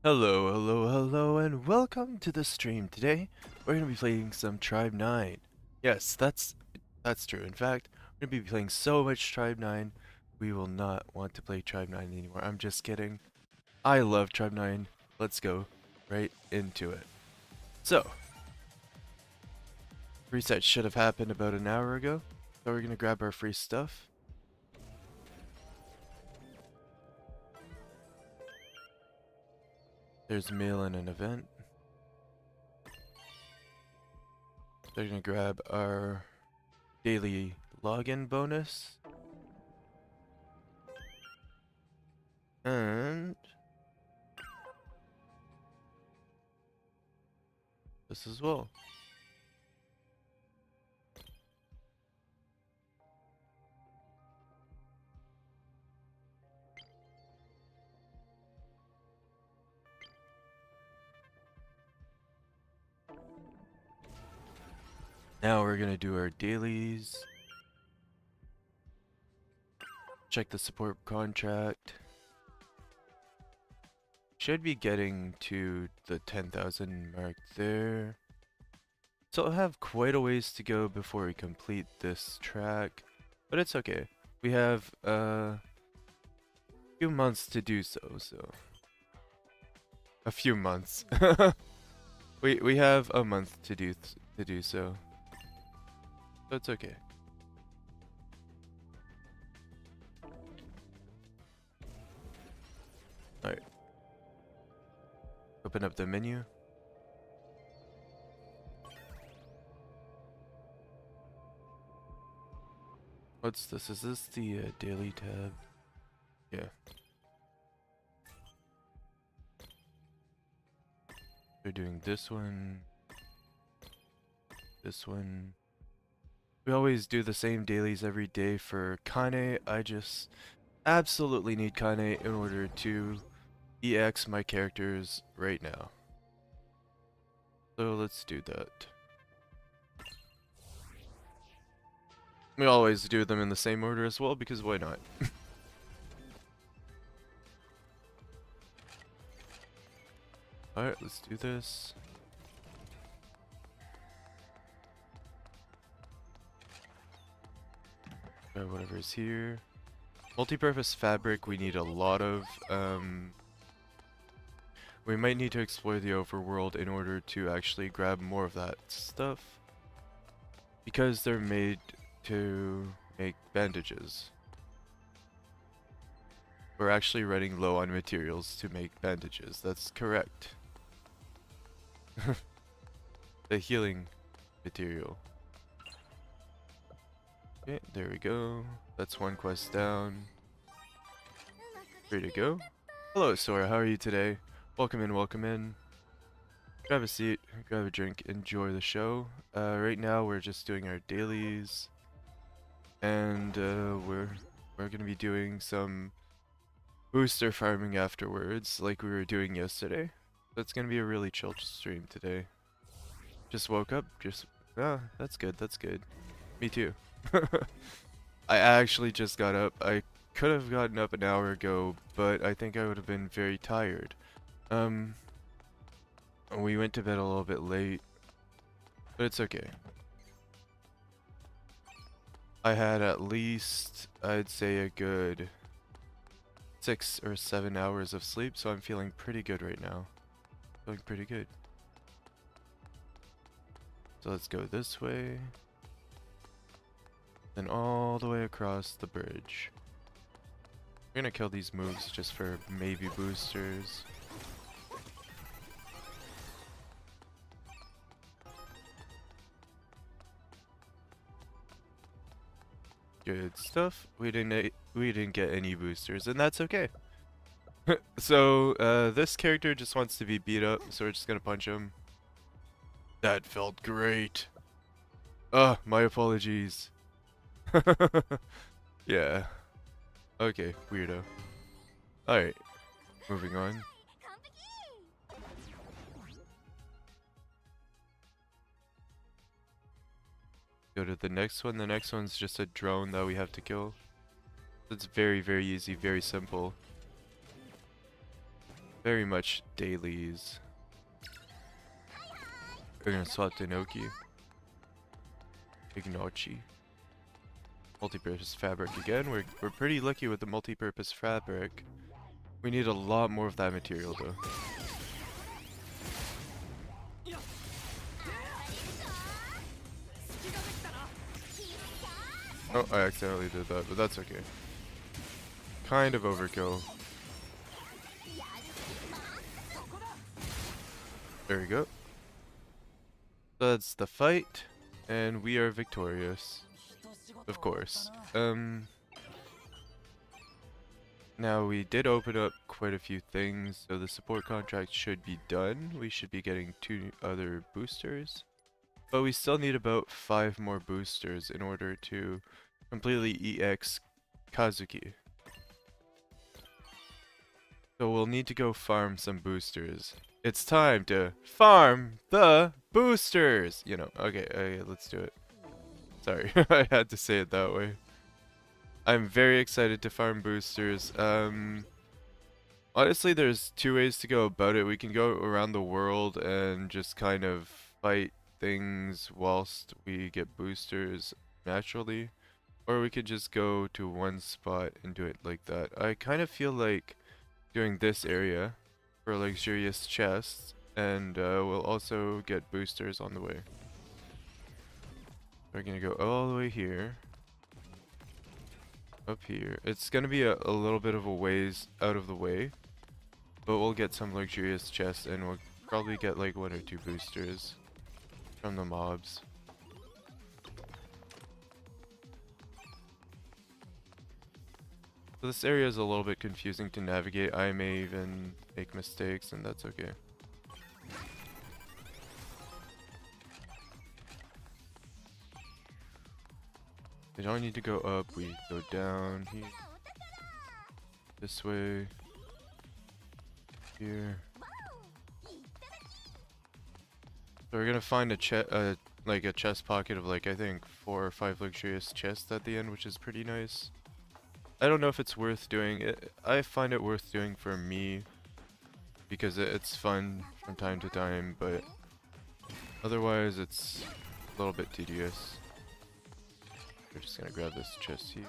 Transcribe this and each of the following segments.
Hello, hello, hello, and welcome to the stream. Today, we're going to be playing some Tribe 9. Yes, that's true. In fact, we're going to be playing so much Tribe 9, we will not want to play Tribe 9 anymore. I'm just kidding. I love Tribe 9. Let's go right into it. So, reset should have happened about an hour ago. So we're going to grab our free stuff. There's mail and an event. They're going to grab our daily login bonus. And this as well. Now we're gonna do our dailies. Check the support contract. Should be getting to the 10,000 mark there. So I'll have quite a ways to go before we complete this track, but it's okay. We have a few months to do so. A few months. we have a month to do so. So it's okay. Alright. Open up the menu. What's this? Is this the daily tab? Yeah. They're doing this one. This one. We always do the same dailies every day for Kane. I just absolutely need Kane in order to EX my characters right now. So let's do that. We always do them in the same order as well, because why not? Alright, let's do this. Whatever is here. Multi-purpose fabric we need a lot of. We might need to explore the overworld in order to actually grab more of that stuff. Because they're made to make bandages. We're actually running low on materials to make bandages. That's correct. The healing material. Okay, there we go. That's one quest down. Ready to go? Hello, Sora. How are you today? Welcome in, welcome in. Grab a seat, grab a drink, enjoy the show. Right now we're just doing our dailies. And we're gonna be doing some booster farming afterwards, like we were doing yesterday. So it's gonna be a really chill stream today. Just woke up, that's good, that's good. Me too. I actually just got up. I could have gotten up an hour ago, but I think I would have been very tired. We went to bed a little bit late, but it's okay. I had at least, I'd say, a good 6 or 7 hours of sleep, so I'm feeling pretty good right now. Feeling pretty good. So let's go this way. Then all the way across the bridge. We're gonna kill these moves just for maybe boosters. Good stuff. We didn't get any boosters, and that's okay. So this character just wants to be beat up, so we're just gonna punch him. That felt great. My apologies. Yeah. Okay, weirdo. Alright, moving on. Go to the next one. The next one's just a drone that we have to kill. It's very, very easy, very simple. very much dailies. We're gonna swap Denoki. Ignochi. Multi-purpose fabric again. We're pretty lucky with the multi-purpose fabric. We need a lot more of that material though. Oh, I accidentally did that, but that's okay. Kind of overkill. There we go. So that's the fight, and we are victorious. Of course. Now we did open up quite a few things, so the support contract should be done. We should be getting 2 other boosters. But we still need about 5 more boosters in order to completely EX Kazuki. So we'll need to go farm some boosters. It's time to farm the boosters! You know, okay, let's do it. Sorry, I had to say it that way. I'm very excited to farm boosters. Honestly, there's 2 ways to go about it. We can go around the world and just kind of fight things whilst we get boosters naturally. Or we could just go to one spot and do it like that. I kind of feel like doing this area for luxurious chests, and we'll also get boosters on the way. We're gonna go all the way here. Up here. It's gonna be a little bit of a ways out of the way, but we'll get some luxurious chests and we'll probably get like 1 or 2 boosters from the mobs. So this area is a little bit confusing to navigate. I may even make mistakes, and that's okay. We don't need to go up, we go down here. This way. Here. So we're gonna find a like a chest pocket of like I think 4 or 5 luxurious chests at the end, which is pretty nice. I don't know if it's worth doing it. I find it worth doing for me because it's fun from time to time, but otherwise it's a little bit tedious. We're just gonna grab this chest here.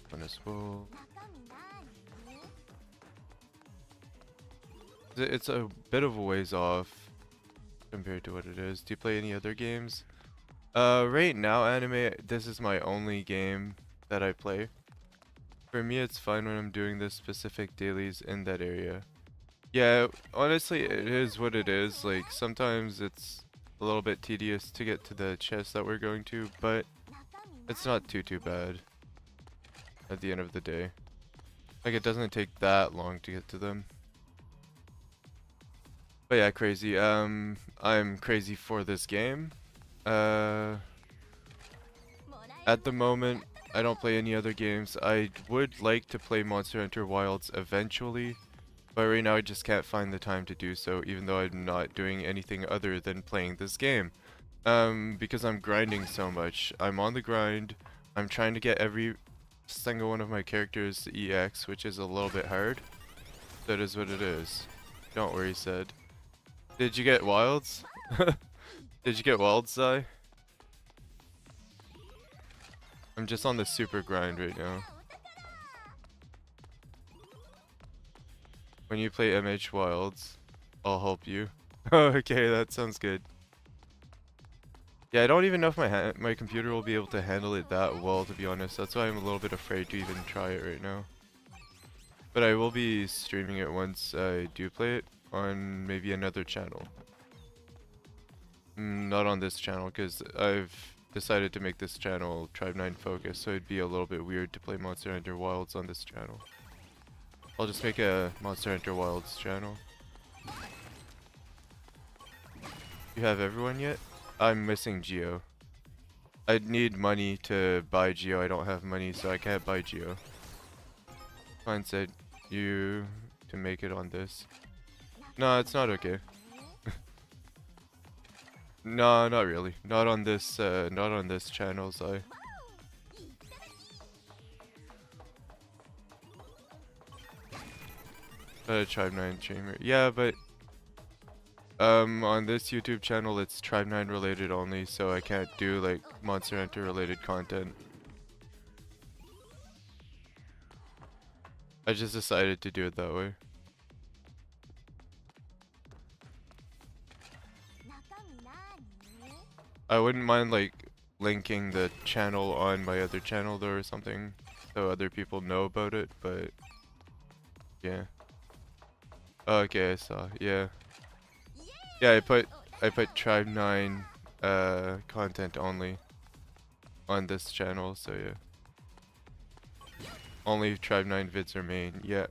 One as well. It's a bit of a ways off compared to what it is. Do you play any other games? Right now, anime, this is my only game that I play. For me, it's fun when I'm doing the specific dailies in that area. Yeah, honestly, it is what it is. Like, sometimes it's a little bit tedious to get to the chest that we're going to, but it's not too bad at the end of the day. Like, it doesn't take that long to get to them. But yeah, crazy. I'm crazy for this game. At the moment, I don't play any other games. I would like to play Monster Hunter Wilds eventually, but right now I just can't find the time to do so, even though I'm not doing anything other than playing this game. Because I'm grinding so much. I'm on the grind. I'm trying to get every single one of my characters to EX, which is a little bit hard. That is what it is. Don't worry, said. Did you get Wilds? Did you get Wilds, Zai? I'm just on the super grind right now. When you play MH Wilds, I'll help you. Okay, that sounds good. Yeah, I don't even know if my computer will be able to handle it that well, to be honest. That's why I'm a little bit afraid to even try it right now. But I will be streaming it once I do play it on maybe another channel. Not on this channel, because I've decided to make this channel Tribe 9 focus, so it'd be a little bit weird to play Monster Hunter Wilds on this channel. I'll just make a Monster Hunter Wilds channel. You have everyone yet? I'm missing Geo. I need money to buy Geo. I don't have money, so I can't buy Geo. Fine, said you to make it on this. No, it's not okay. No, not really. Not on this channel, so Tribe 9 chamber. Yeah, but on this YouTube channel it's Tribe 9 related only, so I can't do like Monster Hunter related content. I just decided to do it that way. I wouldn't mind like linking the channel on my other channel though or something, so other people know about it, but yeah. Oh, okay, I saw. Yeah. Yeah, I put Tribe 9 content only on this channel, so yeah. Only Tribe 9 vids are main. Yeah.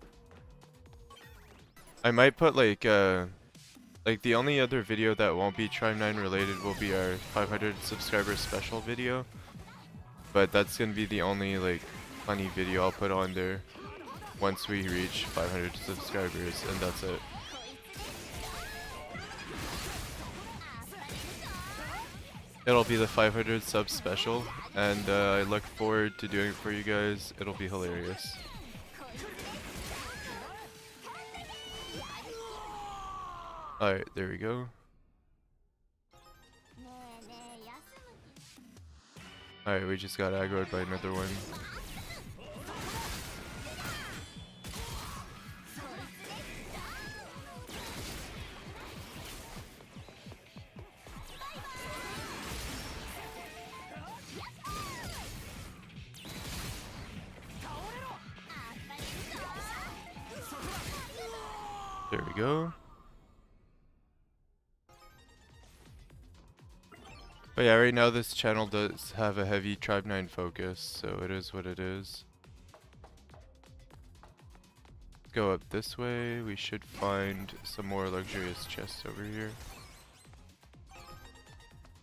I might put like the only other video that won't be Tribe 9 related will be our 500 subscriber special video. But that's gonna be the only like funny video I'll put on there once we reach 500 subscribers, and that's it. It'll be the 500 sub special, and I look forward to doing it for you guys. It'll be hilarious. Alright, there we go. Alright, we just got aggroed by another one. There we go. But yeah, right now this channel does have a heavy Tribe 9 focus, so it is what it is. Let's go up this way. We should find some more luxurious chests over here.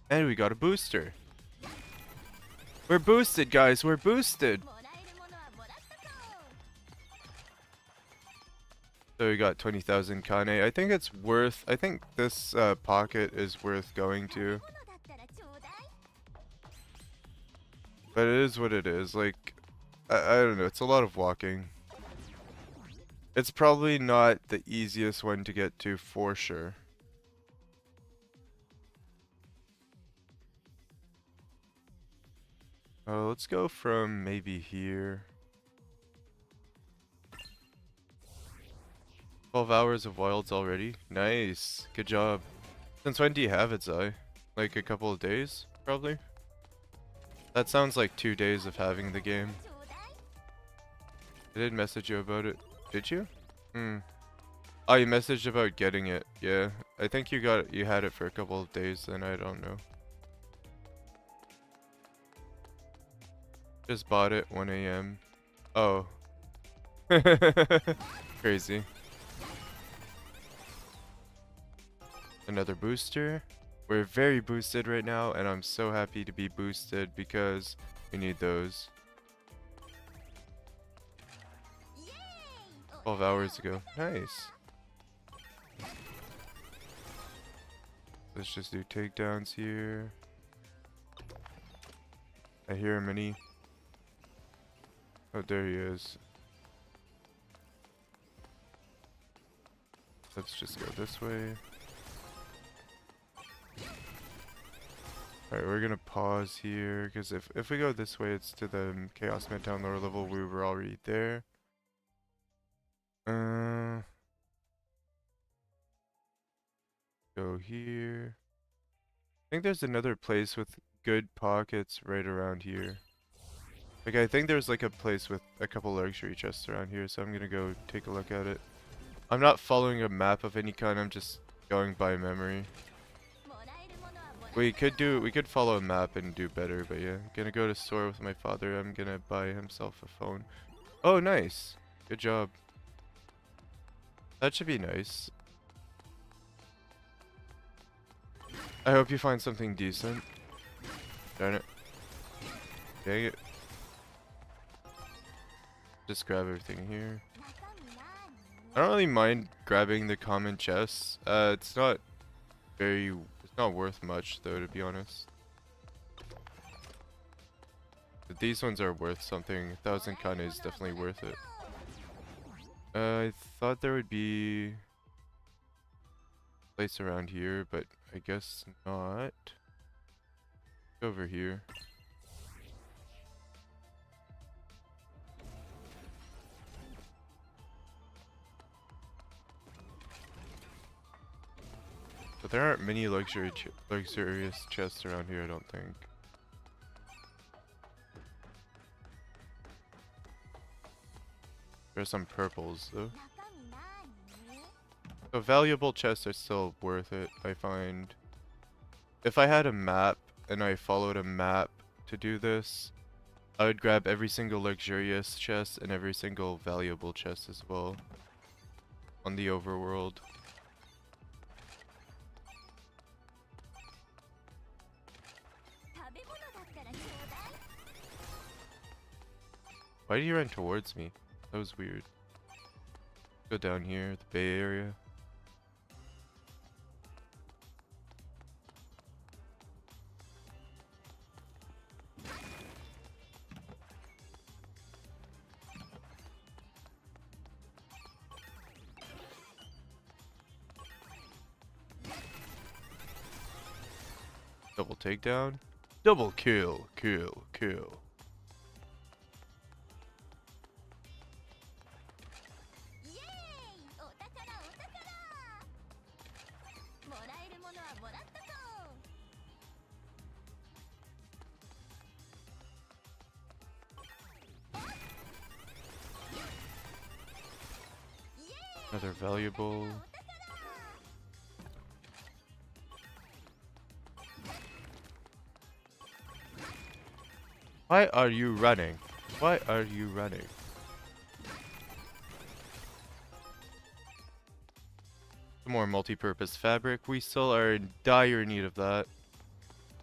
And we got a booster. We're boosted, guys. We're boosted. So we got 20,000 Kane. I think it's worth... I think this pocket is worth going to. But it is what it is. Like, I don't know. It's a lot of walking. It's probably not the easiest one to get to for sure. Oh, let's go from maybe here. 12 hours of wilds already. Nice. Good job. Since when do you have it, Zai? Like a couple of days, probably? That sounds like 2 days of having the game. I did message you about it. Did you? Oh, you messaged about getting it. Yeah. I think you had it for a couple of days, then I don't know. Just bought it 1 AM. Oh. Crazy. Another booster. We're very boosted right now, and I'm so happy to be boosted because we need those. 12 hours ago. Nice. Let's just do takedowns here. I hear a mini. Oh, there he is. Let's just go this way. Alright, we're gonna pause here, because if we go this way, it's to the Chaos Midtown lower level. We were already there. Go here. I think there's another place with good pockets right around here. Like, I think there's like a place with a couple luxury chests around here, so I'm gonna go take a look at it. I'm not following a map of any kind, I'm just going by memory. We could follow a map and do better, but yeah. I'm gonna go to store with my father. I'm gonna buy himself a phone. Oh, nice. Good job. That should be nice. I hope you find something decent. Darn it. Dang it. Just grab everything here. I don't really mind grabbing the common chests. It's not worth much though, to be honest. But these ones are worth something. 1,000 Kane is definitely worth it. I thought there would be a place around here, but I guess not. Over here. But there aren't many luxurious chests around here, I don't think. There's some purples though. So valuable chests are still worth it, I find. If I had a map and I followed a map to do this, I would grab every single luxurious chest and every single valuable chest as well on the overworld. Why did he run towards me? That was weird. Go down here, the Bay Area. Double takedown. Double kill, kill, kill. Another valuable. Why are you running? Why are you running? Some more multi-purpose fabric. We still are in dire need of that.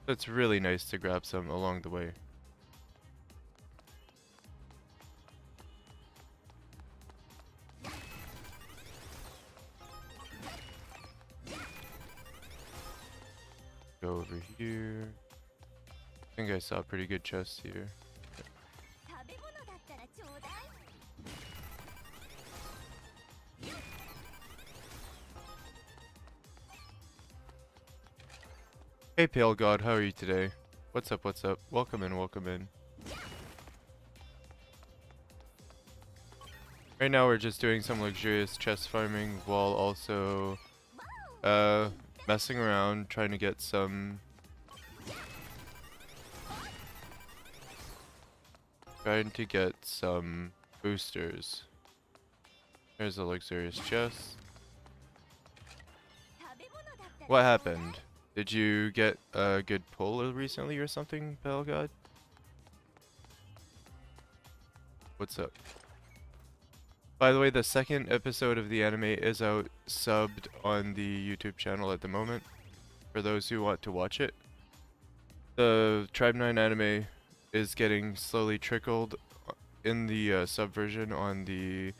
It's really nice to grab some along the way. Go over here. I think I saw a pretty good chest here. Hey Pale God, how are you today? What's up, what's up? Welcome in, welcome in. Right now we're just doing some luxurious chest farming while also messing around, trying to get some boosters. There's a luxurious chest. What happened? Did you get a good pull recently or something, Pale God? What's up? By the way, the second episode of the anime is out subbed on the YouTube channel at the moment, for those who want to watch it. The Tribe 9 anime is getting slowly trickled in the sub version on the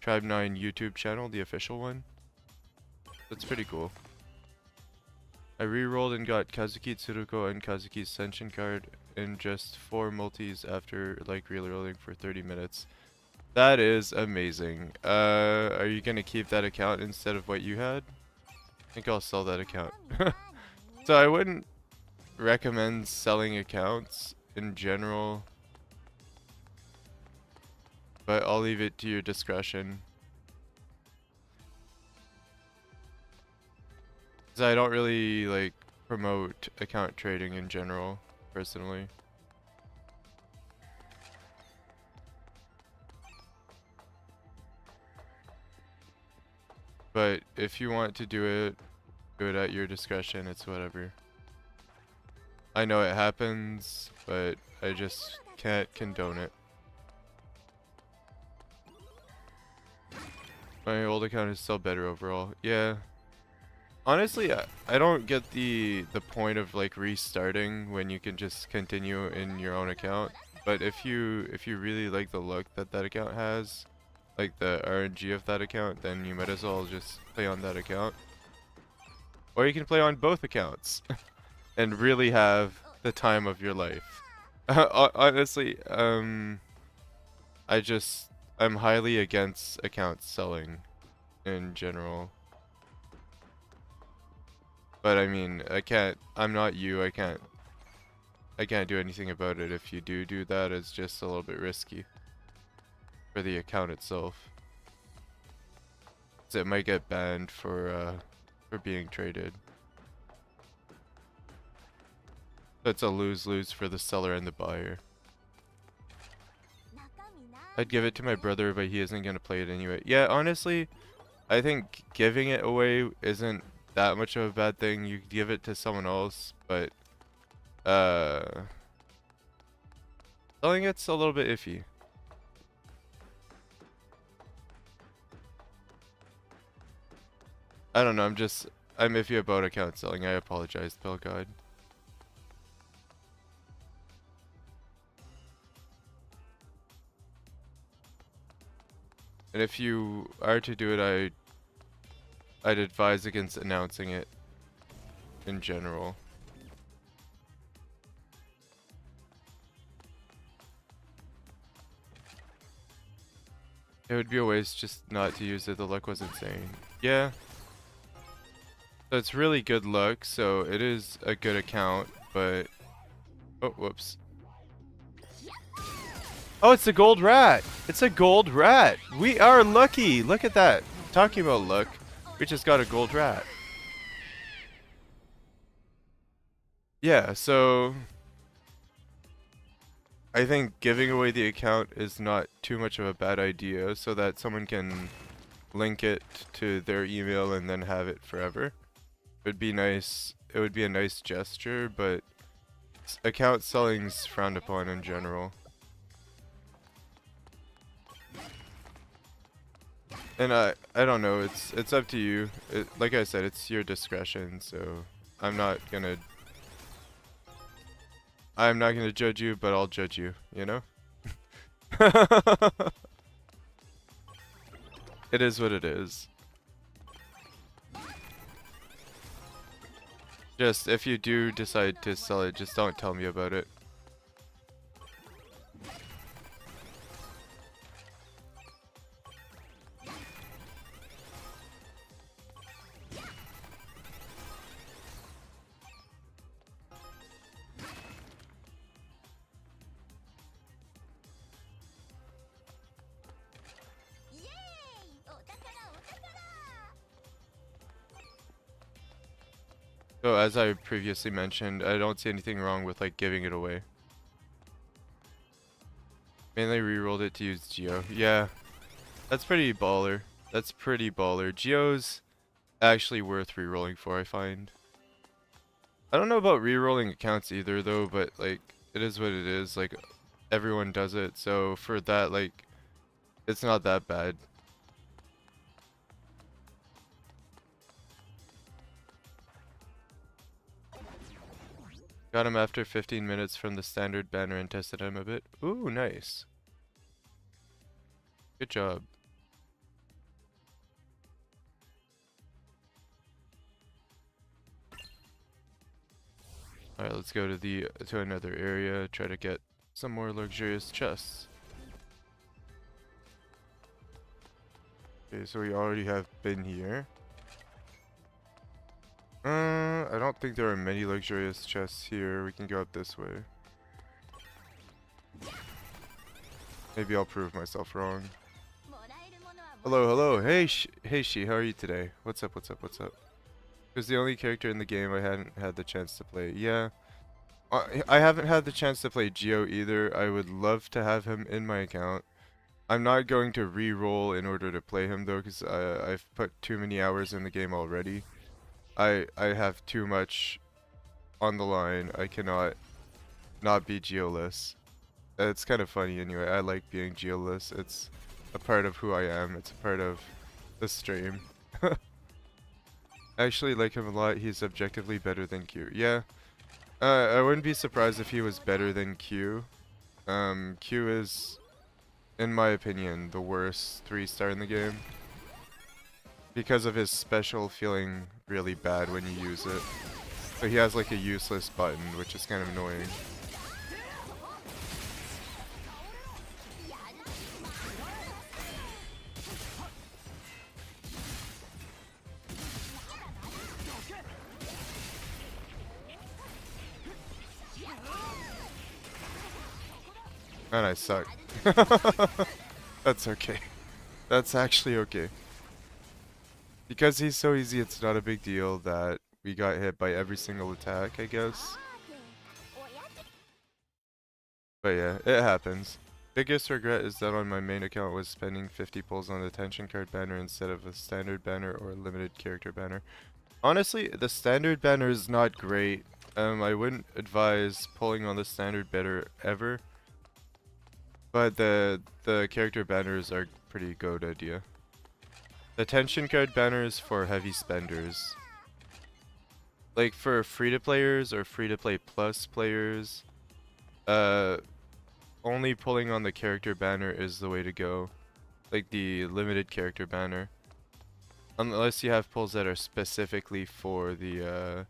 Tribe 9 YouTube channel, the official one. That's pretty cool. I re-rolled and got Kazuki Tsuruko and Kazuki Ascension card in just 4 multis after like re-rolling for 30 minutes. That is amazing. Are you gonna keep that account instead of what you had? I think I'll sell that account. So I wouldn't recommend selling accounts in general, but I'll leave it to your discretion. I don't really like promote account trading in general, personally. But if you want to do it at your discretion, it's whatever. I know it happens, but I just can't condone it. My old account is still better overall. Yeah. Honestly, I don't get the point of like restarting when you can just continue in your own account. But if you really like the look that account has, like the RNG of that account, then you might as well just play on that account. Or you can play on both accounts and really have the time of your life. Honestly, I I'm highly against account selling in general. But I mean, I'm not you, I can't do anything about it. If you do that, it's just a little bit risky for the account itself. So it might get banned for being traded. So it's a lose-lose for the seller and the buyer. I'd give it to my brother, but he isn't gonna play it anyway. Yeah, honestly, I think giving it away isn't that much of a bad thing. You could give it to someone else, but selling it's a little bit iffy. I don't know, I'm iffy about account selling. I apologize, Pill God. And if you are to do it, I'd advise against announcing it in general. It would be a waste just not to use it. The luck was insane. Yeah. So it's really good luck, so it is a good account, but... Oh, whoops. Oh, it's a gold rat! It's a gold rat! We are lucky! Look at that! Talking about luck, we just got a gold rat. Yeah, so... I think giving away the account is not too much of a bad idea, so that someone can link it to their email and then have it forever. It would be nice. It would be a nice gesture, but account selling's frowned upon in general. And I don't know. It's up to you. Like I said, it's your discretion. So I'm not gonna judge you, but I'll judge you. You know. It is what it is. Just if you do decide to sell it, just don't tell me about it. So as I previously mentioned, I don't see anything wrong with like giving it away. Mainly rerolled it to use Geo. Yeah, that's pretty baller. That's pretty baller. Geo's actually worth rerolling for, I find. I don't know about rerolling accounts either though, but like it is what it is. Like everyone does it, so for that, like it's not that bad. Got him after 15 minutes from the standard banner and tested him a bit. Ooh, nice. Good job. Alright, let's go to another area, try to get some more luxurious chests. Okay, so we already have been here. I don't think there are many luxurious chests here. We can go up this way. Maybe I'll prove myself wrong. Hello, hello. Hey, She, how are you today? What's up, what's up, what's up? Who's the only character in the game I hadn't had the chance to play. Yeah. I haven't had the chance to play Geo either. I would love to have him in my account. I'm not going to re-roll in order to play him though, because I've put too many hours in the game already. I have too much on the line. I cannot not be geoless. It's kind of funny anyway. I like being geoless. It's a part of who I am. It's a part of the stream. I actually like him a lot. He's objectively better than Q. Yeah. I wouldn't be surprised if he was better than Q. Q is, in my opinion, the worst 3-star in the game. Because of his special feeling really bad when you use it. So he has like a useless button, which is kind of annoying. And I suck. That's okay. That's actually okay. Because he's so easy, it's not a big deal that we got hit by every single attack, I guess. But yeah, it happens. Biggest regret is that on my main account was spending 50 pulls on the tension card banner instead of a standard banner or a limited character banner. Honestly, the standard banner is not great. I wouldn't advise pulling on the standard banner ever. But the character banners are pretty good idea. The tension card banner is for heavy spenders. Like for free-to-players or free-to-play plus players, only pulling on the character banner is the way to go. Like the limited character banner. Unless you have pulls that are specifically for the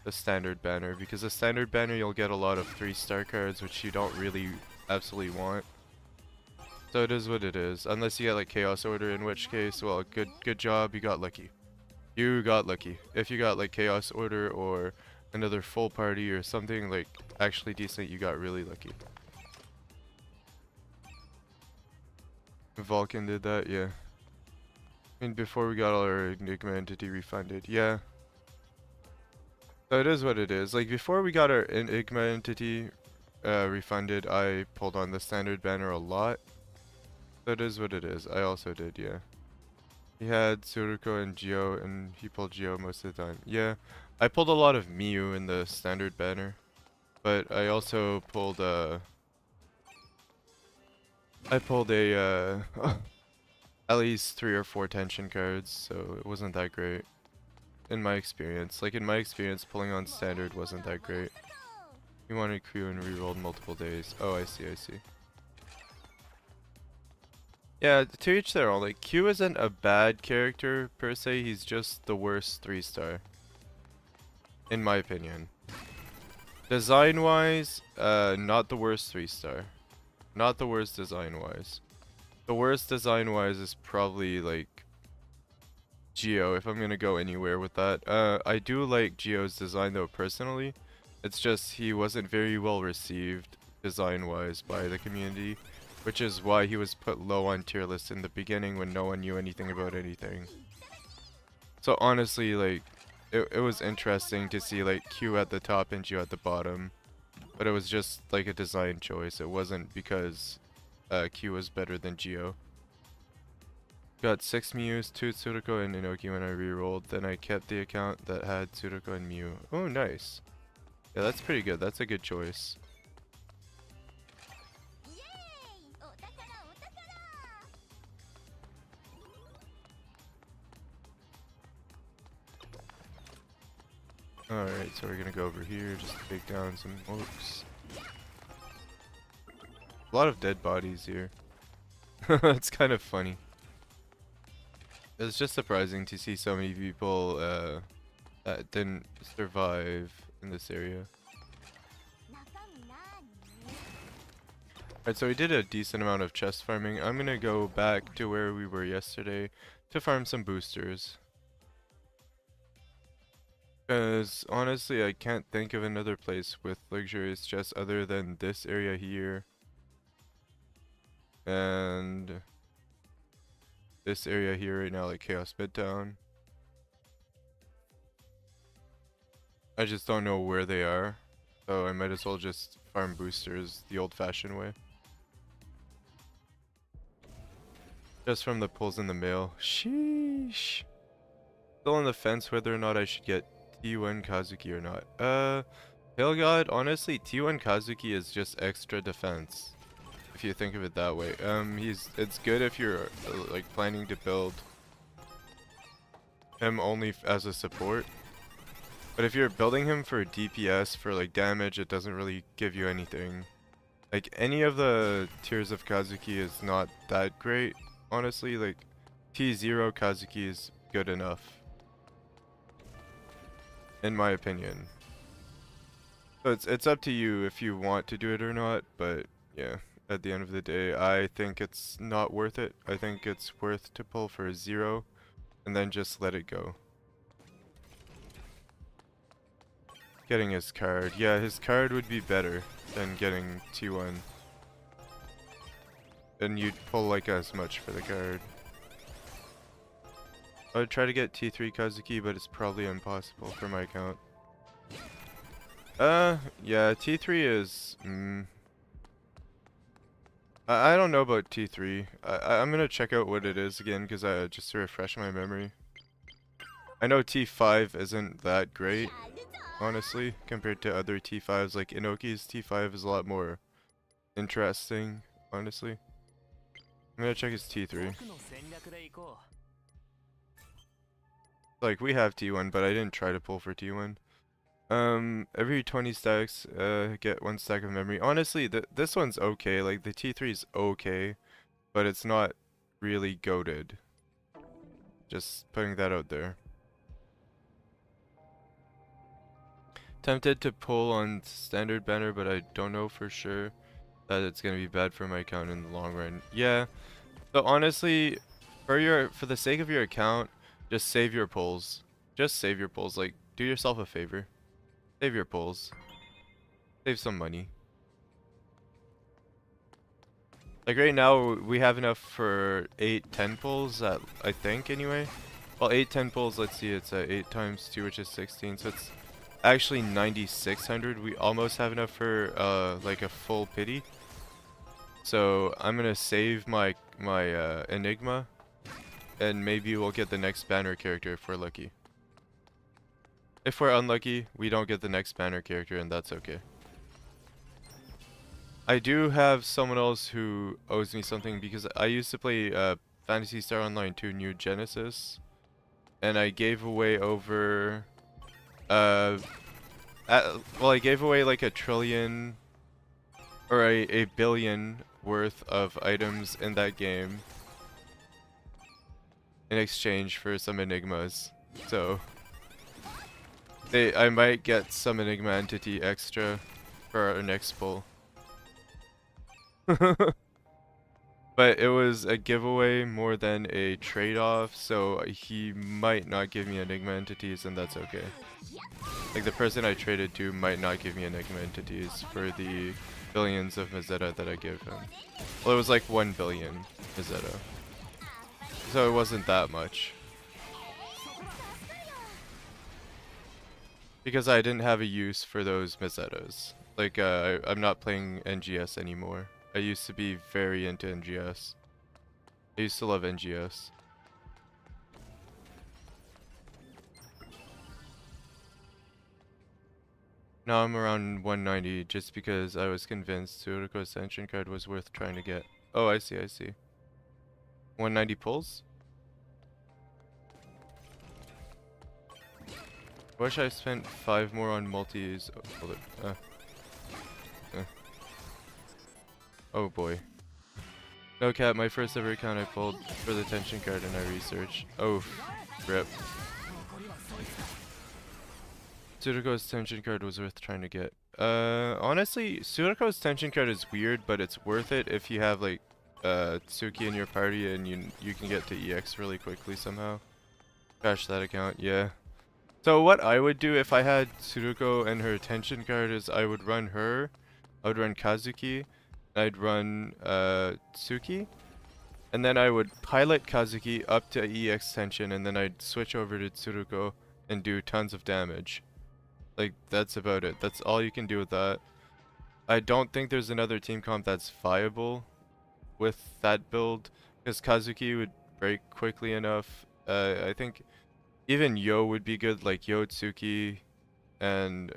standard banner. Because the standard banner you'll get a lot of 3-star cards which you don't really absolutely want. So it is what it is. Unless you get like Chaos Order, in which case, well, good job, you got lucky. You got lucky. If you got like Chaos Order or another full party or something like actually decent, you got really lucky. Vulcan did that, yeah. I mean, before we got all our Enigma entity refunded, yeah. So it is what it is. Like before we got our Enigma entity refunded, I pulled on the standard banner a lot. So it is what it is. I also did, yeah. He had Tsuruko and Geo, and he pulled Geo most of the time. Yeah, I pulled a lot of Miu in the standard banner, but I also pulled at least 3 or 4 tension cards, so it wasn't that great in my experience. Like in my experience, pulling on standard wasn't that great. He wanted Q and rerolled multiple days. Oh, I see, I see. Yeah, to each their own. Like, Q isn't a bad character, per se. He's just the worst 3-star. In my opinion. Design-wise, not the worst 3-star. Not the worst design-wise. The worst design-wise is probably, like, Geo, if I'm gonna go anywhere with that. I do like Geo's design, though, personally. It's just he wasn't very well received, design-wise, by the community. Which is why he was put low on tier list in the beginning when no one knew anything about anything. So honestly, like, it was interesting to see like Q at the top and Geo at the bottom. But it was just like a design choice. It wasn't because Q was better than Geo. Got 6 Mius, 2 Tsuruko and Inoki when I rerolled. Then I kept the account that had Tsuruko and Miu. Oh, nice. Yeah, that's pretty good. That's a good choice. Alright, so we're gonna go over here, just take down some orcs. A lot of dead bodies here. It's kind of funny. It's just surprising to see so many people that didn't survive in this area. Alright, so we did a decent amount of chest farming. I'm gonna go back to where we were yesterday to farm some boosters. Because honestly, I can't think of another place with luxurious chests other than this area here. And this area here right now, like Chaos Midtown. I just don't know where they are. So I might as well just farm boosters the old-fashioned way. Just from the pulls in the mail. Sheesh. Still on the fence whether or not I should get T1 Kazuki or not. Pale God, honestly, T1 Kazuki is just extra defense. If you think of it that way. It's good if you're like planning to build him only as a support. But if you're building him for DPS, for like damage, it doesn't really give you anything. Like any of the tiers of Kazuki is not that great, honestly. Like T0 Kazuki is good enough. In my opinion. So it's up to you if you want to do it or not, but yeah, at the end of the day, I think it's not worth it. I think it's worth to pull for a 0 and then just let it go. Getting his card. Yeah, his card would be better than getting T1. and you'd pull like as much for the card. I would try to get T3 Kazuki, but it's probably impossible for my account. Yeah, T3 is... I don't know about T3. I'm gonna check out what it is again, because just to refresh my memory. I know T5 isn't that great, honestly, compared to other T5s. Like Inoki's T5 is a lot more interesting, honestly. I'm gonna check his T3. Like, we have T1, but I didn't try to pull for T1. Every 20 stacks, get 1 stack of memory. Honestly, this one's okay. Like, the T3 is okay, but it's not really goated. Just putting that out there. Tempted to pull on standard banner, but I don't know for sure that it's gonna be bad for my account in the long run. Yeah, but honestly, for the sake of your account, just save your pulls. Just save your pulls. Like, do yourself a favor. Save your pulls. Save some money. Like right now, we have enough for 8-10 pulls, I think anyway. Well, 8-10 pulls, let's see, it's 8 times 2, which is 16, so it's actually 9,600. We almost have enough for like a full pity. So I'm gonna save my Enigma, and maybe we'll get the next banner character if we're lucky. If we're unlucky, we don't get the next banner character, and that's okay. I do have someone else who owes me something, because I used to play Phantasy Star Online 2 New Genesis, and I gave away over well, I gave away like a trillion or a billion worth of items in that game in exchange for some Enigmas. So I might get some Enigma entity extra for our next pull. But it was a giveaway more than a trade-off, so he might not give me Enigma entities, and that's okay. Like, the person I traded to might not give me Enigma entities for the billions of Mazetta that I give him. Well, it was like 1 billion Mazetta. So it wasn't that much. Because I didn't have a use for those Mazettas. Like, I'm not playing NGS anymore. I used to be very into NGS. I used to love NGS. Now I'm around 190 just because I was convinced Tsuruko Ascension card was worth trying to get. Oh, I see, I see. 190 pulls? I wish I spent 5 more on multis. Oh, hold it. Oh boy. No cap, my first ever account I pulled for the tension card and I researched. Oh, rip. Tsuruko's tension card was worth trying to get. Honestly, Tsuruko's tension card is weird, but it's worth it if you have like Tsuki in your party and you can get to EX really quickly somehow. Crash that account, yeah. So what I would do if I had Tsuruko and her tension card is I would run her, I would run Kazuki, I'd run Tsuki, and then I would pilot Kazuki up to EX tension, and then I'd switch over to Tsuruko and do tons of damage. Like, that's about it. That's all you can do with that. I don't think there's another team comp that's viable with that build, because Kazuki would break quickly enough. I think even Yo would be good, like Yo, Tsuki, and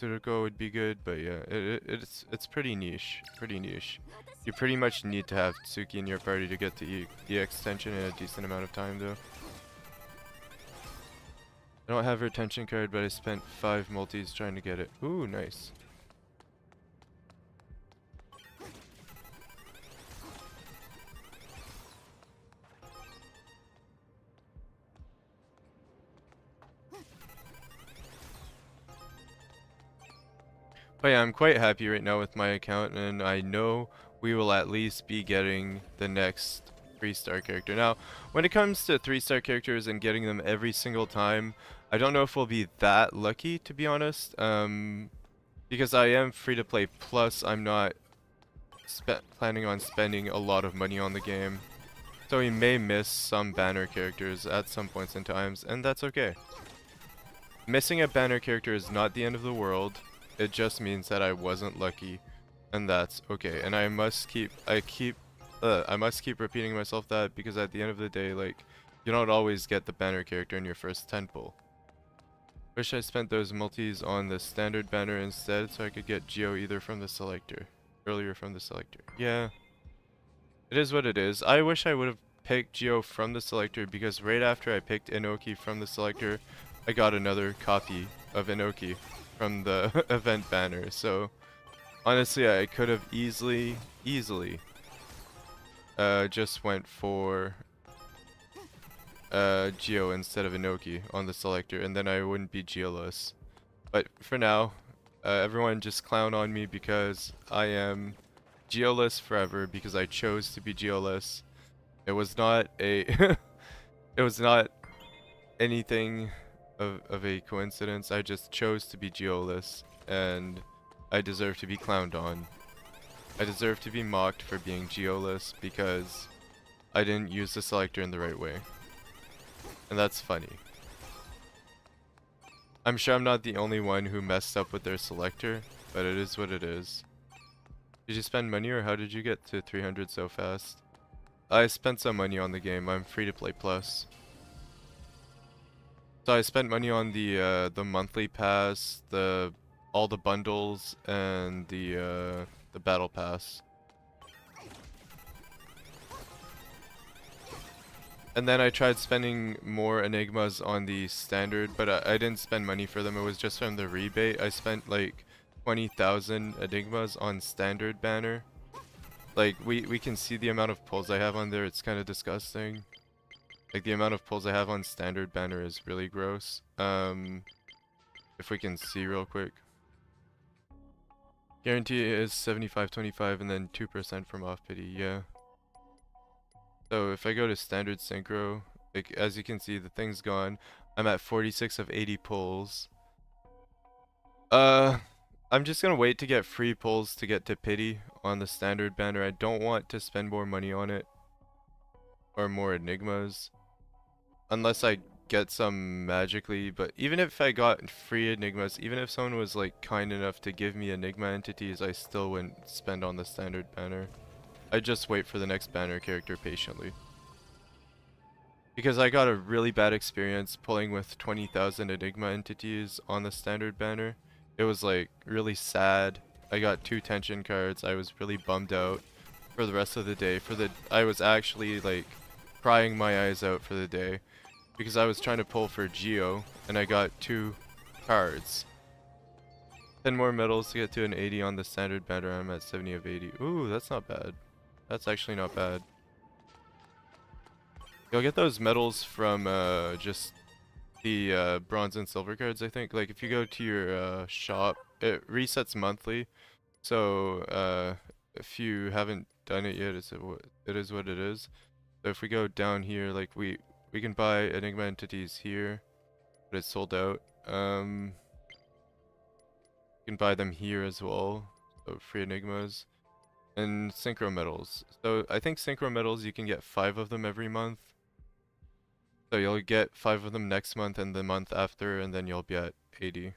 Tsuruko would be good, but yeah, it's pretty niche. Pretty niche. You pretty much need to have Tsuki in your party to get to EX tension in a decent amount of time, though. I don't have her tension card, but I spent 5 multis trying to get it. Ooh, nice. But yeah, I'm quite happy right now with my account, and I know we will at least be getting the next 3-star character. Now, when it comes to 3-star characters and getting them every single time, I don't know if we'll be that lucky, to be honest. Because I am free to play, plus I'm not planning on spending a lot of money on the game. So we may miss some banner characters at some points in times, and that's okay. Missing a banner character is not the end of the world. It just means that I wasn't lucky, and that's okay. And I must keep repeating myself that, because at the end of the day, like, you don't always get the banner character in your first 10 pull. Wish I spent those multis on the standard banner instead, so I could get Geo earlier from the selector. Yeah, it is what it is. I wish I would have picked Geo from the selector, because right after I picked Inoki from the selector, I got another copy of Inoki from the event banner. So honestly, I could have easily just went for Geo instead of Inoki on the selector, and then I wouldn't be Geoless. But for now, everyone just clown on me because I am Geoless forever, because I chose to be Geoless. It was not a it was not anything of a coincidence. I just chose to be Geoless, and I deserve to be clowned on. I deserve to be mocked for being Geoless because I didn't use the selector in the right way. And that's funny. I'm sure I'm not the only one who messed up with their selector, but it is what it is. Did you spend money, or how did you get to 300 so fast? I spent some money on the game. I'm free to play plus. So I spent money on the monthly pass, all the bundles, and the battle pass. And then I tried spending more enigmas on the standard, but I didn't spend money for them. It was just from the rebate. I spent like 20,000 enigmas on standard banner. Like, we can see the amount of pulls I have on there. It's kind of disgusting. Like, the amount of pulls I have on standard banner is really gross. If we can see real quick. Guarantee is 75-25 and then 2% from off pity, yeah. So if I go to standard synchro, like, as you can see, the thing's gone. I'm at 46 of 80 pulls. I'm just gonna wait to get free pulls to get to pity on the standard banner. I don't want to spend more money on it, or more enigmas, unless I get some magically. But even if I got free enigmas, even if someone was like kind enough to give me enigma entities, I still wouldn't spend on the standard banner. I'd just wait for the next banner character patiently. Because I got a really bad experience pulling with 20,000 enigma entities on the standard banner. It was like really sad. I got 2 tension cards. I was really bummed out for the rest of the day. I was actually like crying my eyes out for the day, because I was trying to pull for Geo and I got 2 cards. 10 more medals to get to an 80 on the standard banner. I'm at 70 of 80. Ooh, that's not bad. That's actually not bad. You'll get those medals from just the bronze and silver cards, I think. Like, if you go to your shop, it resets monthly. So if you haven't done it yet, it is what it is. So if we go down here, like, we can buy enigma entities here, but it's sold out. You can buy them here as well, so free enigmas. And synchro medals. So I think synchro medals, you can get 5 of them every month. So you'll get 5 of them next month and the month after, and then you'll be at 80.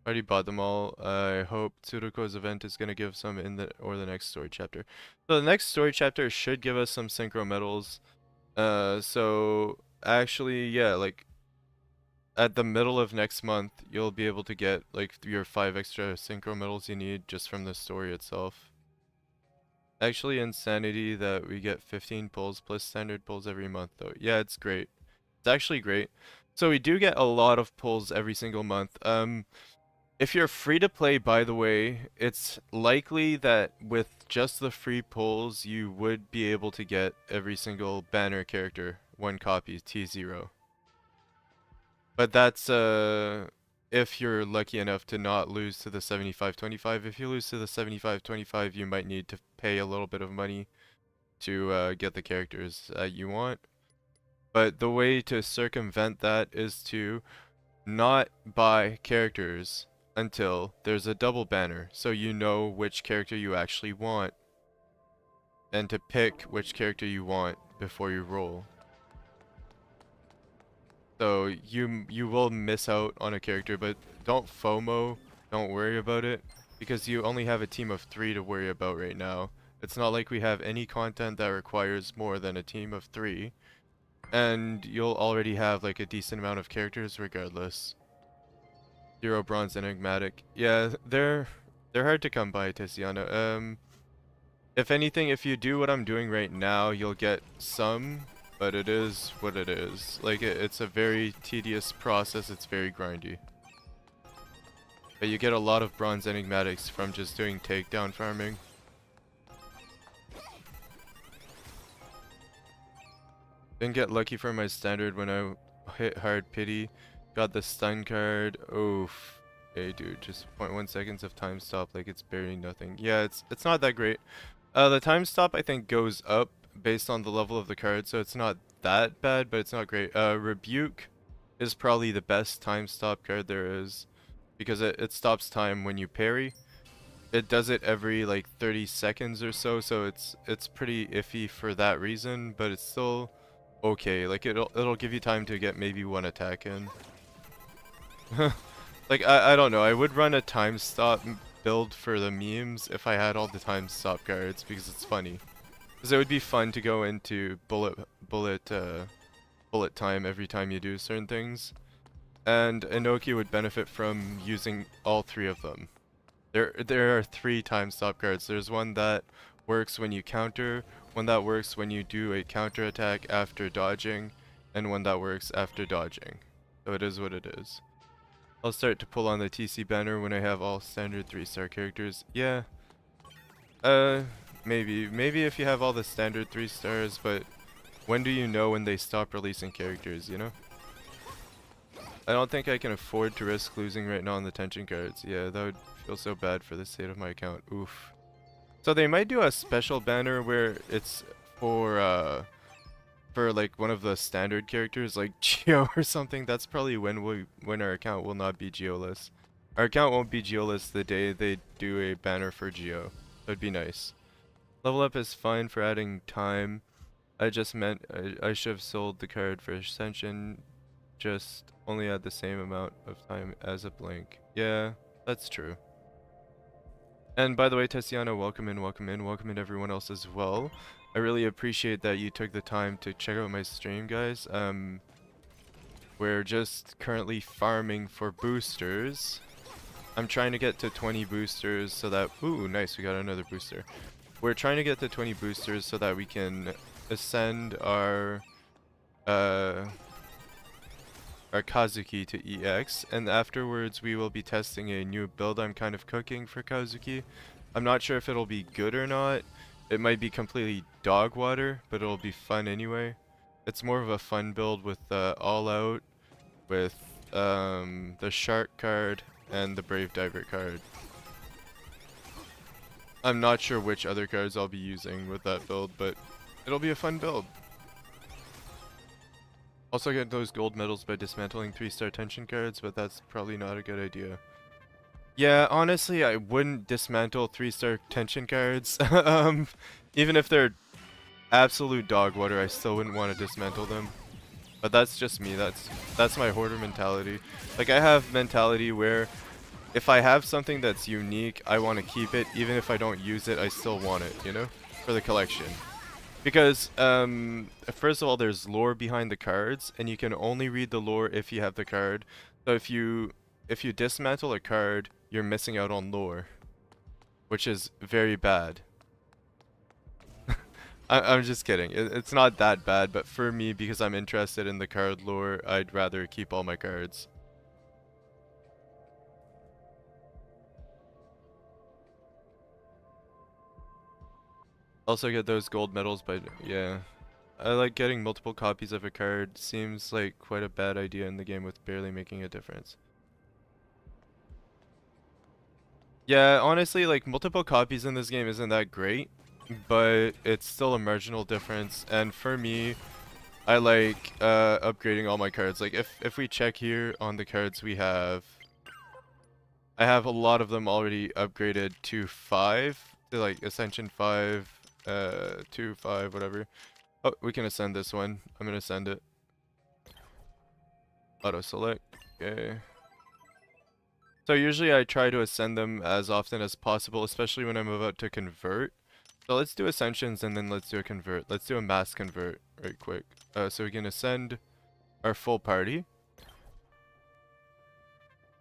Already bought them all. I hope Tsuruko's event is gonna give some in the next story chapter. So the next story chapter should give us some synchro medals. So actually, yeah, like, at the middle of next month, you'll be able to get like your 5 extra synchro medals you need just from the story itself. Actually, insanity that we get 15 pulls plus standard pulls every month, though. Yeah, it's great. It's actually great. So we do get a lot of pulls every single month. If you're free to play, by the way, it's likely that with just the free pulls, you would be able to get every single banner character 1 copy T0. But that's if you're lucky enough to not lose to the 75-25. If you lose to the 75-25, you might need to pay a little bit of money to get the characters you want. But the way to circumvent that is to not buy characters until there's a double banner, so you know which character you actually want, and to pick which character you want before you roll. So you will miss out on a character, but don't FOMO, don't worry about it, because you only have a team of 3 to worry about right now. It's not like we have any content that requires more than a team of 3, and you'll already have like a decent amount of characters regardless. 0 bronze enigmatic. Yeah, they're hard to come by, Tiziana. If anything, if you do what I'm doing right now, you'll get some, but it is what it is. Like, it's a very tedious process, it's very grindy. But you get a lot of bronze enigmatics from just doing takedown farming. Didn't get lucky for my standard when I hit hard pity. Got the stun card. Oof. Hey dude, just 0.1 seconds of time stop, like it's barely nothing. Yeah, it's not that great. The time stop I think goes up based on the level of the card, so it's not that bad, but it's not great. Rebuke is probably the best time stop card there is, because it stops time when you parry. It does it every like 30 seconds or so, so it's pretty iffy for that reason, but it's still okay. Like it'll give you time to get maybe 1 attack in. Like I don't know, I would run a time stop build for the memes if I had all the time stop cards, because it's funny. Because it would be fun to go into bullet time every time you do certain things. And Inoki would benefit from using all 3 of them. There are 3 time stop cards. There's one that works when you counter, one that works when you do a counter attack after dodging, and one that works after dodging. So it is what it is. I'll start to pull on the TC banner when I have all standard 3-star characters. Yeah. Maybe. Maybe if you have all the standard 3 stars, but when do you know when they stop releasing characters, you know? I don't think I can afford to risk losing right now on the tension cards. Yeah, that would feel so bad for the state of my account. Oof. So they might do a special banner where it's for like one of the standard characters, like Geo or something. That's probably when our account will not be Geoless. Our account won't be Geoless the day they do a banner for Geo. That'd be nice. Level up is fine for adding time. I just meant I should have sold the card for Ascension. Just only add the same amount of time as a blink. Yeah, that's true. And by the way, Tiziana, welcome in everyone else as well. I really appreciate that you took the time to check out my stream, guys. We're just currently farming for boosters. I'm trying to get to 20 boosters so that... Ooh, nice, we got another booster. We're trying to get to 20 boosters so that we can ascend our Kazuki to EX, and afterwards we will be testing a new build I'm kind of cooking for Kazuki. I'm not sure if it'll be good or not. It might be completely dog water, but it'll be fun anyway. It's more of a fun build with All Out, with the Shark card, and the Brave Diver card. I'm not sure which other cards I'll be using with that build, but it'll be a fun build. Also get those gold medals by dismantling 3-star tension cards, but that's probably not a good idea. Yeah, honestly, I wouldn't dismantle 3-star tension cards. Even if they're absolute dog water, I still wouldn't want to dismantle them. But that's just me. That's my hoarder mentality. Like, I have mentality where if I have something that's unique, I want to keep it. Even if I don't use it, I still want it, you know? For the collection. Because, first of all, there's lore behind the cards, and you can only read the lore if you have the card. So if you dismantle a card, you're missing out on lore, which is very bad. I'm just kidding. It's not that bad, but for me, because I'm interested in the card lore, I'd rather keep all my cards. Also get those gold medals, but yeah. I like getting multiple copies of a card. Seems like quite a bad idea in the game with barely making a difference. Yeah, honestly, like, multiple copies in this game isn't that great, but it's still a marginal difference, and for me, I like upgrading all my cards. Like, if we check here on the cards we have, I have a lot of them already upgraded to 5, to like Ascension 5, 2, 5, whatever. Oh, we can ascend this one. I'm gonna send it. Auto select. Okay. So usually I try to ascend them as often as possible, especially when I'm about to convert. So let's do ascensions and then let's do a convert. Let's do a mass convert right quick. So we can ascend our full party.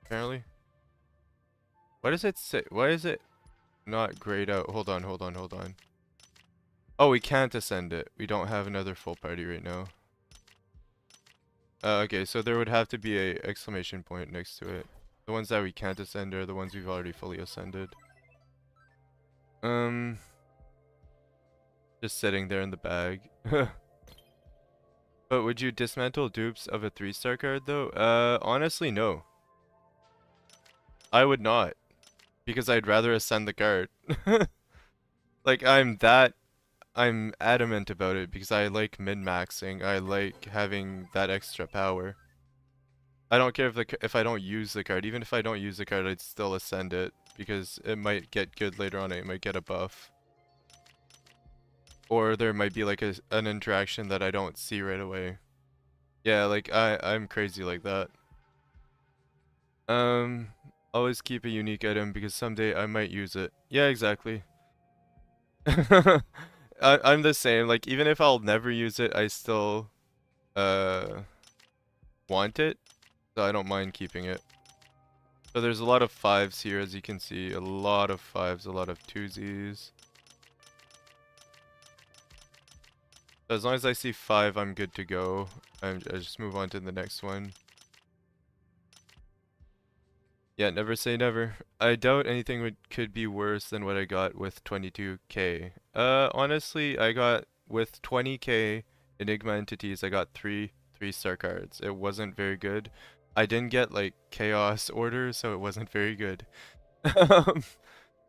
Apparently. Why does it say? Why is it not grayed out? Hold on, hold on, hold on. Oh, we can't ascend it. We don't have another full party right now. Okay, so there would have to be a exclamation point next to it. The ones that we can't ascend are the ones we've already fully ascended. Just sitting there in the bag. But would you dismantle dupes of a 3-star card though? Honestly, no. I would not. Because I'd rather ascend the card. Like, I'm adamant about it because I like min-maxing. I like having that extra power. I don't care if I don't use the card. Even if I don't use the card, I'd still ascend it because it might get good later on. It might get a buff. Or there might be like an interaction that I don't see right away. Yeah, like I'm crazy like that. Always keep a unique item because someday I might use it. Yeah, exactly. I'm the same. Like even if I'll never use it, I still want it, so I don't mind keeping it. So there's a lot of 5s here, as you can see. A lot of 5s, a lot of 2s. So as long as I see 5, I'm good to go. I just move on to the next one. Yeah, never say never. I doubt anything could be worse than what I got with 22k. Honestly, I got with 20k Enigma entities, I got 3-star cards. It wasn't very good. I didn't get like chaos orders, so it wasn't very good.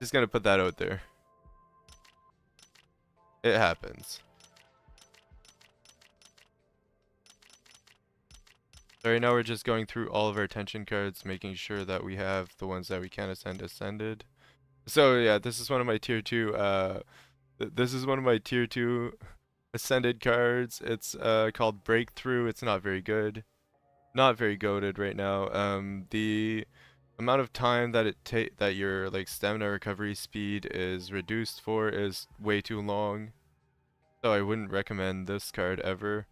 Just gonna put that out there. It happens. So right now we're just going through all of our tension cards, making sure that we have the ones that we can ascend ascended. So yeah, this is one of my tier 2 this is one of my tier 2 ascended cards. It's called Breakthrough. It's not very good. Not very goated right now. The amount of time that that your like stamina recovery speed is reduced for is way too long. So I wouldn't recommend this card ever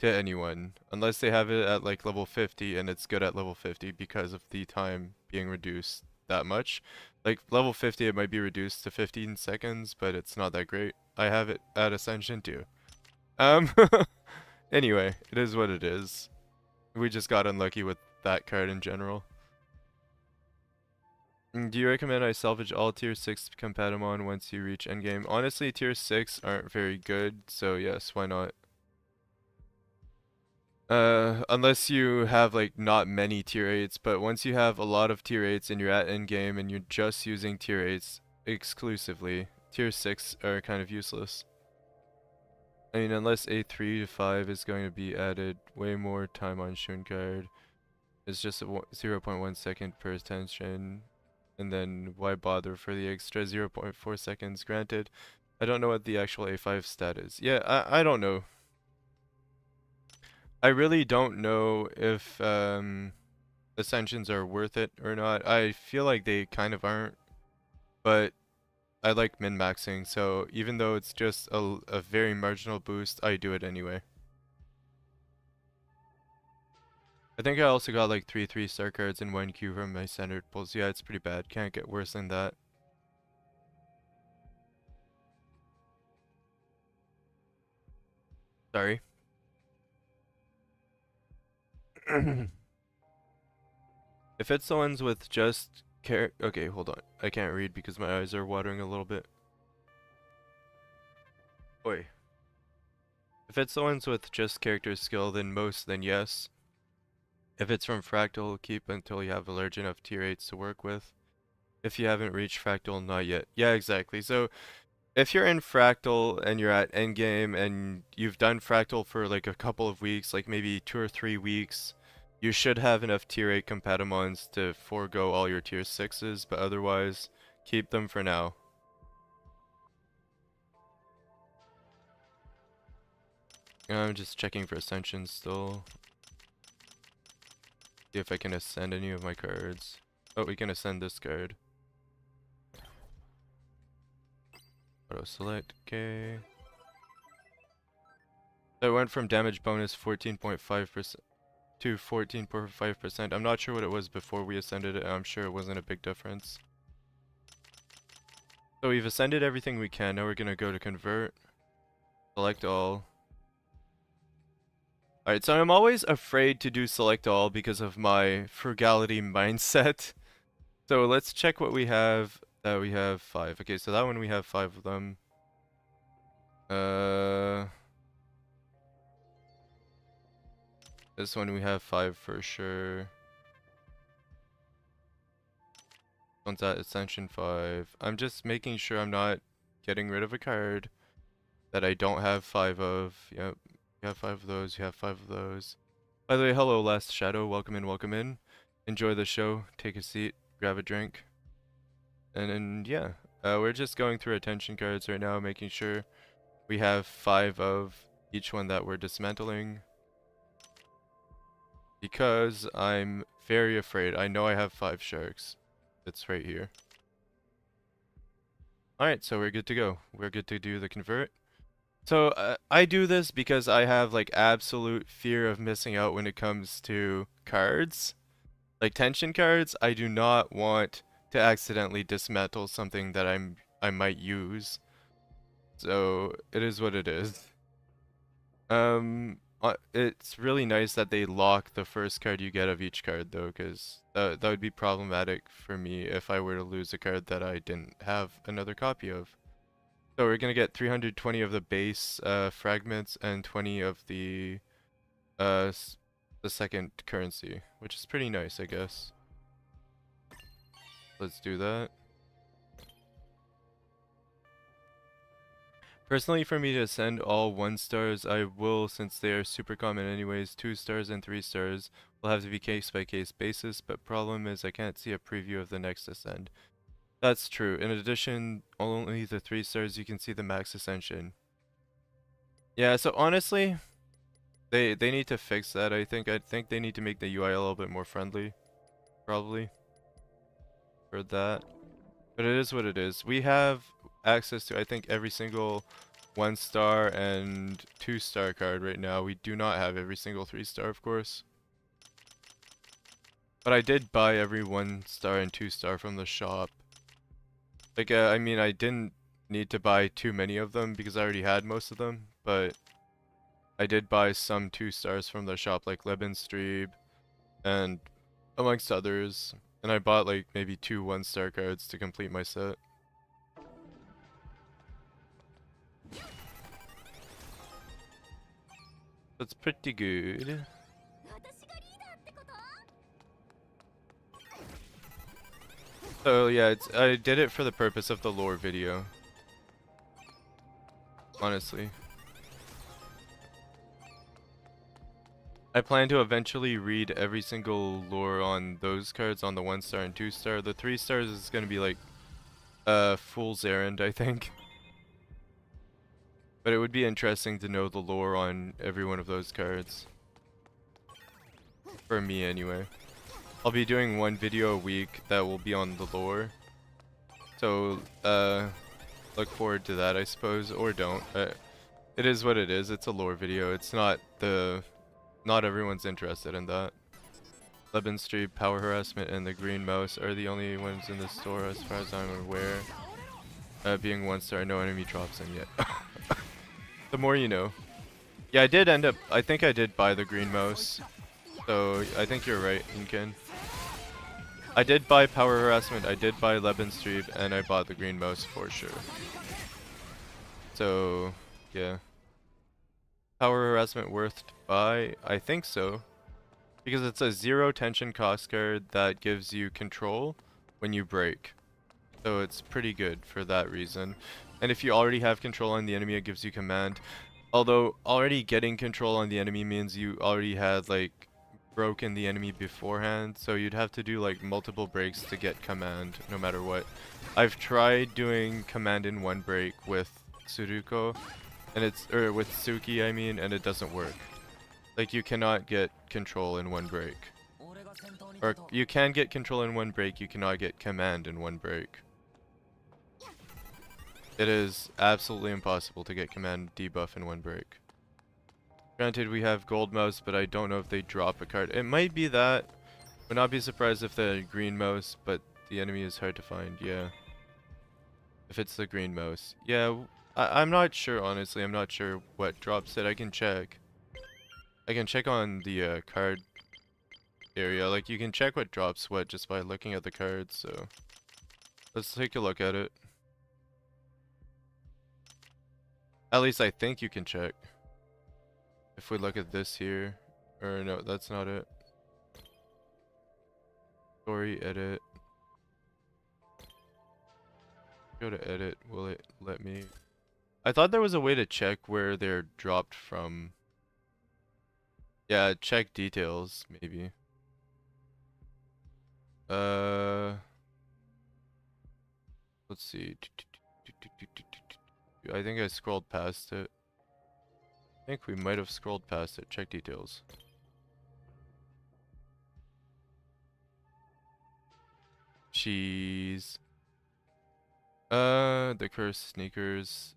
to anyone unless they have it at like level 50 and it's good at level 50 because of the time being reduced that much. Like level 50 it might be reduced to 15 seconds, but it's not that great. I have it at Ascension too. Um anyway, it is what it is. We just got unlucky with that card in general. Do you recommend I salvage all tier 6 Compatamon once you reach endgame? Honestly, tier 6 aren't very good, so yes, why not? Unless you have like not many tier 8s, but once you have a lot of tier 8s and you're at endgame and you're just using tier 8s exclusively, tier 6 are kind of useless. I mean, unless a 3 to 5 is going to be added, way more time on Shun card. It's just a 0.1 second per attention. And then why bother for the extra 0.4 seconds? Granted, I don't know what the actual A5 stat is. Yeah, I don't know. I really don't know if Ascensions are worth it or not. I feel like they kind of aren't, but I like min-maxing, so even though it's just a very marginal boost, I do it anyway. I think I also got like 3-star cards in 1 queue from my standard pulls. Yeah, it's pretty bad. Can't get worse than that. Sorry. If it's the ones with just okay, hold on. I can't read because my eyes are watering a little bit. Oi. If it's the ones with just character skill, then yes. If it's from Fractal, keep until you have a large enough tier 8s to work with. If you haven't reached Fractal, not yet. Yeah, exactly. So, if you're in Fractal and you're at endgame and you've done Fractal for like a couple of weeks, like maybe 2 or 3 weeks, you should have enough tier 8 Compatamons to forego all your tier 6s, but otherwise, keep them for now. I'm just checking for Ascension still. See if I can ascend any of my cards. Oh, we can ascend this card. Auto select, okay. So it went from damage bonus 14.5% to 14.5%. I'm not sure what it was before we ascended it. I'm sure it wasn't a big difference. So we've ascended everything we can. Now we're gonna go to convert. Select all. Alright, so I'm always afraid to do select all because of my frugality mindset. So let's check what we have. We have 5. Okay, so that one we have 5 of them. This one we have 5 for sure. One's at Ascension 5. I'm just making sure I'm not getting rid of a card that I don't have 5 of. Yep, you have 5 of those, you have 5 of those. By the way, hello Last Shadow, welcome in, welcome in. Enjoy the show, take a seat, grab a drink. And then, yeah, we're just going through attention cards right now, making sure we have 5 of each one that we're dismantling. Because I'm very afraid. I know I have 5 sharks. It's right here. Alright, so we're good to go. We're good to do the convert. So I do this because I have like absolute fear of missing out when it comes to cards. Like tension cards, I do not want to accidentally dismantle something that I might use. So it is what it is. It's really nice that they lock the first card you get of each card though, because that would be problematic for me if I were to lose a card that I didn't have another copy of. So we're gonna get 320 of the base fragments and 20 of the second currency, which is pretty nice, I guess. Let's do that. Personally, for me to send all 1 stars, I will, since they are super common anyways. 2 stars and 3 stars will have to be case by case basis, but problem is I can't see a preview of the next ascend. That's true. In addition, only the 3 stars you can see the max ascension. Yeah, so honestly, they need to fix that. I think they need to make the UI a little bit more friendly, probably, for that. But it is what it is. We have access to, I think, every single 1 star and 2 star card right now. We do not have every single 3 star, of course. But I did buy every 1 star and 2 star from the shop. Like, I mean, I didn't need to buy too many of them because I already had most of them, but I did buy some 2 stars from the shop, like Lebensstrieb and amongst others. And I bought like maybe 2 1 star cards to complete my set. That's pretty good. So yeah, I did it for the purpose of the lore video. Honestly. I plan to eventually read every single lore on those cards on the 1 star and 2 star. The 3 stars is gonna be like fool's errand, I think. But it would be interesting to know the lore on every one of those cards. For me anyway. I'll be doing 1 video a week that will be on the lore. So look forward to that, I suppose, or don't. It is what it is. It's a lore video. It's not everyone's interested in that. Lebensstrieb, Power Harassment, and the Green Mouse are the only ones in the store as far as I'm aware. Being 1 star, no enemy drops in yet. The more you know. Yeah, I think I did buy the Green Mouse. So, I think you're right, Inken. I did buy Power Harassment, I did buy Lebensstrieb, and I bought the Green Mouse for sure. So, yeah. Power Harassment worth to buy? I think so. Because it's a 0 tension cost card that gives you control when you break. So it's pretty good for that reason. And if you already have control on the enemy, it gives you command. Although already getting control on the enemy means you already had like broken the enemy beforehand, so you'd have to do like multiple breaks to get command no matter what. I've tried doing command in one break with Tsuruko, and or with Suki I mean, and it doesn't work. Like you cannot get control in one break. Or you can get control in one break, you cannot get command in one break. It is absolutely impossible to get command debuff in one break. Granted, we have gold mouse, but I don't know if they drop a card. It might be that. Would not be surprised if the green mouse, but the enemy is hard to find, yeah. If it's the green mouse. Yeah, I'm not sure, honestly. I'm not sure what drops it. I can check. I can check on the card area. Like, you can check what drops what just by looking at the cards, so... Let's take a look at it. At least I think you can check. If we look at this here, or no, that's not it. Story, edit. Go to edit, will it let me? I thought there was a way to check where they're dropped from. Yeah, check details, maybe. Let's see. I think I scrolled past it. I think we might have scrolled past it. Check details. Cheese. The cursed sneakers.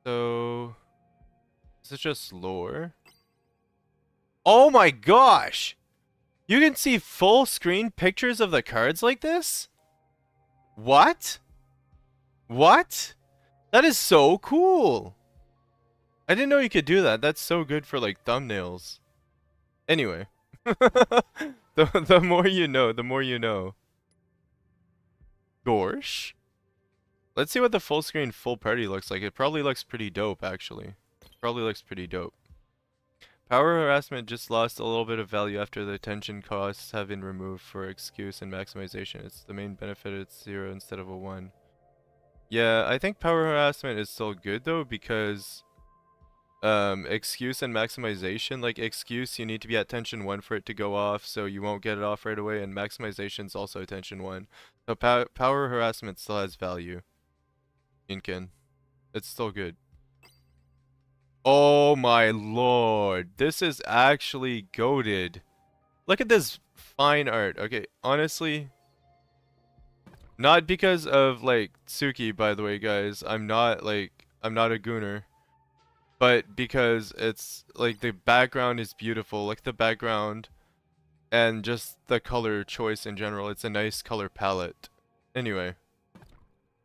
So, is it just lore? Oh my gosh! You can see full screen pictures of the cards like this? What? What? That is so cool! I didn't know you could do that. That's so good for like thumbnails. Anyway. the more you know, the more you know. Gorsh? Let's see what the full screen full party looks like. It probably looks pretty dope, actually. Probably looks pretty dope. Power harassment just lost a little bit of value after the attention costs have been removed for excuse and maximization. It's the main benefit, it's 0 instead of a 1. Yeah, I think power harassment is still good though, because excuse and maximization, like excuse you need to be at tension 1 for it to go off, so you won't get it off right away, and maximization is also tension 1. So power harassment still has value. Inkin. It's still good. Oh my lord. This is actually goated. Look at this fine art. Okay, honestly, not because of like Tsuki, by the way, guys. I'm not a gooner. But because it's like the background is beautiful. Like the background and just the color choice in general. It's a nice color palette. Anyway,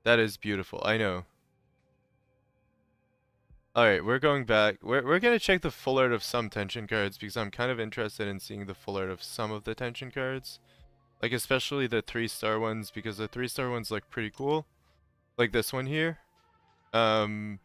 that is beautiful. I know. Alright, we're going back. We're gonna check the full art of some tension cards because I'm kind of interested in seeing the full art of some of the tension cards. Like especially the 3-star ones, because the 3-star ones look pretty cool. Like this one here. I'll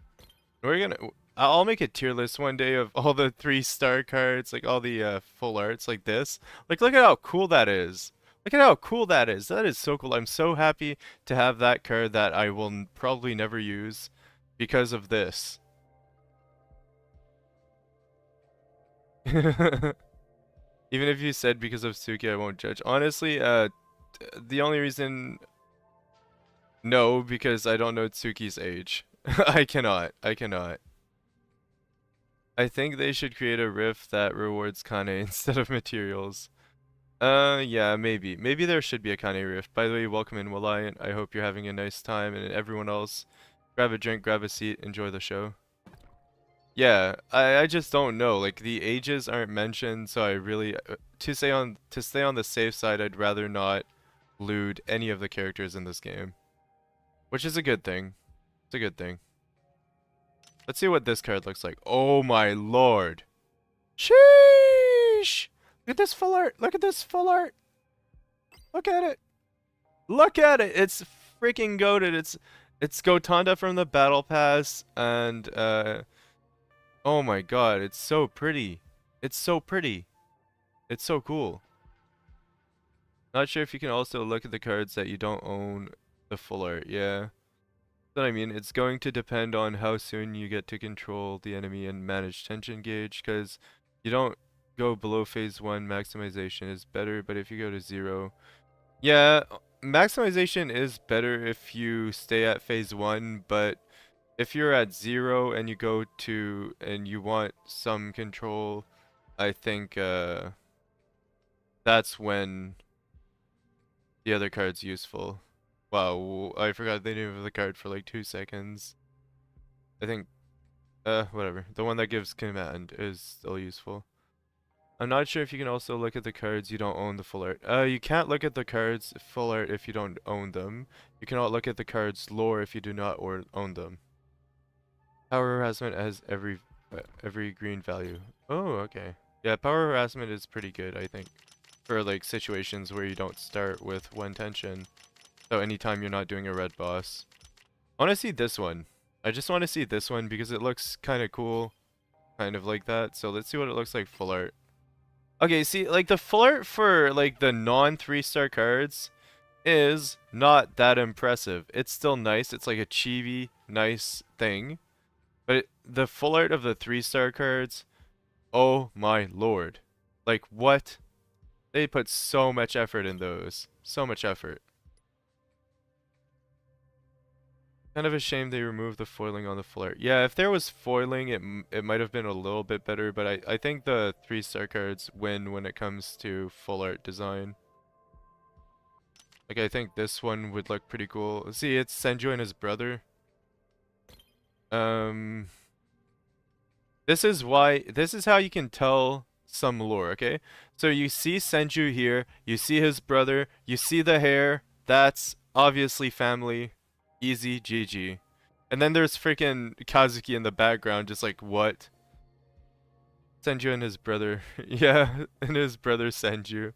make a tier list one day of all the 3-star cards, like all the full arts like this. Like look at how cool that is. Look at how cool that is. That is so cool. I'm so happy to have that card that I will probably never use because of this. Even if you said because of Suki, I won't judge. Honestly, the only reason... No, because I don't know Tsuki's age. I cannot. I think they should create a riff that rewards Kane instead of materials. Yeah, maybe. Maybe there should be a Kane riff. By the way, welcome in, Waliant. I hope you're having a nice time, and everyone else, grab a drink, grab a seat, enjoy the show. Yeah, I just don't know. Like the ages aren't mentioned, so I really to stay on the safe side, I'd rather not lewd any of the characters in this game. Which is a good thing. It's a good thing. Let's see what this card looks like. Oh my lord. Sheesh! Look at this full art. Look at this full art. Look at it. Look at it. It's freaking goated. It's Gotanda from the Battle Pass, and oh my god, it's so pretty. It's so pretty. It's so cool. Not sure if you can also look at the cards that you don't own the full art. Yeah. But I mean, it's going to depend on how soon you get to control the enemy and manage tension gauge, because you don't go below phase 1, maximization is better, but if you go to 0... Yeah, maximization is better if you stay at phase 1, but if you're at 0 and you go to... and you want some control, I think that's when the other card's useful. Wow, I forgot the name of the card for like 2 seconds. I think, whatever. The one that gives command is still useful. I'm not sure if you can also look at the cards you don't own the full art. You can't look at the cards full art if you don't own them. You cannot look at the cards lore if you do not own them. Power harassment has every green value. Oh, okay. Yeah, power harassment is pretty good, I think, for like situations where you don't start with 1 tension. So anytime you're not doing a red boss. I want to see this one. I just want to see this one because it looks kind of cool. Kind of like that. So let's see what it looks like full art. Okay, see, like the full art for like the non 3-star cards is not that impressive. It's still nice. It's like a chibi, nice thing. But the full art of the 3-star cards, oh my lord. Like what? They put so much effort in those. So much effort. Kind of a shame they removed the foiling on the full art. Yeah, if there was foiling, it might have been a little bit better, but I think the 3-star cards win when it comes to full art design. Like, I think this one would look pretty cool. See, it's Senju and his brother. This is how you can tell some lore, okay? So you see Senju here, you see his brother, you see the hair, that's obviously family. Easy GG. And then there's freaking Kazuki in the background, just like, what? Senju and his brother. Yeah, and his brother Senju.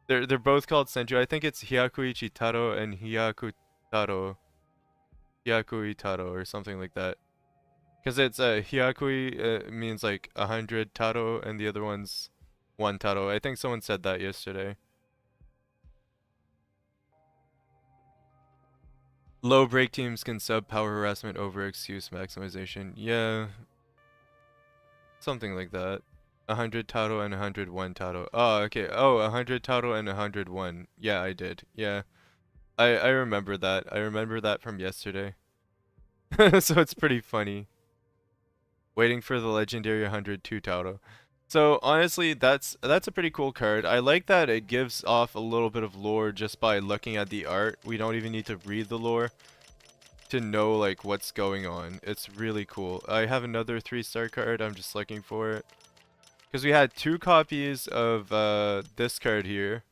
They're both called Senju. I think it's Hyakuichi Taro and Hyakuitaro or something like that. Because it's Hyakui means like 100 Taro and the other one's 1 Taro. I think someone said that yesterday. Low break teams can sub power harassment over excuse maximization. Yeah. Something like that. 100 Taro and 101 Taro. Oh, okay. Oh, 100 Taro and 101. Yeah, I did. Yeah. I remember that. I remember that from yesterday. So it's pretty funny. Waiting for the legendary 102 Taro. So honestly, that's a pretty cool card. I like that it gives off a little bit of lore just by looking at the art. We don't even need to read the lore to know like what's going on. It's really cool. I have another 3-star card. I'm just looking for it. Because we had 2 copies of this card here.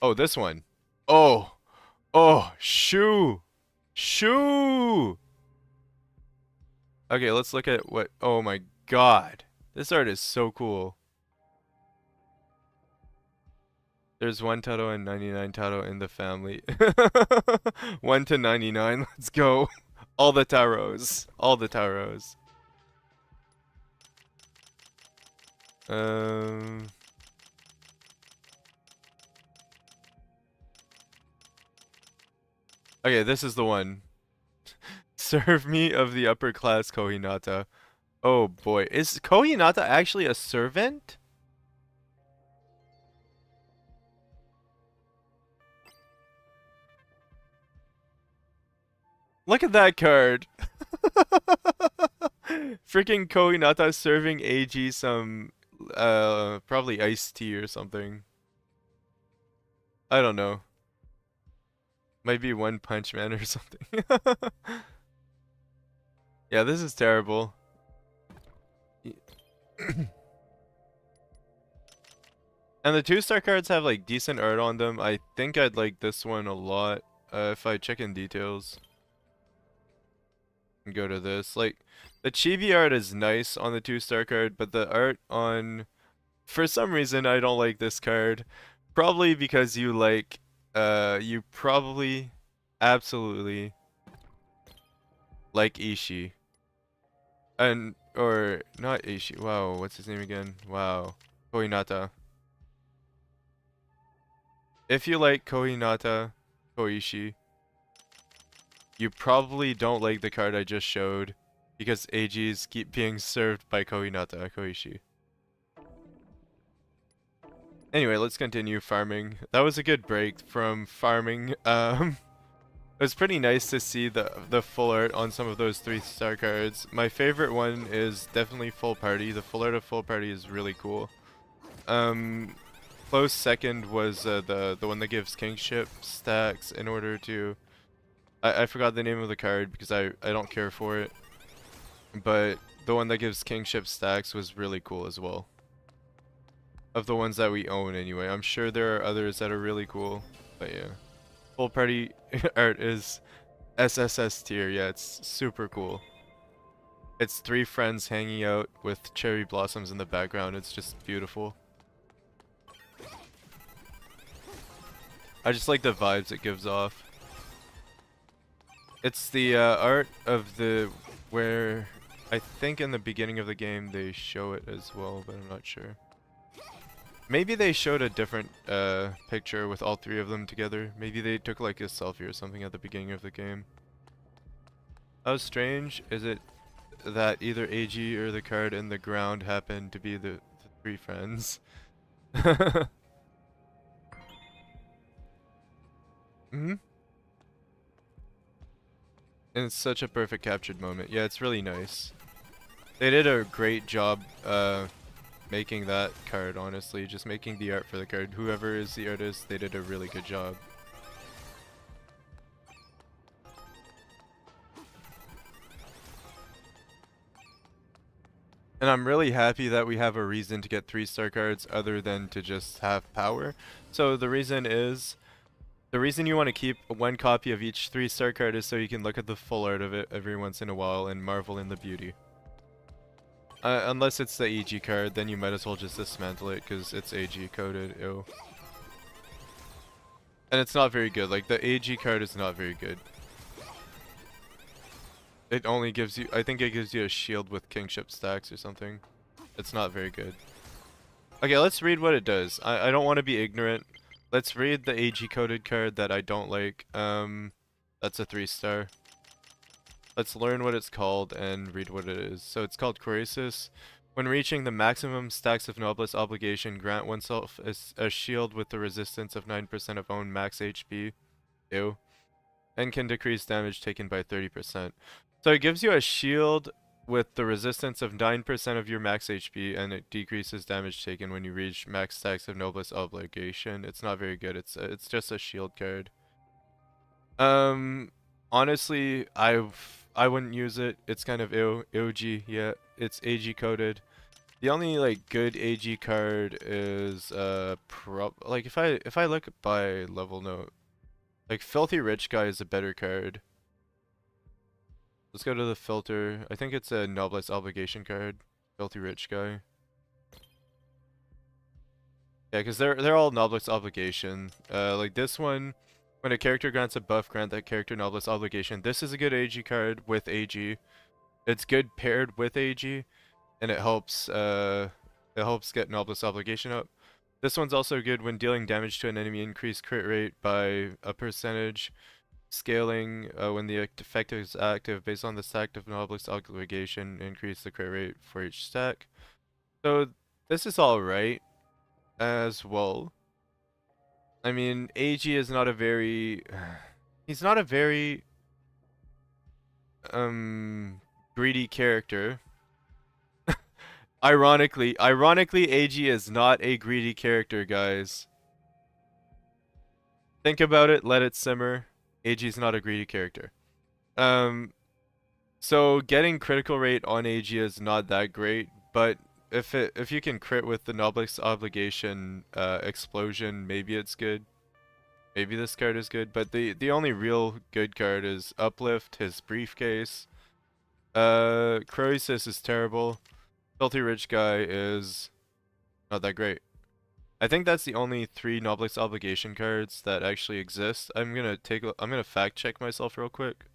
Oh, this one. Oh. Oh, shoo. Shoo. Okay, let's look at what... Oh my god. This art is so cool. There's 1 Taro and 99 Taro in the family. 1 to 99, let's go. All the Taros. All the Taros. Okay, this is the one. Serve me of the upper class Kohinata. Oh boy, is Kohinata actually a servant? Look at that card. Freaking Kohinata serving AG some probably iced tea or something. I don't know. Might be One Punch Man or something. Yeah, this is terrible. And the 2-star cards have like decent art on them. I think I'd like this one a lot if I check in details. And go to this. Like, the chibi art is nice on the 2-star card, but the art on... For some reason, I don't like this card. Probably because you like... you probably absolutely like Ishii. And... Or... Not Ishii. Wow, what's his name again? Wow. Kohinata. If you like Kohinata, Koishi, you probably don't like the card I just showed because AGs keep being served by Kohinata, Koishi. Anyway, let's continue farming. That was a good break from farming. It was pretty nice to see the full art on some of those 3-star cards. My favorite one is definitely Full Party. The full art of Full Party is really cool. Close second was the one that gives kingship stacks in order to... I forgot the name of the card because I don't care for it. But the one that gives kingship stacks was really cool as well. Of the ones that we own anyway. I'm sure there are others that are really cool. But yeah. Full Party art is SSS tier. Yeah, it's super cool. It's 3 friends hanging out with cherry blossoms in the background. It's just beautiful. I just like the vibes it gives off. It's the art of the where I think in the beginning of the game they show it as well, but I'm not sure. Maybe they showed a different picture with all 3 of them together. Maybe they took like a selfie or something at the beginning of the game. How strange is it that either AG or the card in the ground happened to be the 3 friends? Mm-hmm. And it's such a perfect captured moment. Yeah, it's really nice. They did a great job making that card, honestly. Just making the art for the card. Whoever is the artist, they did a really good job. And I'm really happy that we have a reason to get 3-star cards other than to just have power. So the reason you want to keep 1 copy of each 3-star card is so you can look at the full art of it every once in a while and marvel in the beauty. Unless it's the AG card, then you might as well just dismantle it because it's AG coded. Ew. And it's not very good. Like, the AG card is not very good. It only gives you, I think it gives you a shield with kingship stacks or something. It's not very good. Okay, let's read what it does. I don't want to be ignorant. Let's read the AG coded card that I don't like. That's a 3-star. Let's learn what it's called and read what it is. So it's called Crisis. When reaching the maximum stacks of Noblesse Obligation, grant oneself a shield with the resistance of 9% of own max HP. Ew. And can decrease damage taken by 30%. So it gives you a shield with the resistance of 9% of your max HP, and it decreases damage taken when you reach max stacks of Noblesse Obligation. It's not very good. It's just a shield card. Honestly, I wouldn't use it. It's kind of OG. Yeah, it's AG coded. The only like good AG card is like if I look by level note, like Filthy Rich Guy is a better card. Let's go to the filter. I think it's a Noblesse Obligation card. Filthy Rich Guy. Yeah, because they're all Noblesse Obligation. Like this one, when a character grants a buff, grant that character Noblesse Obligation. This is a good AG card with AG. It's good paired with AG, and it helps get Noblesse Obligation up. This one's also good when dealing damage to an enemy. Increase crit rate by a percentage. Scaling when the effect is active based on the stack of Noblesse Obligation. Increase the crit rate for each stack. So this is alright as well. I mean, AG is not a very... he's not a very... greedy character. Ironically, AG is not a greedy character, guys. Think about it, let it simmer. AG is not a greedy character. So getting critical rate on AG is not that great, but if you can crit with the Noblesse Obligation explosion, maybe it's good. Maybe this card is good, but the only real good card is Uplift, his briefcase. Croesus is terrible. Filthy Rich Guy is not that great. I think that's the only 3 Noblesse Obligation cards that actually exist. I'm gonna fact check myself real quick.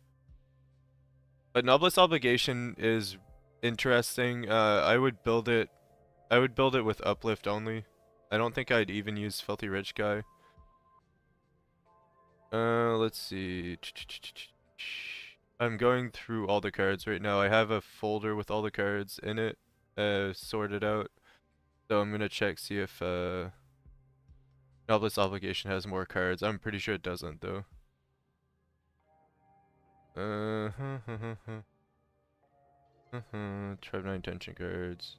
But Noblesse Obligation is interesting. I would build it with Uplift only. I don't think I'd even use Filthy Rich Guy. Let's see. I'm going through all the cards right now. I have a folder with all the cards in it, sorted out. So I'm gonna check, see if Novelist Obligation has more cards. I'm pretty sure it doesn't though. Tribe 9 tension cards.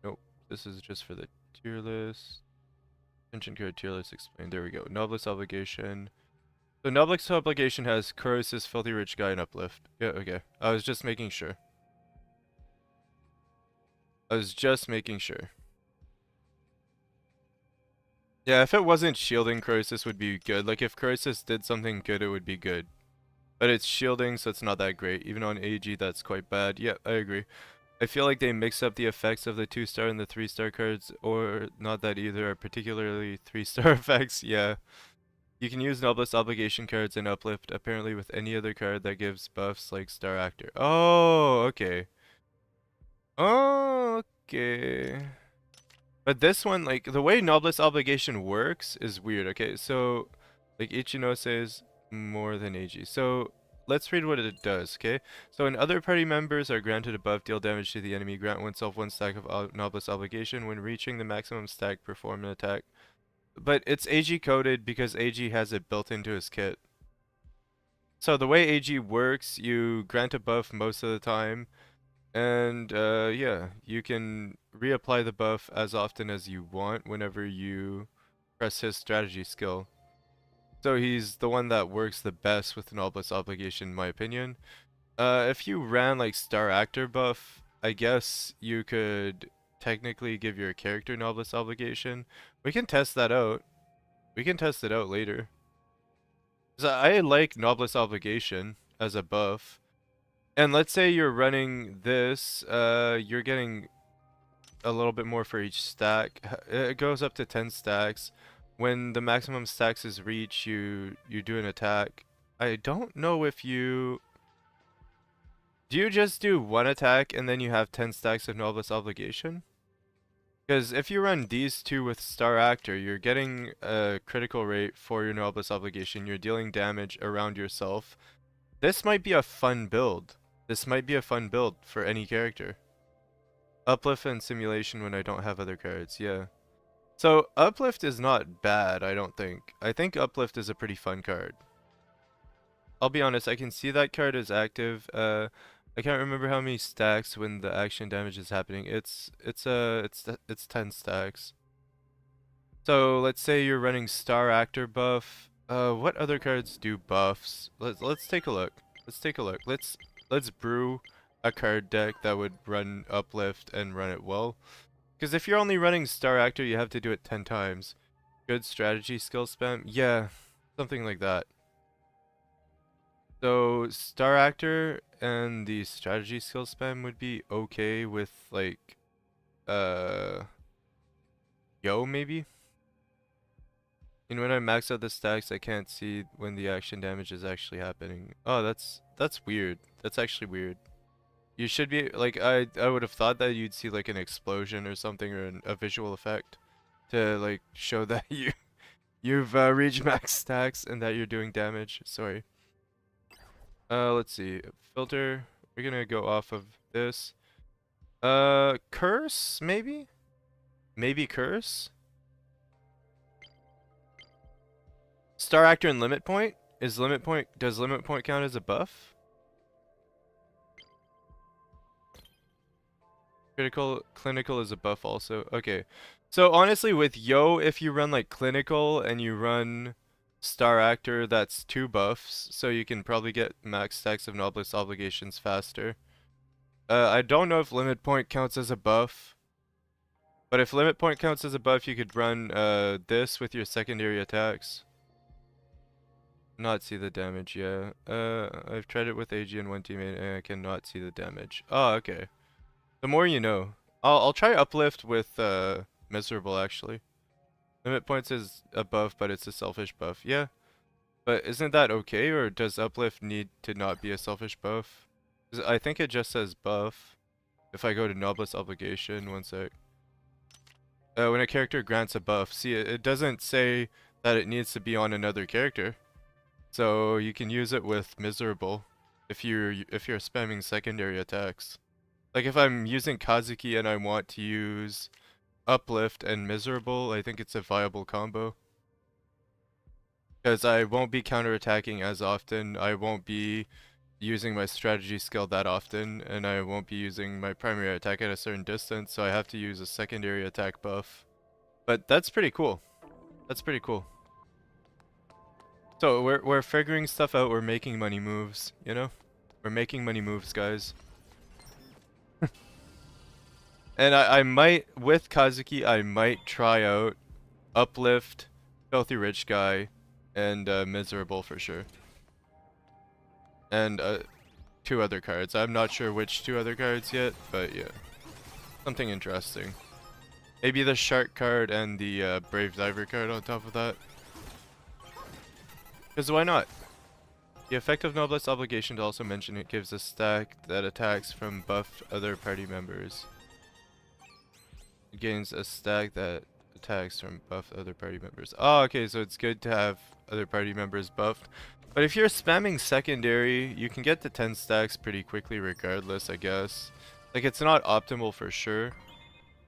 Nope. This is just for the tier list. Tension card tier list explained. There we go. Novelist Obligation. So Novelist Obligation has Kuros' Filthy Rich Guy and Uplift. Yeah, okay. I was just making sure. Yeah, if it wasn't shielding, Croesus would be good. Like, if Croesus did something good, it would be good. But it's shielding, so it's not that great. Even on AG, that's quite bad. Yeah, I agree. I feel like they mix up the effects of the 2-star and the 3-star cards, or not that either are particularly 3-star effects. Yeah. You can use Noblest Obligation cards and Uplift, apparently with any other card that gives buffs like Star Actor. Oh, okay. Oh, okay. But this one, like, the way Noblest Obligation works is weird, okay? So, like, Ichino says more than AG. So, let's read what it does, okay? So, when other party members are granted a buff, deal damage to the enemy, grant oneself 1 stack of Noblest Obligation. When reaching the maximum stack, perform an attack. But it's AG coded because AG has it built into his kit. So, the way AG works, you grant a buff most of the time. And yeah, you can reapply the buff as often as you want whenever you press his strategy skill. So he's the one that works the best with Noblest Obligation, in my opinion. If you ran like Star Actor buff, I guess you could technically give your character Noblest Obligation. We can test that out. We can test it out later. 'Cause I like Noblest Obligation as a buff. And let's say you're running this, you're getting a little bit more for each stack. It goes up to 10 stacks. When the maximum stacks is reached, you do an attack. I don't know if you... Do you just do one attack and then you have 10 stacks of Noblest Obligation? Because if you run these two with Star Actor, you're getting a critical rate for your Noblest Obligation. You're dealing damage around yourself. This might be a fun build. This might be a fun build for any character. Uplift and Simulation when I don't have other cards, yeah. So, Uplift is not bad, I don't think. I think Uplift is a pretty fun card. I'll be honest, I can see that card is active. I can't remember how many stacks when the action damage is happening. It's 10 stacks. So, let's say you're running Star Actor buff. What other cards do buffs? Let's take a look. Let's brew a card deck that would run Uplift and run it well. Because if you're only running Star Actor, you have to do it 10 times. Good strategy skill spam? Yeah, something like that. So, Star Actor and the strategy skill spam would be okay with, like, Yo, maybe? And when I max out the stacks, I can't see when the action damage is actually happening. Oh, that's weird. That's actually weird. You should be like I would have thought that you'd see like an explosion or something or a visual effect to like show that you've reached max stacks and that you're doing damage. Sorry. Let's see. Filter. We're gonna go off of this. Curse maybe? Maybe curse? Star Actor and Limit Point? Does Limit Point count as a buff? Clinical is a buff also. Okay. So honestly with Yo, if you run like Clinical and you run Star Actor, that's 2 buffs. So you can probably get max stacks of Noblest Obligations faster. I don't know if Limit Point counts as a buff. But if Limit Point counts as a buff, you could run this with your secondary attacks. Not see the damage, yeah. I've tried it with AG and one teammate and I cannot see the damage. Oh, okay. The more you know. I'll try Uplift with Miserable actually. Limit Points is a buff, but it's a selfish buff. Yeah. But isn't that okay, or does Uplift need to not be a selfish buff? 'Cause I think it just says buff. If I go to Noblest Obligation, one sec. When a character grants a buff, see it doesn't say that it needs to be on another character. So you can use it with Miserable if you're spamming secondary attacks. Like if I'm using Kazuki and I want to use Uplift and Miserable, I think it's a viable combo. Because I won't be counterattacking as often, I won't be using my strategy skill that often, and I won't be using my primary attack at a certain distance, so I have to use a secondary attack buff. But that's pretty cool. That's pretty cool. So we're figuring stuff out, we're making money moves, you know? We're making money moves, guys. And I might, with Kazuki, I might try out Uplift, Filthy Rich Guy, and Miserable for sure. And 2 other cards. I'm not sure which 2 other cards yet, but yeah. Something interesting. Maybe the Shark card and the Brave Diver card on top of that. Because why not? The effect of Noblesse Obligation to also mention it gives a stack that attacks from buffed other party members. It gains a stack that attacks from buffed other party members. Oh, okay, so it's good to have other party members buffed. But if you're spamming secondary, you can get to 10 stacks pretty quickly regardless, I guess. Like, it's not optimal for sure.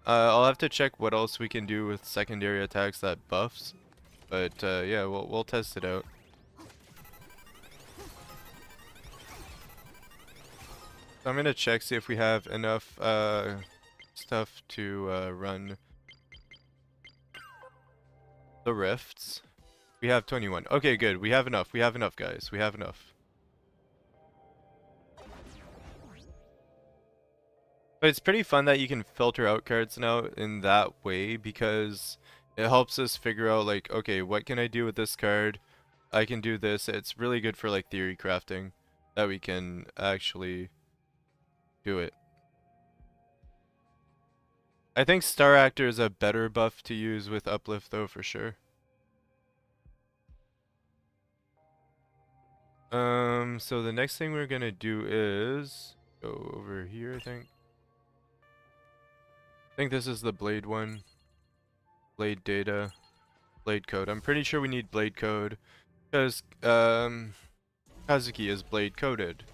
I'll have to check what else we can do with secondary attacks that buffs. But yeah, we'll test it out. So I'm gonna check, see if we have enough stuff to run the rifts. We have 21. Okay, good. We have enough. We have enough, guys. We have enough. But it's pretty fun that you can filter out cards now in that way, because it helps us figure out, like, okay, what can I do with this card? I can do this. It's really good for, like, theory crafting, that we can actually do it. I think Star Actor is a better buff to use with Uplift, though, for sure. So the next thing we're gonna do is go over here, I think. I think this is the blade one. Blade data. Blade code. I'm pretty sure we need blade code because Kazuki is blade coded.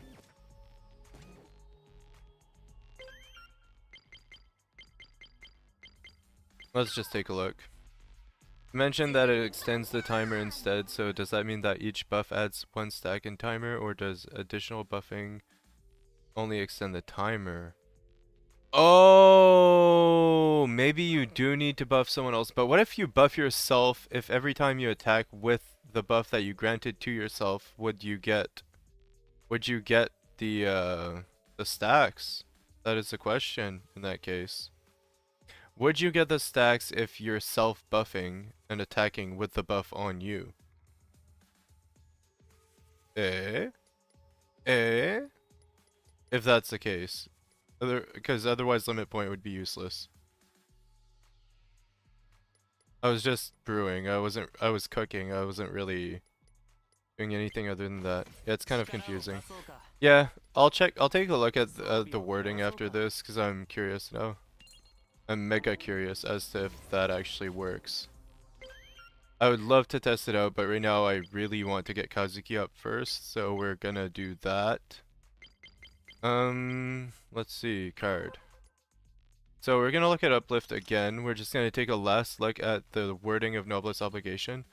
Let's just take a look. Mentioned that it extends the timer instead, so does that mean that each buff adds 1 stack in timer, or does additional buffing only extend the timer? Oh, maybe you do need to buff someone else, but what if you buff yourself? If every time you attack with the buff that you granted to yourself, would you get the stacks? That is the question in that case. Would you get the stacks if you're self-buffing and attacking with the buff on you? Eh? Eh? If that's the case. Because otherwise limit point would be useless. I was just brewing. I was cooking. I wasn't really doing anything other than that. Yeah, it's kind of confusing. Yeah, I'll take a look at the wording after this because I'm curious now. I'm mega curious as to if that actually works. I would love to test it out, but right now I really want to get Kazuki up first, so we're gonna do that. Let's see, card. So we're gonna look at Uplift again. We're just gonna take a last look at the wording of Noblesse Obligation.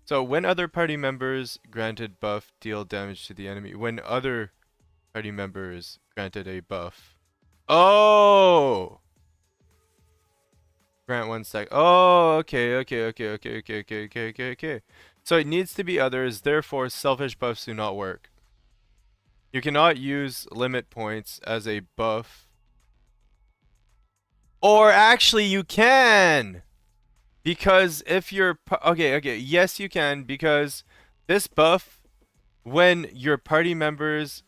So when other party members granted buff, deal damage to the enemy. When other party members granted a buff. Oh! Grant 1 stack. Oh, okay. So it needs to be others, therefore selfish buffs do not work. You cannot use limit points as a buff. Or actually you can! Because if you're... Okay, yes you can, because this buff, when your party members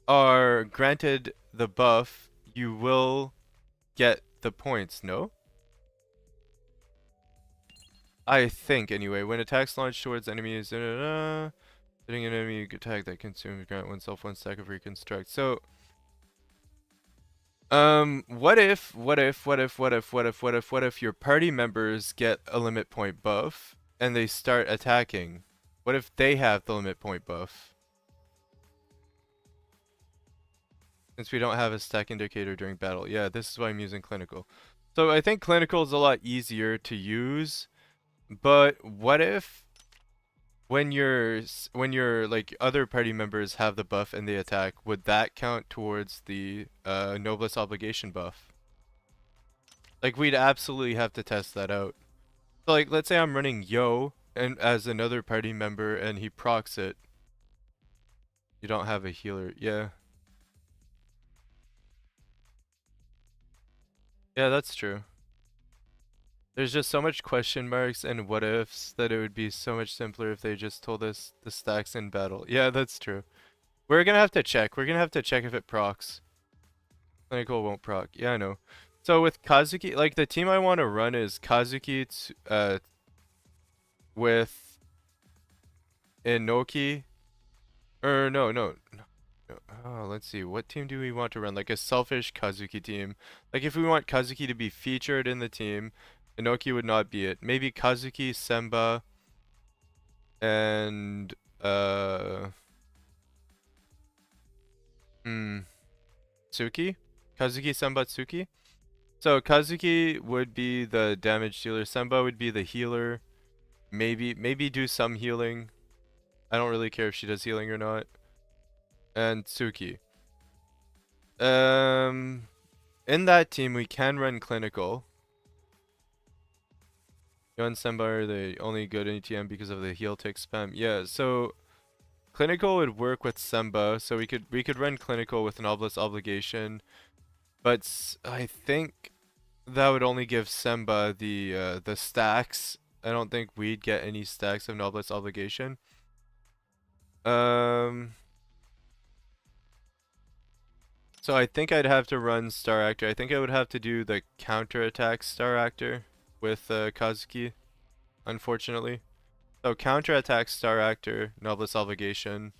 are granted the buff, you will get the points, no? I think, anyway. When attacks launch towards enemies, hitting an enemy attack that consumes grant oneself 1 stack of reconstruct. So, what if your party members get a limit point buff and they start attacking? What if they have the limit point buff? Since we don't have a stack indicator during battle. Yeah, this is why I'm using clinical. So I think clinical is a lot easier to use, but what if when your like other party members have the buff and they attack, would that count towards the noblesse obligation buff? Like we'd absolutely have to test that out. So like let's say I'm running Yo and as another party member and he procs it. You don't have a healer. Yeah. Yeah, that's true. There's just so much question marks and what ifs that it would be so much simpler if they just told us the stacks in battle. Yeah, that's true. We're gonna have to check. We're gonna have to check if it procs. Clinical won't proc. Yeah, I know. So with Kazuki, like the team I want to run is Kazuki with Inoki. Or no. Oh, let's see. What team do we want to run? Like a selfish Kazuki team. Like if we want Kazuki to be featured in the team, Inoki would not be it. Maybe Kazuki, Semba, and Tsuki? Kazuki, Semba, Tsuki? So Kazuki would be the damage dealer, Semba would be the healer. Maybe do some healing. I don't really care if she does healing or not. And Tsuki. In that team we can run clinical. Yo and Semba are the only good ATM because of the heal tick spam. Yeah, so clinical would work with Semba, so we could run clinical with noblesse obligation, but I think that would only give Semba the stacks. I don't think we'd get any stacks of noblesse obligation. So I think I'd have to run Star Actor. I think I would have to do the counterattack Star Actor with Kazuki, unfortunately. So counterattack Star Actor, noblesse obligation.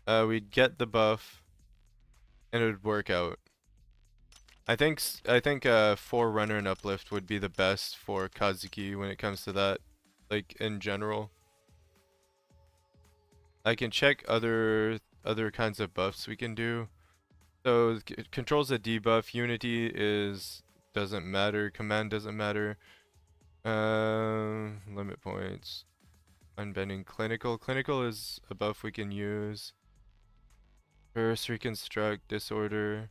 We'd get the buff, and it would work out. I think Forerunner and Uplift would be the best for Kazuki when it comes to that, like in general. I can check other kinds of buffs we can do. So it controls a debuff. Unity doesn't matter. Command doesn't matter. Limit points. Unbending. Clinical. Clinical is a buff we can use. Curse, Reconstruct, Disorder.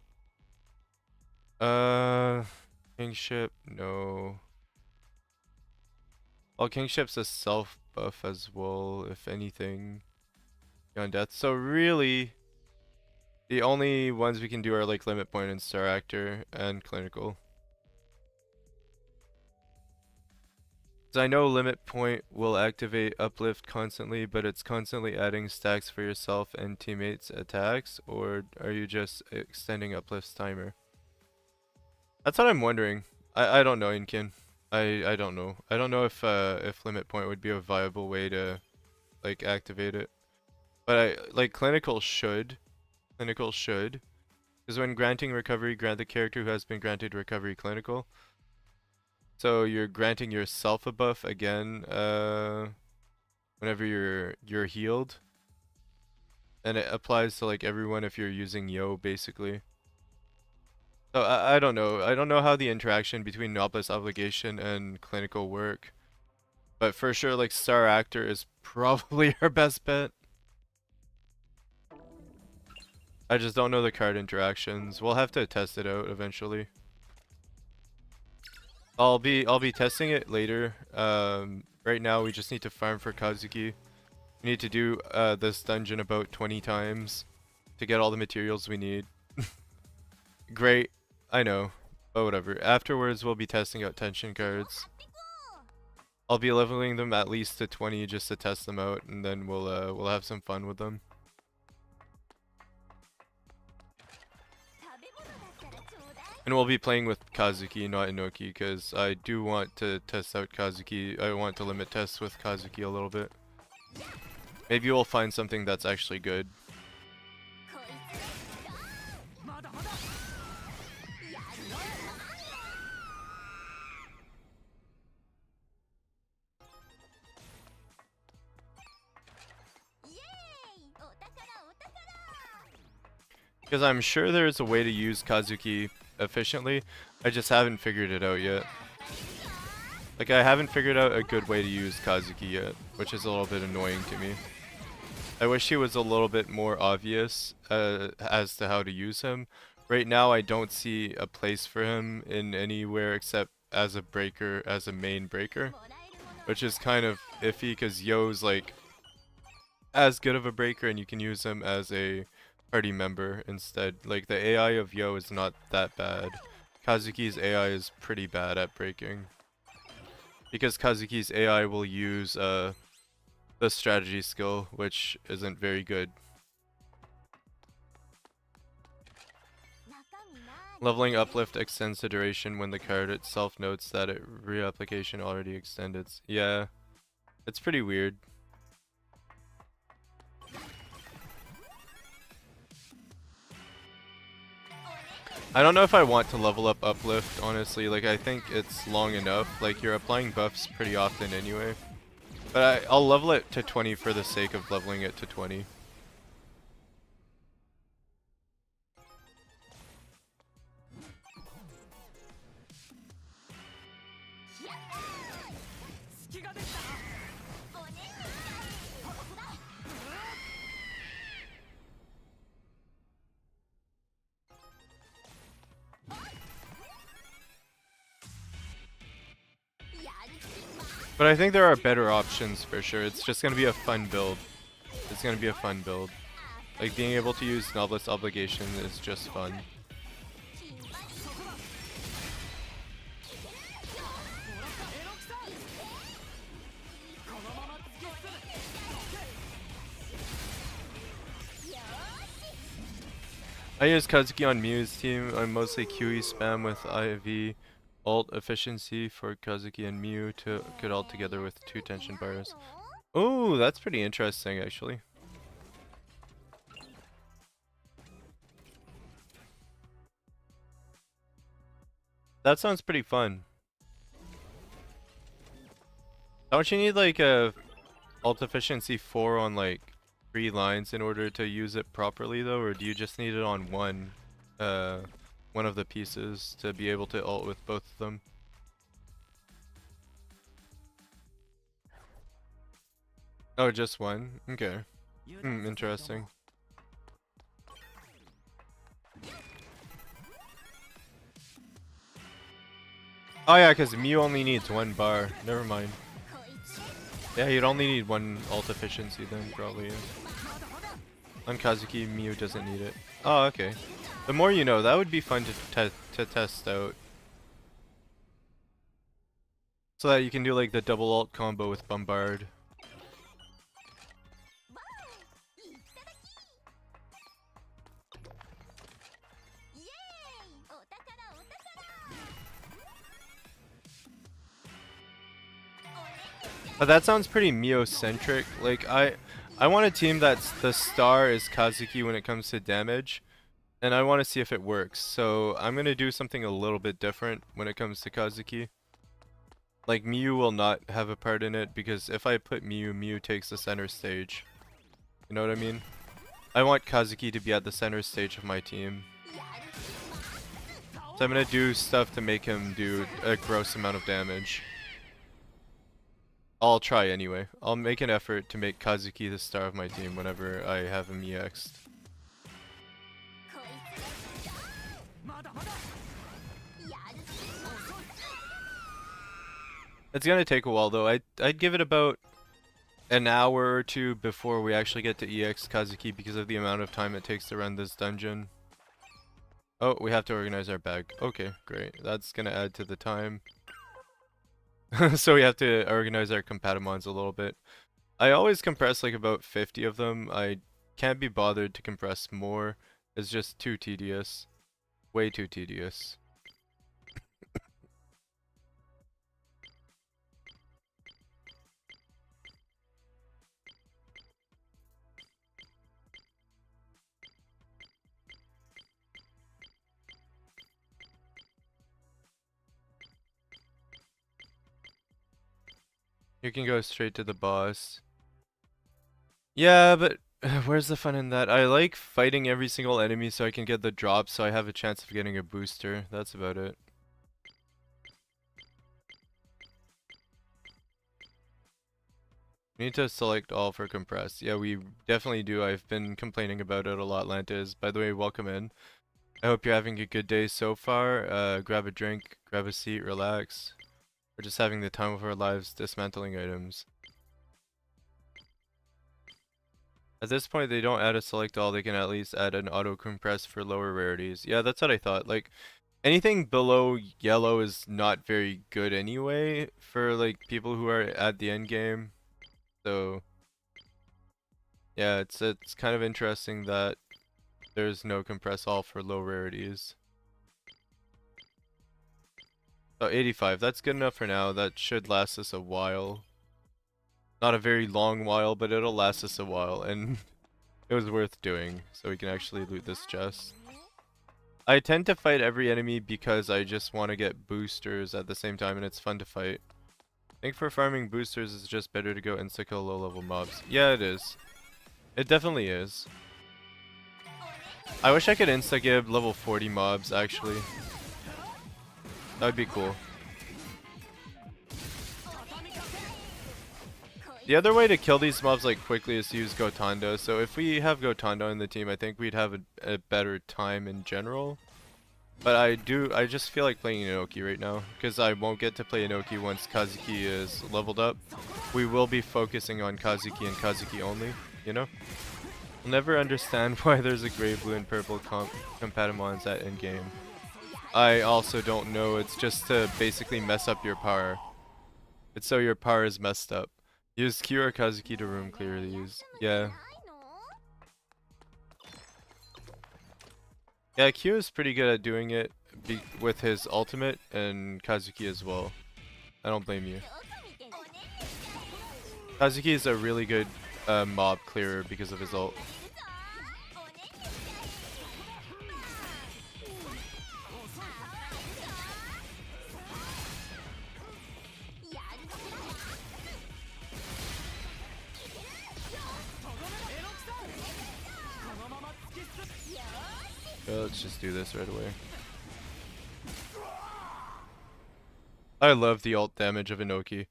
Kingship, no. Well, Kingship's a self buff as well, if anything. Beyond Death. So really, the only ones we can do are like Limit Point and Star Actor and Clinical. So I know Limit Point will activate Uplift constantly, but it's constantly adding stacks for yourself and teammates' attacks, or are you just extending Uplift's timer? That's what I'm wondering. I don't know, Inkin. I don't know. I don't know if Limit Point would be a viable way to like activate it. But like Clinical should. Clinical should. Because when granting recovery, grant the character who has been granted recovery clinical. So you're granting yourself a buff again whenever you're healed. And it applies to like everyone if you're using Yo basically. So I don't know. I don't know how the interaction between noblesse obligation and clinical work. But for sure like Star Actor is probably our best bet. I just don't know the card interactions. We'll have to test it out eventually. I'll be testing it later. Right now we just need to farm for Kazuki. We need to do this dungeon about 20 times to get all the materials we need. Great, I know, but whatever. Afterwards we'll be testing out tension cards. I'll be leveling them at least to 20 just to test them out, and then we'll have some fun with them. And we'll be playing with Kazuki, not Inoki, because I do want to test out Kazuki. I want to limit test with Kazuki a little bit. Maybe we'll find something that's actually good. Because I'm sure there's a way to use Kazuki efficiently. I just haven't figured it out yet. Like, I haven't figured out a good way to use Kazuki yet, which is a little bit annoying to me. I wish he was a little bit more obvious as to how to use him. Right now, I don't see a place for him in anywhere except as a breaker, as a main breaker, which is kind of iffy because Yo's like as good of a breaker and you can use him as a party member instead. Like, the AI of Yo is not that bad. Kazuki's AI is pretty bad at breaking, because Kazuki's AI will use the strategy skill, which isn't very good. Leveling uplift extends the duration when the card itself notes that it reapplication already extended. Yeah, it's pretty weird. I don't know if I want to level up uplift, honestly. Like, I think it's long enough. Like, you're applying buffs pretty often anyway. But I'll level it to 20 for the sake of leveling it to 20. But I think there are better options for sure. It's just going to be a fun build. It's going to be a fun build. Like, being able to use Novelist Obligation is just fun. I use Kazuki on Mew's team. I'm mostly QE spam with IV ult efficiency for Kazuki and Mew to get all together with 2 tension bars. Oh, that's pretty interesting actually. That sounds pretty fun. Don't you need like a ult efficiency 4 on like 3 lines in order to use it properly though, or do you just need it on one of the pieces to be able to ult with both of them? Oh, just one? Okay. Interesting. Oh yeah, because Mew only needs 1 bar. Never mind. Yeah, you'd only need 1 ult efficiency then, probably. Yeah. On Kazuki, Mew doesn't need it. Oh, okay. The more you know. That would be fun to test out. So that you can do like the double ult combo with Bombard. But that sounds pretty Mio-centric. Like, I want a team that's the star is Kazuki when it comes to damage, and I want to see if it works. So I'm gonna do something a little bit different when it comes to Kazuki. Like, Mew will not have a part in it, because if I put Mew, Mew takes the center stage. You know what I mean? I want Kazuki to be at the center stage of my team. So I'm gonna do stuff to make him do a gross amount of damage. I'll try anyway. I'll make an effort to make Kazuki the star of my team whenever I have him EX'd. It's gonna take a while though. I'd give it about an hour or 2 before we actually get to EX Kazuki because of the amount of time it takes to run this dungeon. Oh, we have to organize our bag. Okay, great. That's gonna add to the time. So we have to organize our compatimons a little bit. I always compress like about 50 of them. I can't be bothered to compress more. It's just too tedious. Way too tedious. You can go straight to the boss. Yeah, but where's the fun in that? I like fighting every single enemy so I can get the drop so I have a chance of getting a booster. That's about it. We need to select all for compressed. Yeah, we definitely do. I've been complaining about it a lot, Lantis. By the way, welcome in. I hope you're having a good day so far. Grab a drink, grab a seat, relax. We're just having the time of our lives dismantling items. At this point, they don't add a select all, they can at least add an auto compress for lower rarities. Yeah, that's what I thought. Like, anything below yellow is not very good anyway for like people who are at the end game. So yeah, it's kind of interesting that there's no compress all for low rarities. Oh, 85, that's good enough for now. That should last us a while. Not a very long while, but it'll last us a while, and it was worth doing, so we can actually loot this chest. I tend to fight every enemy because I just want to get boosters at the same time, and it's fun to fight. I think for farming boosters, it's just better to go insta-kill low-level mobs. Yeah, it is. It definitely is. I wish I could insta-give level 40 mobs, actually. That would be cool. The other way to kill these mobs like quickly is to use Gotando. So if we have Gotando in the team, I think we'd have a better time in general. But I just feel like playing Inoki right now, because I won't get to play Inoki once Kazuki is leveled up. We will be focusing on Kazuki and Kazuki only, you know? I'll never understand why there's a gray, blue, and purple Compatimons at endgame. I also don't know, it's just to basically mess up your power. It's so your power is messed up. Use Q or Kazuki to room clear these. Yeah. Yeah, Q is pretty good at doing it with his ultimate, and Kazuki as well. I don't blame you. Kazuki is a really good mob clearer because of his ult. Let's just do this right away. I love the ult damage of Inoki.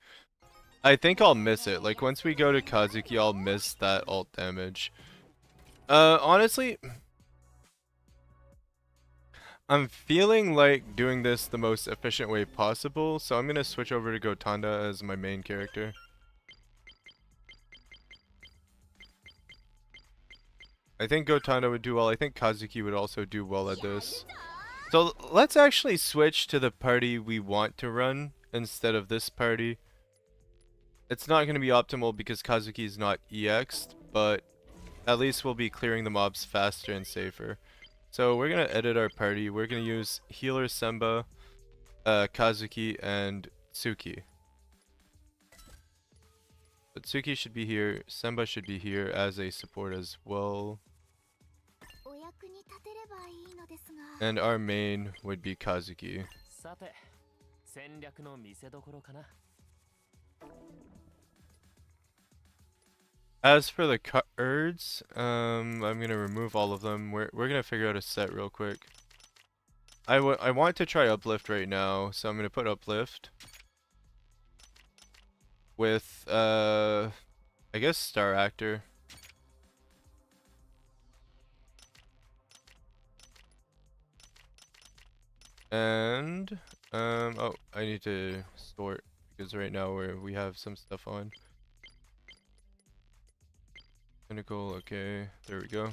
I think I'll miss it. Like, once we go to Kazuki, I'll miss that ult damage. Honestly, I'm feeling like doing this the most efficient way possible, so I'm gonna switch over to Gotanda as my main character. I think Gotanda would do well. I think Kazuki would also do well at this. So let's actually switch to the party we want to run instead of this party. It's not going to be optimal because Kazuki is not EX'd, but at least we'll be clearing the mobs faster and safer. So we're going to edit our party. We're going to use Healer Semba, Kazuki, and Tsuki. But Tsuki should be here. Semba should be here as a support as well. And our main would be Kazuki. As for the cards, I'm gonna remove all of them. We're gonna figure out a set real quick. I want to try Uplift right now, so I'm gonna put Uplift with I guess Star Actor. And oh, I need to sort because right now we have some stuff on. Pinnacle, okay, there we go.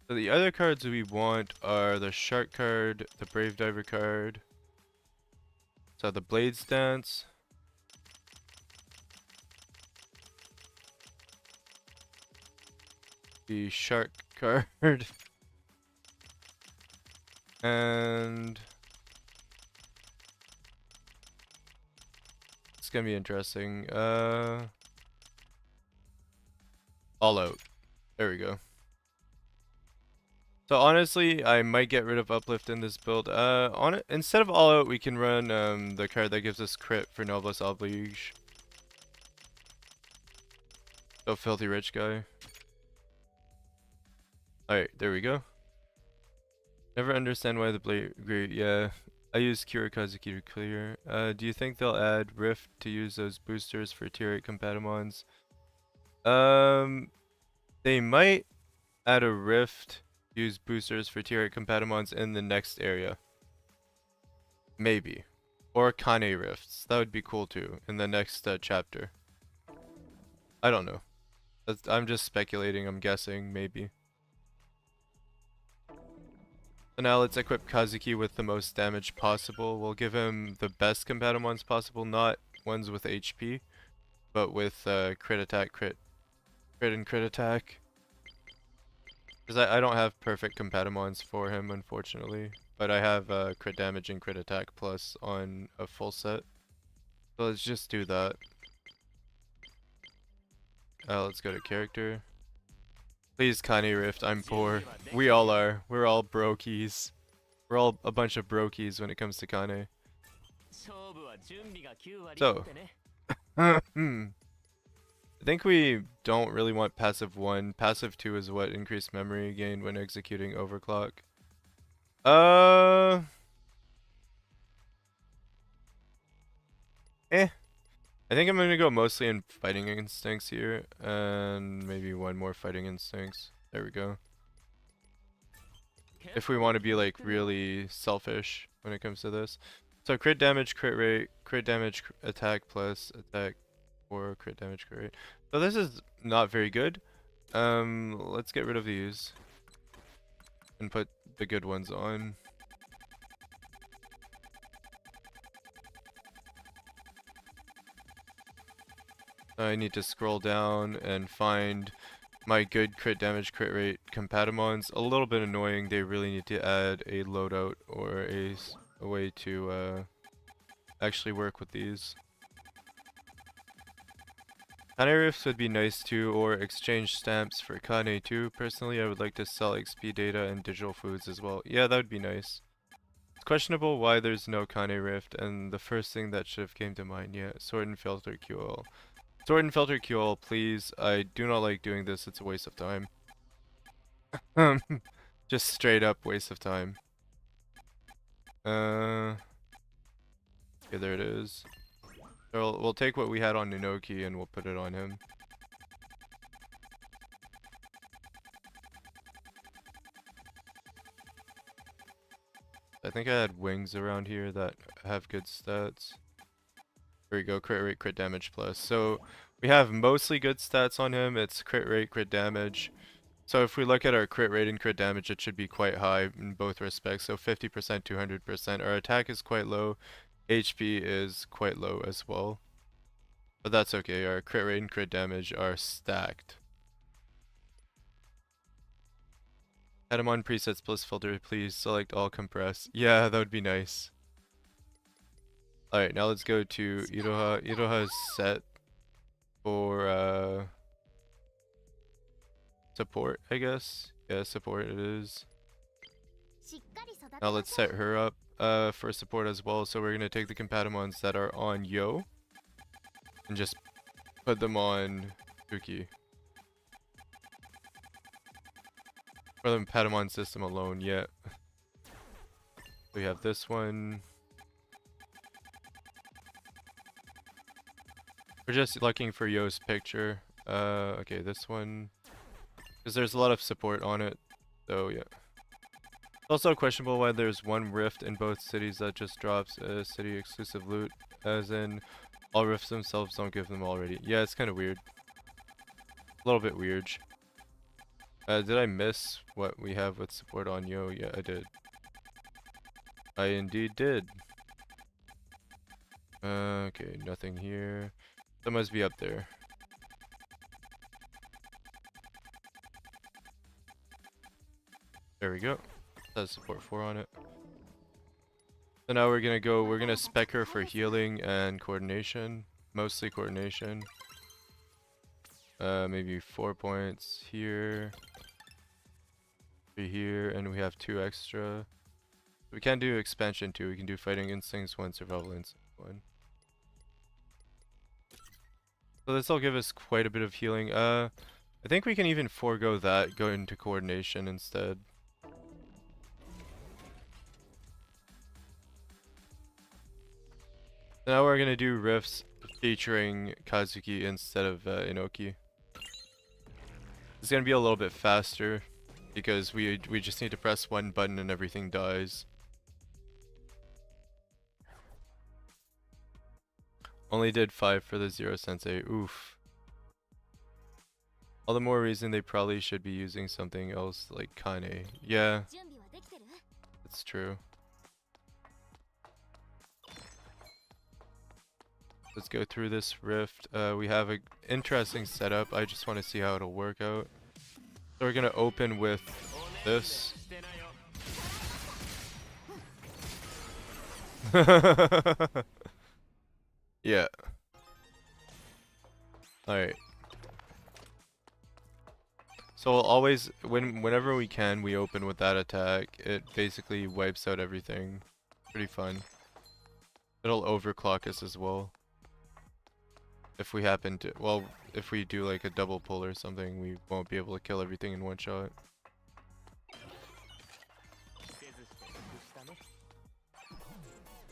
So the other cards we want are the Shark card, the Brave Diver card. So the Blade Stance. The Shark card. And it's gonna be interesting. All Out. There we go. So honestly, I might get rid of Uplift in this build. Instead of All Out, we can run the card that gives us crit for Noblesse Oblige. So Filthy Rich Guy. Alright, there we go. Never understand why the blade. Yeah, I use Cure Kazuki to clear. Do you think they'll add Rift to use those boosters for tier 8 Compatamons? They might add a Rift, use boosters for tier 8 Compatamons in the next area. Maybe. Or Kane Rifts. That would be cool too, in the next chapter. I don't know. I'm just speculating, I'm guessing, maybe. So now let's equip Kazuki with the most damage possible. We'll give him the best Compatamons possible, not ones with HP, but with crit attack, crit and crit attack. Because I don't have perfect Compatamons for him, unfortunately. But I have crit damage and crit attack plus on a full set. So let's just do that. Let's go to character. Please, Kanye Rift, I'm poor. We all are. We're all brokies. We're all a bunch of brokies when it comes to Kane. So, I think we don't really want passive 1. Passive 2 is what increased memory gain when executing overclock. I think I'm gonna go mostly in fighting instincts here, and maybe one more fighting instincts. There we go. If we want to be like really selfish when it comes to this. So crit damage, crit rate, crit damage, attack plus attack, or crit damage, crit rate. So this is not very good. Let's get rid of these and put the good ones on. I need to scroll down and find my good crit damage, crit rate Compatamons. A little bit annoying, they really need to add a loadout or a way to actually work with these. Kane Rifts would be nice too, or exchange stamps for Kane too. Personally, I would like to sell XP data and digital foods as well. Yeah, that would be nice. It's questionable why there's no Kane Rift, and the first thing that should have came to mind, yeah, Sword and Filter QL. Sword and Filter QL, please. I do not like doing this, it's a waste of time. Just straight up waste of time. Okay, there it is. So we'll take what we had on Inoki and we'll put it on him. I think I had wings around here that have good stats. There we go, crit rate, crit damage plus. So we have mostly good stats on him. It's crit rate, crit damage. So if we look at our crit rate and crit damage, it should be quite high in both respects. So 50%, 200%. Our attack is quite low. HP is quite low as well. But that's okay. Our crit rate and crit damage are stacked. Add-on presets plus filter, please. Select all compress. Yeah, that would be nice. Alright, now let's go to Iroha. Iroha's set for support, I guess. Yeah, support it is. Now let's set her up for support as well. So we're gonna take the Compatamons that are on Yo and just put them on Kuki. For the Patamon system alone, yeah. We have this one. We're just looking for Yo's picture. Okay, this one. Because there's a lot of support on it. So, yeah. It's also questionable why there's one rift in both cities that just drops a city exclusive loot. As in, all rifts themselves don't give them already. Yeah, it's kind of weird. A little bit weird. Did I miss what we have with support on Yo? Yeah, I did. I indeed did. Okay, nothing here. That must be up there. There we go. It has support 4 on it. So now we're gonna spec her for healing and coordination. Mostly coordination. Maybe 4 points here. 3 here, and we have 2 extra. We can do expansion too. We can do fighting instincts 1, survival instincts 1. So this will give us quite a bit of healing. I think we can even forego that, go into coordination instead. Now we're gonna do riffs featuring Kazuki instead of Inoki. It's gonna be a little bit faster because we just need to press one button and everything dies. Only did 5 for the Zero Sensei. Oof. All the more reason they probably should be using something else like Kane. Yeah, it's true. Let's go through this rift. We have an interesting setup. I just want to see how it'll work out. So we're gonna open with this. Yeah. Alright. So we'll always, whenever we can, we open with that attack. It basically wipes out everything. Pretty fun. It'll overclock us as well. If we happen to, well, if we do like a double pull or something, we won't be able to kill everything in one shot.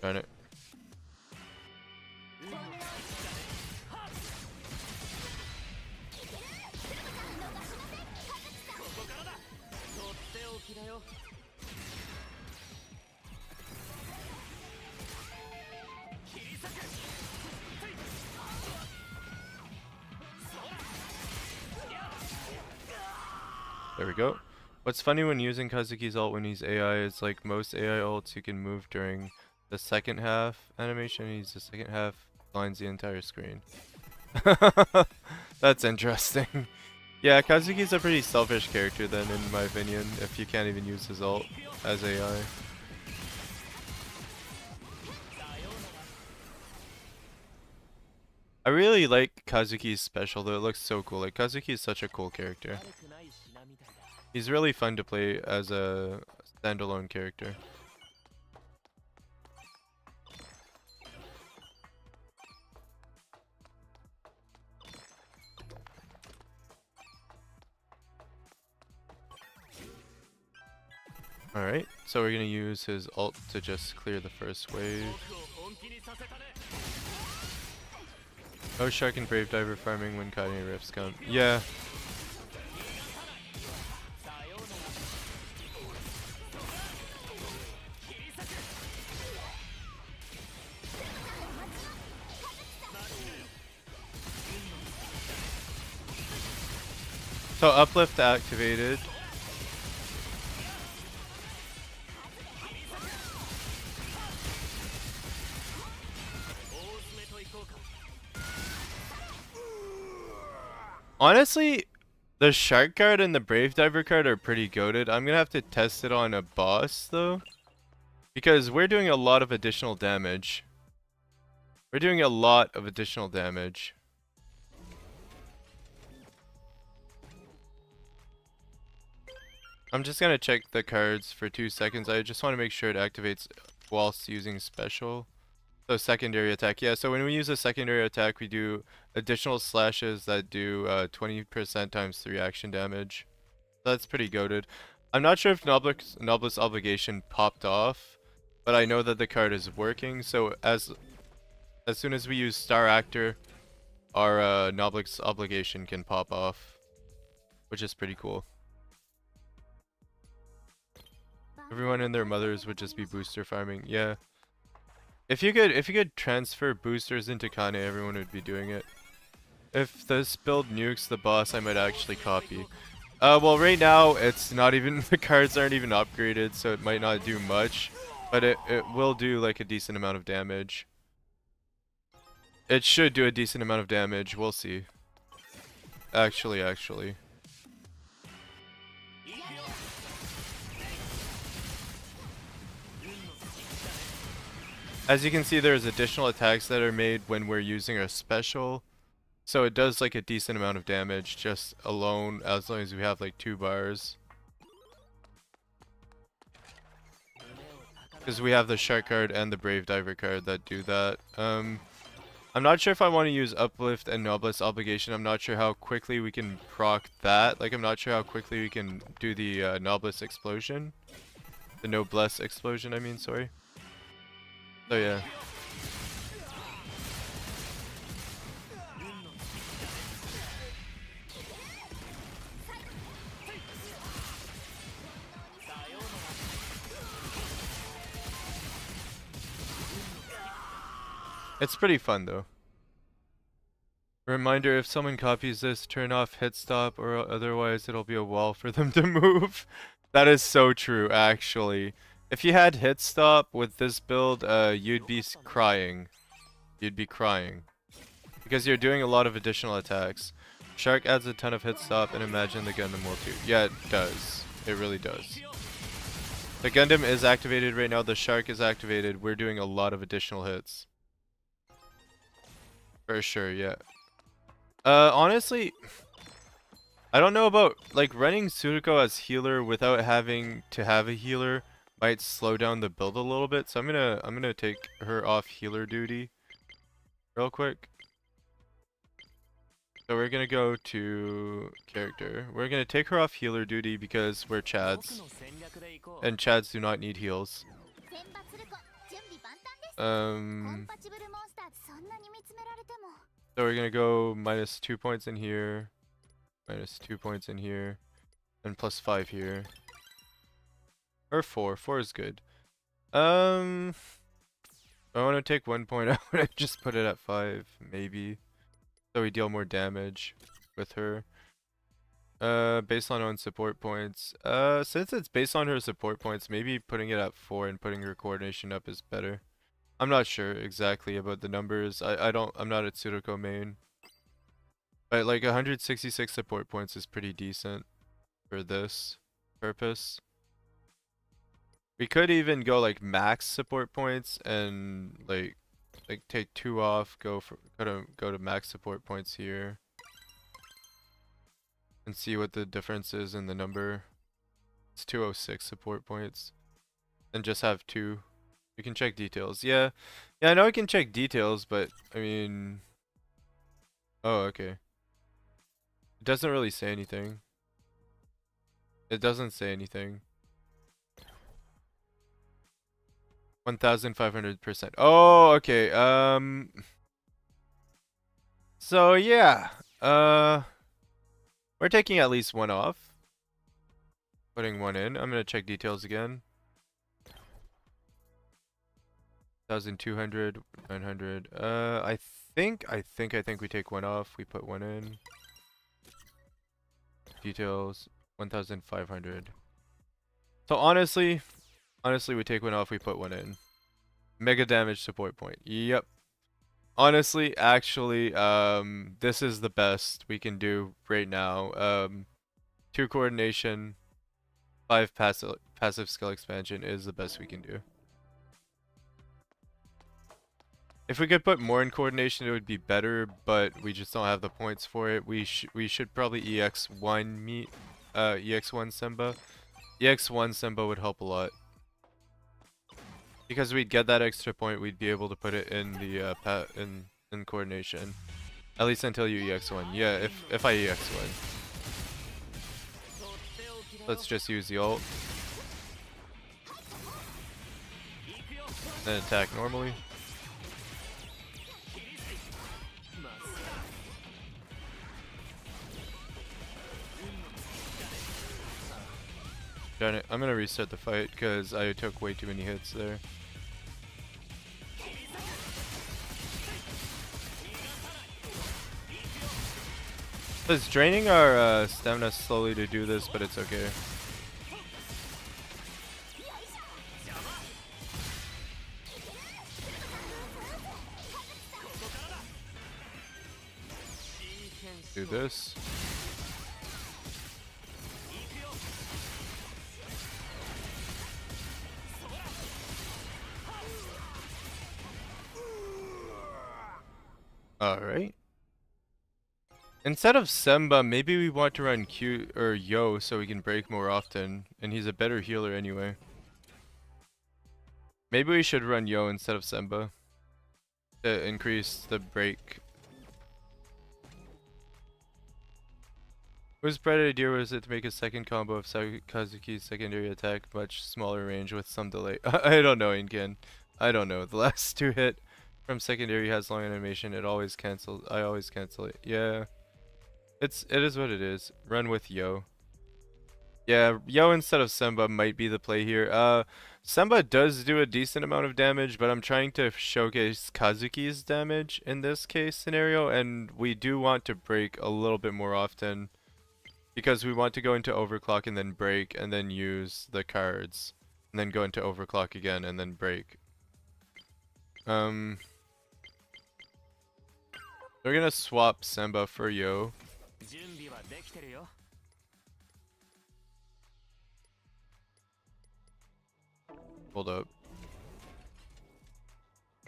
Darn it. There we go. What's funny when using Kazuki's ult when he's AI is like most AI ults you can move during the second half animation. He's the second half lines the entire screen. That's interesting. Yeah, Kazuki's a pretty selfish character then in my opinion, if you can't even use his ult as AI. I really like Kazuki's special though, it looks so cool. Like Kazuki is such a cool character. He's really fun to play as a standalone character. Alright, so we're gonna use his ult to just clear the first wave. Oh, Shark and Brave Diver farming when Kaine Rifts come. Yeah. So uplift activated. Honestly, the Shark card and the Brave Diver card are pretty goated. I'm gonna have to test it on a boss though, because we're doing a lot of additional damage. We're doing a lot of additional damage. I'm just gonna check the cards for 2 seconds. I just want to make sure it activates whilst using special. So secondary attack, yeah, so when we use a secondary attack we do additional slashes that do 20% times 3 action damage. That's pretty goated. I'm not sure if Noblesse Obligation popped off, but I know that the card is working, so as soon as we use Star Actor, our Noblesse Obligation can pop off, which is pretty cool. Everyone and their mothers would just be booster farming, yeah. If you could transfer boosters into Kane, everyone would be doing it. If this build nukes the boss, I might actually copy. Well, right now it's not even, the cards aren't even upgraded, so it might not do much, but it will do like a decent amount of damage. It should do a decent amount of damage. We'll see. Actually. As you can see, there's additional attacks that are made when we're using our special. So it does like a decent amount of damage just alone, as long as we have like 2 bars. Because we have the Shark card and the Brave Diver card that do that. I'm not sure if I want to use Uplift and Noblesse Obligation. I'm not sure how quickly we can proc that. Like, I'm not sure how quickly we can do the Noblesse Explosion. The Noblesse Explosion, I mean, sorry. So yeah. It's pretty fun though. Reminder, if someone copies this, turn off hit stop or otherwise it'll be a wall for them to move. That is so true, actually. If you had hit stop with this build, you'd be crying. You'd be crying. Because you're doing a lot of additional attacks. Shark adds a ton of hit stop, and imagine the Gundam will too. Yeah, it does. It really does. The Gundam is activated right now, the Shark is activated. We're doing a lot of additional hits. For sure, yeah. Honestly, I don't know about, like, running Tsuruko as healer without having to have a healer might slow down the build a little bit, so I'm gonna take her off healer duty real quick. So we're gonna go to character. We're gonna take her off healer duty because we're Chads, and Chads do not need heals. So we're gonna go minus 2 points in here, minus 2 points in here, and plus 5 here. Or 4. 4 is good. I want to take 1 point out and just put it at 5, maybe. So we deal more damage with her. Based on own support points. Since it's based on her support points, maybe putting it at 4 and putting her coordination up is better. I'm not sure exactly about the numbers. I'm not a Tsuruko main. But like 166 support points is pretty decent for this purpose. We could even go like max support points and like take 2 off, go to max support points here. And see what the difference is in the number. It's 206 support points. And just have 2. We can check details. Yeah, I know we can check details, but I mean... Oh, okay. It doesn't really say anything. It doesn't say anything. 1,500%. Oh, okay. So yeah. We're taking at least 1 off. Putting 1 in. I'm gonna check details again. 1,200, 900. I think we take 1 off. We put 1 in. Details 1,500. So honestly, we take 1 off. We put 1 in. Mega damage support point. Yep. Honestly, actually, this is the best we can do right now. 2 coordination, 5 passive skill expansion is the best we can do. If we could put more in coordination, it would be better, but we just don't have the points for it. We should probably EX1 EX1 Semba. EX1 Semba would help a lot. Because we'd get that extra point, we'd be able to put it in the in coordination. At least until you EX1. Yeah, if I EX1. Let's just use the ult. Then attack normally. Darn it, I'm gonna restart the fight because I took way too many hits there. It's draining our stamina slowly to do this, but it's okay. Do this. Alright. Instead of Semba, maybe we want to run Q or Yo so we can break more often. And he's a better healer anyway. Maybe we should run Yo instead of Semba to increase the break. Whose bright idea was it to make a second combo of Kazuki's secondary attack much smaller range with some delay? I don't know, Inken. I don't know. The last 2 hit from secondary has long animation. It always cancels. I always cancel it. Yeah. It is what it is. Run with Yo. Yeah, Yo instead of Semba might be the play here. Semba does do a decent amount of damage, but I'm trying to showcase Kazuki's damage in this case scenario, and we do want to break a little bit more often because we want to go into overclock and then break and then use the cards and then go into overclock again and then break. We're gonna swap Semba for Yo. Hold up.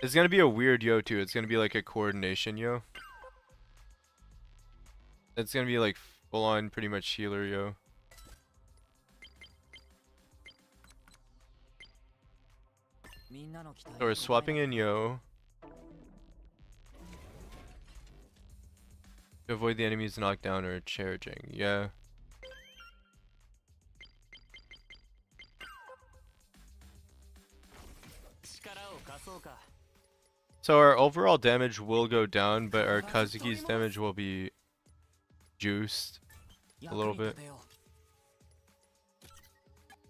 It's gonna be a weird Yo too. It's gonna be like a coordination Yo. It's gonna be like full on pretty much healer Yo. So we're swapping in Yo to avoid the enemy's knockdown or charging. Yeah. So our overall damage will go down, but our Kazuki's damage will be juiced a little bit.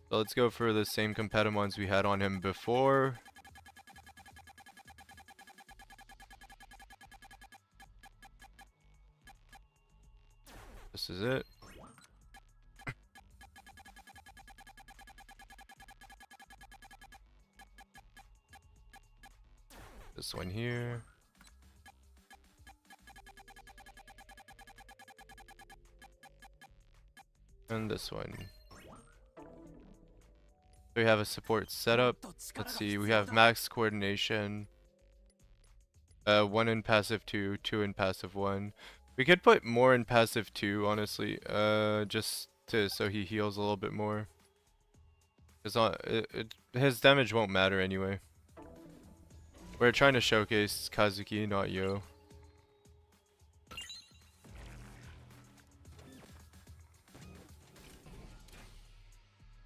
So let's go for the same Competimons we had on him before. This is it. This one here. And this one. So we have a support setup. Let's see, we have max coordination. 1 in passive 2, 2 in passive 1. We could put more in passive 2, honestly. Just to so he heals a little bit more. His damage won't matter anyway. We're trying to showcase Kazuki, not Yo.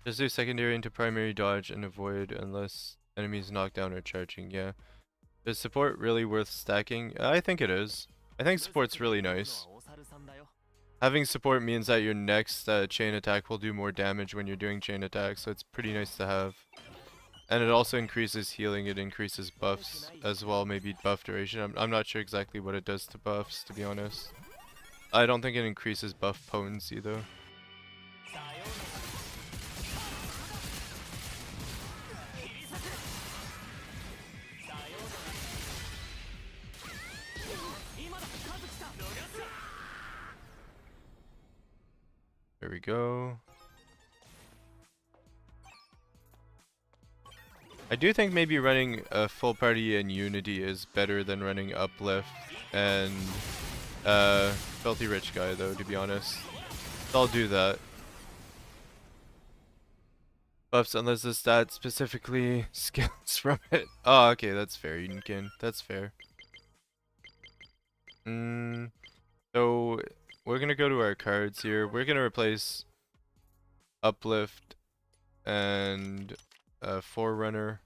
Just do secondary into primary dodge and avoid unless enemies knock down or charging. Yeah. Is support really worth stacking? I think it is. I think support's really nice. Having support means that your next chain attack will do more damage when you're doing chain attacks, so it's pretty nice to have. And it also increases healing, it increases buffs as well, maybe buff duration. I'm not sure exactly what it does to buffs, to be honest. I don't think it increases buff potency though. There we go. I do think maybe running a full party in Unity is better than running Uplift and Filthy Rich Guy though, to be honest. So I'll do that. Buffs unless the stat specifically skills from it. Oh, okay, that's fair, Yunkin. That's fair. So we're gonna go to our cards here. We're gonna replace Uplift and Forerunner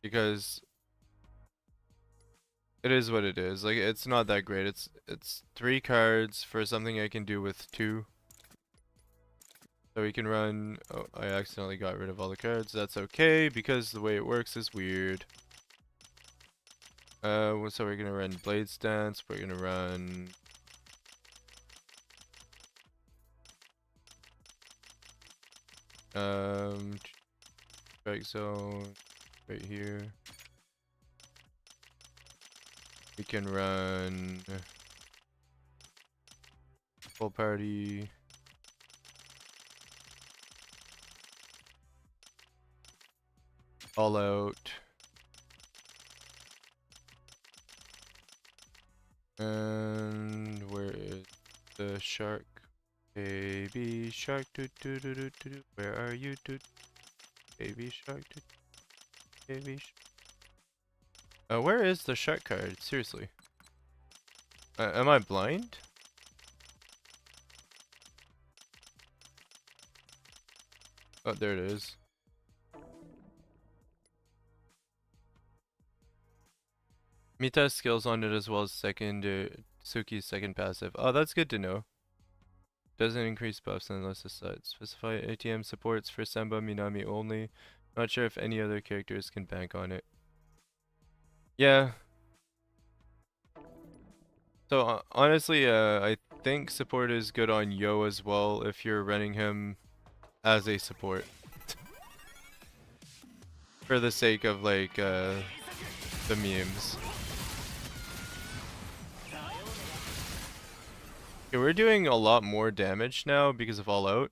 because it is what it is. Like, it's not that great. It's 3 cards for something I can do with 2. So we can run. Oh, I accidentally got rid of all the cards. That's okay because the way it works is weird. So we're gonna run Blade Stance. We're gonna run strike zone right here. We can run full party. All out. And where is the shark? Baby shark, do do do do do do. Where are you, dude? Baby shark, do. Baby. Where is the shark card? Seriously. Am I blind? Oh, there it is. Mita has skills on it as well as second Suki's second passive. Oh, that's good to know. doesn't increase buffs unless it's set. Specify ATM supports for Senba Minami only. Not sure if any other characters can bank on it. Yeah. So honestly, I think support is good on Yo as well if you're running him as a support. For the sake of like the memes. Okay, we're doing a lot more damage now because of All Out.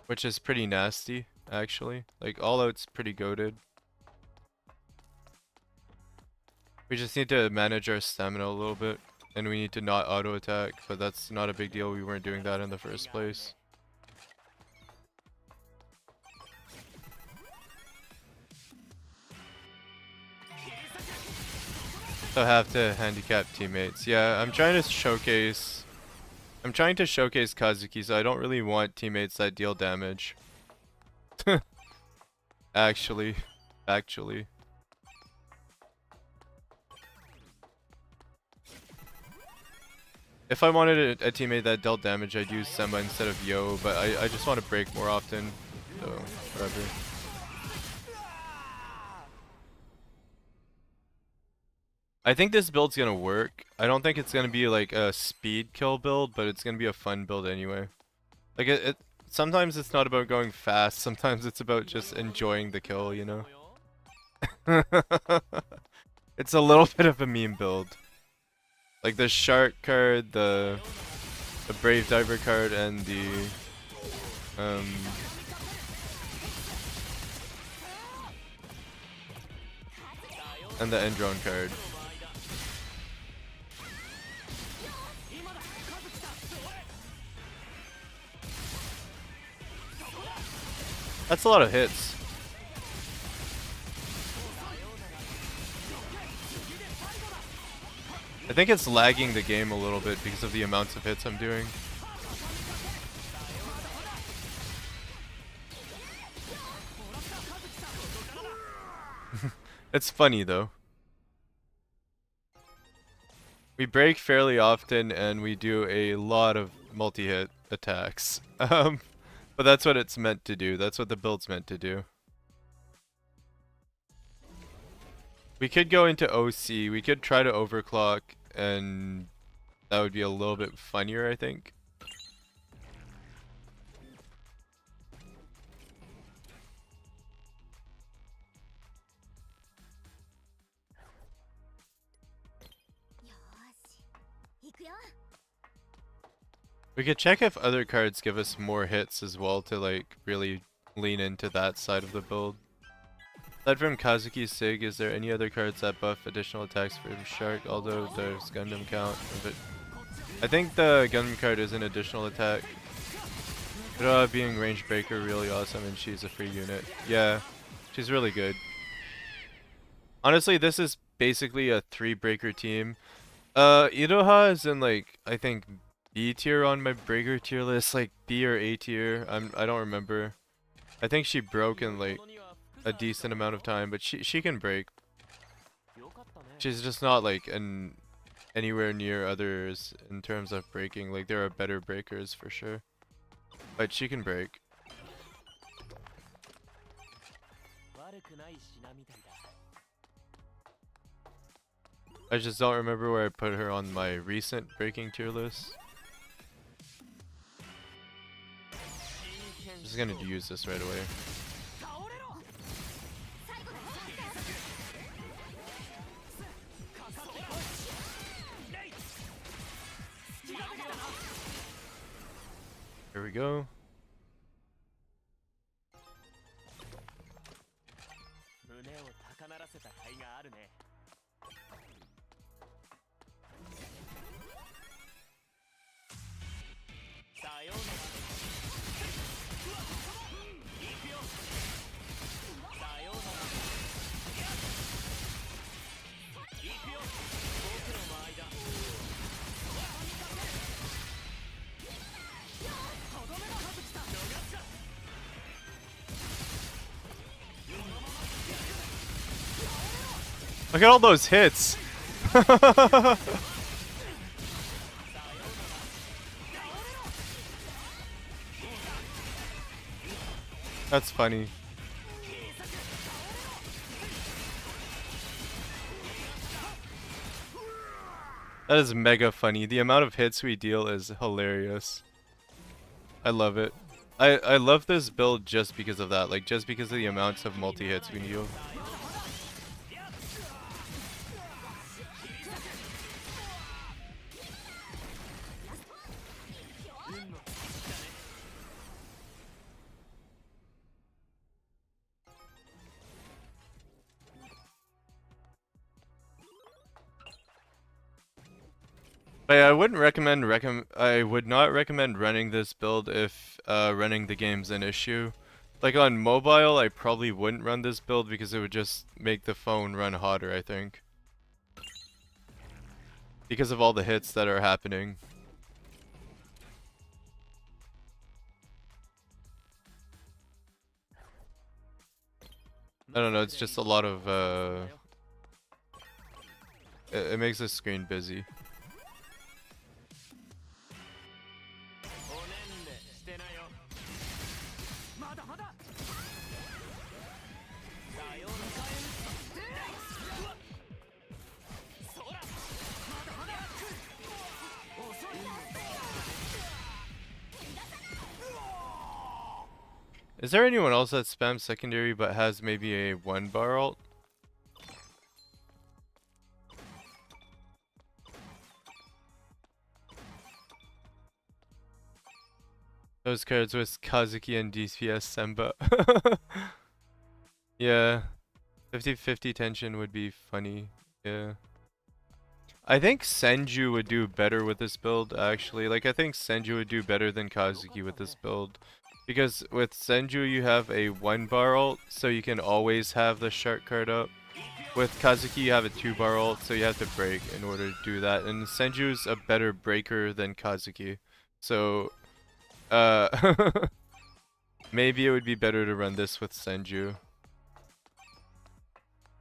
Which is pretty nasty, actually. Like, All Out's pretty goated. We just need to manage our stamina a little bit. And we need to not auto-attack, but that's not a big deal. We weren't doing that in the first place. So I have to handicap teammates. Yeah, I'm trying to showcase Kazuki, so I don't really want teammates that deal damage. Actually. If I wanted a teammate that dealt damage, I'd use Senba instead of Yo, but I just want to break more often, so whatever. I think this build's gonna work. I don't think it's gonna be like a speed kill build, but it's gonna be a fun build anyway. Like sometimes it's not about going fast, sometimes it's about just enjoying the kill, you know? It's a little bit of a meme build. Like the shark card, the brave diver card, and the end drone card. That's a lot of hits. I think it's lagging the game a little bit because of the amounts of hits I'm doing. It's funny though. We break fairly often and we do a lot of multi-hit attacks. But that's what it's meant to do. That's what the build's meant to do. We could go into OC. We could try to overclock, and that would be a little bit funnier, I think. We could check if other cards give us more hits as well to like really lean into that side of the build. Aside from Kazuki Sig, is there any other cards that buff additional attacks for Shark, although there's Gundam count? But I think the Gundam card is an additional attack. Being range breaker really awesome, and she's a free unit. Yeah, she's really good. Honestly, this is basically a 3-breaker team. Iroha is in like, I think B tier on my breaker tier list, like B or A tier. I don't remember. I think she broke in like a decent amount of time, but she can break. She's just not like anywhere near others in terms of breaking. Like there are better breakers for sure, but she can break. I just don't remember where I put her on my recent breaking tier list. Just gonna use this right away. Here we go. Look at all those hits. That's funny. That is mega funny. The amount of hits we deal is hilarious. I love it. I love this build just because of that. Like, just because of the amounts of multi-hits we deal. But yeah, I wouldn't recommend I would not recommend running this build if running the game's an issue. Like on mobile, I probably wouldn't run this build because it would just make the phone run hotter, I think. Because of all the hits that are happening. I don't know, it's just a lot of it makes the screen busy. Is there anyone else that spams secondary but has maybe a 1-bar ult? Those cards with Kazuki and DPS Semba. Yeah. 50-50 tension would be funny. Yeah. I think Senju would do better with this build, actually. Like, I think Senju would do better than Kazuki with this build. Because with Senju, you have a 1-bar ult, so you can always have the shark card up. With Kazuki, you have a 2-bar ult, so you have to break in order to do that. And Senju's a better breaker than Kazuki. So, maybe it would be better to run this with Senju.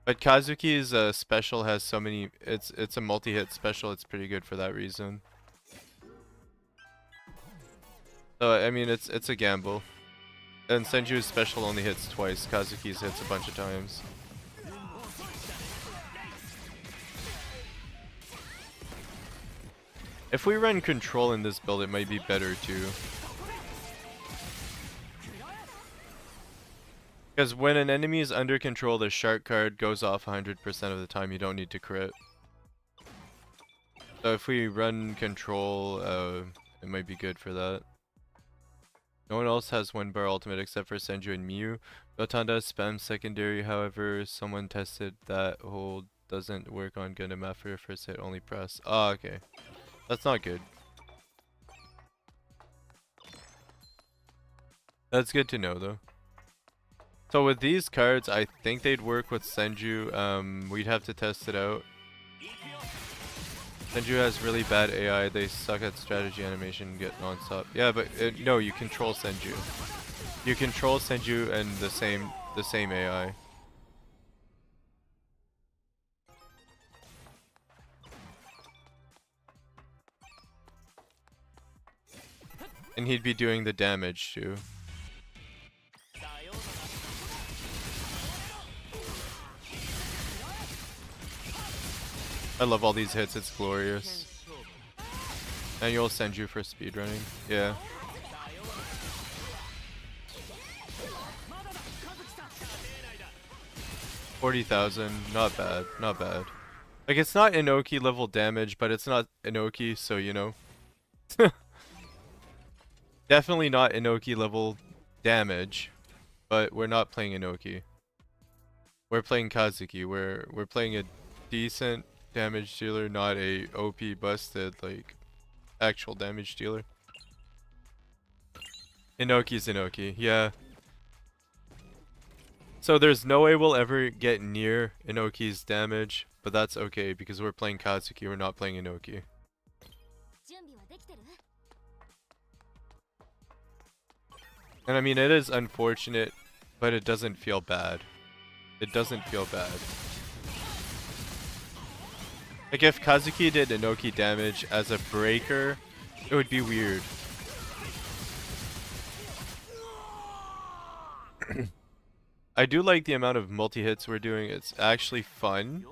But Kazuki's special has so many. It's a multi-hit special. It's pretty good for that reason. So I mean, it's a gamble. And Senju's special only hits twice. Kazuki's hits a bunch of times. If we run control in this build, it might be better too. Because when an enemy is under control, the shark card goes off 100% of the time. You don't need to crit. So if we run control, it might be good for that. No one else has 1-bar ultimate except for Senju and Miyu. Gotanda spams secondary, however, someone tested that hold doesn't work on Gundam after your first hit, only press. Ah, okay. That's not good. That's good to know though. So with these cards, I think they'd work with Senju. We'd have to test it out. Senju has really bad AI. They suck at strategy animation and get non-stop. Yeah, but no, you control Senju. You control Senju and the same AI. And he'd be doing the damage too. I love all these hits, it's glorious. And you'll send you for speedrunning. Yeah. $40,000, not bad, not bad. Like, it's not Inoki level damage, but it's not Inoki, so you know. Definitely not Inoki level damage, but we're not playing Inoki. We're playing Kazuki. We're playing a decent damage dealer, not a OP busted like actual damage dealer. Inoki's Inoki, yeah. So there's no way we'll ever get near Inoki's damage, but that's okay because we're playing Kazuki, we're not playing Inoki. And I mean, it is unfortunate, but it doesn't feel bad. It doesn't feel bad. Like if Kazuki did Inoki damage as a breaker, it would be weird. I do like the amount of multi-hits we're doing. It's actually fun.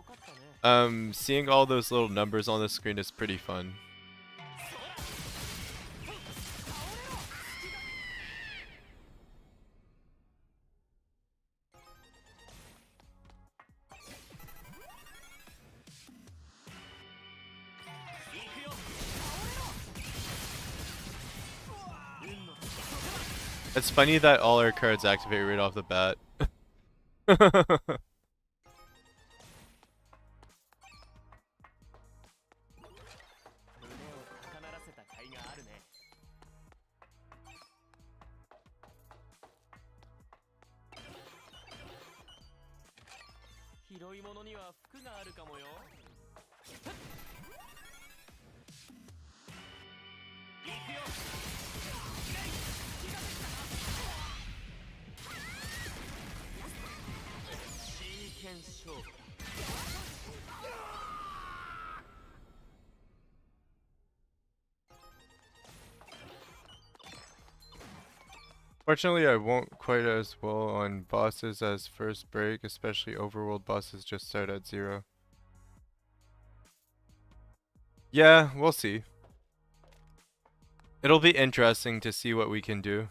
Seeing all those little numbers on the screen is pretty fun. It's funny that all our cards activate right off the bat. Fortunately, I won't quite as well on bosses as first break, especially overworld bosses just start at 0. Yeah, we'll see. It'll be interesting to see what we can do.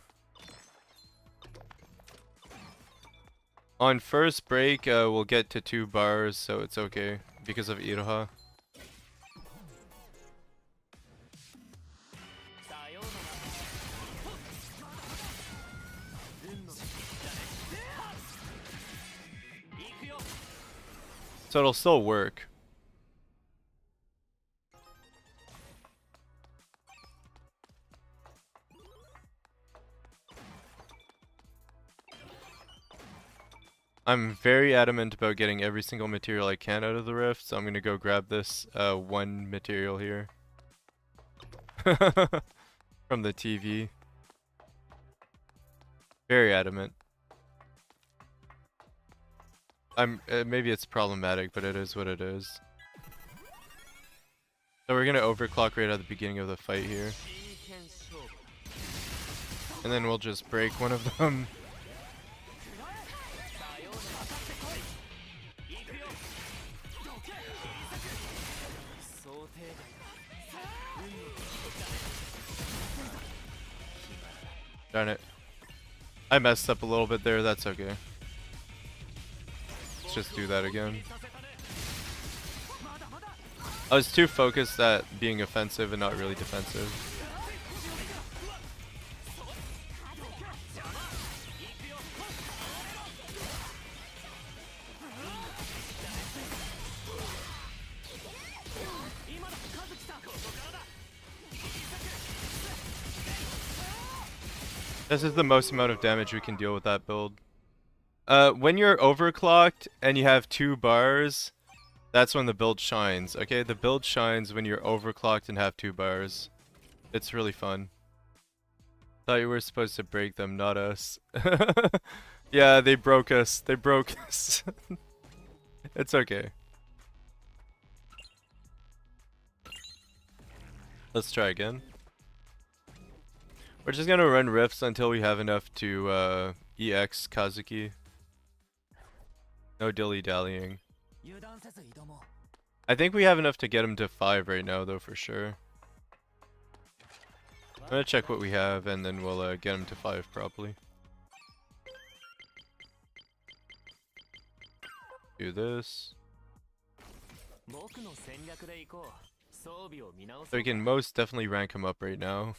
On first break, we'll get to 2 bars, so it's okay because of Iroha. So it'll still work. I'm very adamant about getting every single material I can out of the rift, so I'm gonna go grab this one material here. From the TV. Very adamant. Maybe it's problematic, but it is what it is. So we're gonna overclock right at the beginning of the fight here. And then we'll just break one of them. Darn it. I messed up a little bit there, that's okay. Let's just do that again. I was too focused at being offensive and not really defensive. This is the most amount of damage we can deal with that build. When you're overclocked and you have 2 bars, that's when the build shines, okay? The build shines when you're overclocked and have 2 bars. It's really fun. Thought you were supposed to break them, not us. Yeah, they broke us. They broke us. It's okay. Let's try again. We're just gonna run rifts until we have enough to EX Kazuki. No dilly-dallying. I think we have enough to get him to 5 right now though, for sure. I'm gonna check what we have and then we'll get him to 5 properly. Do this. So we can most definitely rank him up right now.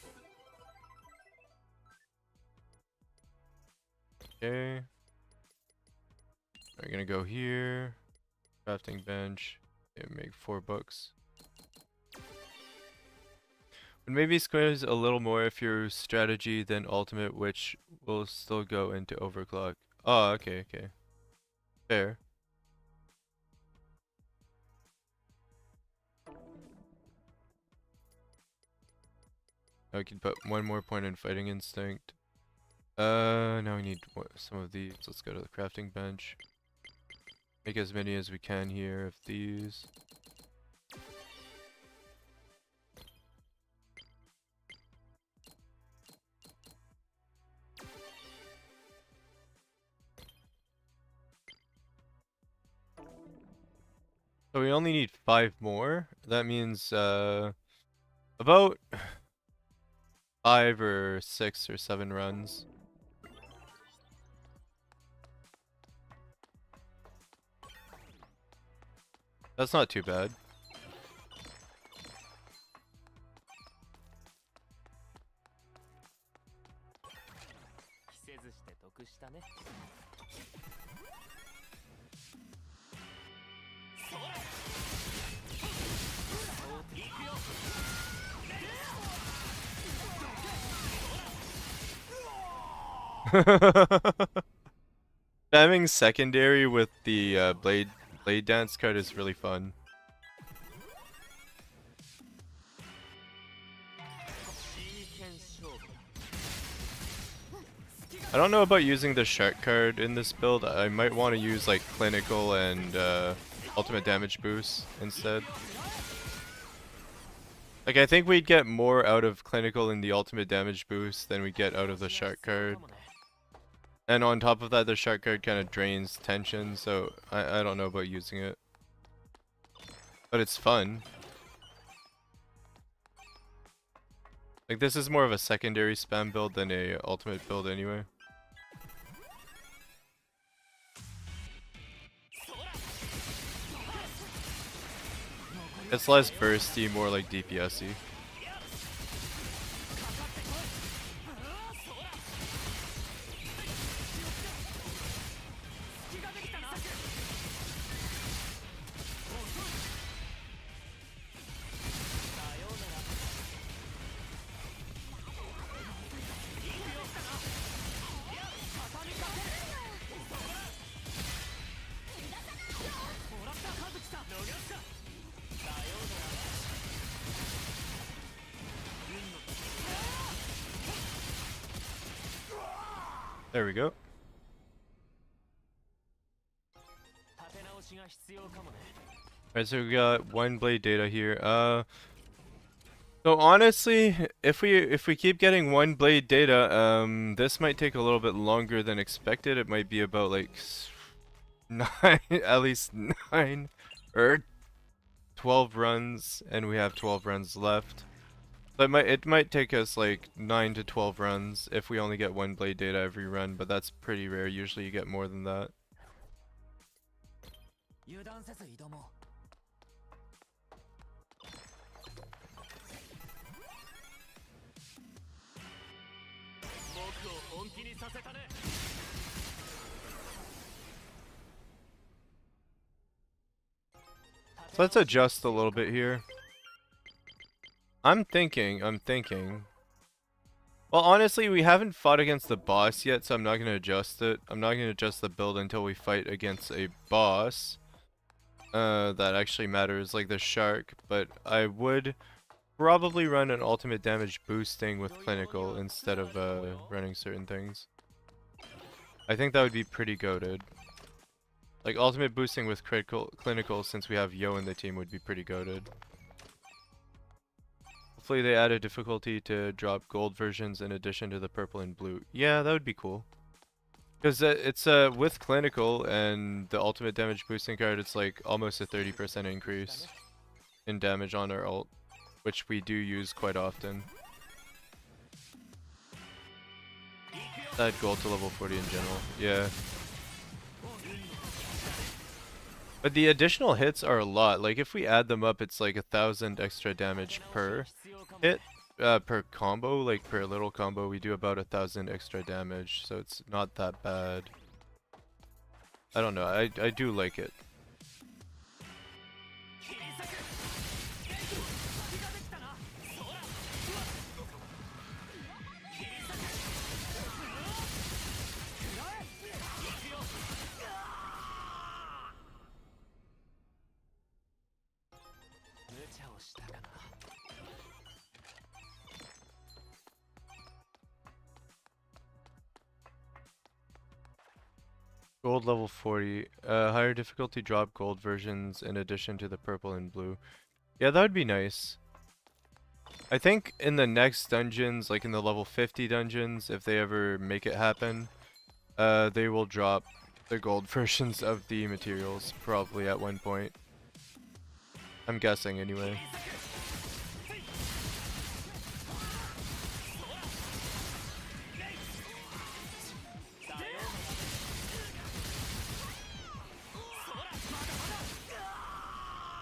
Okay. We're gonna go here. Crafting bench. Okay, make 4 books. But maybe squares a little more if your strategy than ultimate, which will still go into overclock. Oh, okay, okay. Fair. I can put 1 more point in fighting instinct. Now we need some of these. Let's go to the crafting bench. Make as many as we can here of these. So we only need 5 more. That means about 5 or 6 or 7 runs. That's not too bad. Spamming secondary with the blade dance card is really fun. I don't know about using the shark card in this build. I might want to use like clinical and ultimate damage boost instead. Like I think we'd get more out of clinical in the ultimate damage boost than we get out of the shark card. And on top of that, the shark card kind of drains tension, so I don't know about using it. But it's fun. Like this is more of a secondary spam build than a ultimate build anyway. It's less bursty, more like DPS-y. There we go. Alright, so we got one blade data here. So honestly, if we keep getting one blade data, this might take a little bit longer than expected. It might be about like 9, at least 9 or 12 runs, and we have 12 runs left. So it might take us like 9 to 12 runs if we only get one blade data every run, but that's pretty rare. Usually you get more than that. So let's adjust a little bit here. I'm thinking. Well, honestly, we haven't fought against the boss yet, so I'm not going to adjust it. I'm not going to adjust the build until we fight against a boss that actually matters, like the shark. But I would probably run an ultimate damage boosting with clinical instead of running certain things. I think that would be pretty goated. Like ultimate boosting with clinical, since we have Yo in the team, would be pretty goated. Hopefully they add a difficulty to drop gold versions in addition to the purple and blue. Yeah, that would be cool. Because it's with clinical and the ultimate damage boosting card, it's like almost a 30% increase in damage on our ult, which we do use quite often. Add gold to level 40 in general. Yeah. But the additional hits are a lot. Like if we add them up, it's like 1,000 extra damage per hit, per combo. Like per little combo, we do about 1,000 extra damage, so it's not that bad. I don't know. I do like it. Gold level 40. Higher difficulty drop gold versions in addition to the purple and blue. Yeah, that would be nice. I think in the next dungeons, like in the level 50 dungeons, if they ever make it happen, they will drop the gold versions of the materials, probably at one point. I'm guessing anyway.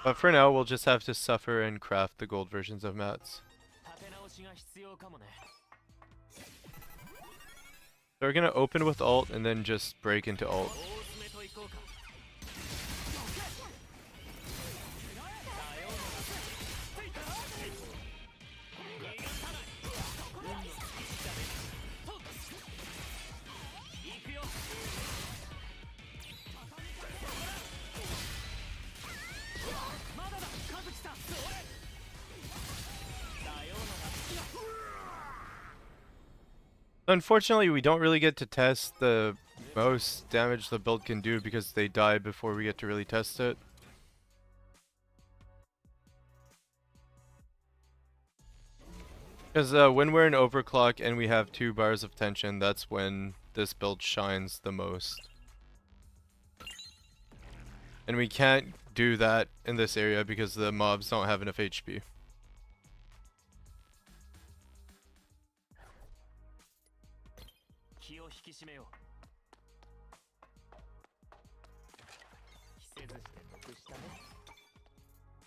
But for now, we'll just have to suffer and craft the gold versions of mats. So we're gonna open with ult and then just break into ult. Unfortunately, we don't really get to test the most damage the build can do because they die before we get to really test it. Because when we're in overclock and we have 2 bars of tension, that's when this build shines the most. And we can't do that in this area because the mobs don't have enough HP.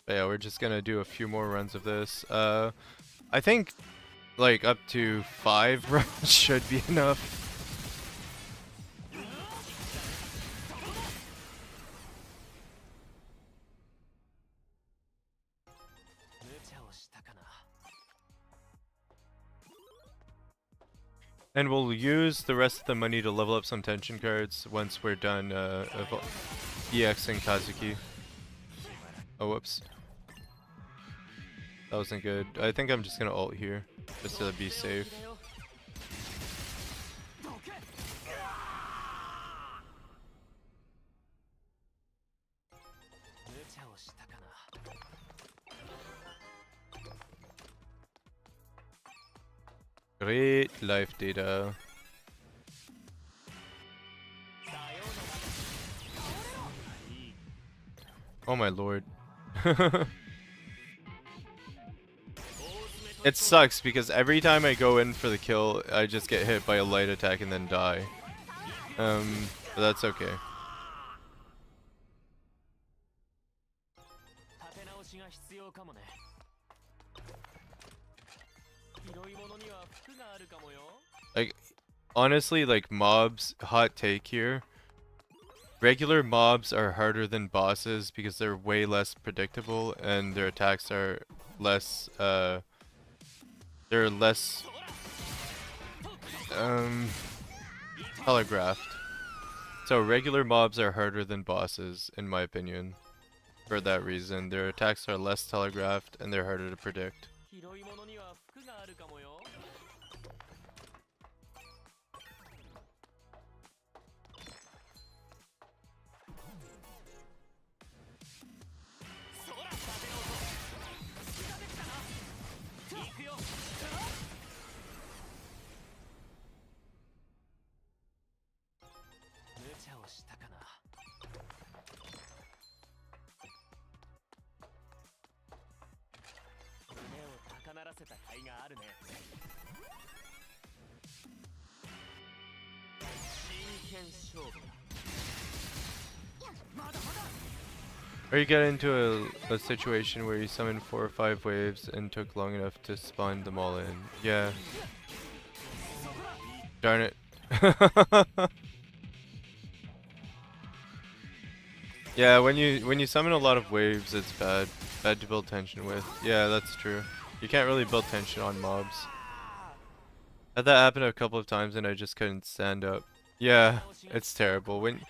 But yeah, we're just gonna do a few more runs of this. I think like up to 5 runs should be enough. And we'll use the rest of the money to level up some tension cards once we're done EX and Kazuki. Oh, whoops. That wasn't good. I think I'm just gonna ult here, just to be safe. Great life data. Oh my lord. It sucks because every time I go in for the kill, I just get hit by a light attack and then die. But that's okay. Like, honestly, like mobs, hot take here. Regular mobs are harder than bosses because they're way less predictable and their attacks are less, they're less, telegraphed. So regular mobs are harder than bosses, in my opinion. For that reason, their attacks are less telegraphed and they're harder to predict. Or you get into a situation where you summon 4 or 5 waves and took long enough to spawn them all in. Yeah. Darn it. Yeah, when you summon a lot of waves, it's bad. Bad to build tension with. Yeah, that's true. You can't really build tension on mobs. Had that happen a couple of times and I just couldn't stand up. Yeah, it's terrible. When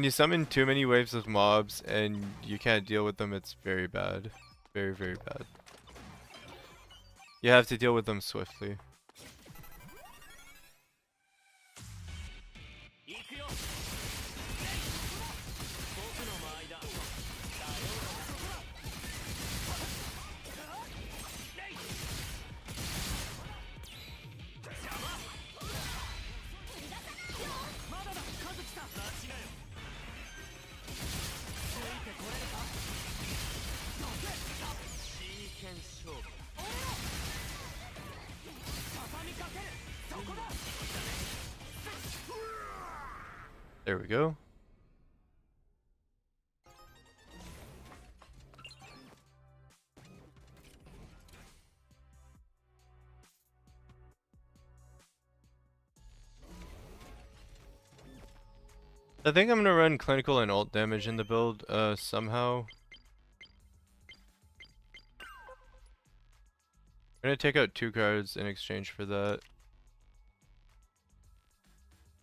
you summon too many waves of mobs and you can't deal with them, it's very bad. Very, very bad. You have to deal with them swiftly. There we go. I think I'm gonna run clinical and ult damage in the build, somehow. I'm gonna take out 2 cards in exchange for that.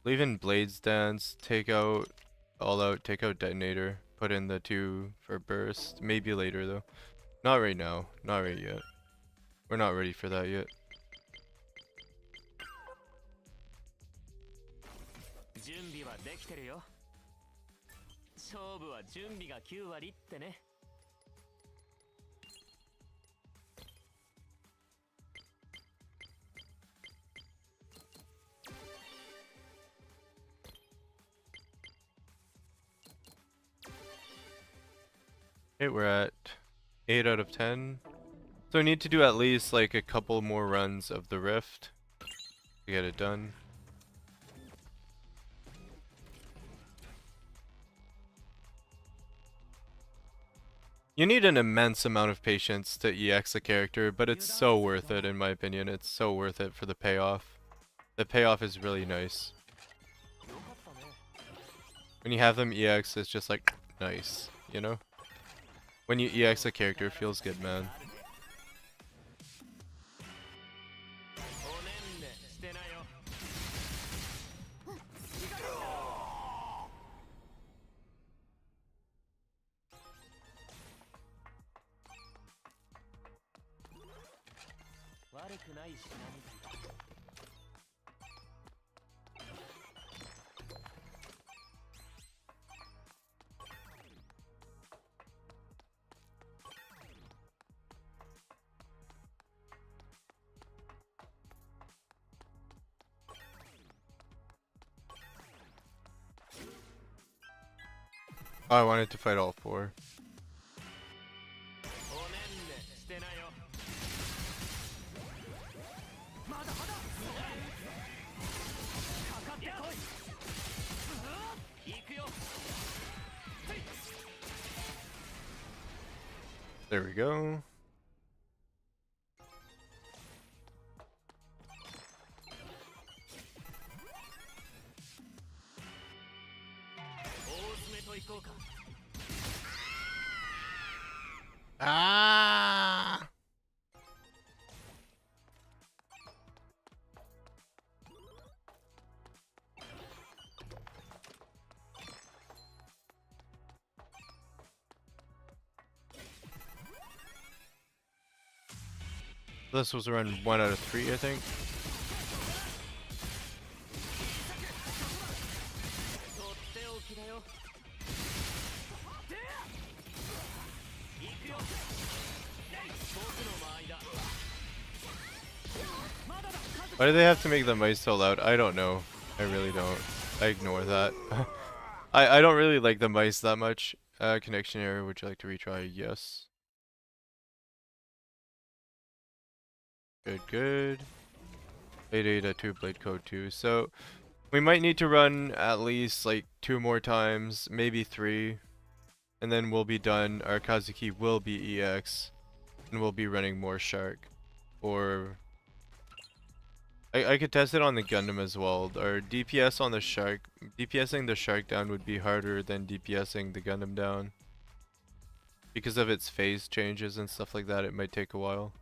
Leave in Blades Dance, take out All Out, take out Detonator, put in the 2 for burst. Maybe later though. Not right now, not right yet. We're not ready for that yet. 勝負は準備が9割ってね。Okay, we're at 8 out of 10. So I need to do at least like a couple more runs of the Rift to get it done. You need an immense amount of patience to EX a character, but it's so worth it in my opinion. It's so worth it for the payoff. The payoff is really nice. When you have them EX, it's just like, nice, you know? When you EX a character, it feels good, man. Oh, I wanted to fight all 4. There we go. Ah! This was around 1 out of 3, I think. Why do they have to make the mice so loud? I don't know. I really don't. I ignore that. I don't really like the mice that much. Connection error, would you like to retry? Yes. Good, good. 8 2 blade code 2. So we might need to run at least like 2 more times, maybe 3. And then we'll be done. Our Kazuki will be EX. And we'll be running more Shark. Or I could test it on the Gundam as well. Or DPS on the Shark. DPSing the Shark down would be harder than DPSing the Gundam down. Because of its phase changes and stuff like that, it might take a while.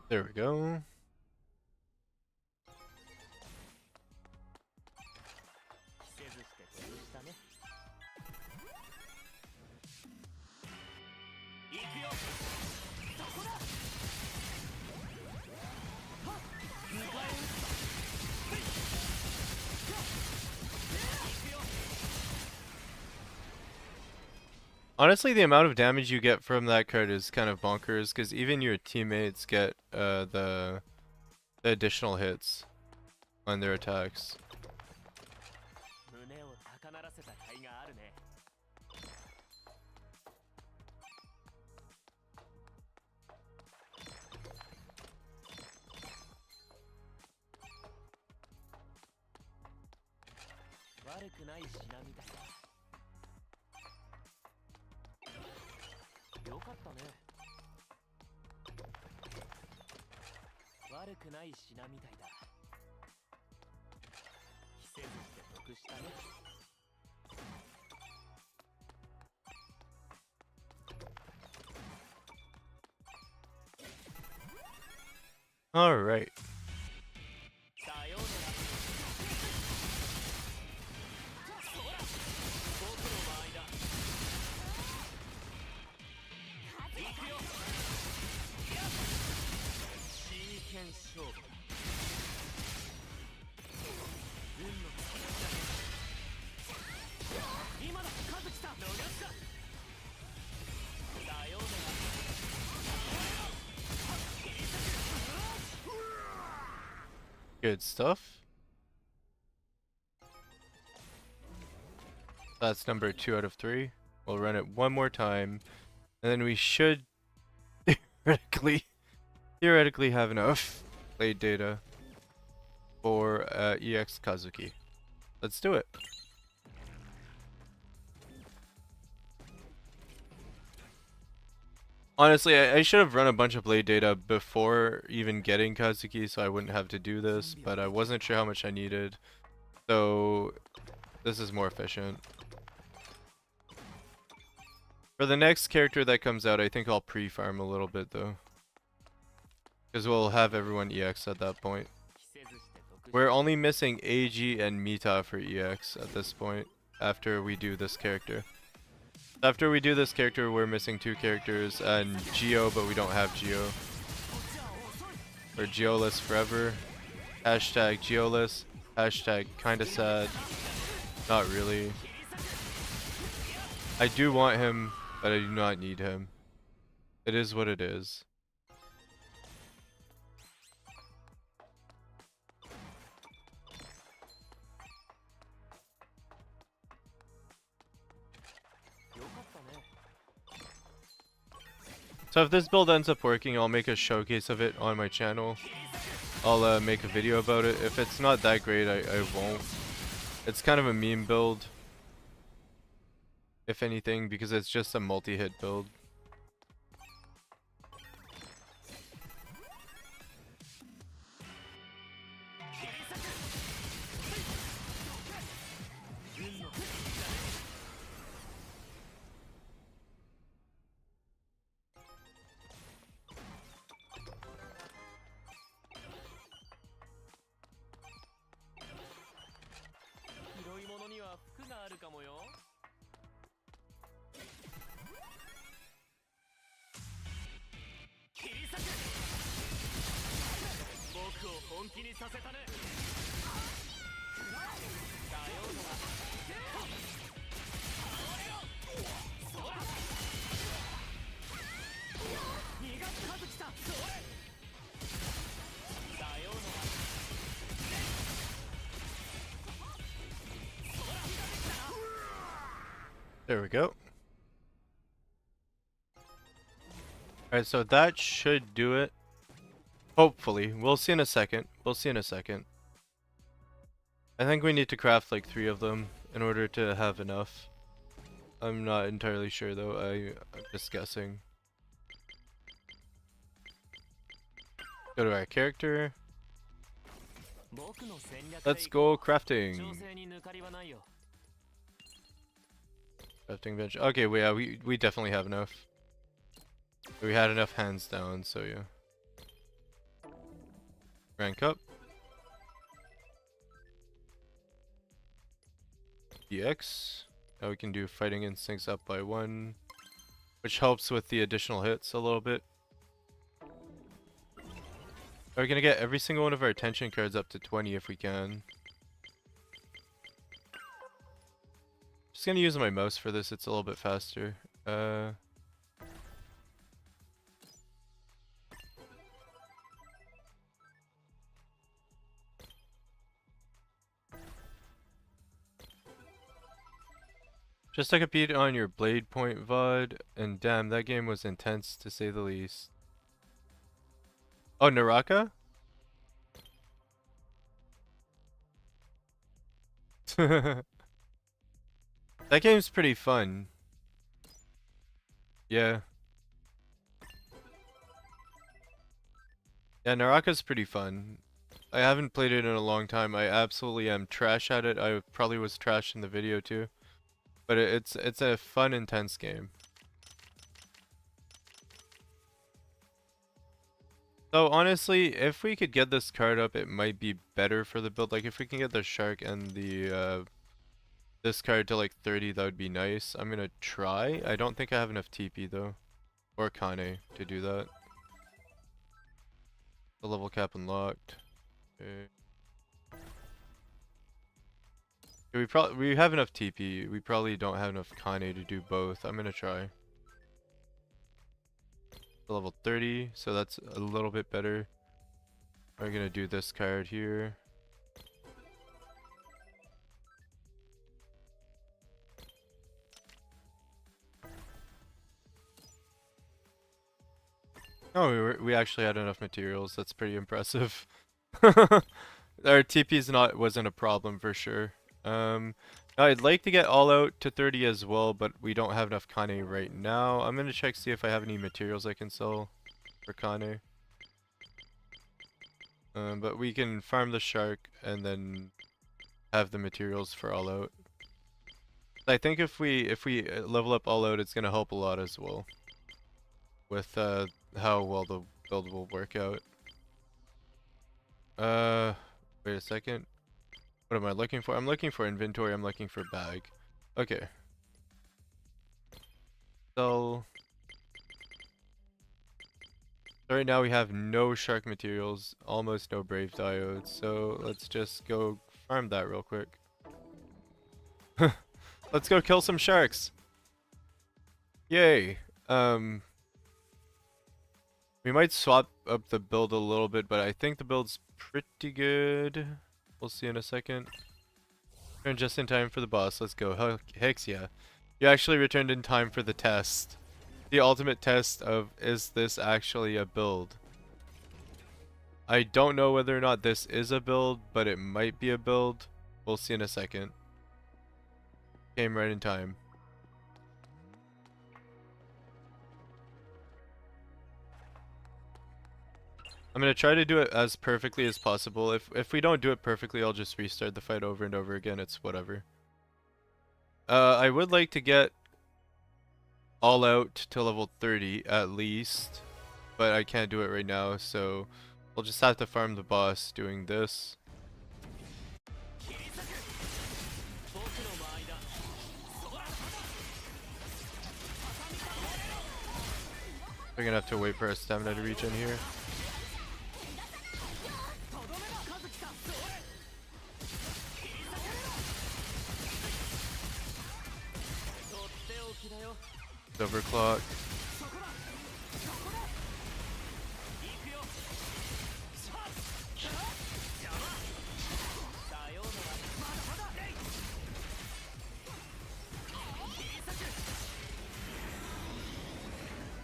There we go. Honestly, the amount of damage you get from that card is kind of bonkers, because even your teammates get the additional hits on their attacks. 胸を高鳴らせた甲斐があるね。悪くない品みたいだ。よかったね。悪くない品みたいだ。着せずして得したね。All right. さようなら。そら、僕の場合だ。行くよ。真剣勝負だ。運の尽きだね。今だ、和樹さん。逃した。さようなら。Good stuff. That's number 2 out of 3. We'll run it one more time, and then we should theoretically have enough blade data for EX Kazuki. Let's do it. Honestly, I should have run a bunch of blade data before even getting Kazuki, so I wouldn't have to do this, but I wasn't sure how much I needed, so this is more efficient. For the next character that comes out, I think I'll pre-farm a little bit though, because we'll have everyone EX at that point. We're only missing AG and Mita for EX at this point, after we do this character. After we do this character, we're missing 2 characters, and Geo, but we don't have Geo. Or Geoless forever. Hashtag Geoless. Hashtag kinda sad. Not really. I do want him, but I do not need him. It is what it is. So if this build ends up working, I'll make a showcase of it on my channel. I'll make a video about it. If it's not that great, I won't. It's kind of a meme build, if anything, because it's just a multi-hit build. There we go. Alright, so that should do it. Hopefully. We'll see in a second. We'll see in a second. I think we need to craft like 3 of them in order to have enough. I'm not entirely sure though. I'm just guessing. Go to our character. Let's go crafting. Crafting bench. Okay, well, yeah, we definitely have enough. We had enough hands down, so yeah. Rank up. EX. Now we can do fighting instincts up by 1, which helps with the additional hits a little bit. We're gonna get every single one of our attention cards up to 20 if we can. Just gonna use my mouse for this, it's a little bit faster. Uh, just took a beat on your Blade Point VOD, and damn, that game was intense to say the least. Oh, Naraka? That game's pretty fun. Yeah. Yeah, Naraka's pretty fun. I haven't played it in a long time. I absolutely am trash at it. I probably was trash in the video too. But it's a fun, intense game. So honestly, if we could get this card up, it might be better for the build. Like if we can get the shark and the this card to like 30, that would be nice. I'm gonna try. I don't think I have enough TP though, or Kane to do that. The level cap unlocked. Okay. We have enough TP. We probably don't have enough Kane to do both. I'm gonna try. Level 30, so that's a little bit better. We're gonna do this card here. Oh, we actually had enough materials. That's pretty impressive. Our TP's wasn't a problem for sure. Now I'd like to get all out to 30 as well, but we don't have enough Kane right now. I'm gonna check see if I have any materials I can sell for Kane. But we can farm the shark and then have the materials for all out. I think if we level up all out, it's gonna help a lot as well with how well the build will work out. Wait a second. What am I looking for? I'm looking for inventory. I'm looking for bag. Okay. So right now we have no shark materials, almost no brave diodes. So let's just go farm that real quick. Let's go kill some sharks. Yay. We might swap up the build a little bit, but I think the build's pretty good. We'll see in a second. Return just in time for the boss. Let's go. Hex yeah. You actually returned in time for the test. The ultimate test of, is this actually a build? I don't know whether or not this is a build, but it might be a build. We'll see in a second. Came right in time. I'm gonna try to do it as perfectly as possible. If we don't do it perfectly, I'll just restart the fight over and over again. It's whatever. I would like to get all out to level 30 at least, but I can't do it right now, so we'll just have to farm the boss doing this. We're gonna have to wait for our stamina to regen here. Overclock.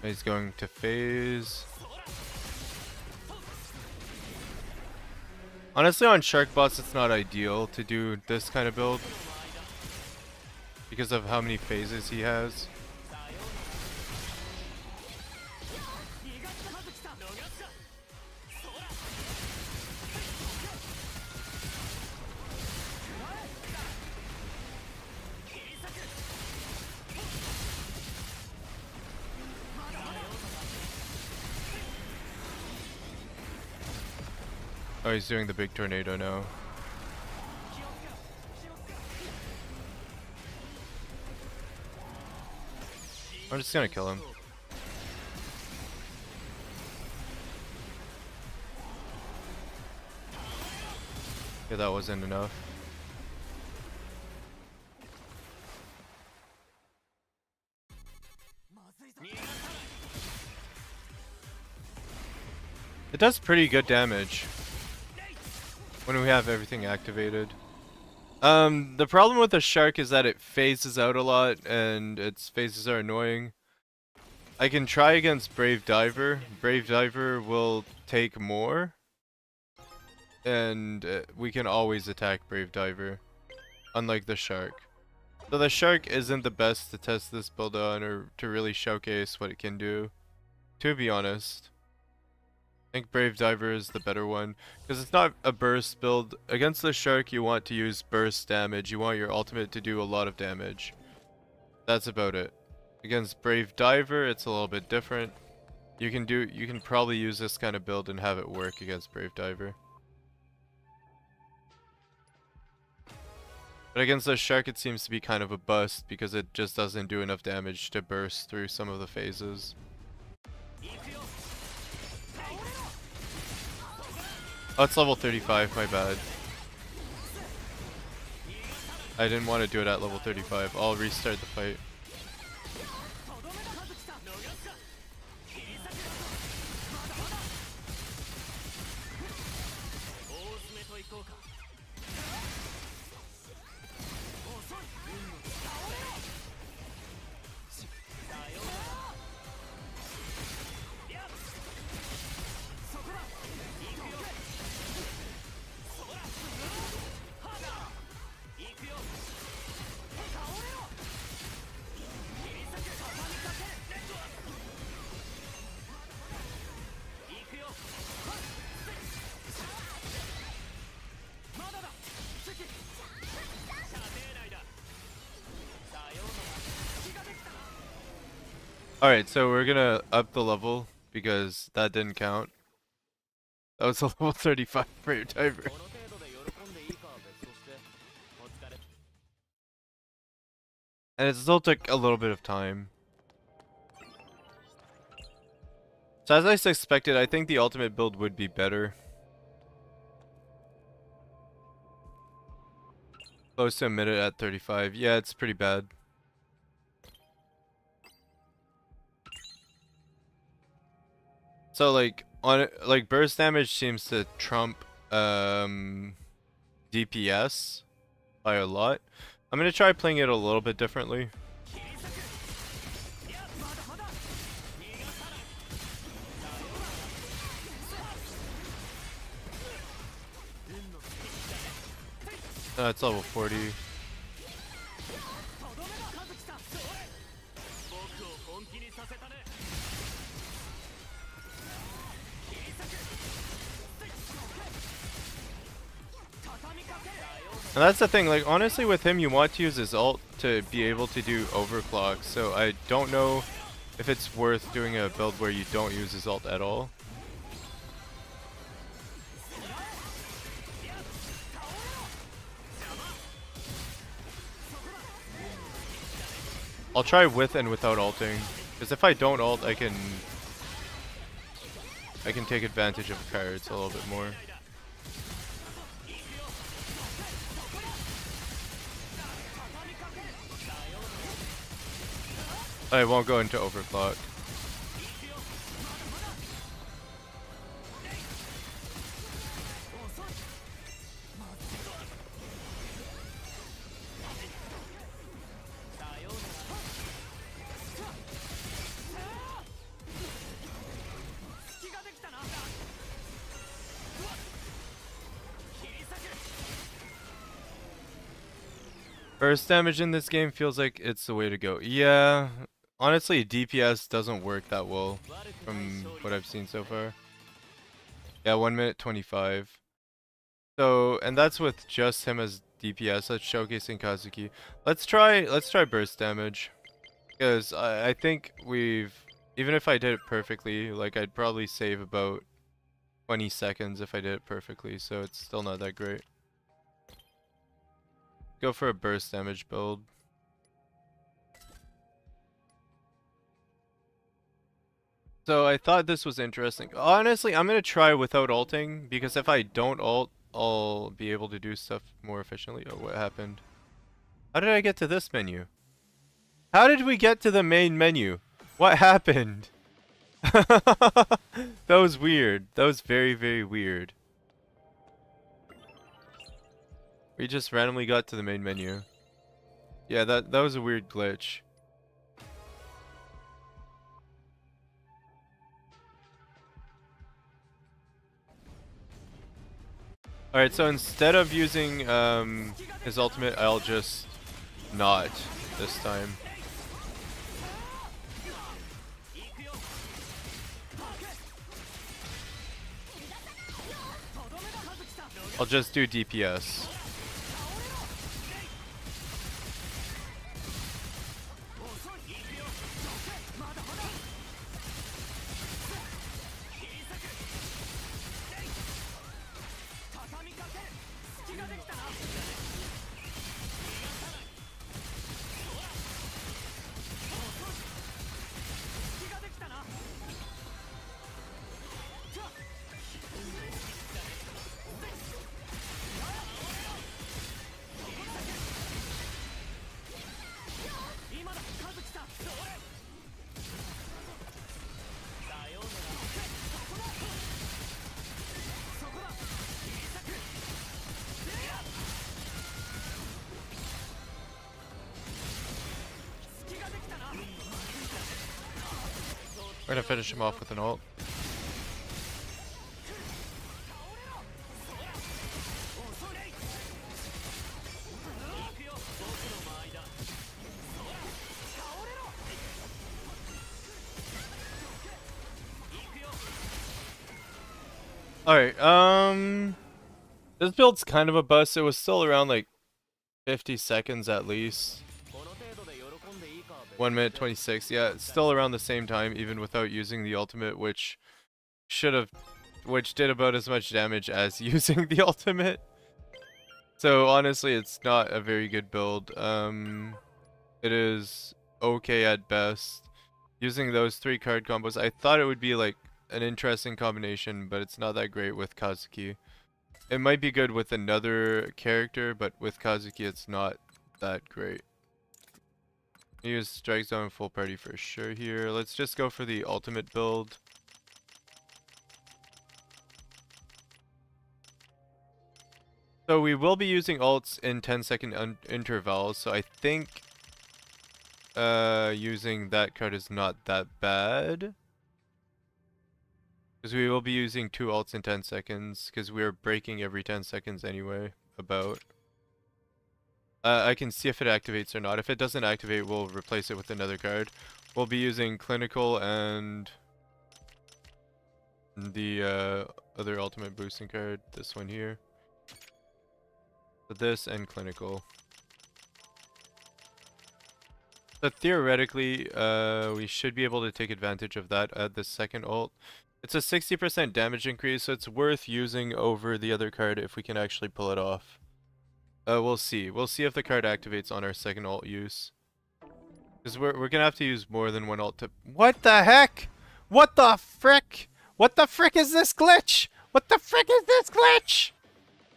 He's going to phase. Honestly, on shark bots, it's not ideal to do this kind of build because of how many phases he has. Oh, he's doing the big tornado now. I'm just gonna kill him. Yeah, that wasn't enough. It does pretty good damage when we have everything activated. The problem with the shark is that it phases out a lot, and its phases are annoying. I can try against Brave Diver. Brave Diver will take more, and we can always attack Brave Diver, unlike the shark. So the shark isn't the best to test this build on, or to really showcase what it can do, to be honest. I think Brave Diver is the better one, because it's not a burst build. Against the shark, you want to use burst damage. You want your ultimate to do a lot of damage. That's about it. Against Brave Diver, it's a little bit different. You can probably use this kind of build and have it work against Brave Diver. But against the shark, it seems to be kind of a bust because it just doesn't do enough damage to burst through some of the phases. Oh, it's level 35, my bad. I didn't want to do it at level 35. I'll restart the fight. Alright, so we're gonna up the level because that didn't count. That was a level 35 Brave Diver. And it still took a little bit of time. So as I suspected, I think the ultimate build would be better. Close to a minute at 35. Yeah, it's pretty bad. So like burst damage seems to trump DPS by a lot. I'm gonna try playing it a little bit differently. It's level 40. And that's the thing, like honestly with him you want to use his ult to be able to do overclock, so I don't know if it's worth doing a build where you don't use his ult at all. I'll try with and without ulting, because if I don't ult I can take advantage of cards a little bit more. I won't go into overclock. Burst damage in this game feels like it's the way to go. Yeah, honestly, DPS doesn't work that well from what I've seen so far. Yeah, 1 minute 25. So, and that's with just him as DPS. That's showcasing Kazuki. Let's try burst damage, because I think even if I did it perfectly, like I'd probably save about 20 seconds if I did it perfectly. So it's still not that great. Go for a burst damage build. So I thought this was interesting. Honestly, I'm gonna try without ulting, because if I don't ult, I'll be able to do stuff more efficiently. Oh, what happened? How did I get to this menu? How did we get to the main menu? What happened? That was weird. That was very, very weird. We just randomly got to the main menu. Yeah, that was a weird glitch. Alright, so instead of using his ultimate, I'll just not this time. I'll just do DPS. We're gonna finish him off with an ult. Alright, this build's kind of a bust. It was still around like 50 seconds at least. 1 minute 26, yeah, it's still around the same time even without using the ultimate, which did about as much damage as using the ultimate. So honestly, it's not a very good build. It is okay at best. Using those 3 card combos, I thought it would be like an interesting combination, but it's not that great with Kazuki. It might be good with another character, but with Kazuki it's not that great. Use Strike Zone full party for sure here. Let's just go for the ultimate build. So we will be using ults in 10-second intervals, so I think using that card is not that bad. Because we will be using 2 ults in 10 seconds, because we are breaking every 10 seconds anyway, about. I can see if it activates or not. If it doesn't activate, we'll replace it with another card. We'll be using Clinical and the other ultimate boosting card, this one here. So this and Clinical. So theoretically, we should be able to take advantage of that at the second ult. It's a 60% damage increase, so it's worth using over the other card if we can actually pull it off. We'll see. We'll see if the card activates on our second ult use. Because we're gonna have to use more than 1 ult to... What the heck? What the frick? What the frick is this glitch? What the frick is this glitch?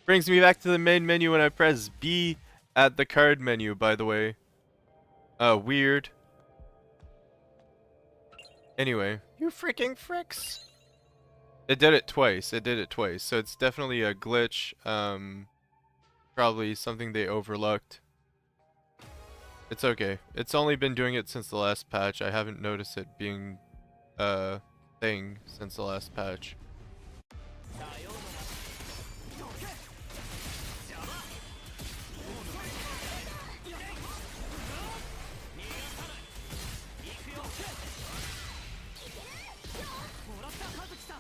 Brings me back to the main menu when I press B at the card menu, by the way. Weird. Anyway. You freaking fricks. It did it twice. It did it twice. So it's definitely a glitch. Probably something they overlooked. It's okay. It's only been doing it since the last patch. I haven't noticed it being a thing since the last patch.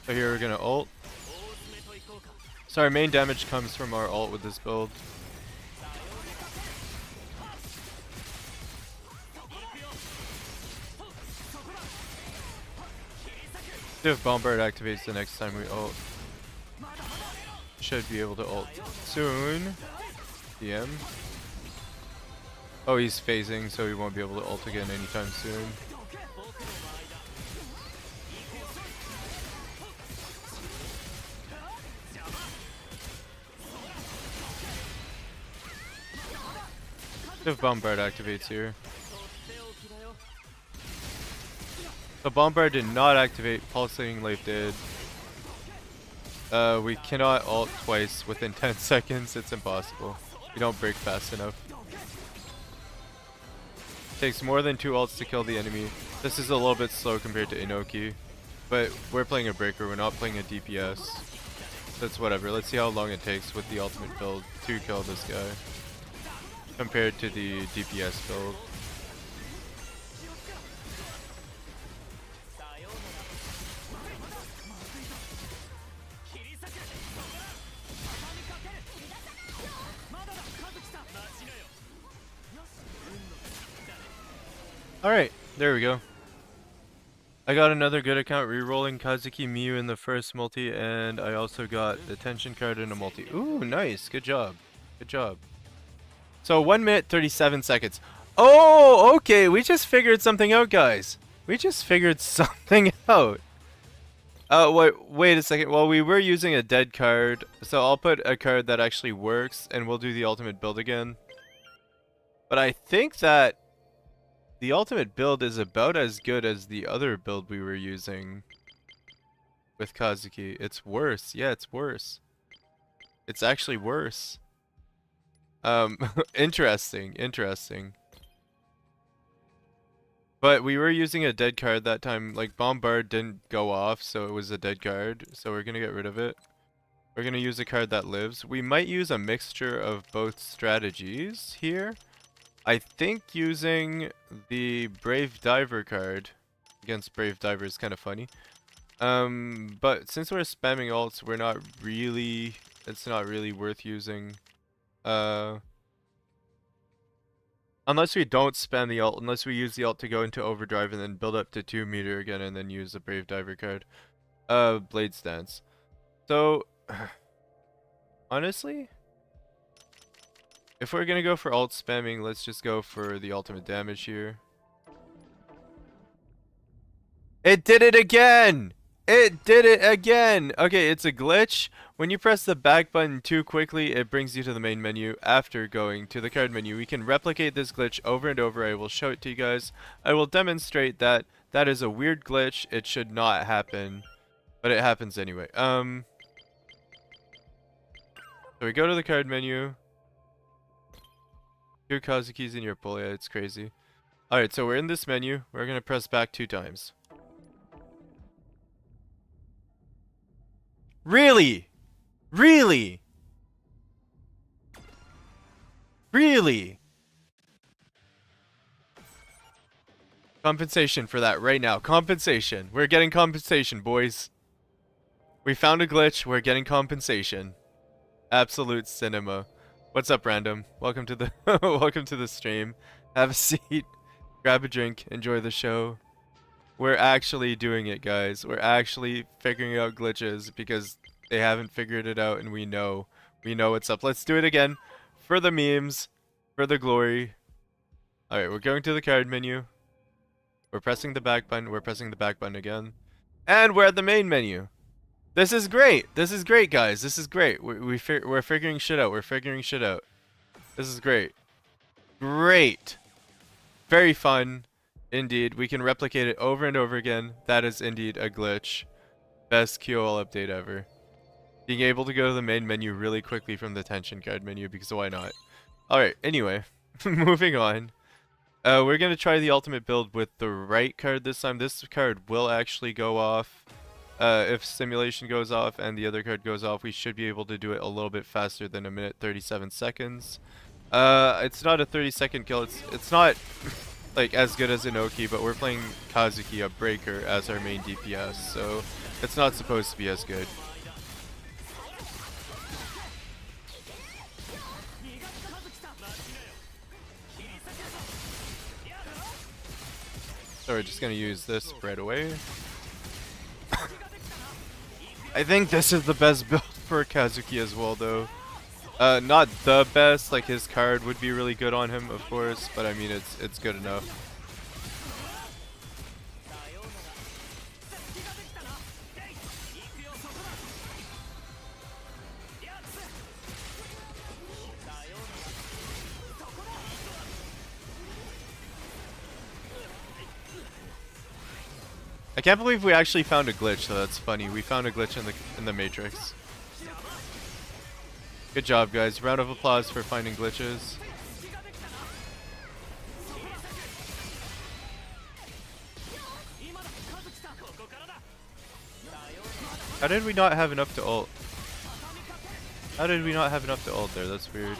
So here we're gonna ult. So our main damage comes from our ult with this build. See if Bombard activates the next time we ult. Should be able to ult soon. DM. Oh, he's phasing, so he won't be able to ult again anytime soon. If Bombard activates here. So Bombard did not activate, Pulsating Leaf did. We cannot ult twice within 10 seconds, it's impossible. You don't break fast enough. Takes more than 2 ults to kill the enemy. This is a little bit slow compared to Inoki. But we're playing a breaker, we're not playing a DPS. That's whatever. Let's see how long it takes with the ultimate build to kill this guy. Compared to the DPS build. Alright, there we go. I got another good account rerolling Kazuki Miyu in the first multi, and I also got the tension card in a multi. Ooh, nice. Good job. Good job. So 1 minute 37 seconds. Oh, okay. We just figured something out, guys. We just figured something out. Wait a second. Well, we were using a dead card, so I'll put a card that actually works, and we'll do the ultimate build again. But I think that the ultimate build is about as good as the other build we were using with Kazuki. It's worse. Yeah, it's worse. It's actually worse. Interesting. Interesting. But we were using a dead card that time. Like, Bombard didn't go off, so it was a dead card. So we're gonna get rid of it. We're gonna use a card that lives. We might use a mixture of both strategies here. I think using the Brave Diver card against Brave Diver is kind of funny. But since we're spamming ults, we're not really... It's not really worth using. Unless we don't spam the ult, unless we use the ult to go into overdrive and then build up to 2 meter again and then use the Brave Diver card. Blade Stance. So, honestly, if we're gonna go for ult spamming, let's just go for the ultimate damage here. It did it again! It did it again! Okay, it's a glitch. When you press the back button too quickly, it brings you to the main menu after going to the card menu. We can replicate this glitch over and over. I will show it to you guys. I will demonstrate that that is a weird glitch. It should not happen, but it happens anyway. So we go to the card menu. 2 Kazuki's in your pool. Yeah, it's crazy. Alright, so we're in this menu. We're going to press back 2 times. Really? Really? Really? Compensation for that right now. Compensation. We're getting compensation, boys. We found a glitch. We're getting compensation. Absolute cinema. What's up, random? Welcome to the welcome to the stream. Have a seat. Grab a drink. Enjoy the show. We're actually doing it, guys. We're actually figuring out glitches because they haven't figured it out, and we know what's up. Let's do it again for the memes, for the glory. All right, we're going to the card menu. We're pressing the back button. We're pressing the back button again, and we're at the main menu. This is great. This is great, guys. This is great. We're figuring shit out. We're figuring shit out. This is great. Great. Very fun. Indeed. We can replicate it over and over again. That is indeed a glitch. Best QOL update ever. Being able to go to the main menu really quickly from the tension card menu, because why not? Alright, anyway. Moving on. We're going to try the ultimate build with the right card this time. This card will actually go off. If simulation goes off and the other card goes off, we should be able to do it a little bit faster than 1 minute 37 seconds. It's not a 30-second kill. It's not like as good as Inoki, but we're playing Kazuki, a breaker, as our main DPS, so it's not supposed to be as good. So we're just gonna use this right away. I think this is the best build for Kazuki as well, though. Not the best, like his card would be really good on him, of course, but I mean it's good enough. I can't believe we actually found a glitch, though. That's funny. We found a glitch in the Matrix. Good job, guys. Round of applause for finding glitches. How did we not have enough to ult? How did we not have enough to ult there? That's weird.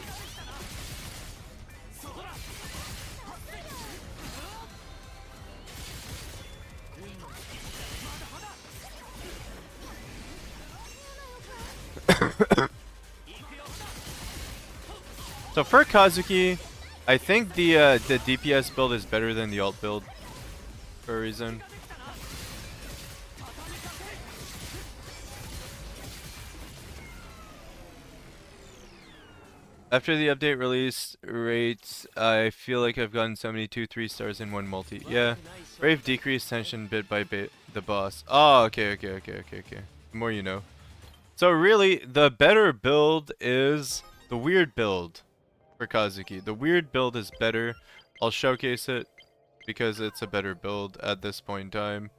So for Kazuki, I think the DPS build is better than the ult build for a reason. After the update release rates, I feel like I've gotten so many 2-3 stars in one multi. Yeah, Brave decreased tension bit by bit the boss. Oh, okay. The more you know. So really, the better build is the weird build for Kazuki. The weird build is better. I'll showcase it because it's a better build at this point in time.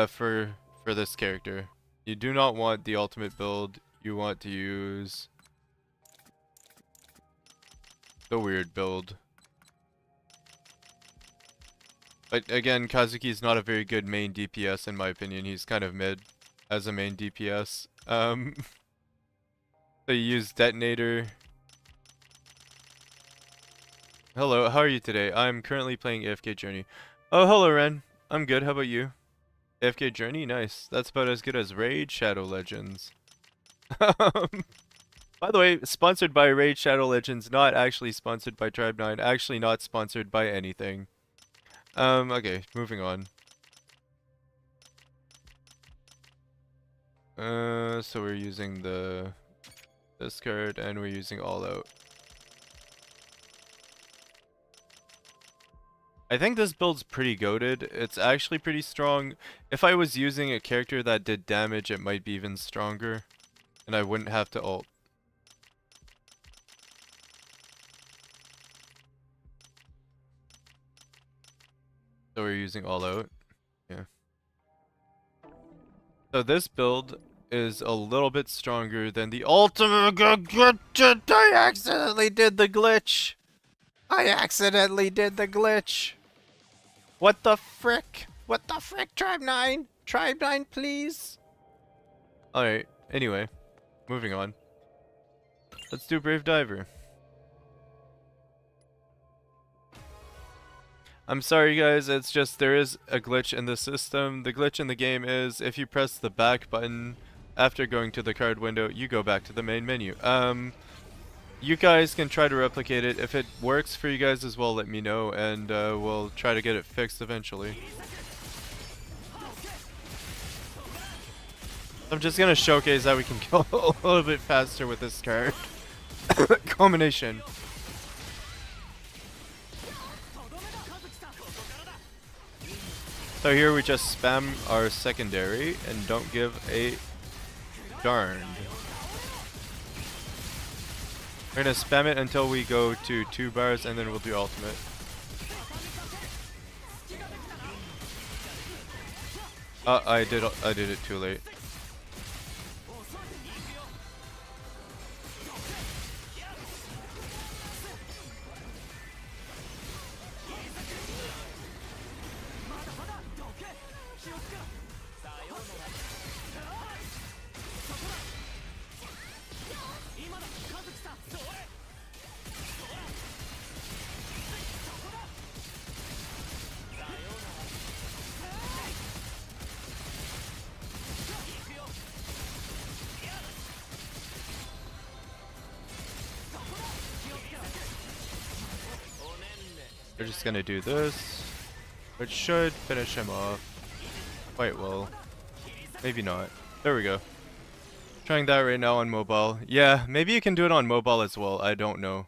For this character, you do not want the ultimate build. You want to use the weird build. But again, Kazuki is not a very good main DPS in my opinion. He's kind of mid as a main DPS. So you use Detonator. Hello, how are you today? I'm currently playing AFK Journey. Oh, hello Ren. I'm good, how about you? AFK Journey? Nice. That's about as good as Raid Shadow Legends. By the way, sponsored by Raid Shadow Legends, not actually sponsored by Tribe9, actually not sponsored by anything. Okay, moving on. So we're using this card and we're using All Out. I think this build's pretty goated. It's actually pretty strong. If I was using a character that did damage, it might be even stronger. And I wouldn't have to ult. So we're using All Out. Yeah. So this build is a little bit stronger than the ultimate. I accidentally did the glitch. What the frick? What the frick, Tribe9? Tribe9, please? Alright, anyway. Moving on. Let's do Brave Diver. I'm sorry guys, it's just there is a glitch in the system. The glitch in the game is if you press the back button after going to the card window, you go back to the main menu. You guys can try to replicate it. If it works for you guys as well, let me know and we'll try to get it fixed eventually. I'm just gonna showcase how we can go a little bit faster with this card. Combination. So here we just spam our secondary and don't give a darn. We're gonna spam it until we go to 2 bars and then we'll do ultimate. I did it too late. We're just gonna do this, which should finish him off quite well. Maybe not. There we go. Trying that right now on mobile. Yeah, maybe you can do it on mobile as well. I don't know.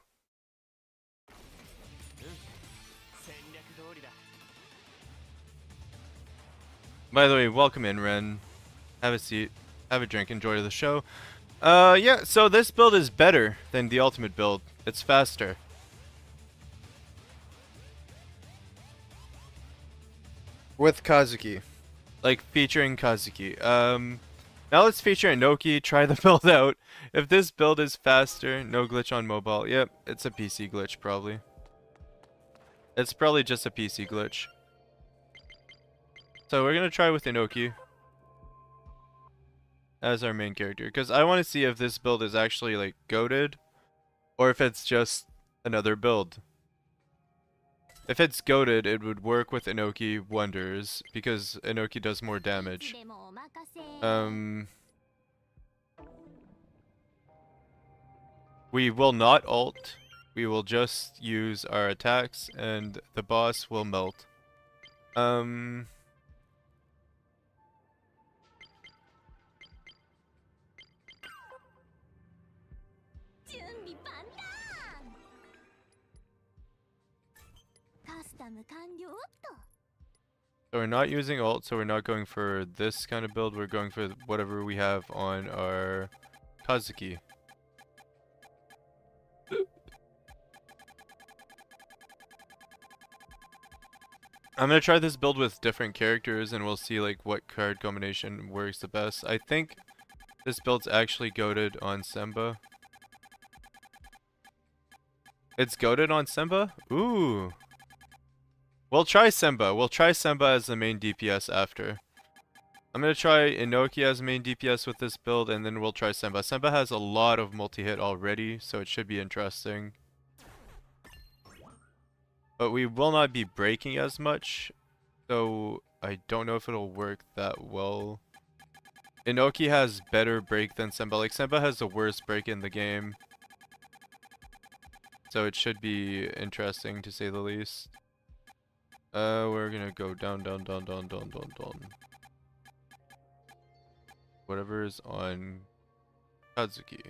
By the way, welcome in, Ren. Have a seat. Have a drink. Enjoy the show. Yeah, so this build is better than the ultimate build. It's faster. With Kazuki. Like featuring Kazuki. Now let's feature Inoki, try the build out. If this build is faster, no glitch on mobile. Yep, it's a PC glitch probably. It's probably just a PC glitch. So we're gonna try with Inoki as our main character, because I want to see if this build is actually like goated, or if it's just another build. If it's goated, it would work with Inoki wonders, because Inoki does more damage. We will not ult. We will just use our attacks, and the boss will melt. So we're not using ult, so we're not going for this kind of build. We're going for whatever we have on our Kazuki. I'm gonna try this build with different characters, and we'll see like what card combination works the best. I think this build's actually goated on Semba. It's goated on Semba? Ooh. We'll try Semba. We'll try Semba as the main DPS after. I'm gonna try Inoki as main DPS with this build, and then we'll try Semba. Semba has a lot of multi-hit already, so it should be interesting. But we will not be breaking as much, so I don't know if it'll work that well. Inoki has better break than Semba. Like, Semba has the worst break in the game. So it should be interesting, to say the least. We're gonna go down, down, down, down, down, down, down. Whatever is on Kazuki.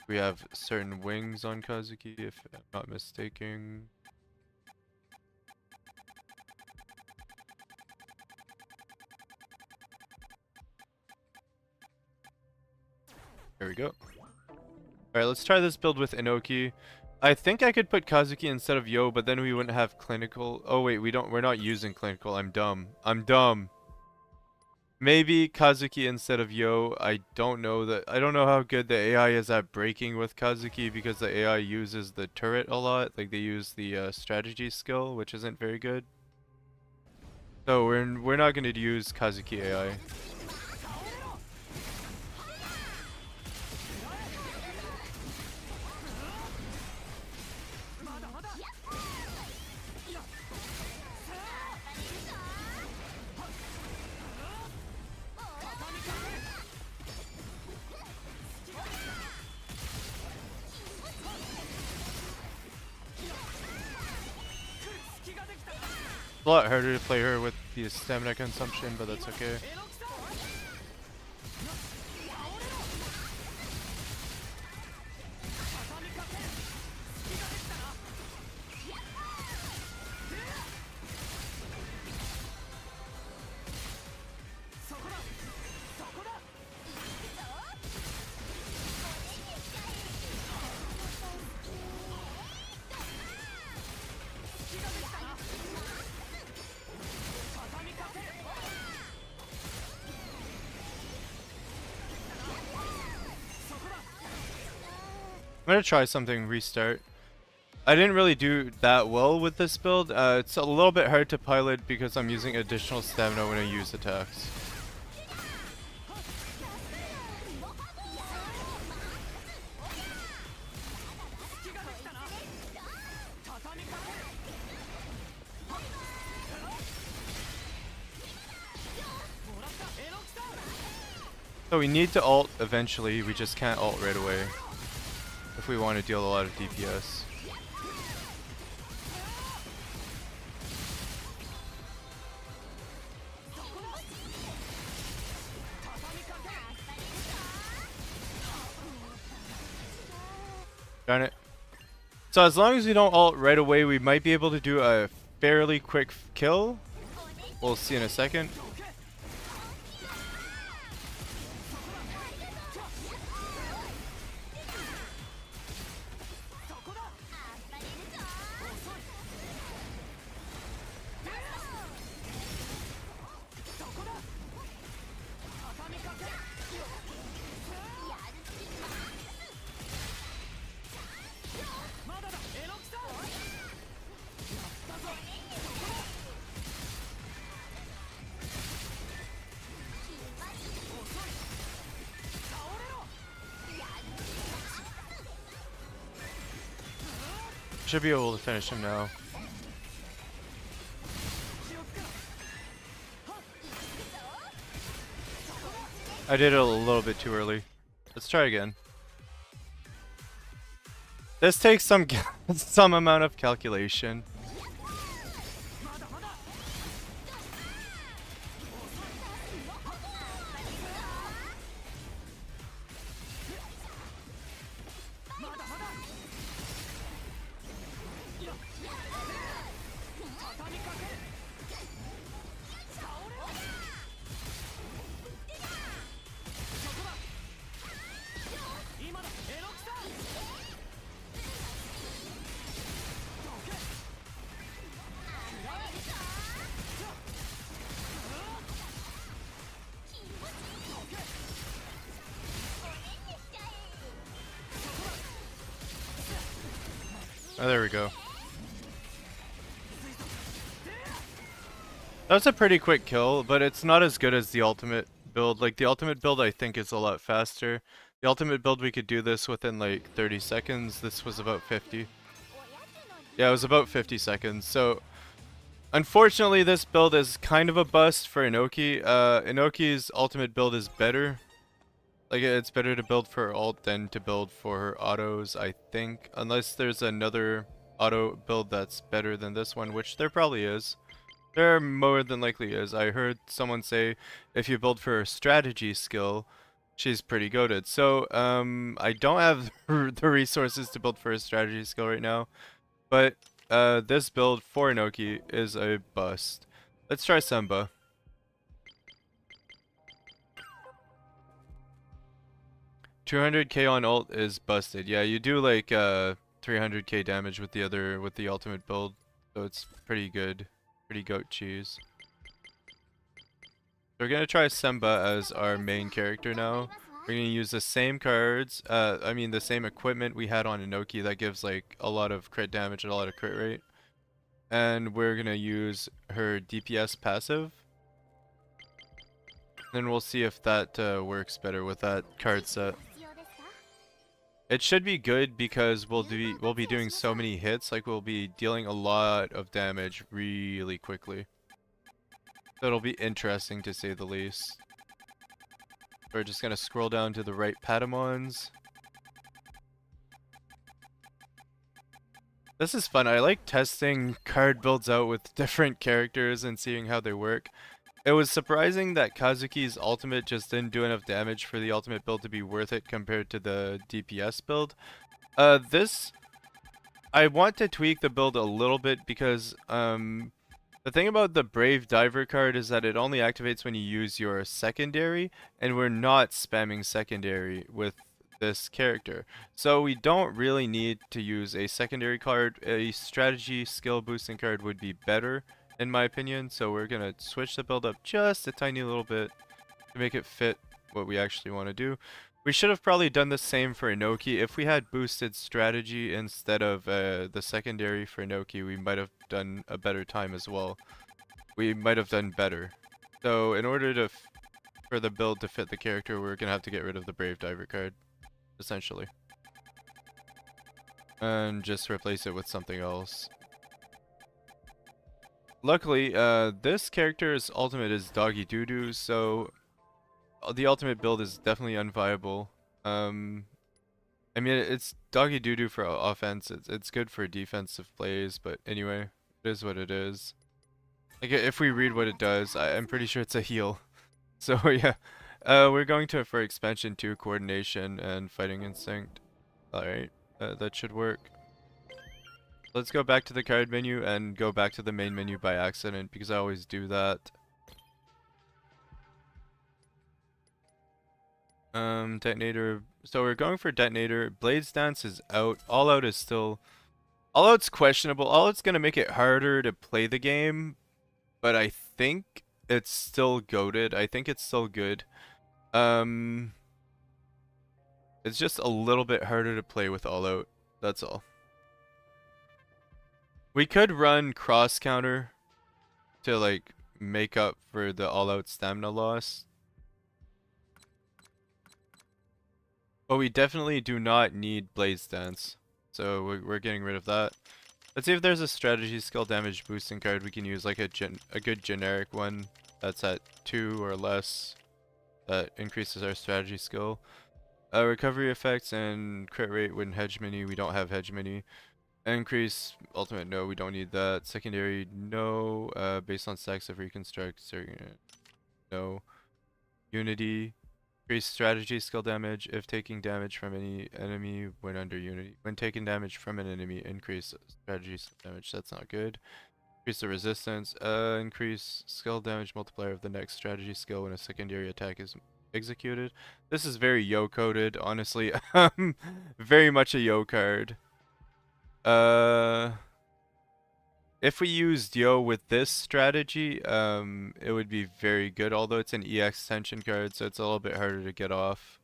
We have certain wings on Kazuki, if I'm not mistaken. There we go. Alright, let's try this build with Inoki. I think I could put Kazuki instead of Yo, but then we wouldn't have clinical. Oh wait, we're not using clinical. I'm dumb. I'm dumb. Maybe Kazuki instead of Yo. I don't know how good the AI is at breaking with Kazuki, because the AI uses the turret a lot. Like, they use the strategy skill, which isn't very good. So we're not going to use Kazuki AI. It's a lot harder to play her with the stamina consumption, but that's okay. I'm gonna try something, restart. I didn't really do that well with this build. It's a little bit hard to pilot because I'm using additional stamina when I use attacks. So we need to ult eventually, we just can't ult right away if we want to deal a lot of DPS. Darn it. So as long as we don't ult right away, we might be able to do a fairly quick kill. We'll see in a second. Should be able to finish him now. I did it a little bit too early. Let's try again. This takes some some amount of calculation. Oh, there we go. That was a pretty quick kill, but it's not as good as the ultimate build. Like, the ultimate build I think is a lot faster. The ultimate build we could do this within like 30 seconds. This was about 50. Yeah, it was about 50 seconds. So, unfortunately this build is kind of a bust for Inoki. Inoki's ultimate build is better. Like, it's better to build for ult than to build for autos, I think. Unless there's another auto build that's better than this one, which there probably is. There more than likely is. I heard someone say if you build for a strategy skill, she's pretty goated. So, I don't have the resources to build for a strategy skill right now. But, this build for Inoki is a bust. Let's try Semba. $200k on ult is busted. Yeah, you do like 300k damage with the ultimate build, so it's pretty good, pretty goat cheese. So we're gonna try Semba as our main character now. We're gonna use the same cards, the same equipment we had on Inoki that gives like a lot of crit damage and a lot of crit rate. And we're gonna use her DPS passive. Then we'll see if that works better with that card set. It should be good because we'll be doing so many hits, like we'll be dealing a lot of damage really quickly. So it'll be interesting to say the least. We're just gonna scroll down to the right Patamons. This is fun. I like testing card builds out with different characters and seeing how they work. It was surprising that Kazuki's ultimate just didn't do enough damage for the ultimate build to be worth it compared to the DPS build. I want to tweak the build a little bit because the thing about the Brave Diver card is that it only activates when you use your secondary, and we're not spamming secondary with this character. So we don't really need to use a secondary card. A strategy skill boosting card would be better, in my opinion, so we're gonna switch the build up just a tiny little bit to make it fit what we actually want to do. We should have probably done the same for Inoki. If we had boosted strategy instead of the secondary for Inoki, we might have done a better time as well. We might have done better. So in order for the build to fit the character, we're gonna have to get rid of the Brave Diver card, essentially, and just replace it with something else. Luckily, this character's ultimate is Doggy Doo-Doo, so the ultimate build is definitely unviable. It's Doggy Doo-Doo for offense. It's good for defensive plays, but anyway, it is what it is. Like, if we read what it does, I'm pretty sure it's a heal. So yeah, we're going for expansion 2, coordination and fighting instinct. Alright, that should work. Let's go back to the card menu and go back to the main menu by accident, because I always do that. Detonator. So we're going for detonator. Blades Dance is out. All Out is still... All Out's questionable. All Out's gonna make it harder to play the game, but I think it's still goated. I think it's still good. It's just a little bit harder to play with All Out. That's all. We could run cross counter to like make up for the all out stamina loss. But we definitely do not need Blaze Dance. So we're getting rid of that. Let's see if there's a strategy skill damage boosting card we can use, like a good generic one that's at 2 or less that increases our strategy skill. Recovery effects and crit rate when hegemony. We don't have hegemony. Increase ultimate, no, we don't need that. Secondary, no. Based on stacks of reconstructs, no. Unity. Increase strategy skill damage if taking damage from any enemy when under unity. When taking damage from an enemy, increase strategy skill damage. That's not good. Increase the resistance. Increase skill damage multiplier of the next strategy skill when a secondary attack is executed. This is very yo coded, honestly. Very much a yo card. If we used yo with this strategy, it would be very good. Although it's an EX Ascension card, so it's a little bit harder to get off.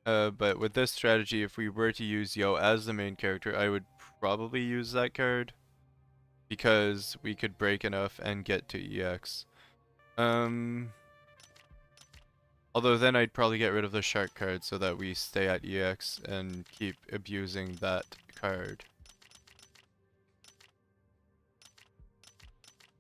But with this strategy, if we were to use yo as the main character, I would probably use that card because we could break enough and get to EX. Although then I'd probably get rid of the shark card so that we stay at EX and keep abusing that card.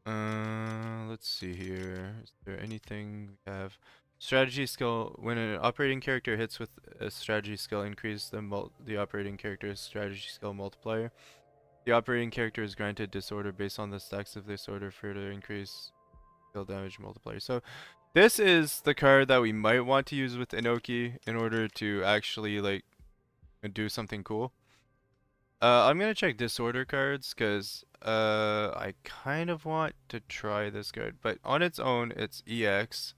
Let's see here. Is there anything we have? Strategy skill. When an operating character hits with a strategy skill, increase the operating character's strategy skill multiplier. The operating character is granted disorder based on the stacks of this order, further increase skill damage multiplier. So this is the card that we might want to use with Inoki in order to actually like do something cool. I'm gonna check disorder cards because I kind of want to try this card, but on its own it's EX.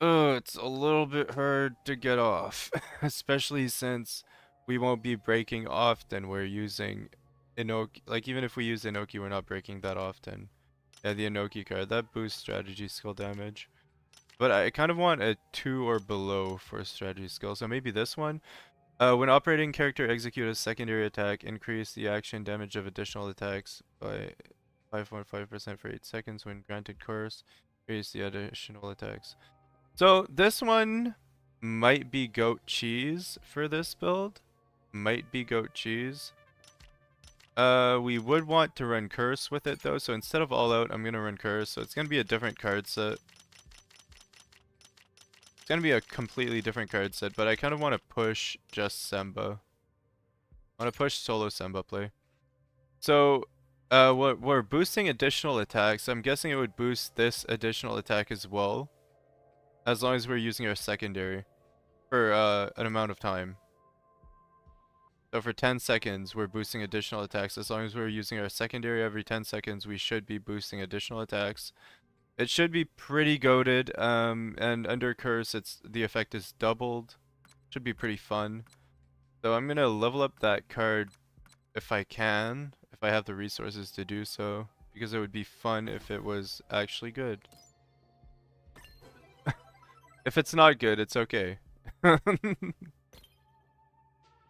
It's a little bit hard to get off, especially since we won't be breaking often. We're using Inoki, like even if we use Inoki, we're not breaking that often. Yeah, the Inoki card that boosts strategy skill damage, but I kind of want a 2 or below for strategy skill, so maybe this one. When operating character execute a secondary attack, increase the action damage of additional attacks by 5.5% for 8 seconds when granted course. Increase the additional attacks. So this one might be goat cheese for this build. Might be goat cheese. We would want to run curse with it though, so instead of all out, I'm gonna run curse. So it's gonna be a different card set. It's gonna be a completely different card set, but I kind of want to push just Semba. I want to push solo Semba play. So, we're boosting additional attacks. I'm guessing it would boost this additional attack as well, as long as we're using our secondary for an amount of time. So for 10 seconds, we're boosting additional attacks. As long as we're using our secondary every 10 seconds, we should be boosting additional attacks. It should be pretty goated, and under curse, the effect is doubled. Should be pretty fun. So I'm gonna level up that card if I can, if I have the resources to do so, because it would be fun if it was actually good. If it's not good, it's okay.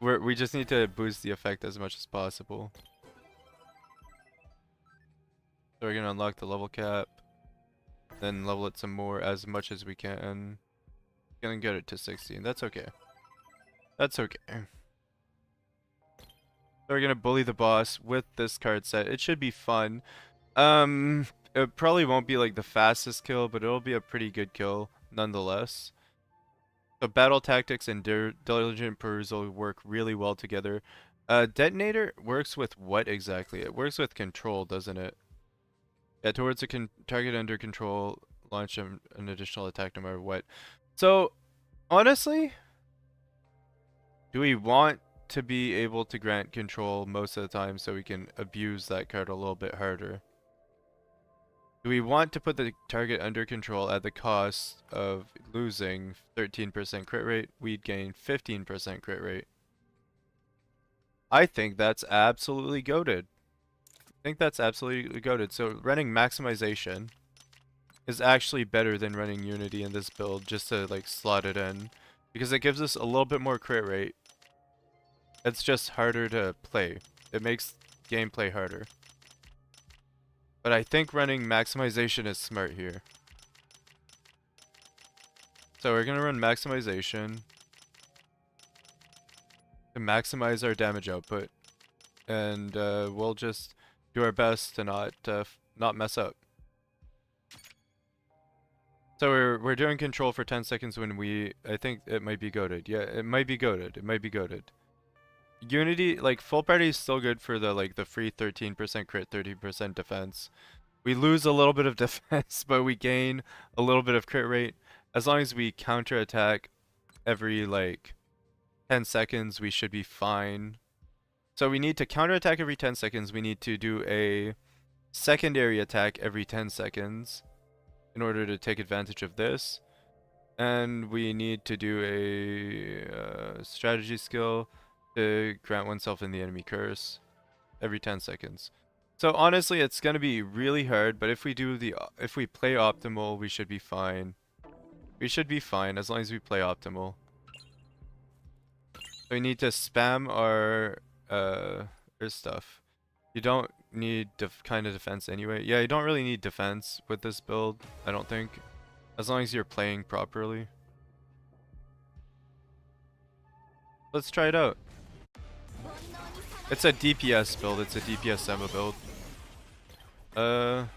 We just need to boost the effect as much as possible. So we're gonna unlock the level cap. Then level it some more as much as we can. Gonna get it to 16. That's okay. That's okay. So we're gonna bully the boss with this card set. It should be fun. It probably won't be like the fastest kill, but it'll be a pretty good kill nonetheless. So battle tactics and diligent perusal work really well together. Detonator works with what exactly? It works with control, doesn't it? Yeah, towards a target under control, launch an additional attack no matter what. So, honestly, do we want to be able to grant control most of the time so we can abuse that card a little bit harder? Do we want to put the target under control at the cost of losing 13% crit rate? We'd gain 15% crit rate. I think that's absolutely goated. I think that's absolutely goated. So running maximization is actually better than running Unity in this build, just to like slot it in, because it gives us a little bit more crit rate. It's just harder to play. It makes gameplay harder. But I think running maximization is smart here. So we're gonna run maximization to maximize our damage output. and we'll just do our best to not mess up. So we're doing control for 10 seconds when I think it might be goated. Yeah, it might be goated. It might be goated. Unity, like full party is still good for the free 13% crit, 30% defense. We lose a little bit of defense, but we gain a little bit of crit rate. As long as we counterattack every like 10 seconds, we should be fine. So we need to counterattack every 10 seconds. We need to do a secondary attack every 10 seconds in order to take advantage of this. And we need to do a strategy skill to grant oneself in the enemy curse every 10 seconds. So honestly, it's gonna be really hard, but if we play optimal, we should be fine. We should be fine as long as we play optimal. So we need to spam our stuff. You don't need kind of defense anyway. Yeah, you don't really need defense with this build, I don't think. As long as you're playing properly. Let's try it out. It's a DPS build. It's a DPS Sema build. So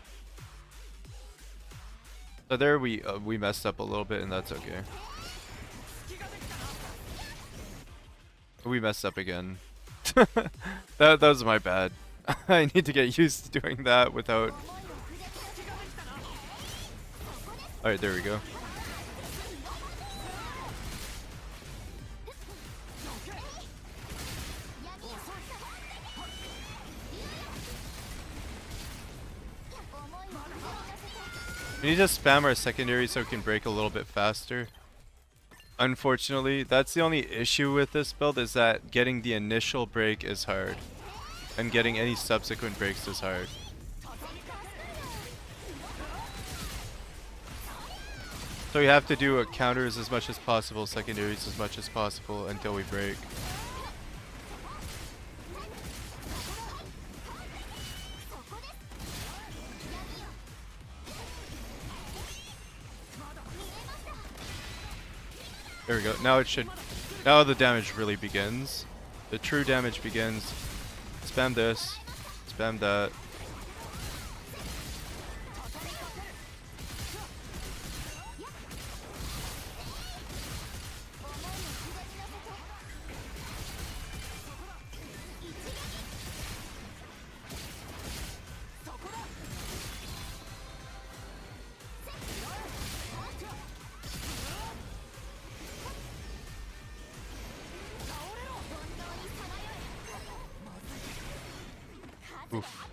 there we messed up a little bit, and that's okay. We messed up again. that was my bad. I need to get used to doing that without. All right, there we go. We need to spam our secondary so we can break a little bit faster. Unfortunately, that's the only issue with this build, is that getting the initial break is hard. And getting any subsequent breaks is hard. So we have to do counters as much as possible, secondaries as much as possible until we break. There we go. Now now the damage really begins. The true damage begins. Spam this. Spam that. Oof.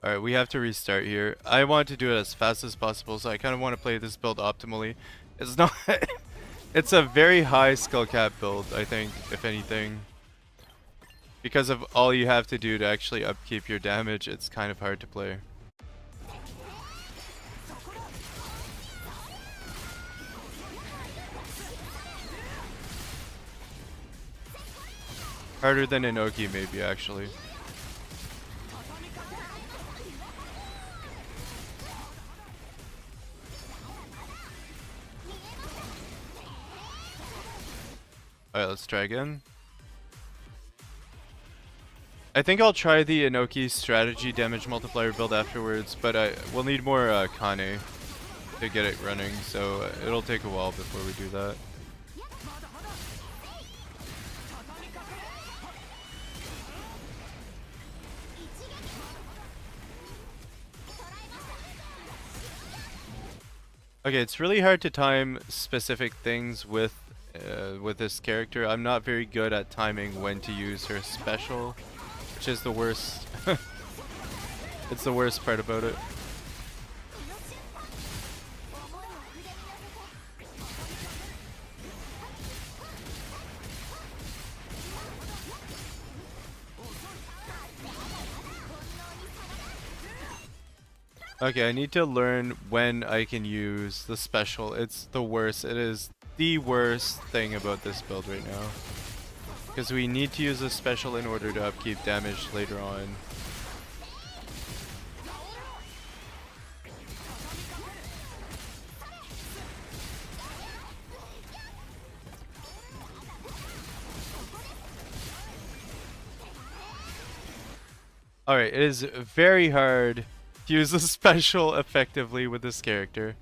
Alright, we have to restart here. I want to do it as fast as possible, so I kind of want to play this build optimally. It's not... It's a very high skill cap build, I think, if anything. Because of all you have to do to actually upkeep your damage, it's kind of hard to play. Harder than Inoki, maybe, actually. Alright, let's try again. I think I'll try the Inoki strategy damage multiplier build afterwards, but we'll need more Kane to get it running, so it'll take a while before we do that. Okay, it's really hard to time specific things with this character. I'm not very good at timing when to use her special, which is the worst. It's the worst part about it. Okay, I need to learn when I can use the special. It's the worst. It is the worst thing about this build right now. Because we need to use the special in order to upkeep damage later on. Alright, it is very hard to use the special effectively with this character.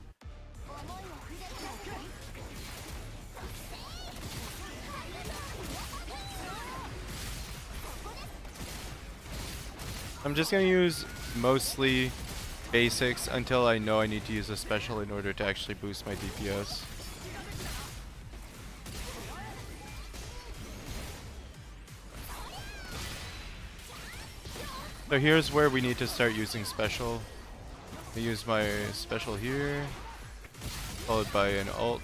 I'm just gonna use mostly basics until I know I need to use a special in order to actually boost my DPS. So here's where we need to start using special. I use my special here, followed by an ult,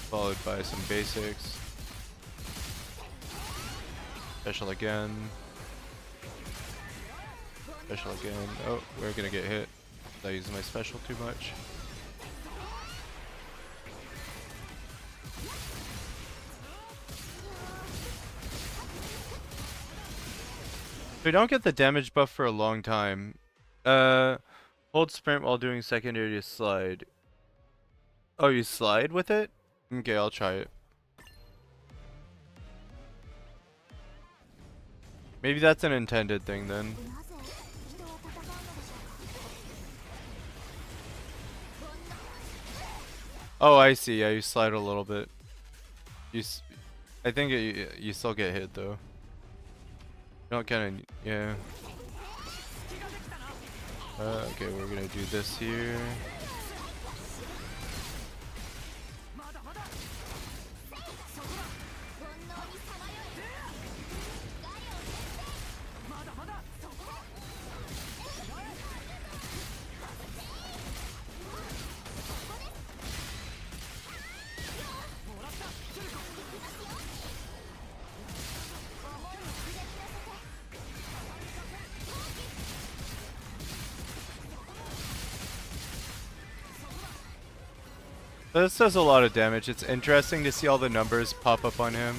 followed by some basics. Special again. Special again. Oh, we're gonna get hit. I use my special too much. We don't get the damage buff for a long time. Hold sprint while doing secondary to slide. Oh, you slide with it? Okay, I'll try it. Maybe that's an intended thing then. Oh, I see. Yeah, you slide a little bit. I think you still get hit though. Not kind of, yeah. Okay, we're gonna do this here. This does a lot of damage. It's interesting to see all the numbers pop up on him.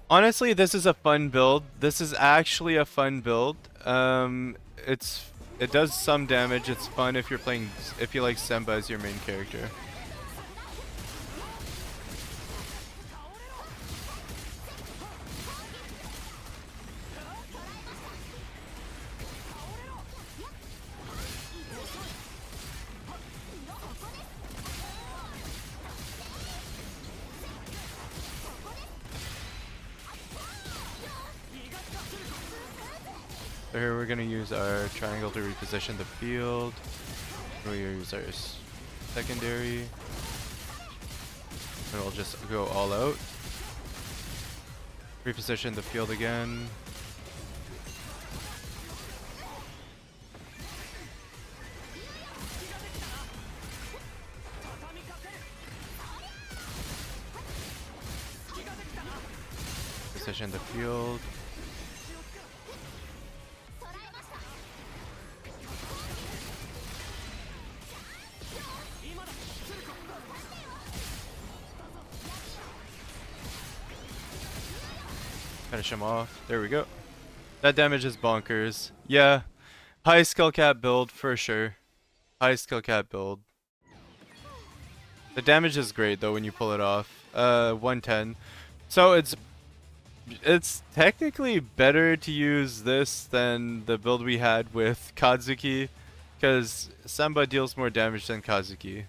Honestly, this is a fun build. This is actually a fun build. It does some damage. It's fun if you like Semba as your main character. So here we're gonna use our triangle to reposition the field. We'll use our secondary. And we'll just go all out. Reposition the field again. Position the field. Finish him off. There we go. That damage is bonkers. Yeah. High skill cap build for sure. High skill cap build. The damage is great though when you pull it off. 110. So it's technically better to use this than the build we had with Kazuki, because Semba deals more damage than Kazuki.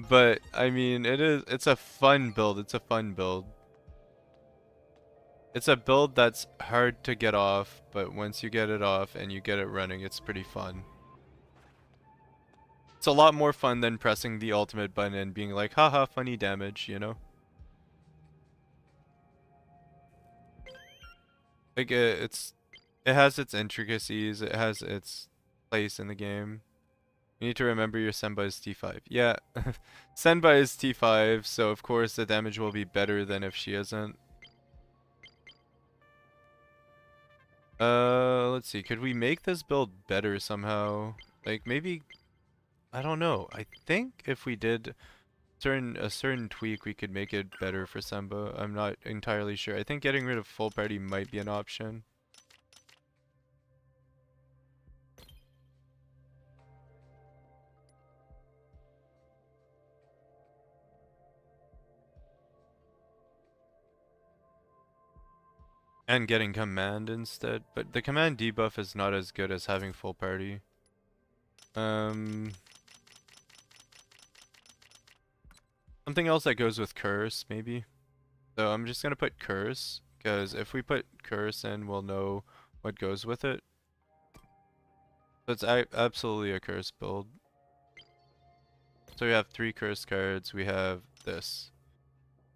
But I mean, it's a fun build. It's a fun build. It's a build that's hard to get off, but once you get it off and you get it running, it's pretty fun. It's a lot more fun than pressing the ultimate button and being like, haha, funny damage, you know? Like it has its intricacies, it has its place in the game. You need to remember your Senba is T5. Yeah, Senba is T5, so of course the damage will be better than if she isn't. Let's see, could we make this build better somehow? Like maybe, I don't know. I think if we did a certain tweak we could make it better for Semba. I'm not entirely sure. I think getting rid of full party might be an option. And getting command instead, but the command debuff is not as good as having full party. Something else that goes with curse, maybe. So I'm just gonna put curse, because if we put curse in, we'll know what goes with it. So it's absolutely a curse build. So we have 3 curse cards, we have this.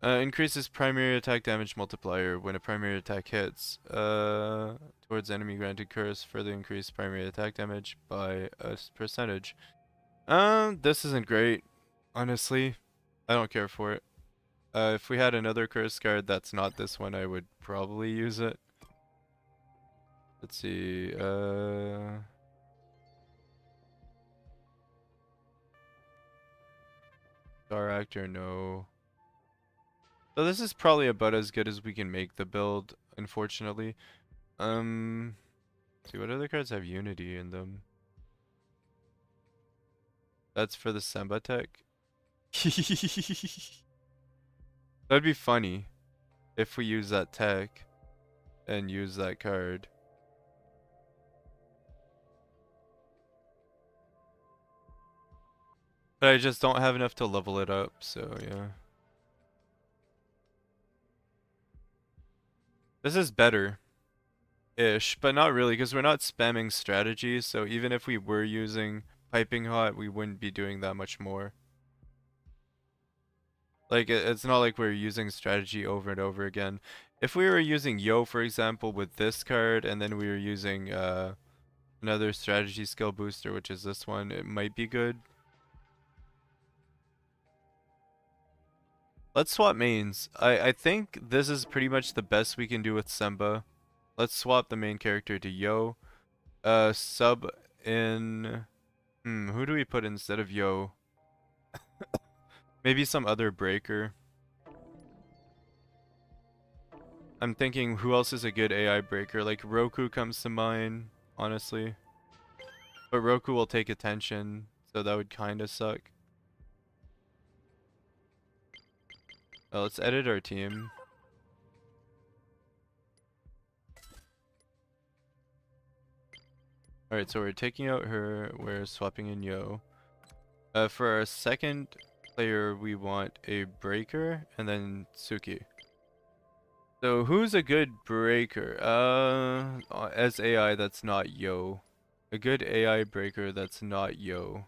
Increases primary attack damage multiplier when a primary attack hits. Towards enemy granted curse, further increase primary attack damage by a percentage. This isn't great, honestly. I don't care for it. If we had another curse card that's not this one, I would probably use it. Let's see, Star Actor, no. So this is probably about as good as we can make the build, unfortunately. Let's see, what other cards have Unity in them? That's for the Semba tech. That'd be funny if we use that tech and use that card. But I just don't have enough to level it up, so yeah. This is better-ish, but not really, because we're not spamming strategies, so even if we were using Piping Hot, we wouldn't be doing that much more. Like, it's not like we're using strategy over and over again. If we were using Yo, for example, with this card, and then we were using another strategy skill booster, which is this one, it might be good. Let's swap mains. I think this is pretty much the best we can do with Semba. Let's swap the main character to Yo. Sub in... who do we put instead of Yo? Maybe some other breaker. I'm thinking who else is a good AI breaker? Like Roku comes to mind, honestly. But Roku will take attention, so that would kinda suck. Let's edit our team. Alright, so we're taking out her, we're swapping in Yo. For our second player, we want a breaker, and then Suki. So who's a good breaker? As AI that's not Yo. A good AI breaker that's not Yo.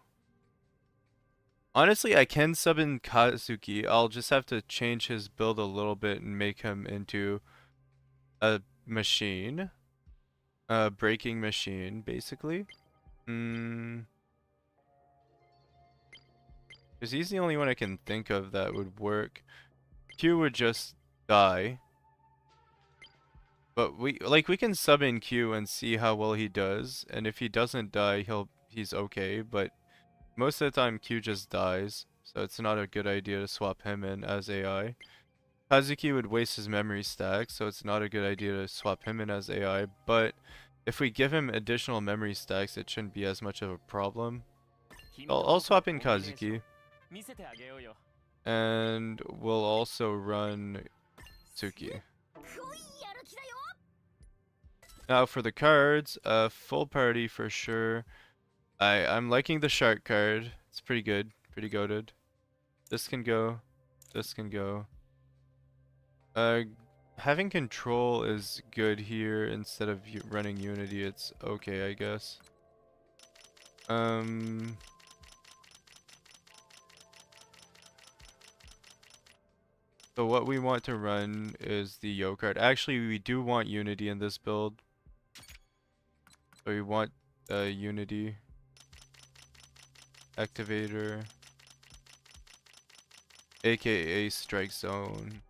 Honestly, I can sub in Kazuki. I'll just have to change his build a little bit and make him into a machine. A breaking machine, basically. Because he's the only one I can think of that would work. Q would just die. But we can sub in Q and see how well he does. And if he doesn't die, he's okay, but most of the time Q just dies, so it's not a good idea to swap him in as AI. Kazuki would waste his memory stack, so it's not a good idea to swap him in as AI, but if we give him additional memory stacks, it shouldn't be as much of a problem. I'll swap in Kazuki. And we'll also run Tsuki. Now for the cards, full party for sure. I'm liking the shark card. It's pretty good, pretty goated. This can go. This can go. Having control is good here instead of running Unity. It's okay, I guess. So what we want to run is the Yo card. Actually, we do want Unity in this build. So we want Unity. Activator. AKA Strike Zone.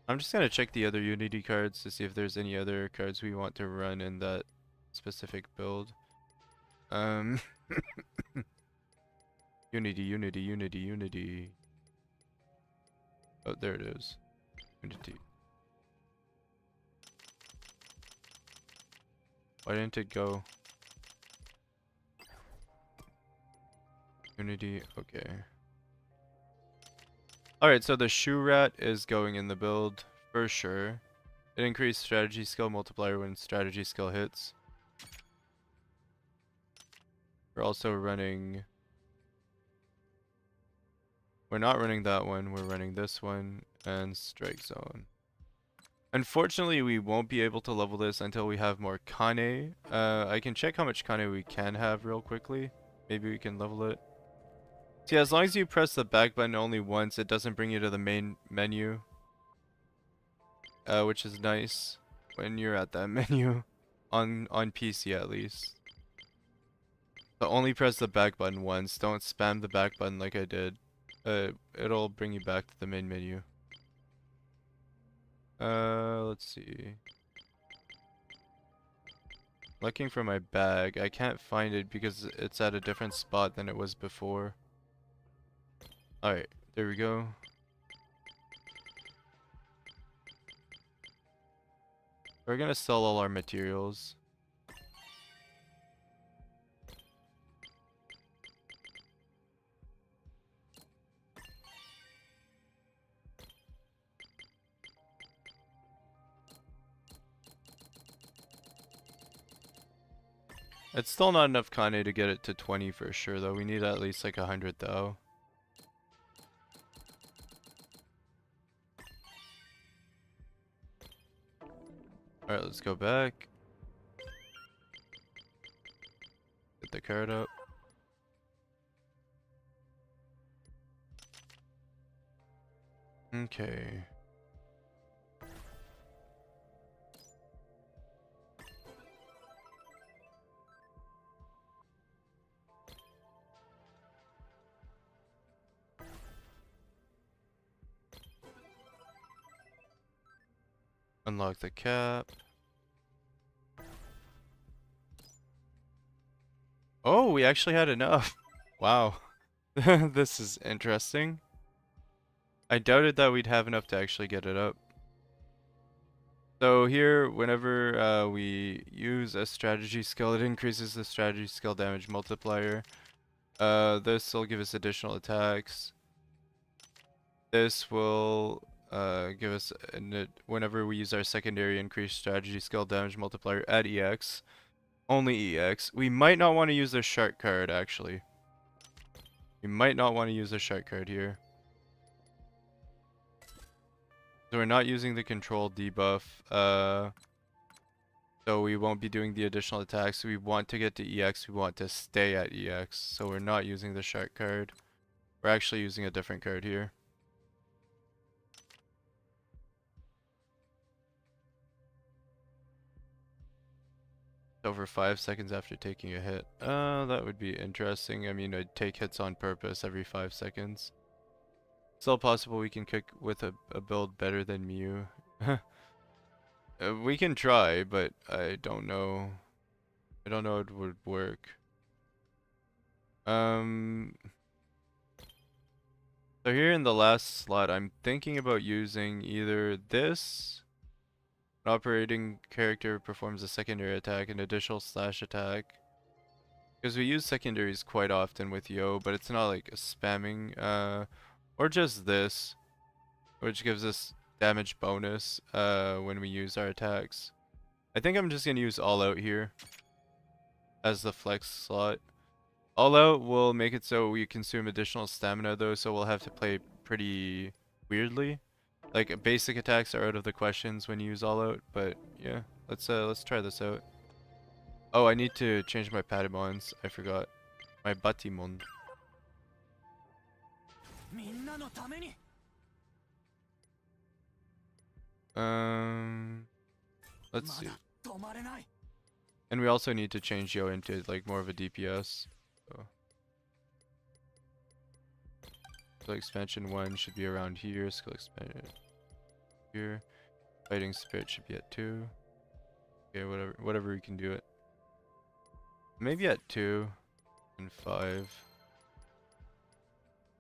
I'm just gonna check the other Unity cards to see if there's any other cards we want to run in that specific build. Unity, unity, unity, unity. Oh, there it is. Unity. Why didn't it go? Unity, okay. Alright, so the shoe rat is going in the build for sure. It increased strategy skill multiplier when strategy skill hits. We're also running... We're not running that one, we're running this one and strike zone. Unfortunately, we won't be able to level this until we have more Kane. I can check how much Kane we can have real quickly. Maybe we can level it. See, as long as you press the back button only once, it doesn't bring you to the main menu. Which is nice when you're at that menu. On PC at least. So only press the back button once. Don't spam the back button like I did. It'll bring you back to the main menu. Let's see. Looking for my bag. I can't find it because it's at a different spot than it was before. Alright, there we go. We're gonna sell all our materials. It's still not enough Kane to get it to 20 for sure though. We need at least like 100 though. Alright, let's go back. Get the card up. Okay. Unlock the cap. Oh, we actually had enough. Wow. This is interesting. I doubted that we'd have enough to actually get it up. So here, whenever we use a strategy skill, it increases the strategy skill damage multiplier. This will give us additional attacks. This will give us, whenever we use our secondary increased strategy skill damage multiplier at EX. Only EX. We might not want to use the shark card, actually. We might not want to use the shark card here. So we're not using the control debuff. So we won't be doing the additional attacks. We want to get to EX. We want to stay at EX. So we're not using the shark card. We're actually using a different card here. Over 5 seconds after taking a hit. That would be interesting. I mean, I'd take hits on purpose every 5 seconds. Still possible we can kick with a build better than Mew. We can try, but I don't know. I don't know if it would work. So here in the last slot, I'm thinking about using either this. An operating character performs a secondary attack, an additional slash attack. Because we use secondaries quite often with Yo, but it's not like a spamming. Or just this, which gives us damage bonus when we use our attacks. I think I'm just gonna use All Out here as the flex slot. All Out will make it so we consume additional stamina though, so we'll have to play pretty weirdly. Like basic attacks are out of the questions when you use All Out, but yeah, let's try this out. Oh, I need to change my Patamons. I forgot. My Batimon. Let's see. And we also need to change Yo into like more of a DPS. So expansion 1 should be around here. Skill expansion here. Fighting spirit should be at 2. Okay, whatever we can do it. Maybe at 2 and 5.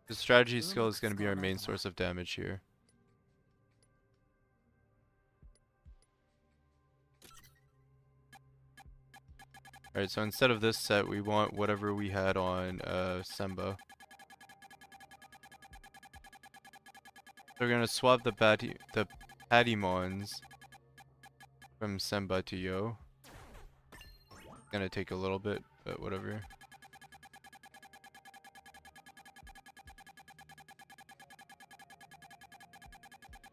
The strategy skill is going to be our main source of damage here. Alright, so instead of this set, we want whatever we had on Semba. So we're going to swap the Pattymons from Semba to Yo. It's going to take a little bit, but whatever.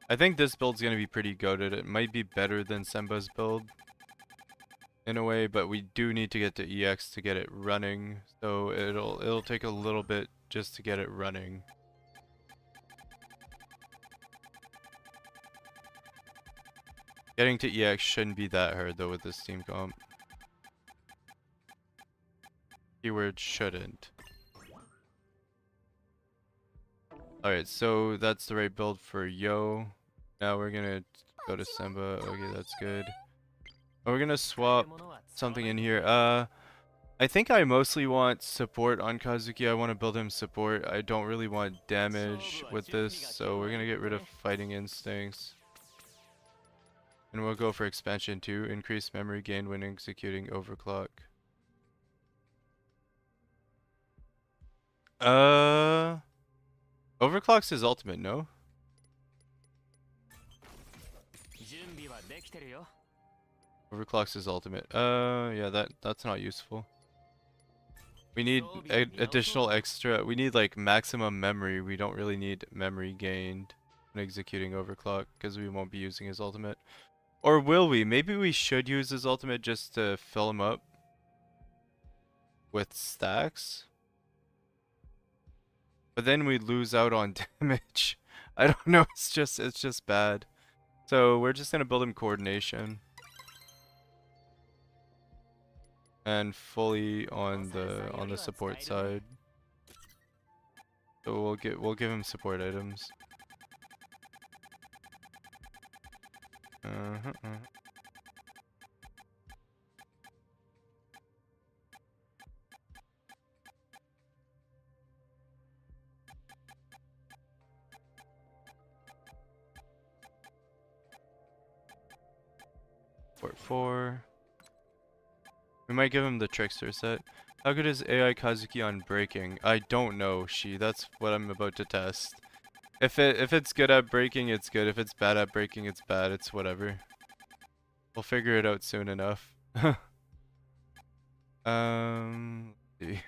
I think this build's going to be pretty goated. It might be better than Semba's build in a way, but we do need to get to EX to get it running. So it'll take a little bit just to get it running. Getting to EX shouldn't be that hard though with this team comp. Keyword shouldn't. Alright, so that's the right build for Yo. Now we're gonna go to Semba. Okay, that's good. We're gonna swap something in here. I think I mostly want support on Kazuki. I want to build him support. I don't really want damage with this, so we're gonna get rid of fighting instincts. And we'll go for expansion 2. Increase memory gain when executing overclock. Overclock's his ultimate, no? Overclock's his ultimate. Yeah, that's not useful. We need additional extra. We need like maximum memory. We don't really need memory gained when executing overclock because we won't be using his ultimate. Or will we? Maybe we should use his ultimate just to fill him up with stacks. But then we lose out on damage. I don't know, it's just bad. So we're just gonna build him coordination. And fully on the support side. So we'll give him support items. Support 4. We might give him the Trickster set. How good is AI Kazuki on breaking? I don't know, that's what I'm about to test. If it's good at breaking, it's good. If it's bad at breaking, it's bad. It's whatever. We'll figure it out soon enough. Let's see.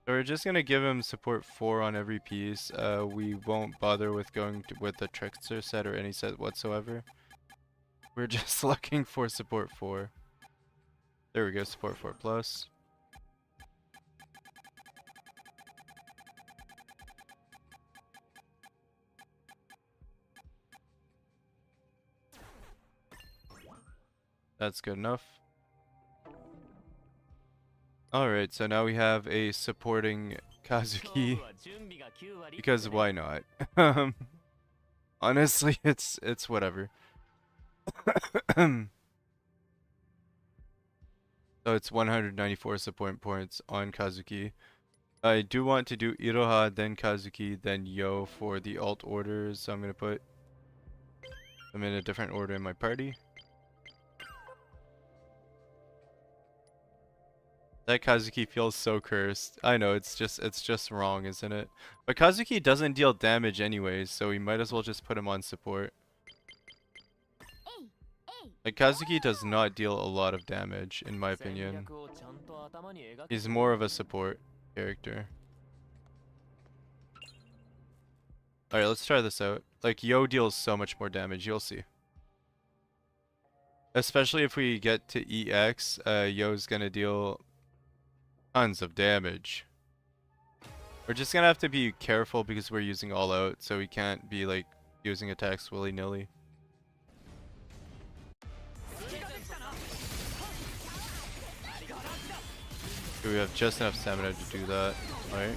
So we're just gonna give him support 4 on every piece. We won't bother with going with the Trickster set or any set whatsoever. We're just looking for support 4. There we go, support 4 plus. That's good enough. Alright, so now we have a supporting Kazuki. Because why not? Honestly, it's whatever. So it's 194 support points on Kazuki. I do want to do Iroha, then Kazuki, then Yo for the alt orders. So I'm going to put them in a different order in my party. That Kazuki feels so cursed. I know, it's just wrong, isn't it? But Kazuki doesn't deal damage anyways, so we might as well just put him on support. Like, Kazuki does not deal a lot of damage, in my opinion. He's more of a support character. Alright, let's try this out. Like, Yo deals so much more damage, you'll see. Especially if we get to EX, Yo's gonna deal tons of damage. We're just gonna have to be careful because we're using all out, so we can't be like using attacks willy-nilly. We have just enough stamina to do that, right?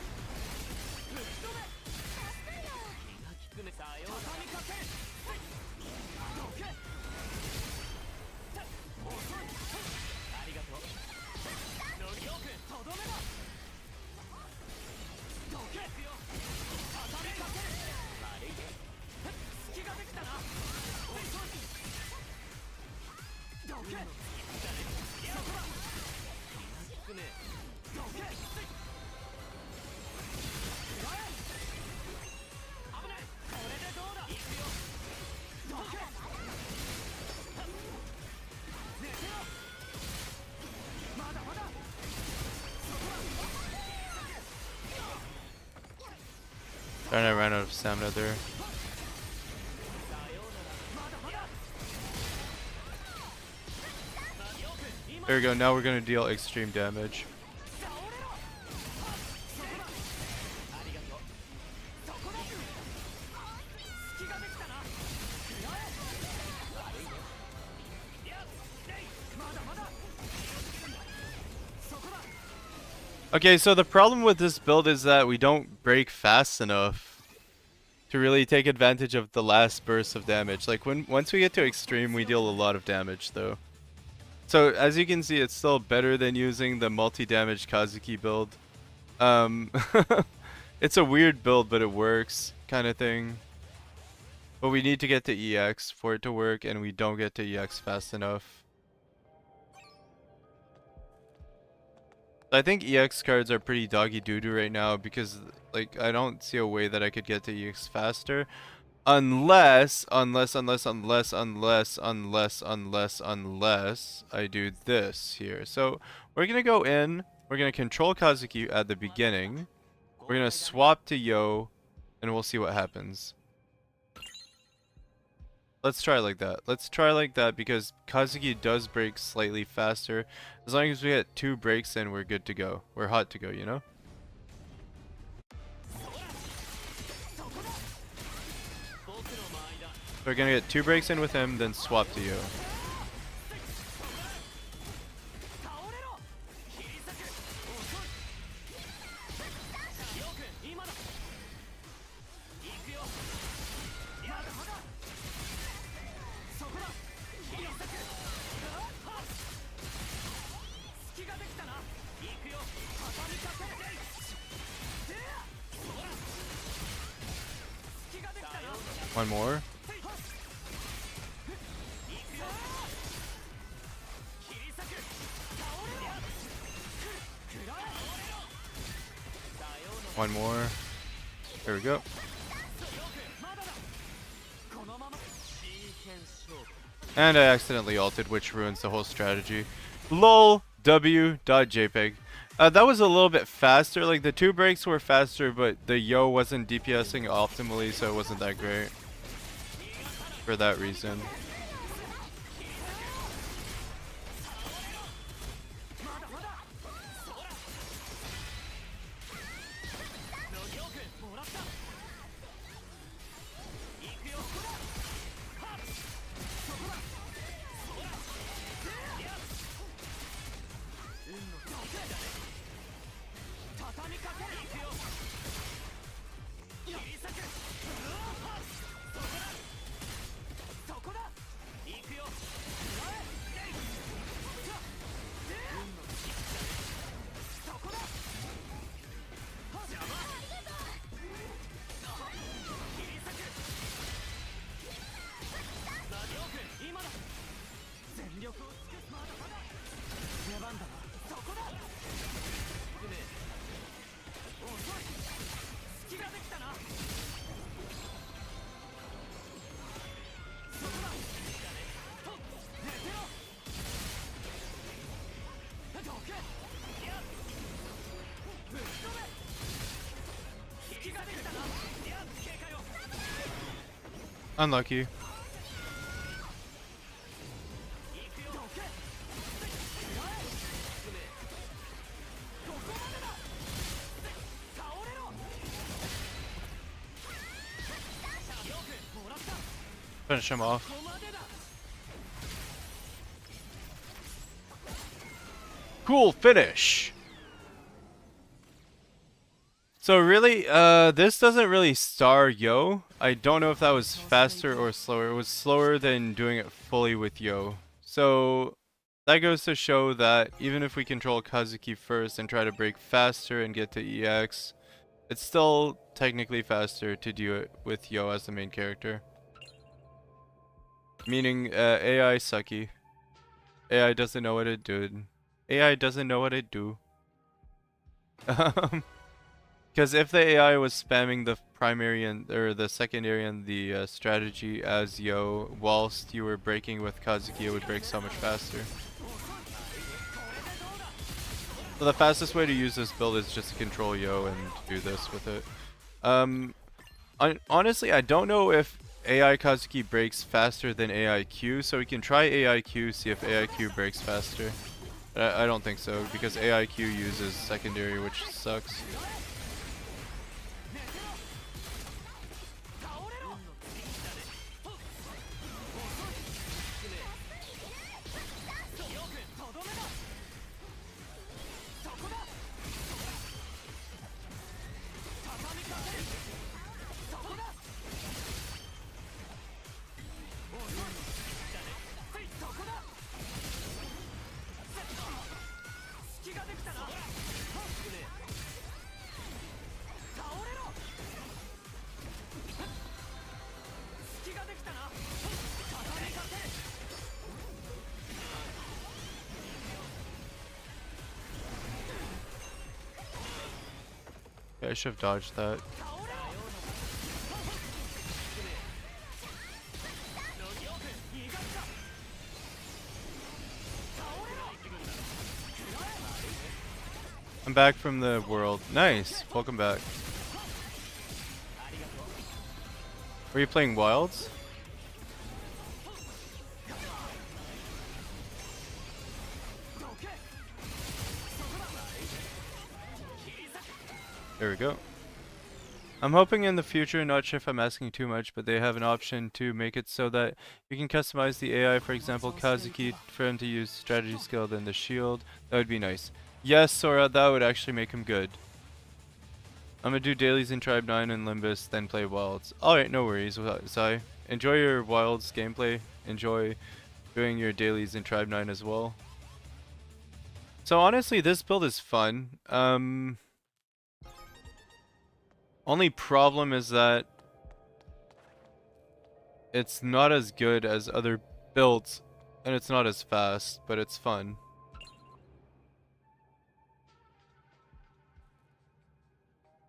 Darn, I ran out of stamina there. There we go, now we're gonna deal extreme damage. Okay, so the problem with this build is that we don't break fast enough to really take advantage of the last burst of damage. Like once we get to extreme, we deal a lot of damage though. So as you can see, it's still better than using the multi-damage Kazuki build. It's a weird build, but it works, kind of thing. But we need to get to EX for it to work, and we don't get to EX fast enough. I think EX cards are pretty doggy doo-doo right now because like I don't see a way that I could get to EX faster unless I do this here. So we're gonna go in, we're gonna control Kazuki at the beginning, we're gonna swap to Yo, and we'll see what happens. Let's try like that. Let's try like that because Kazuki does break slightly faster. As long as we get 2 breaks in, we're good to go. We're hot to go, you know? We're gonna get 2 breaks in with him, then swap to you. One more. One more. There we go. And I accidentally ulted, which ruins the whole strategy. LOL w.jpg. That was a little bit faster. Like the 2 breaks were faster, but the Yo wasn't DPSing optimally, so it wasn't that great. For that reason. Unlucky. Finish him off. Cool finish. So really, this doesn't really star Yo. I don't know if that was faster or slower. It was slower than doing it fully with Yo. So that goes to show that even if we control Kazuki first and try to break faster and get to EX, it's still technically faster to do it with Yo as the main character. Meaning AI sucky. AI doesn't know what it did. AI doesn't know what it do. Because if the AI was spamming the primary and or the secondary and the strategy as Yo whilst you were breaking with Kazuki, it would break so much faster. So the fastest way to use this build is just to control Yo and do this with it. Honestly, I don't know if AI Kazuki breaks faster than AI Q, so we can try AI Q, see if AI Q breaks faster. But I don't think so, because AI Q uses secondary, which sucks. Yeah, I should have dodged that. I'm back from the world. Nice. Welcome back. Were you playing Wilds? There we go. I'm hoping in the future, not sure if I'm asking too much, but they have an option to make it so that you can customize the AI, for example, Kazuki, for him to use strategy skill than the shield. That would be nice. Yes, Sora, that would actually make him good. I'm gonna do dailies in Tribe 9 and Limbus, then play Wilds. Alright, no worries, Zai. Enjoy your Wilds gameplay. Enjoy doing your dailies in Tribe 9 as well. So honestly, this build is fun. Only problem is that it's not as good as other builds, and it's not as fast, but it's fun.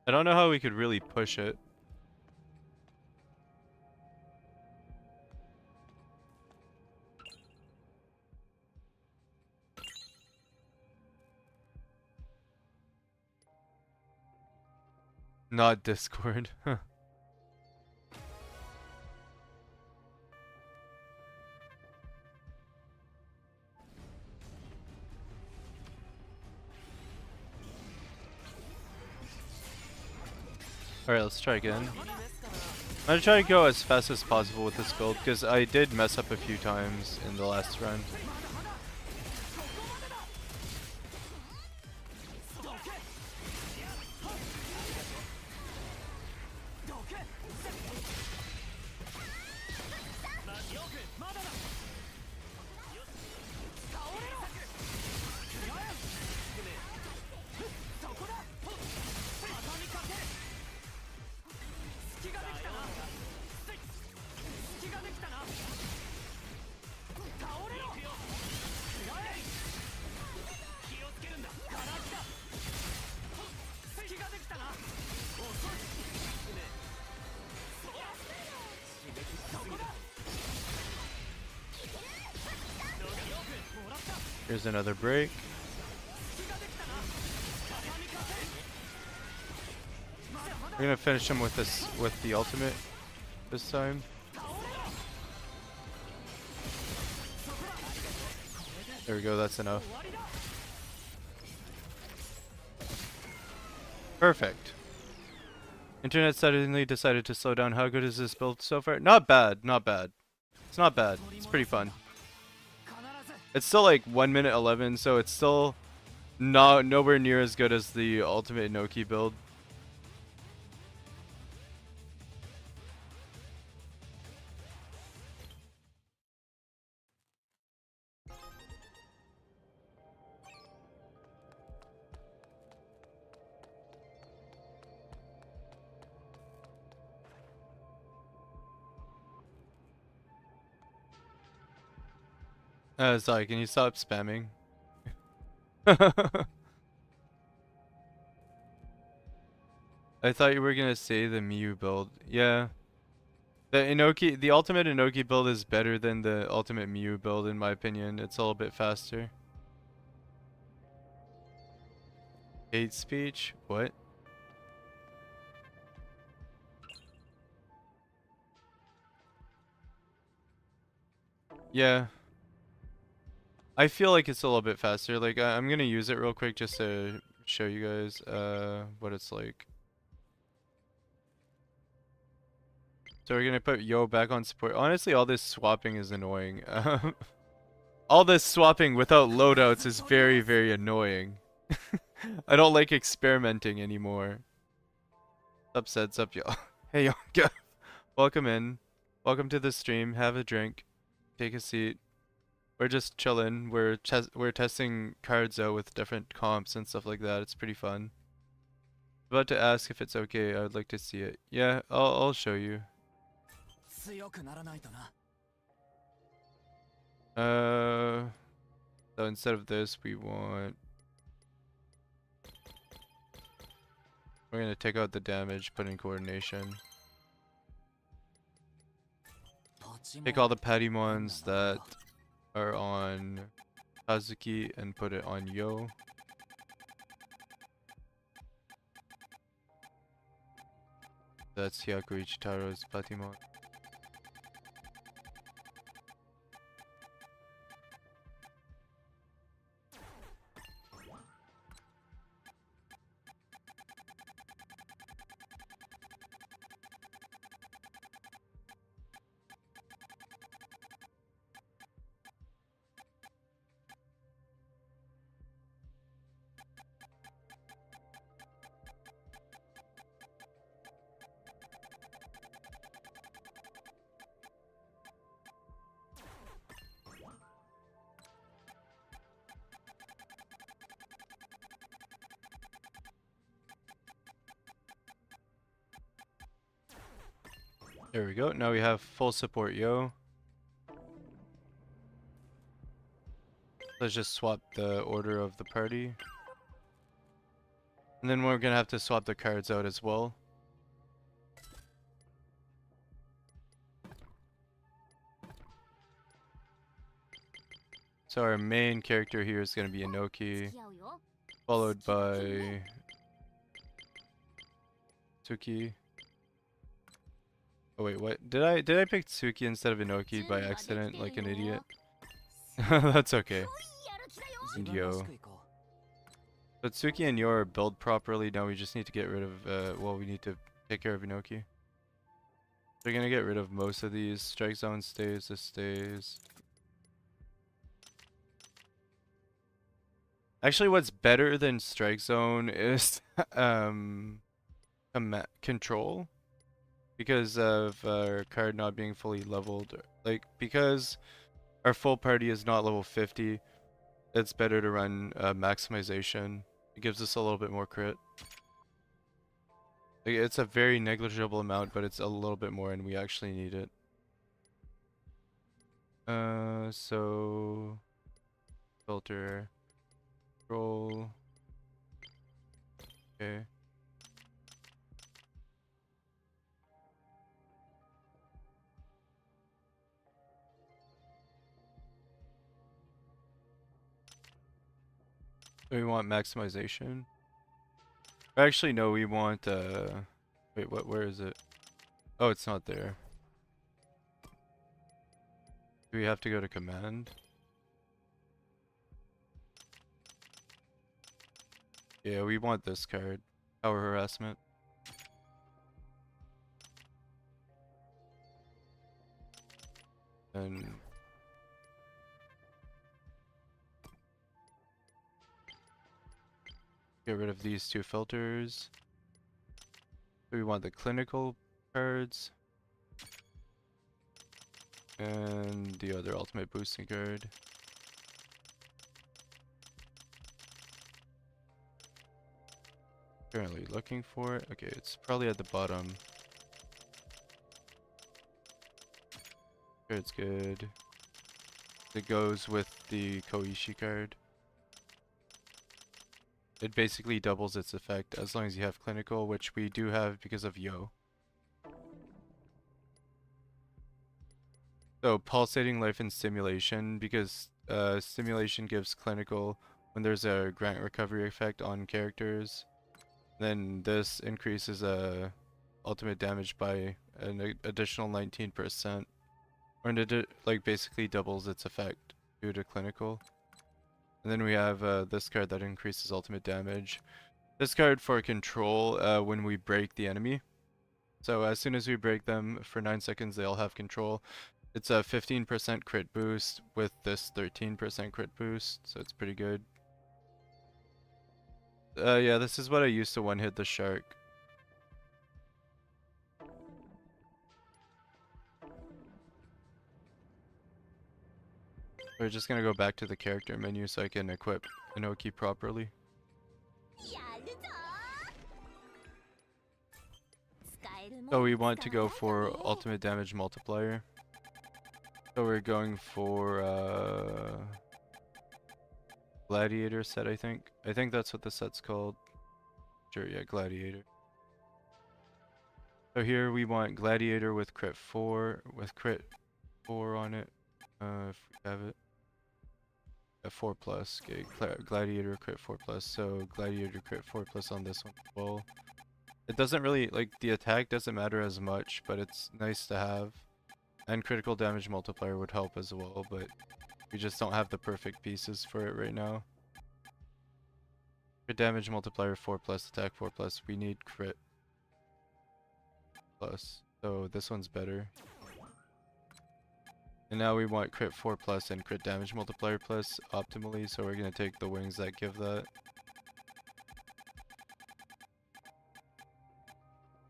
I don't know how we could really push it. Not Discord. Alright, let's try again. I'm gonna try to go as fast as possible with this build, because I did mess up a few times in the last run. Here's another break. We're gonna finish him with this, with the ultimate this time. There we go, that's enough. Perfect. Internet suddenly decided to slow down. How good is this build so far? Not bad, not bad. It's not bad. It's pretty fun. It's still like 1 minute 11, so it's still nowhere near as good as the ultimate Inoki build. Sorry, can you stop spamming? I thought you were gonna say the Miyu build. Yeah. The ultimate Inoki build is better than the ultimate Miyu build in my opinion. It's a little bit faster. Hate speech? What? Yeah. I feel like it's a little bit faster. Like I'm gonna use it real quick just to show you guys what it's like. So we're gonna put Yo back on support. Honestly, all this swapping is annoying. All this swapping without loadouts is very, very annoying. I don't like experimenting anymore. Sup, yo. Hey, yo. Welcome in. Welcome to the stream. Have a drink. Take a seat. We're just chilling. We're testing cards out with different comps and stuff like that. It's pretty fun. About to ask if it's okay. I would like to see it. Yeah, I'll show you. So instead of this, we're gonna take out the damage, put in coordination. Take all the Patimons that are on Kazuki and put it on Yo. That's Hyaku Ichitaro's Patimon. There we go. Now we have full support Yo. Let's just swap the order of the party. And then we're gonna have to swap the cards out as well. So our main character here is gonna be Inoki, followed by Tsuki. Oh wait, what? Did I pick Tsuki instead of Inoki by accident like an idiot? That's okay. And Yo. But Tsuki and Yo are built properly. Now we just need to get rid of, well, we need to take care of Inoki. We're gonna get rid of most of these. Strike Zone stays, this stays. Actually, what's better than Strike Zone is control. Because of our card not being fully leveled. Like, because our full party is not level 50, it's better to run maximization. It gives us a little bit more crit. Like, it's a very negligible amount, but it's a little bit more and we actually need it. So filter, roll. Okay. So we want maximization. Actually, no, we want wait, where is it? Oh, it's not there. Do we have to go to command? Yeah, we want this card. Power harassment. And get rid of these two filters. We want the clinical cards. And the other ultimate boosting card. Currently looking for it. Okay, it's probably at the bottom. Here it's good. It goes with the Koishi card. It basically doubles its effect as long as you have clinical, which we do have because of Yo. So pulsating life and stimulation, because stimulation gives clinical when there's a grant recovery effect on characters. Then this increases ultimate damage by an additional 19%. Or did it like basically doubles its effect due to clinical. And then we have this card that increases ultimate damage. This card for control when we break the enemy. So as soon as we break them for 9 seconds, they all have control. It's a 15% crit boost with this 13% crit boost, so it's pretty good. Yeah, this is what I used to one-hit the shark. We're just gonna go back to the character menu so I can equip Inoki properly. So we want to go for ultimate damage multiplier. So we're going for Gladiator set, I think. I think that's what the set's called. Sure, yeah, Gladiator. So here we want Gladiator with crit 4, with crit 4 on it. If we have it. A 4 plus. Okay, Gladiator crit 4 plus. So Gladiator crit 4 plus on this one as well. It doesn't really, like, the attack doesn't matter as much, but it's nice to have. And critical damage multiplier would help as well, but we just don't have the perfect pieces for it right now. Crit damage multiplier 4 plus, attack 4 plus. We need crit plus. So this one's better. And now we want crit 4 plus and crit damage multiplier plus optimally, so we're going to take the wings that give that.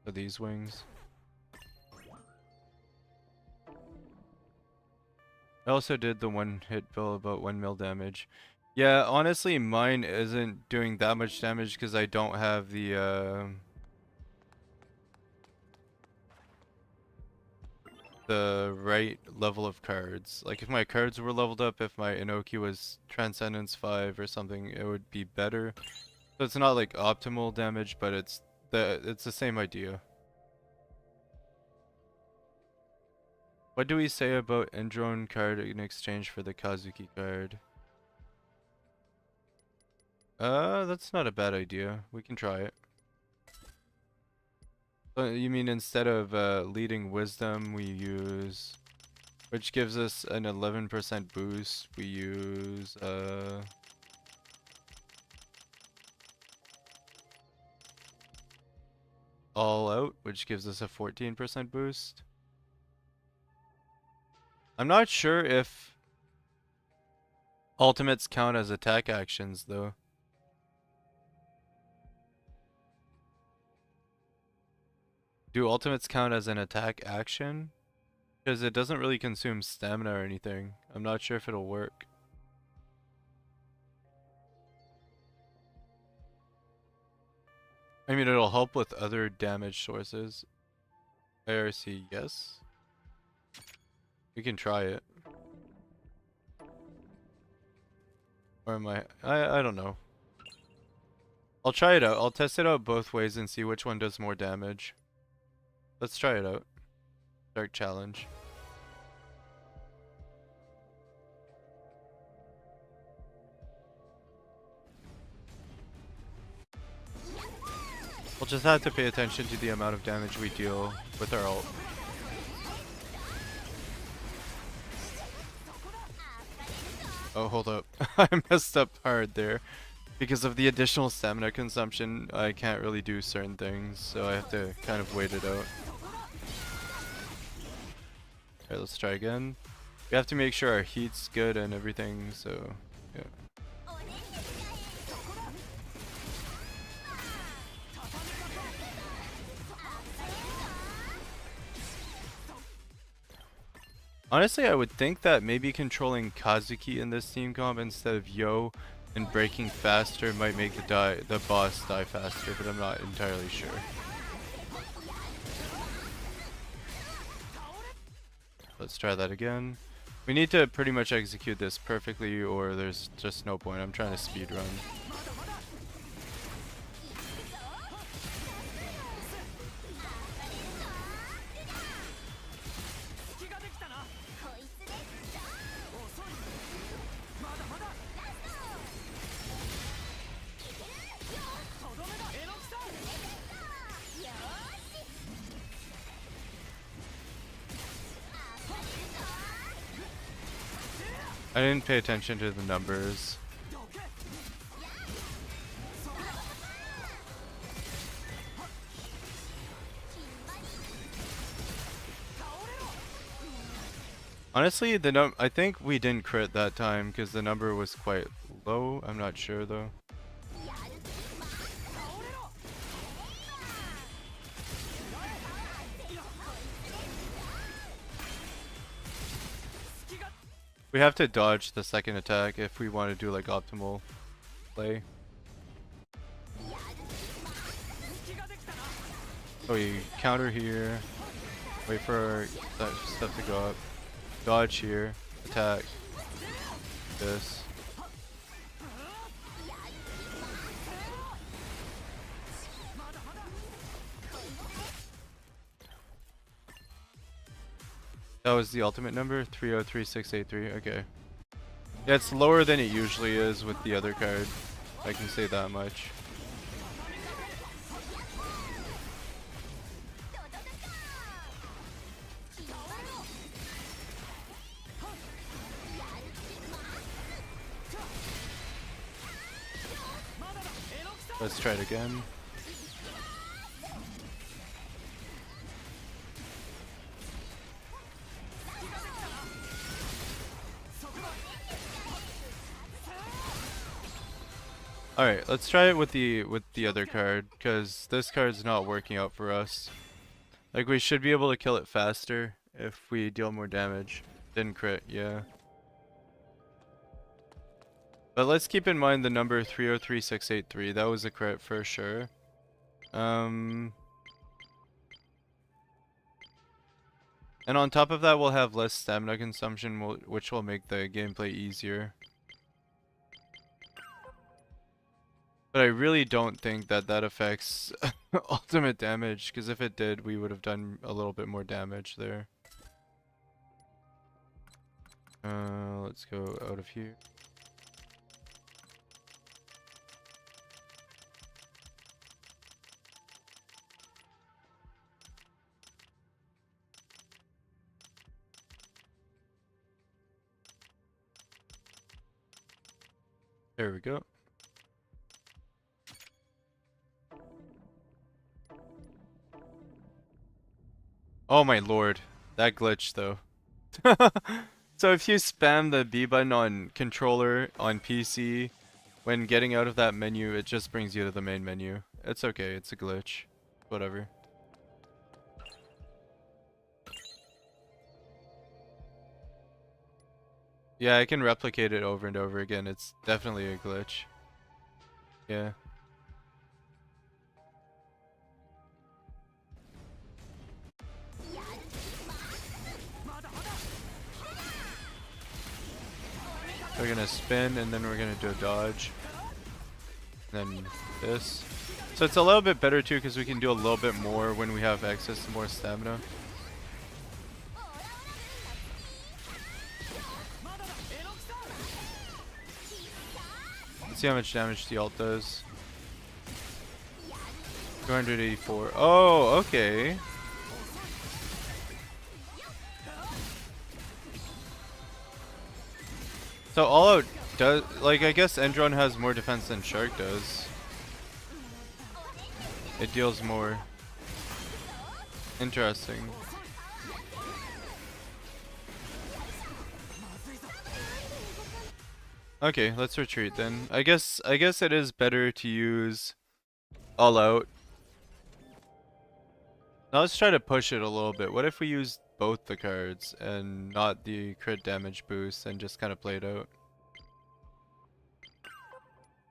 So these wings. I also did the one hit bill about 1 mil damage. Yeah, honestly mine isn't doing that much damage because I don't have the right level of cards. Like if my cards were leveled up, if my Inoki was Transcendence 5 or something, it would be better. So it's not like optimal damage, but it's the same idea. What do we say about Endrone card in exchange for the Kazuki card? That's not a bad idea. We can try it. You mean instead of leading wisdom, we use, which gives us an 11% boost, we use all out, which gives us a 14% boost. I'm not sure if ultimates count as attack actions though. Do ultimates count as an attack action? Because it doesn't really consume stamina or anything. I'm not sure if it'll work. I mean, it'll help with other damage sources. IRC, yes. We can try it. Or am I don't know. I'll try it out. I'll test it out both ways and see which one does more damage. Let's try it out. Dark challenge. We'll just have to pay attention to the amount of damage we deal with our ult. Oh, hold up. I messed up hard there. Because of the additional stamina consumption, I can't really do certain things, so I have to kind of wait it out. Alright, let's try again. We have to make sure our heat's good and everything, so yeah. Honestly, I would think that maybe controlling Kazuki in this team comp instead of Yo and breaking faster might make the boss die faster, but I'm not entirely sure. Let's try that again. We need to pretty much execute this perfectly or there's just no point. I'm trying to speed run. I didn't pay attention to the numbers. Honestly, I think we didn't crit that time because the number was quite low. I'm not sure though. We have to dodge the second attack if we want to do like optimal play. Oh, you counter here. Wait for that stuff to go up. Dodge here. Attack. This. That was the ultimate number? 303683. Okay. Yeah, it's lower than it usually is with the other card. I can say that much. Let's try it again. Alright, let's try it with the other card, because this card's not working out for us. Like, we should be able to kill it faster if we deal more damage. Didn't crit, yeah. But let's keep in mind the number 303683. That was a crit for sure. And on top of that, we'll have less stamina consumption, which will make the gameplay easier. But I really don't think that that affects ultimate damage, because if it did, we would have done a little bit more damage there. Let's go out of here. There we go. Oh my lord, that glitch though. So if you spam the B button on controller on PC, when getting out of that menu, it just brings you to the main menu. It's okay, it's a glitch. Whatever. Yeah, I can replicate it over and over again. It's definitely a glitch. Yeah. We're gonna spin and then we're gonna do a dodge. Then this. So it's a little bit better too because we can do a little bit more when we have access to more stamina. Let's see how much damage the ult does. 284. Oh, okay. So all out does, like, I guess Endron has more defense than Shark does. It deals more. Interesting. Okay, let's retreat then. I guess it is better to use all out. Now let's try to push it a little bit. What if we use both the cards and not the crit damage boost and just kind of play it out?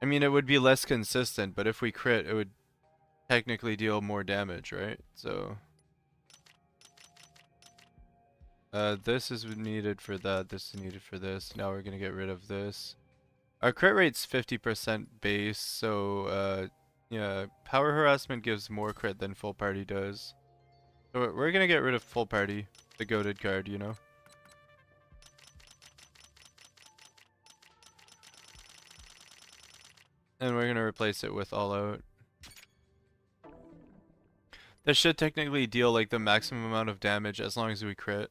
I mean, it would be less consistent, but if we crit, it would technically deal more damage, right? So this is needed for that, this is needed for this. Now we're gonna get rid of this. Our crit rate's 50% base, so yeah, power harassment gives more crit than full party does. So we're gonna get rid of full party, the goated card, you know. And we're gonna replace it with all out. This should technically deal like the maximum amount of damage as long as we crit.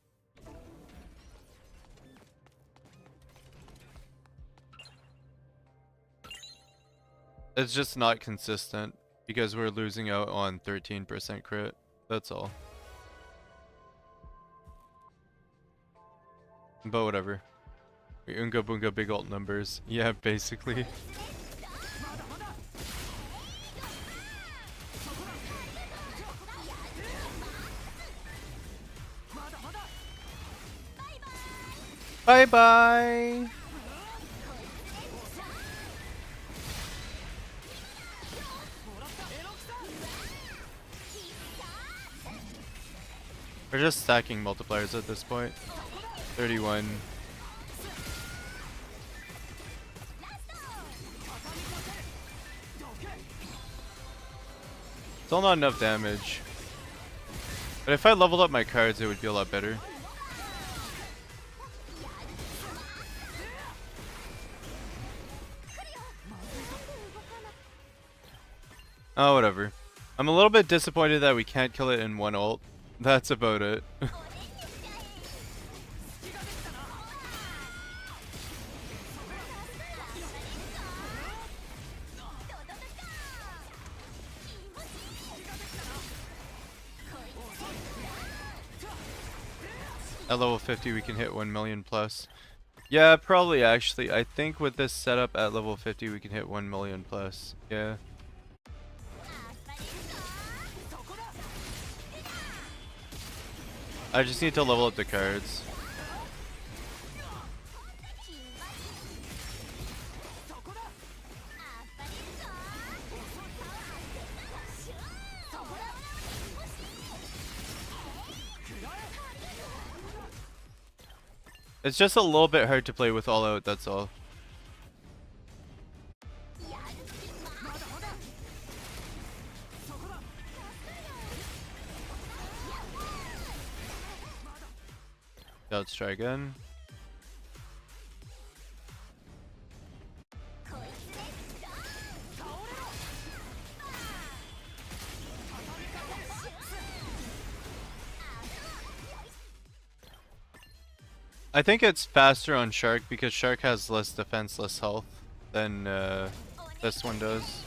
It's just not consistent because we're losing out on 13% crit. That's all. But whatever. Unga boonga big ult numbers. Yeah, basically. Bye bye! We're just stacking multipliers at this point. 31. Still not enough damage. But if I leveled up my cards, it would be a lot better. Oh, whatever. I'm a little bit disappointed that we can't kill it in one ult. That's about it. At level 50 we can hit 1 million plus. Yeah, probably actually. I think with this setup at level 50 we can hit 1 million plus. Yeah. I just need to level up the cards. It's just a little bit hard to play with all out, that's all. Yeah, let's try again. I think it's faster on Shark because Shark has less defense, less health than this one does.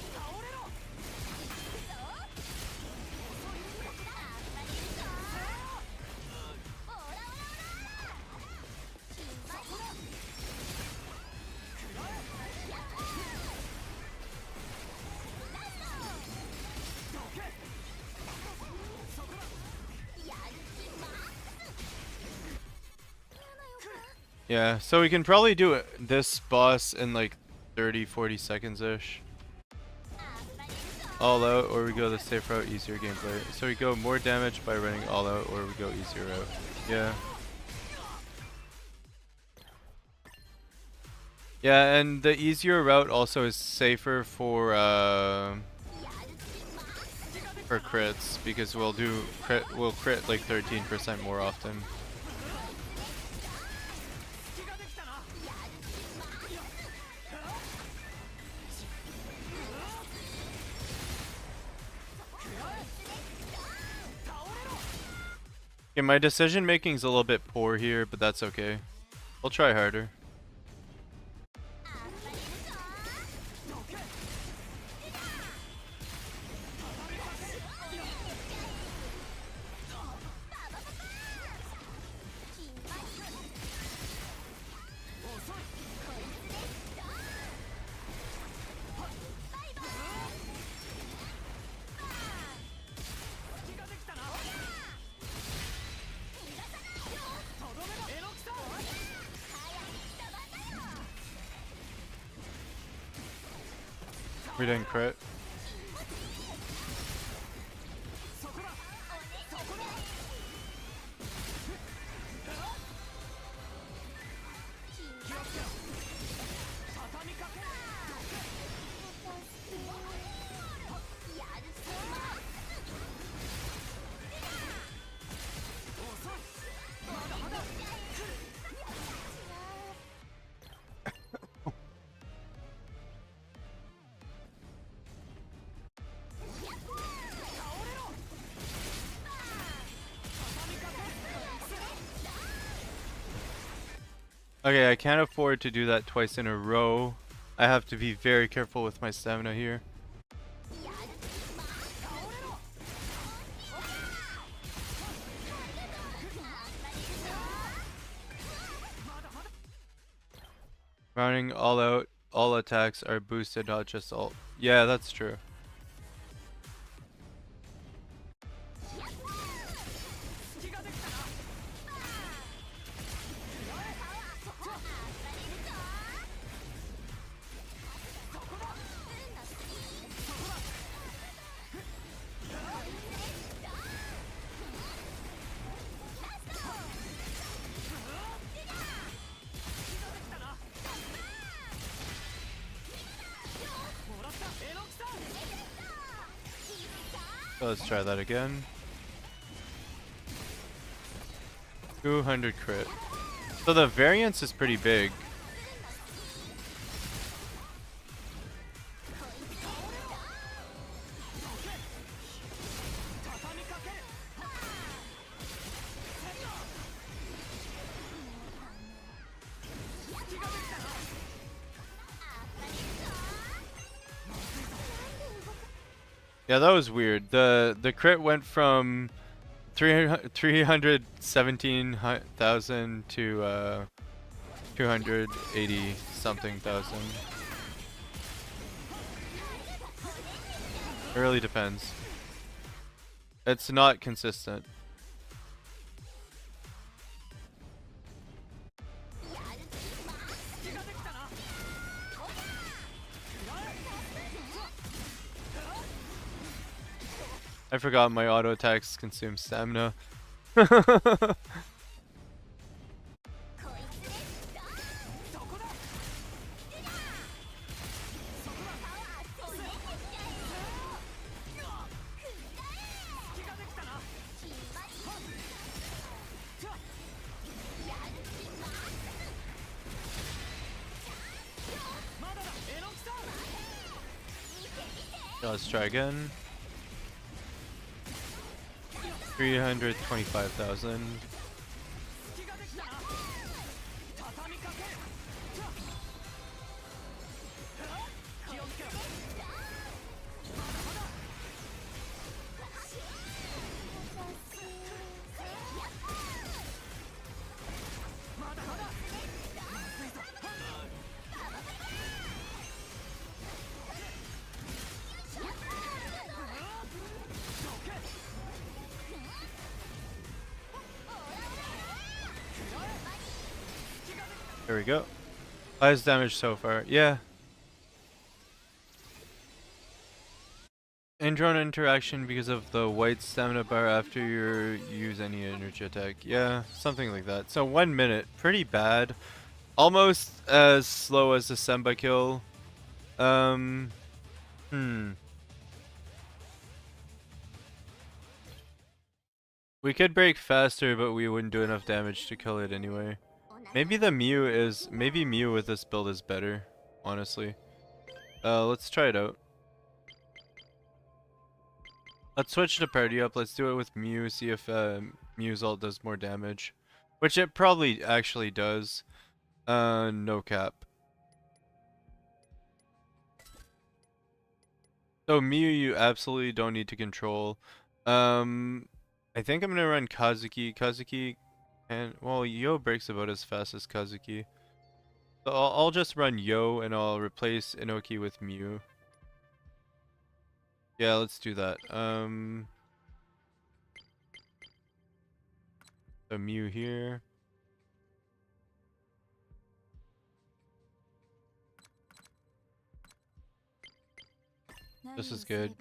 Yeah, so we can probably do this boss in like 30-40 seconds-ish. All out, or we go the safe route, easier gameplay. So we go more damage by running all out, or we go easier route. Yeah. Yeah, and the easier route also is safer for crits because we'll crit like 13% more often. Okay, my decision making is a little bit poor here, but that's okay. I'll try harder. We didn't crit. Okay, I can't afford to do that twice in a row. I have to be very careful with my stamina here. Running all out, all attacks are boosted, not just all. Yeah, that's true. So let's try that again. 200 crit. So the variance is pretty big. Yeah, that was weird. The crit went from 317,000 to 280 something thousand. It really depends. It's not consistent. I forgot my auto attacks consume stamina. Let's try again. 325,000. There we go. Highest damage so far. Yeah. In-drone interaction because of the white stamina bar after you use any energy attack. Yeah, something like that. So 1 minute. Pretty bad. Almost as slow as the Semba kill. We could break faster, but we wouldn't do enough damage to kill it anyway. Maybe Mew with this build is better, honestly. Let's try it out. Let's switch the party up. Let's do it with Mew, see if Mew's ult does more damage. Which it probably actually does. No cap. So Mew you absolutely don't need to control. I think I'm gonna run Kazuki. Kazuki and well, Yo breaks about as fast as Kazuki. So I'll just run Yo and I'll replace Inoki with Mew. Yeah, let's do that. So Mew here. This is good.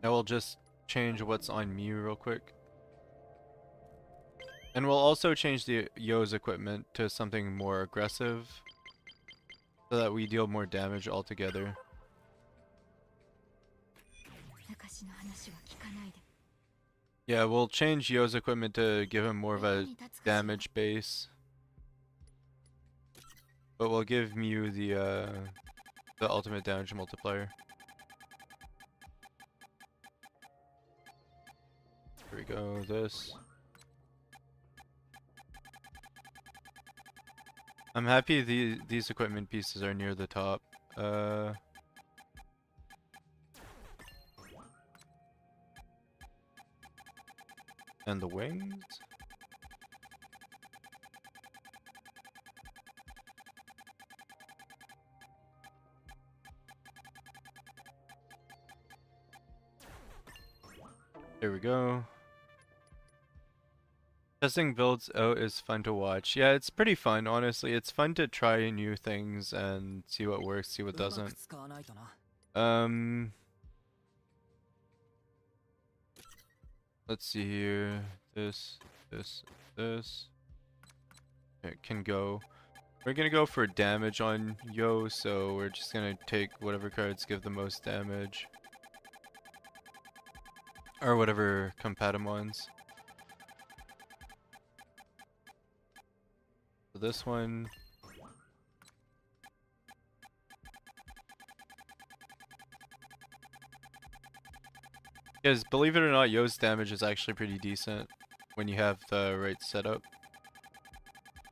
I will just change what's on Mew real quick. And we'll also change the Yo's equipment to something more aggressive so that we deal more damage altogether. Yeah, we'll change Yo's equipment to give him more of a damage base. But we'll give Mew the ultimate damage multiplier. Here we go, this. I'm happy these equipment pieces are near the top. And the wings? There we go. Testing builds out is fun to watch. Yeah, it's pretty fun, honestly. It's fun to try new things and see what works, see what doesn't. Let's see here. This. It can go. We're gonna go for damage on Yo, so we're just gonna take whatever cards give the most damage. Or whatever Compatamons. So this one. Because believe it or not, Yo's damage is actually pretty decent when you have the right setup.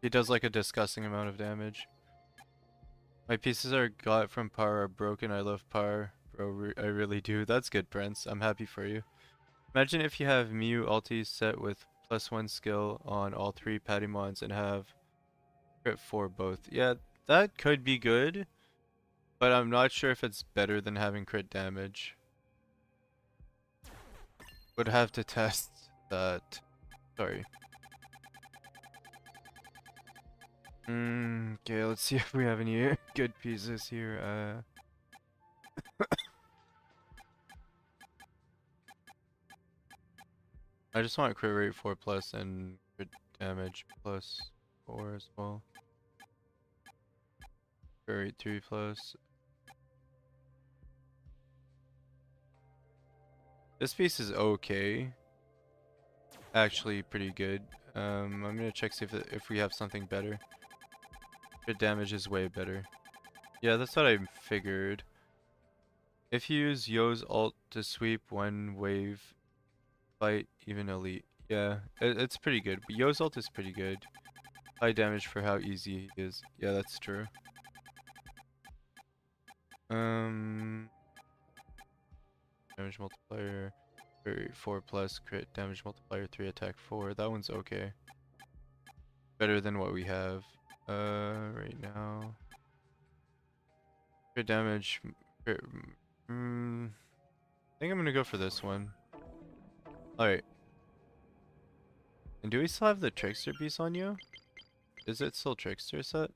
He does like a disgusting amount of damage. My pieces are got from Par are broken. I love Par. Bro, I really do. That's good, Prince. I'm happy for you. Imagine if you have Mew ulti set with +1 skill on all 3 Patimons and have crit 4 both. Yeah, that could be good, but I'm not sure if it's better than having crit damage. Would have to test that. Sorry. Okay, let's see if we have any good pieces here. I just want crit rate 4+ and crit damage +4 as well. Crit rate 3+. This piece is okay. Actually pretty good. I'm gonna check see if we have something better. Crit damage is way better. Yeah, that's what I figured. If you use Yo's ult to sweep one wave, fight even elite. Yeah, it's pretty good. But Yo's ult is pretty good. High damage for how easy he is. Yeah, that's true. Damage multiplier 4+, crit damage multiplier 3, attack 4. That one's okay. Better than what we have right now. Crit damage. I think I'm gonna go for this one. Alright. And do we still have the Trickster piece on you? Is it still Trickster set?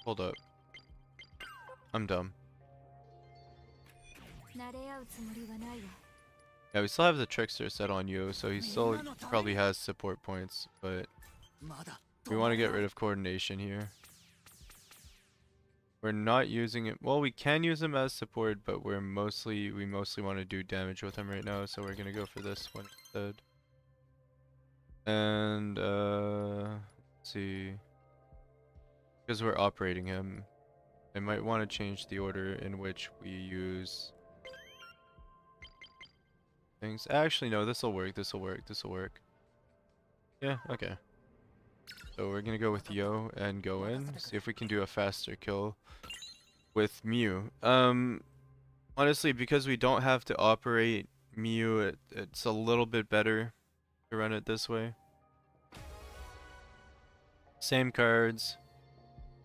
Hold up. I'm dumb. Yeah, we still have the Trickster set on you, so he still probably has support points, but we want to get rid of coordination here. We're not using it. Well, we can use him as support, but we mostly want to do damage with him right now, so we're gonna go for this one instead. And let's see, because we're operating him, I might want to change the order in which we use things. Actually, no, this will work. This will work. Yeah, okay. So we're gonna go with Yo and go in. See if we can do a faster kill with Mew. Honestly, because we don't have to operate Mew, it's a little bit better to run it this way. Same cards,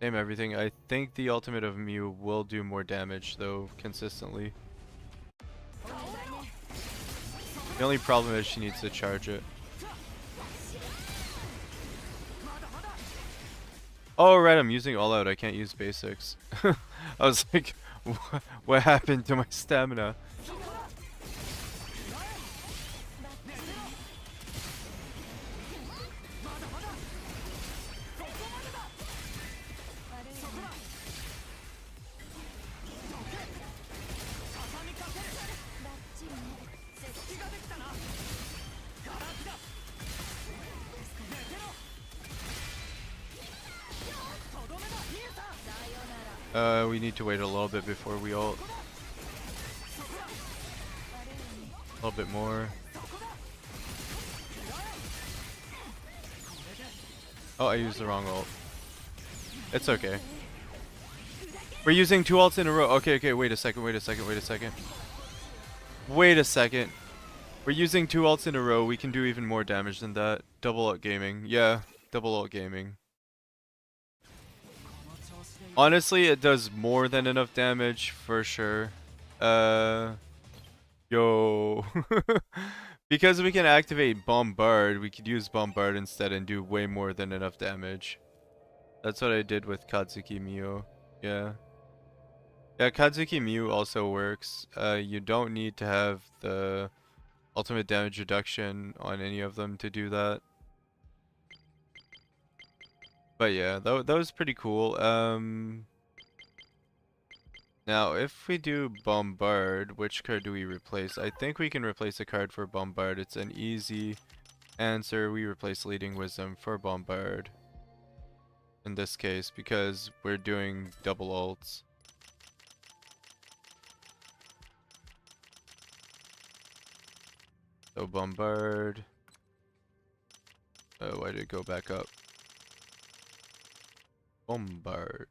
same everything. I think the ultimate of Mew will do more damage though, consistently. The only problem is she needs to charge it. Oh right, I'm using all out. I can't use basics. I was like, what happened to my stamina? We need to wait a little bit before we ult. A little bit more. Oh, I used the wrong ult. It's okay. We're using 2 ults in a row. Okay, okay, wait a second, wait a second, wait a second. Wait a second. We're using 2 ults in a row. We can do even more damage than that. Double ult gaming. Yeah, double ult gaming. Honestly, it does more than enough damage for sure. Yo. Because we can activate Bombard, we could use Bombard instead and do way more than enough damage. That's what I did with Kazuki Mio. Yeah. Yeah, Kazuki Mew also works. You don't need to have the ultimate damage reduction on any of them to do that. But yeah, that was pretty cool. Now if we do Bombard, which card do we replace? I think we can replace a card for Bombard. It's an easy answer. We replace Leading Wisdom for Bombard. In this case, because we're doing double ults. So Bombard. Oh, why did it go back up? Bombard.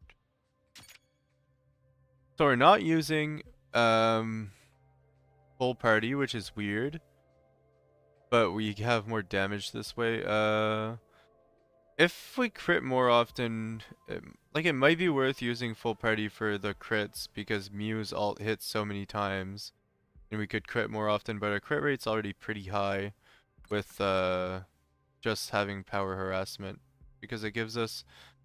So we're not using full party, which is weird. But we have more damage this way. If we crit more often, like it might be worth using full party for the crits because Mew's ult hits so many times. And we could crit more often, but our crit rate's already pretty high with just having power harassment. Because it gives us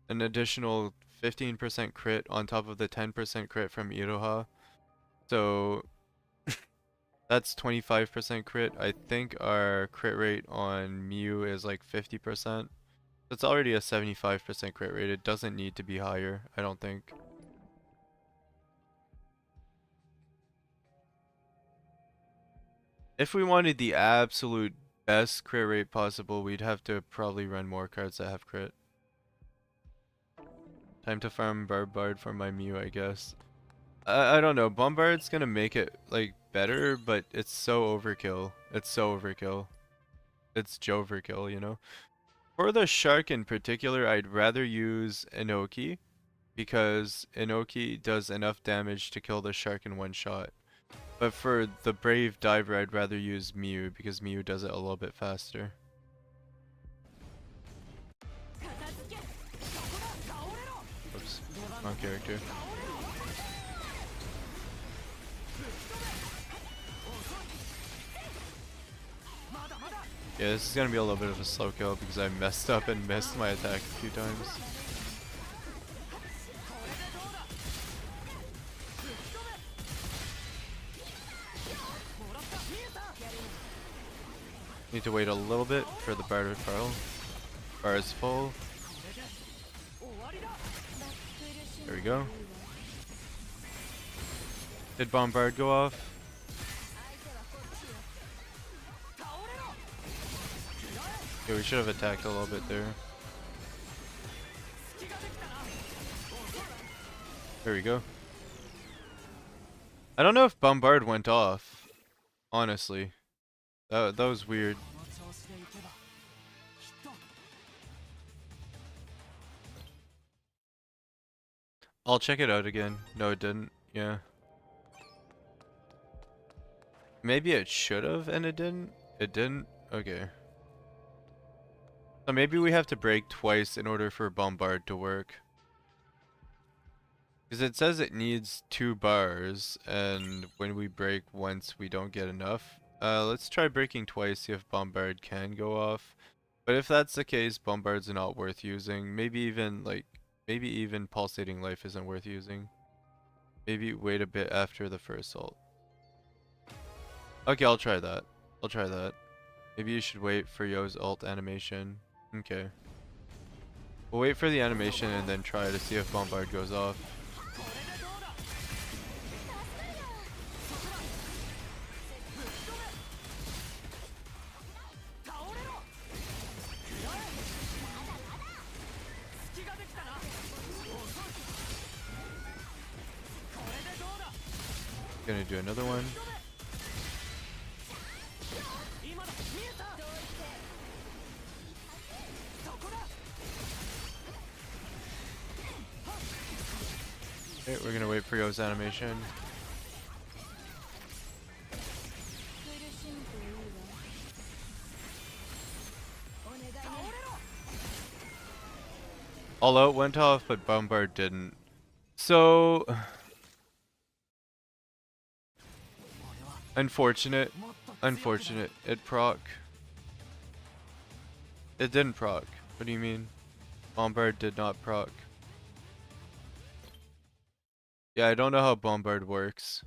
an additional 15% crit on top of the 10% crit from Iroha. So that's 25% crit. I think our crit rate on Mew is like 50%. It's already a 75% crit rate. It doesn't need to be higher, I don't think. If we wanted the absolute best crit rate possible, we'd have to probably run more cards that have crit. Time to farm Bombard for my Mew, I guess. I don't know. Bombard's gonna make it like better, but it's so overkill. It's so overkill. It's Joverkill, you know? For the Shark in particular, I'd rather use Inoki because Inoki does enough damage to kill the Shark in one shot. But for the Brave Diver, I'd rather use Mew because Mew does it a little bit faster. Oops, wrong character. Yeah, this is gonna be a little bit of a slow kill because I messed up and missed my attack a few times. Need to wait a little bit for the bar to fill. Bar is full. There we go. Did Bombard go off? Yeah, we should have attacked a little bit there. There we go. I don't know if Bombard went off, honestly. That was weird. I'll check it out again. No, it didn't. Yeah. Maybe it should have and it didn't? It didn't? Okay. So maybe we have to break twice in order for Bombard to work. Because it says it needs 2 bars, and when we break once we don't get enough. Let's try breaking twice, see if Bombard can go off. But if that's the case, Bombard's not worth using. Maybe even Pulsating Life isn't worth using. Maybe wait a bit after the first ult. Okay, I'll try that. I'll try that. Maybe you should wait for Yo's ult animation. Okay. We'll wait for the animation and then try to see if Bombard goes off. Gonna do another one. Okay, we're gonna wait for Yo's animation. All out went off, but Bombard didn't. So unfortunate. Unfortunate. It proc. It didn't proc. What do you mean? Bombard did not proc. Yeah, I don't know how Bombard works.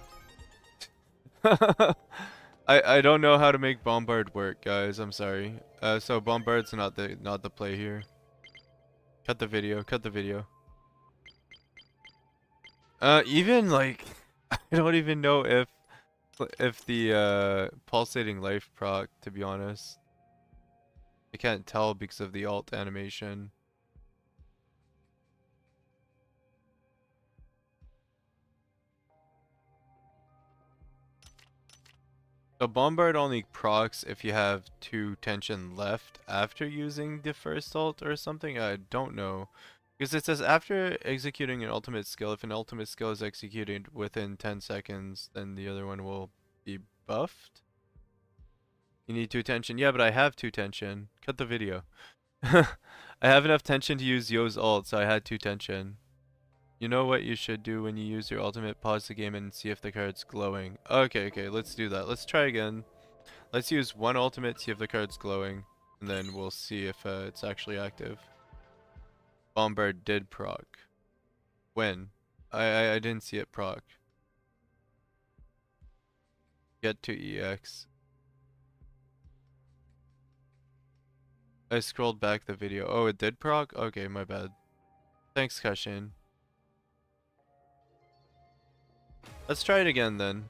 I don't know how to make Bombard work, guys. I'm sorry. So Bombard's not the play here. Cut the video. Cut the video. Even like I don't even know if the pulsating life proc, to be honest. I can't tell because of the alt animation. So Bombard only procs if you have 2 tension left after using the first ult or something. I don't know. Because it says after executing an ultimate skill, if an ultimate skill is executed within 10 seconds, then the other one will be buffed. You need 2 tension. Yeah, but I have 2 tension. Cut the video. I have enough tension to use Yo's ult, so I had 2 tension. You know what you should do when you use your ultimate? Pause the game and see if the card's glowing. Okay, let's do that. Let's try again. Let's use 1 ultimate, see if the card's glowing, and then we'll see if it's actually active. Bombard did proc. When? I didn't see it proc. Get to EX. I scrolled back the video. Oh, it did proc? Okay, my bad. Thanks, Kashin. Let's try it again then.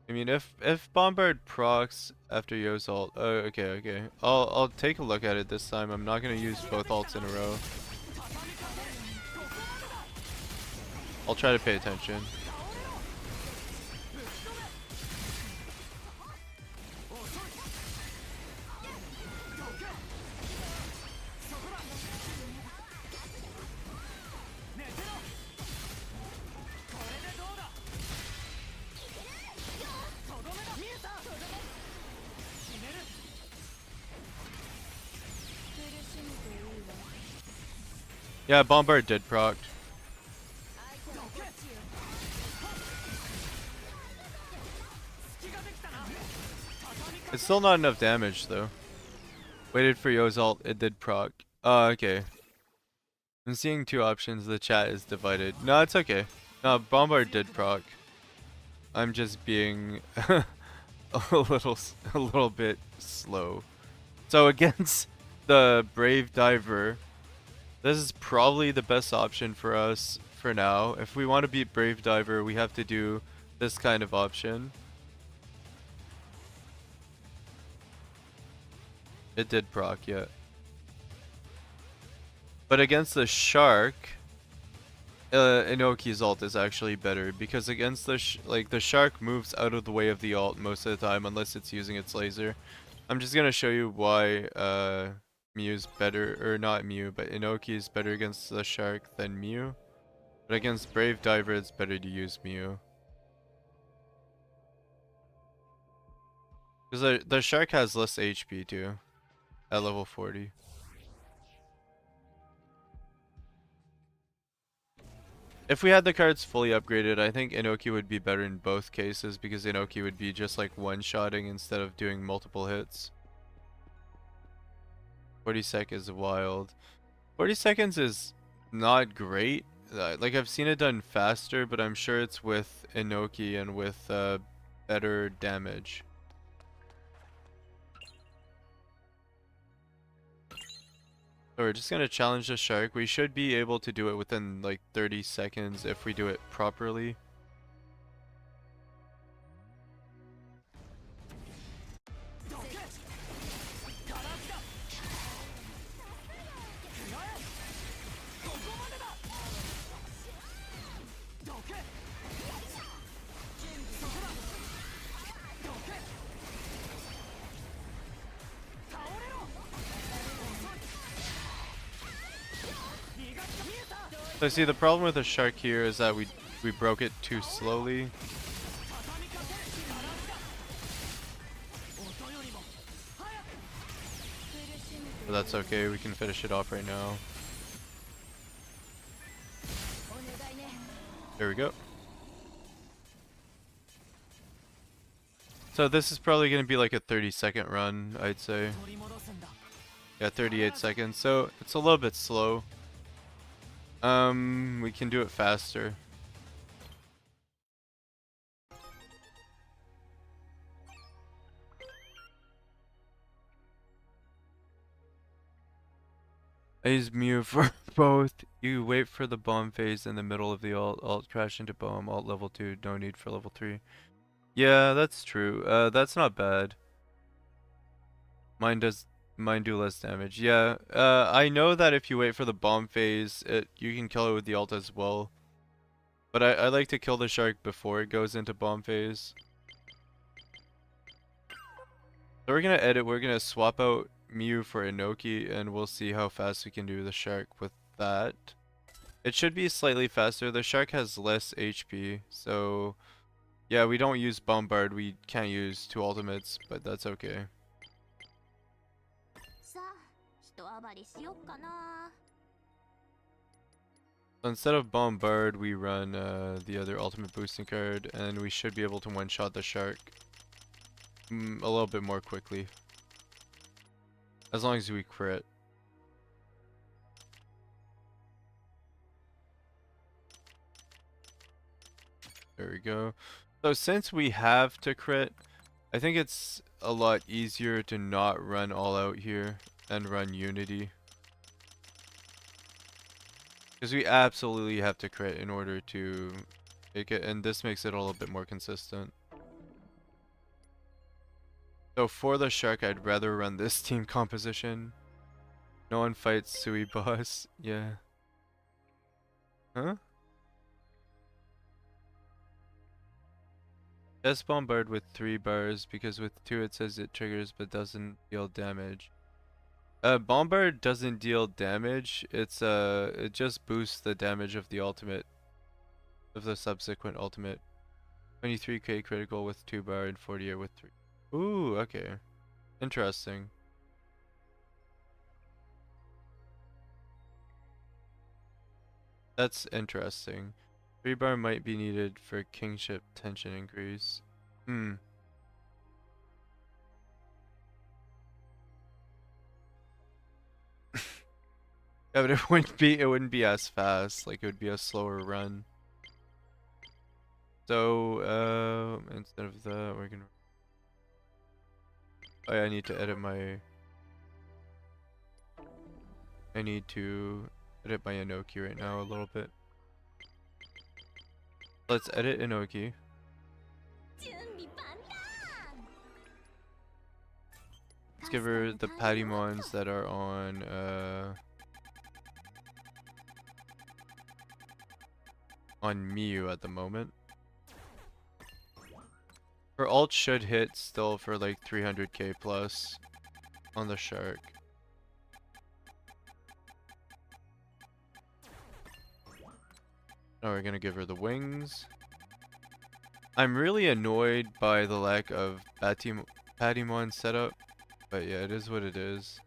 I mean, if Bombard procs after Yo's ult, okay. I'll take a look at it this time. I'm not gonna use both ults in a row. I'll try to pay attention. Yeah, Bombard did proc. It's still not enough damage though. Waited for Yo's ult, it did proc. Okay. I'm seeing 2 options, the chat is divided. No, it's okay. No, Bombard did proc. I'm just being a little bit slow. So against the Brave Diver, this is probably the best option for us for now. If we want to beat Brave Diver, we have to do this kind of option. It did proc, yeah. But against the Shark, Inoki's ult is actually better because against the the Shark moves out of the way of the ult most of the time unless it's using its laser. I'm just gonna show you why Mew's better, or not Mew, but Inoki is better against the Shark than Mew. But against Brave Diver, it's better to use Mew. Because the Shark has less HP too, at level 40. If we had the cards fully upgraded, I think Inoki would be better in both cases because Inoki would be just like one-shotting instead of doing multiple hits. 40 seconds is wild. 40 seconds is not great. Like I've seen it done faster, but I'm sure it's with Inoki and with better damage. So we're just gonna challenge the Shark. We should be able to do it within like 30 seconds if we do it properly. So see, the problem with the Shark here is that we we broke it too slowly. But that's okay, we can finish it off right now. There we go. So this is probably going to be like a 30-second run, I'd say. Yeah, 38 seconds. So it's a little bit slow. We can do it faster. I use Mew for both. You wait for the bomb phase in the middle of the alt crash into bomb, alt level 2, no need for level 3. Yeah, that's true. That's not bad. Mine do less damage. Yeah, I know that if you wait for the bomb phase, you can kill it with the alt as well. But I like to kill the shark before it goes into bomb phase. So we're gonna edit, we're gonna swap out Mew for Inoki, and we'll see how fast we can do the shark with that. It should be slightly faster. The shark has less HP, so yeah, we don't use Bombard, we can't use 2 ultimates, but that's okay. So instead of Bombard, we run the other ultimate boosting card, and we should be able to one-shot the shark a little bit more quickly. As long as we crit. There we go. So since we have to crit, I think it's a lot easier to not run all out here and run Unity. Because we absolutely have to crit in order to make it, and this makes it a little bit more consistent. So for the shark, I'd rather run this team composition. No one fights Sui boss. Yeah. Huh? Just Bombard with 3 bars, because with 2 it says it triggers but doesn't deal damage. Bombard doesn't deal damage, it just boosts the damage of the ultimate, of the subsequent ultimate. 23k critical with 2 bar and 48 with 3. Ooh, okay. Interesting. That's interesting. 3 bar might be needed for kingship tension increase. Yeah, but it wouldn't be as fast, like it would be a slower run. So instead of that, we're gonna I need to edit my Inoki right now a little bit. Let's edit Inoki. Let's give her the Patimons that are on Miyu at the moment. Her ult should hit still for like 300k plus on the shark. Now we're gonna give her the wings. I'm really annoyed by the lack of Patimon setup, but yeah, it is what it is.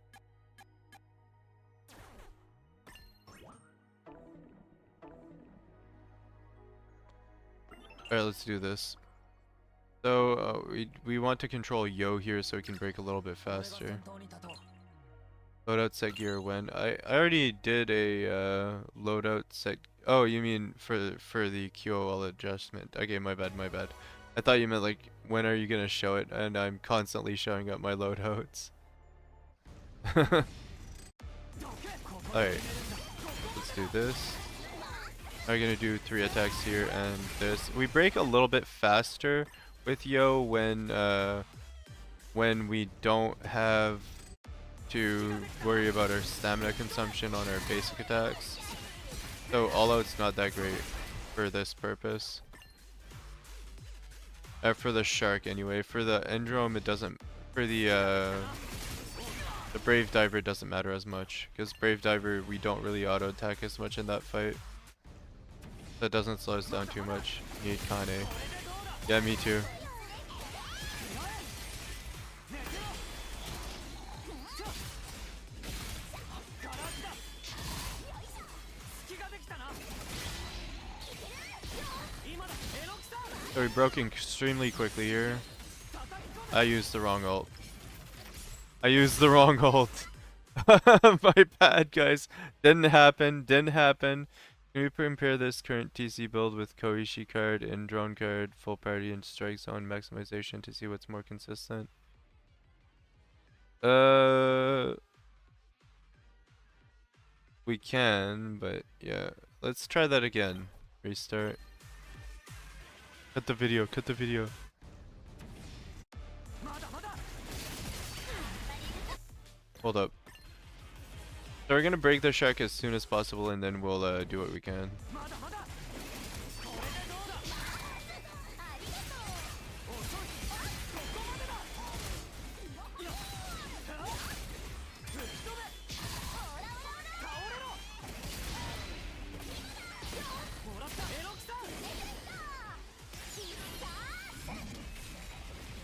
Alright, let's do this. So we want to control Yo here so we can break a little bit faster. Loadout set gear when I already did a loadout set. Oh, you mean for the QOL adjustment? Okay, my bad. I thought you meant like when are you gonna show it? And I'm constantly showing up my loadouts. Alright, let's do this. I'm gonna do 3 attacks here and this. We break a little bit faster with Yo when we don't have to worry about our stamina consumption on our basic attacks. So all out's not that great for this purpose. For the shark anyway. For the Endrome it doesn't, for the Brave Diver doesn't matter as much, because Brave Diver we don't really auto attack as much in that fight. That doesn't slow us down too much. Need Kane. Yeah, me too. So we broke extremely quickly here. I used the wrong ult. I used the wrong ult. My bad, guys. Didn't happen. Didn't happen. Can we compare this current TC build with Koishi card and drone card, full party and strike zone maximization to see what's more consistent? We can, but yeah. Let's try that again. Restart. Cut the video. Cut the video. Hold up. So we're gonna break the shark as soon as possible, and then we'll do what we can.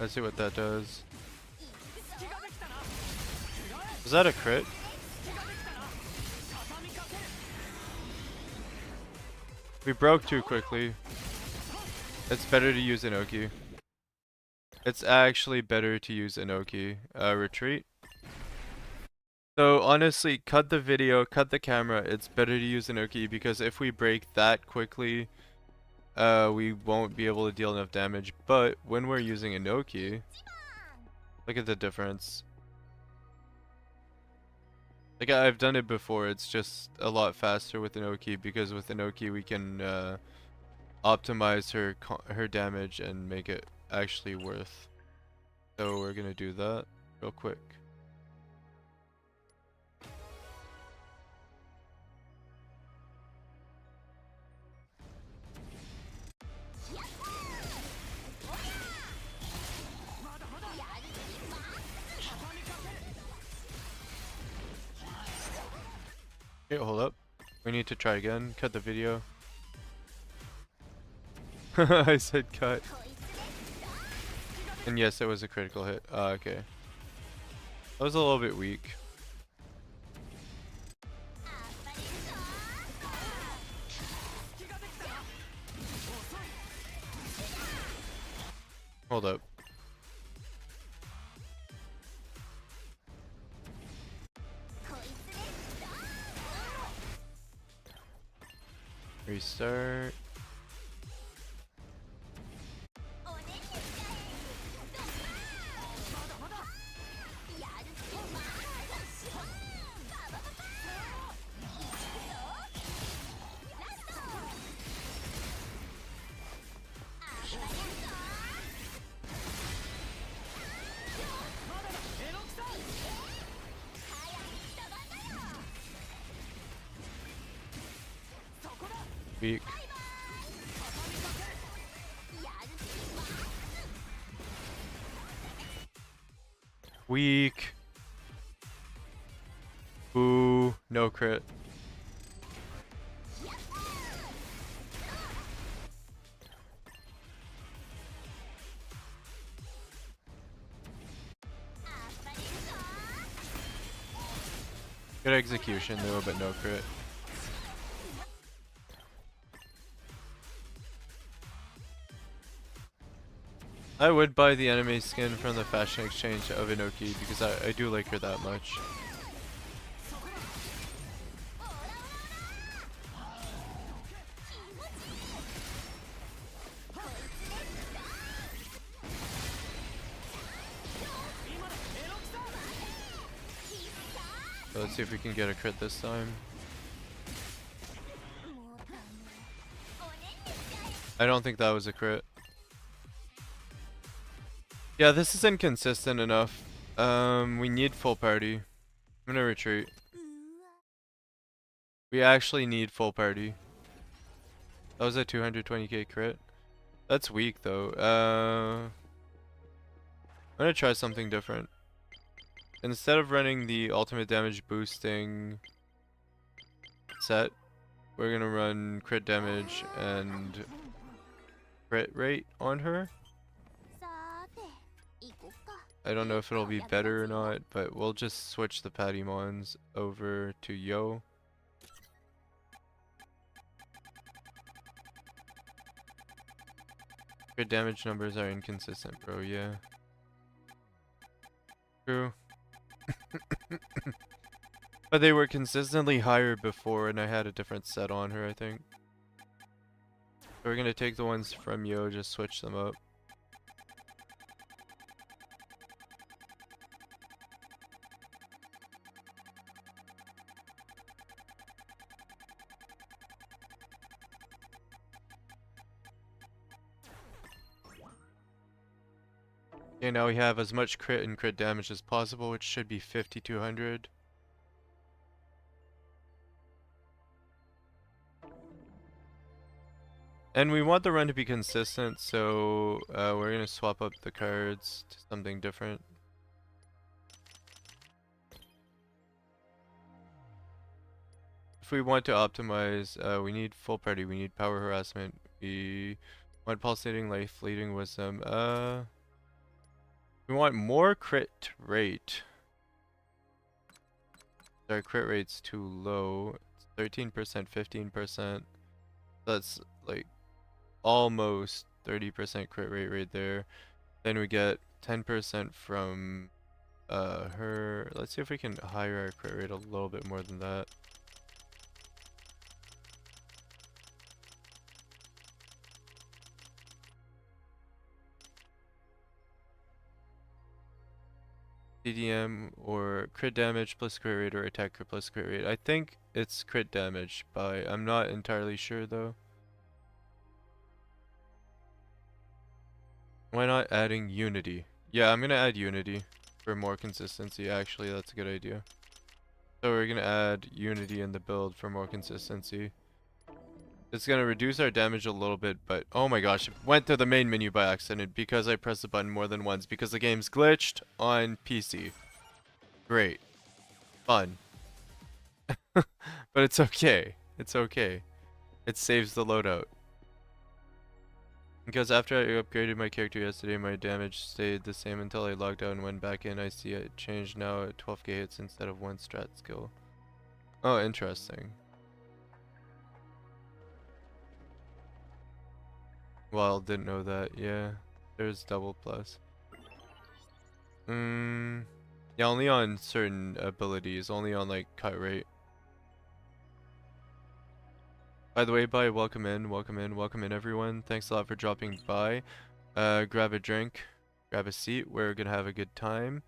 Let's see what that does. Was that a crit? We broke too quickly. It's better to use Inoki. It's actually better to use Inoki. Retreat. So honestly, cut the video, cut the camera. It's better to use Inoki because if we break that quickly, we won't be able to deal enough damage. But when we're using Inoki, look at the difference. Like I've done it before, it's just a lot faster with Inoki because with Inoki we can optimize her damage and make it actually worth. So we're gonna do that real quick. Okay, hold up. We need to try again. Cut the video. I said cut. And yes, it was a critical hit. Okay. That was a little bit weak. Hold up. Restart. Weak. Weak. Ooh, no crit. Good execution though, but no crit. I would buy the anime skin from the fashion exchange of Inoki because I do like her that much. So let's see if we can get a crit this time. I don't think that was a crit. Yeah, this is inconsistent enough. We need full party. I'm gonna retreat. We actually need full party. That was a 220k crit. That's weak though. I'm gonna try something different. Instead of running the ultimate damage boosting set, we're gonna run crit damage and crit rate on her. I don't know if it'll be better or not, but we'll just switch the Pattymons over to Yo. Crit damage numbers are inconsistent, bro, yeah. True. But they were consistently higher before, and I had a different set on her, I think. So we're gonna take the ones from Yo, just switch them up. Okay, now we have as much crit and crit damage as possible, which should be 5200. And we want the run to be consistent, so we're going to swap up the cards to something different. If we want to optimize, we need full party, we need power harassment, we want pulsating life, fleeting wisdom. We want more crit rate. Our crit rate's too low. It's 13%, 15%. That's like almost 30% crit rate right there. Then we get 10% from her. Let's see if we can higher our crit rate a little bit more than that. CDM or crit damage plus crit rate or attack crit plus crit rate. I think it's crit damage by, I'm not entirely sure though. Why not adding unity? Yeah, I'm gonna add unity for more consistency. Actually, that's a good idea. So we're gonna add unity in the build for more consistency. It's gonna reduce our damage a little bit, but oh my gosh, it went to the main menu by accident because I pressed the button more than once because the game's glitched on PC. Great. Fun. But it's okay. It's okay. It saves the loadout. Because after I upgraded my character yesterday, my damage stayed the same until I logged out and went back in. I see it changed now at 12k hits instead of 1 strat skill. Oh, interesting. Well, didn't know that. Yeah, there's double plus. Yeah, only on certain abilities, only on like cut rate. By the way, welcome in everyone. Thanks a lot for dropping by. Grab a drink, grab a seat. We're gonna have a good time.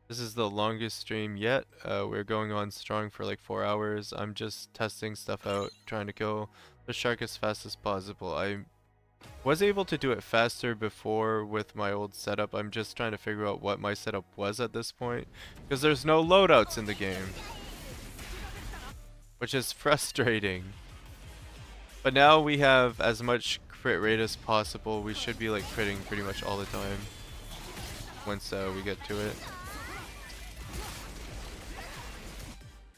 This is the longest stream yet. We're going on strong for like 4 hours. I'm just testing stuff out, trying to kill the shark as fast as possible. I was able to do it faster before with my old setup. I'm just trying to figure out what my setup was at this point, because there's no loadouts in the game, which is frustrating. But now we have as much crit rate as possible. We should be like critting pretty much all the time once we get to it.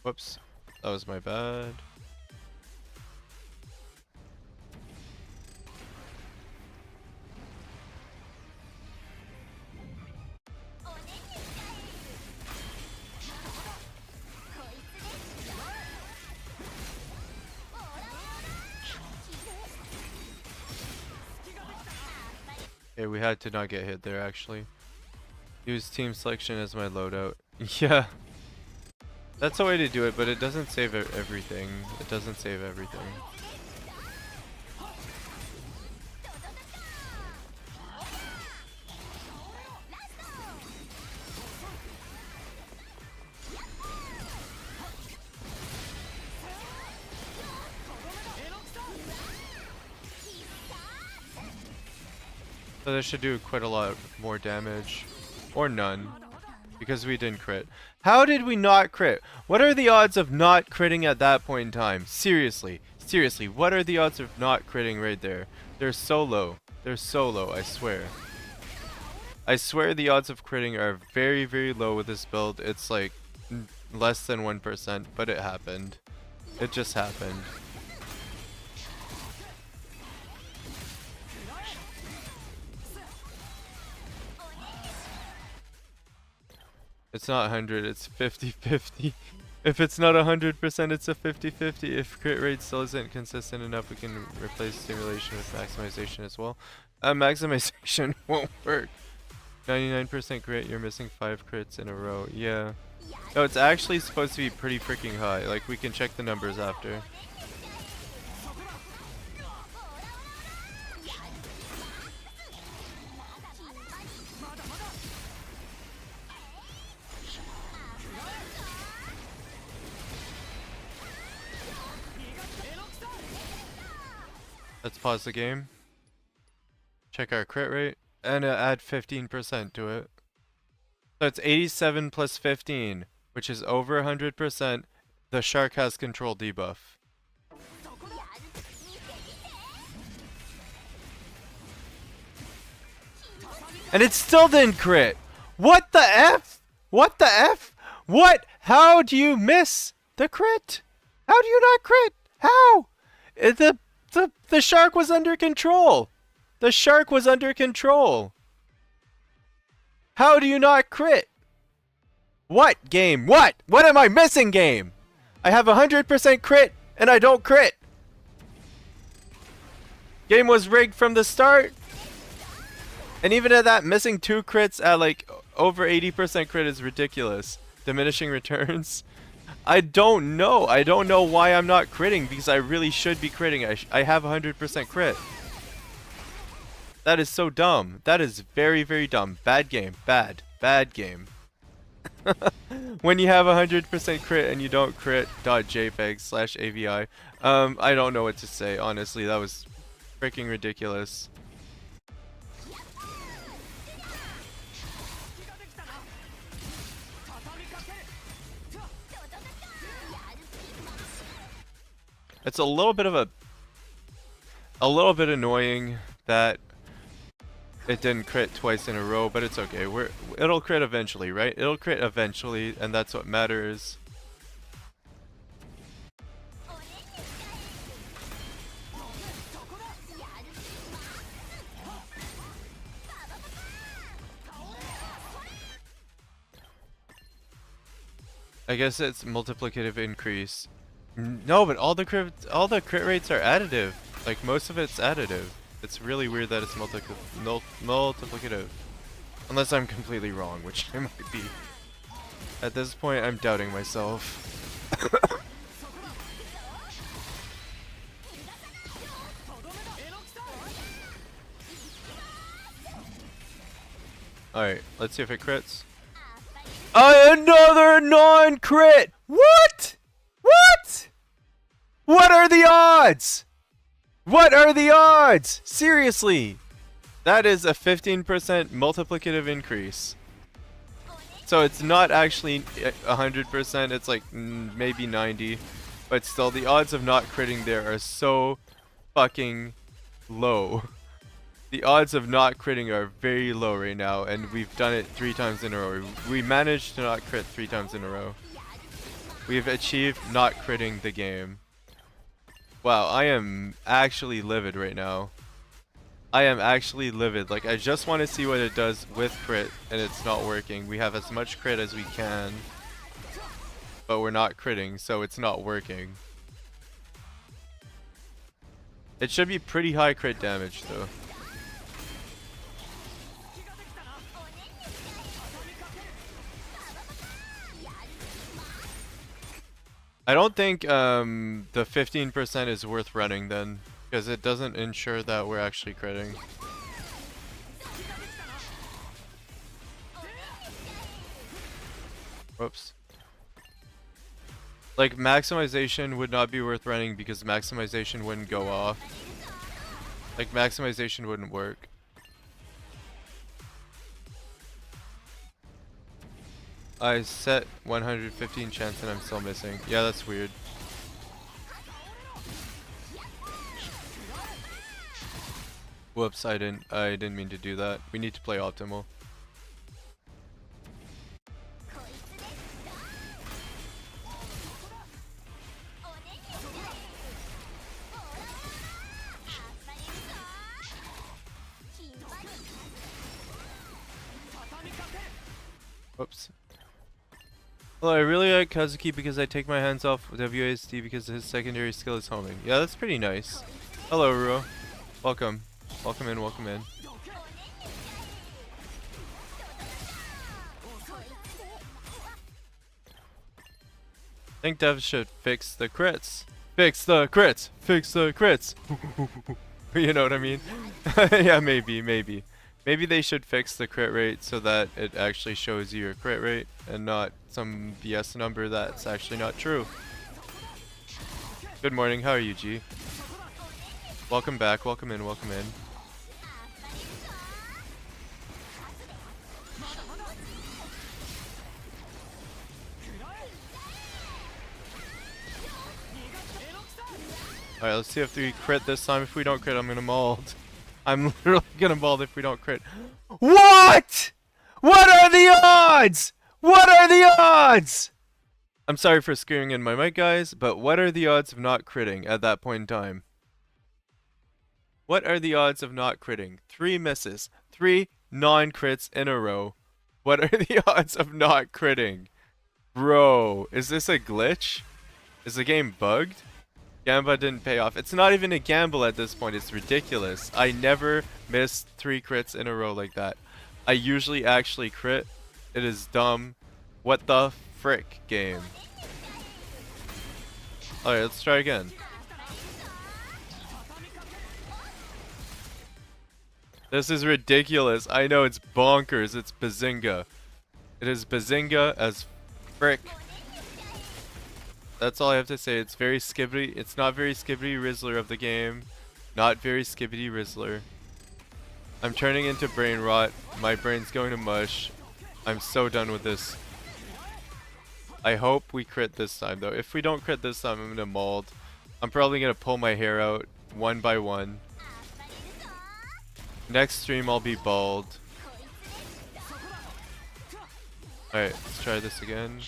Whoops, that was my bad. Okay, we had to not get hit there actually. Use team selection as my loadout. Yeah. That's the way to do it, but it doesn't save everything. It doesn't save everything. So this should do quite a lot more damage. Or none. Because we didn't crit. How did we not crit? What are the odds of not critting at that point in time? Seriously. Seriously, what are the odds of not critting right there? They're so low. They're so low, I swear. I swear the odds of critting are very, very low with this build. It's like less than 1%, but it happened. It just happened. It's not 100, it's 50-50. If it's not 100%, it's a 50-50. If crit rate still isn't consistent enough, we can replace simulation with maximization as well. Maximization won't work. 99% crit, you're missing 5 crits in a row. Yeah. No, it's actually supposed to be pretty freaking high. Like, we can check the numbers after. Let's pause the game. Check our crit rate. And add 15% to it. So it's 87 plus 15, which is over 100%. The shark has control debuff. And it still didn't crit! What the F? What the F? What? How do you miss the crit? How do you not crit? How? The shark was under control. The shark was under control. How do you not crit? What game? What? What am I missing, game? I have 100% crit and I don't crit. Game was rigged from the start. And even at that, missing 2 crits at like over 80% crit is ridiculous. Diminishing returns. I don't know. I don't know why I'm not critting because I really should be critting. I have 100% crit. That is so dumb. That is very, very dumb. Bad game. Bad. Bad game. When you have 100% crit and you don't crit .jpeg/AVI. I don't know what to say. Honestly, that was freaking ridiculous. It's a little bit annoying that it didn't crit twice in a row, but it's okay. It'll crit eventually, right? It'll crit eventually, and that's what matters. I guess it's multiplicative increase. No, but all the crit rates are additive. Like most of it's additive. It's really weird that it's multiplicative. Unless I'm completely wrong, which I might be. At this point, I'm doubting myself. Alright, let's see if it crits. Another non-crit! What? What? What are the odds? What are the odds? Seriously. That is a 15% multiplicative increase. So it's not actually 100%, it's like maybe 90. But still, the odds of not critting there are so fucking low. The odds of not critting are very low right now, and we've done it 3 times in a row. We managed to not crit 3 times in a row. We've achieved not critting the game. Wow, I am actually livid right now. I am actually livid. Like, I just want to see what it does with crit, and it's not working. We have as much crit as we can, but we're not critting, so it's not working. It should be pretty high crit damage, though. I don't think the 15% is worth running then, because it doesn't ensure that we're actually critting. Whoops. Like, maximization would not be worth running because maximization wouldn't go off. Like, maximization wouldn't work. I set 115 chance and I'm still missing. Yeah, that's weird. Whoops, I didn't mean to do that. We need to play optimal. Whoops. Well, I really like Kazuki because I take my hands off WASD because his secondary skill is homing. Yeah, that's pretty nice. Hello, Ruo. Welcome. Welcome in, welcome in. I think devs should fix the crits. Fix the crits! Fix the crits! You know what I mean? Yeah, maybe. Maybe they should fix the crit rate so that it actually shows you your crit rate and not some BS number that's actually not true. Good morning, how are you, G? Welcome back, welcome in, welcome in. Alright, let's see if we crit this time. If we don't crit, I'm gonna mold. I'm literally gonna mold if we don't crit. What?! What are the odds?! What are the odds?! I'm sorry for screaming in my mic, guys, but what are the odds of not critting at that point in time? What are the odds of not critting? 3 misses. 3 non-crits in a row. What are the odds of not critting? Bro, is this a glitch? Is the game bugged? Gamba didn't pay off. It's not even a gamble at this point. It's ridiculous. I never missed 3 crits in a row like that. I usually actually crit. It is dumb. What the frick, game? Alright, let's try again. This is ridiculous. I know it's bonkers. It's bazinga. It is bazinga as frick. That's all I have to say. It's very skibbity. It's not very skibbity Rizzler of the game. Not very skibbity Rizzler. I'm turning into brain rot. My brain's going to mush. I'm so done with this. I hope we crit this time though. If we don't crit this time, I'm gonna mold. I'm probably gonna pull my hair out one by one. Next stream I'll be bald. Alright, let's try this again.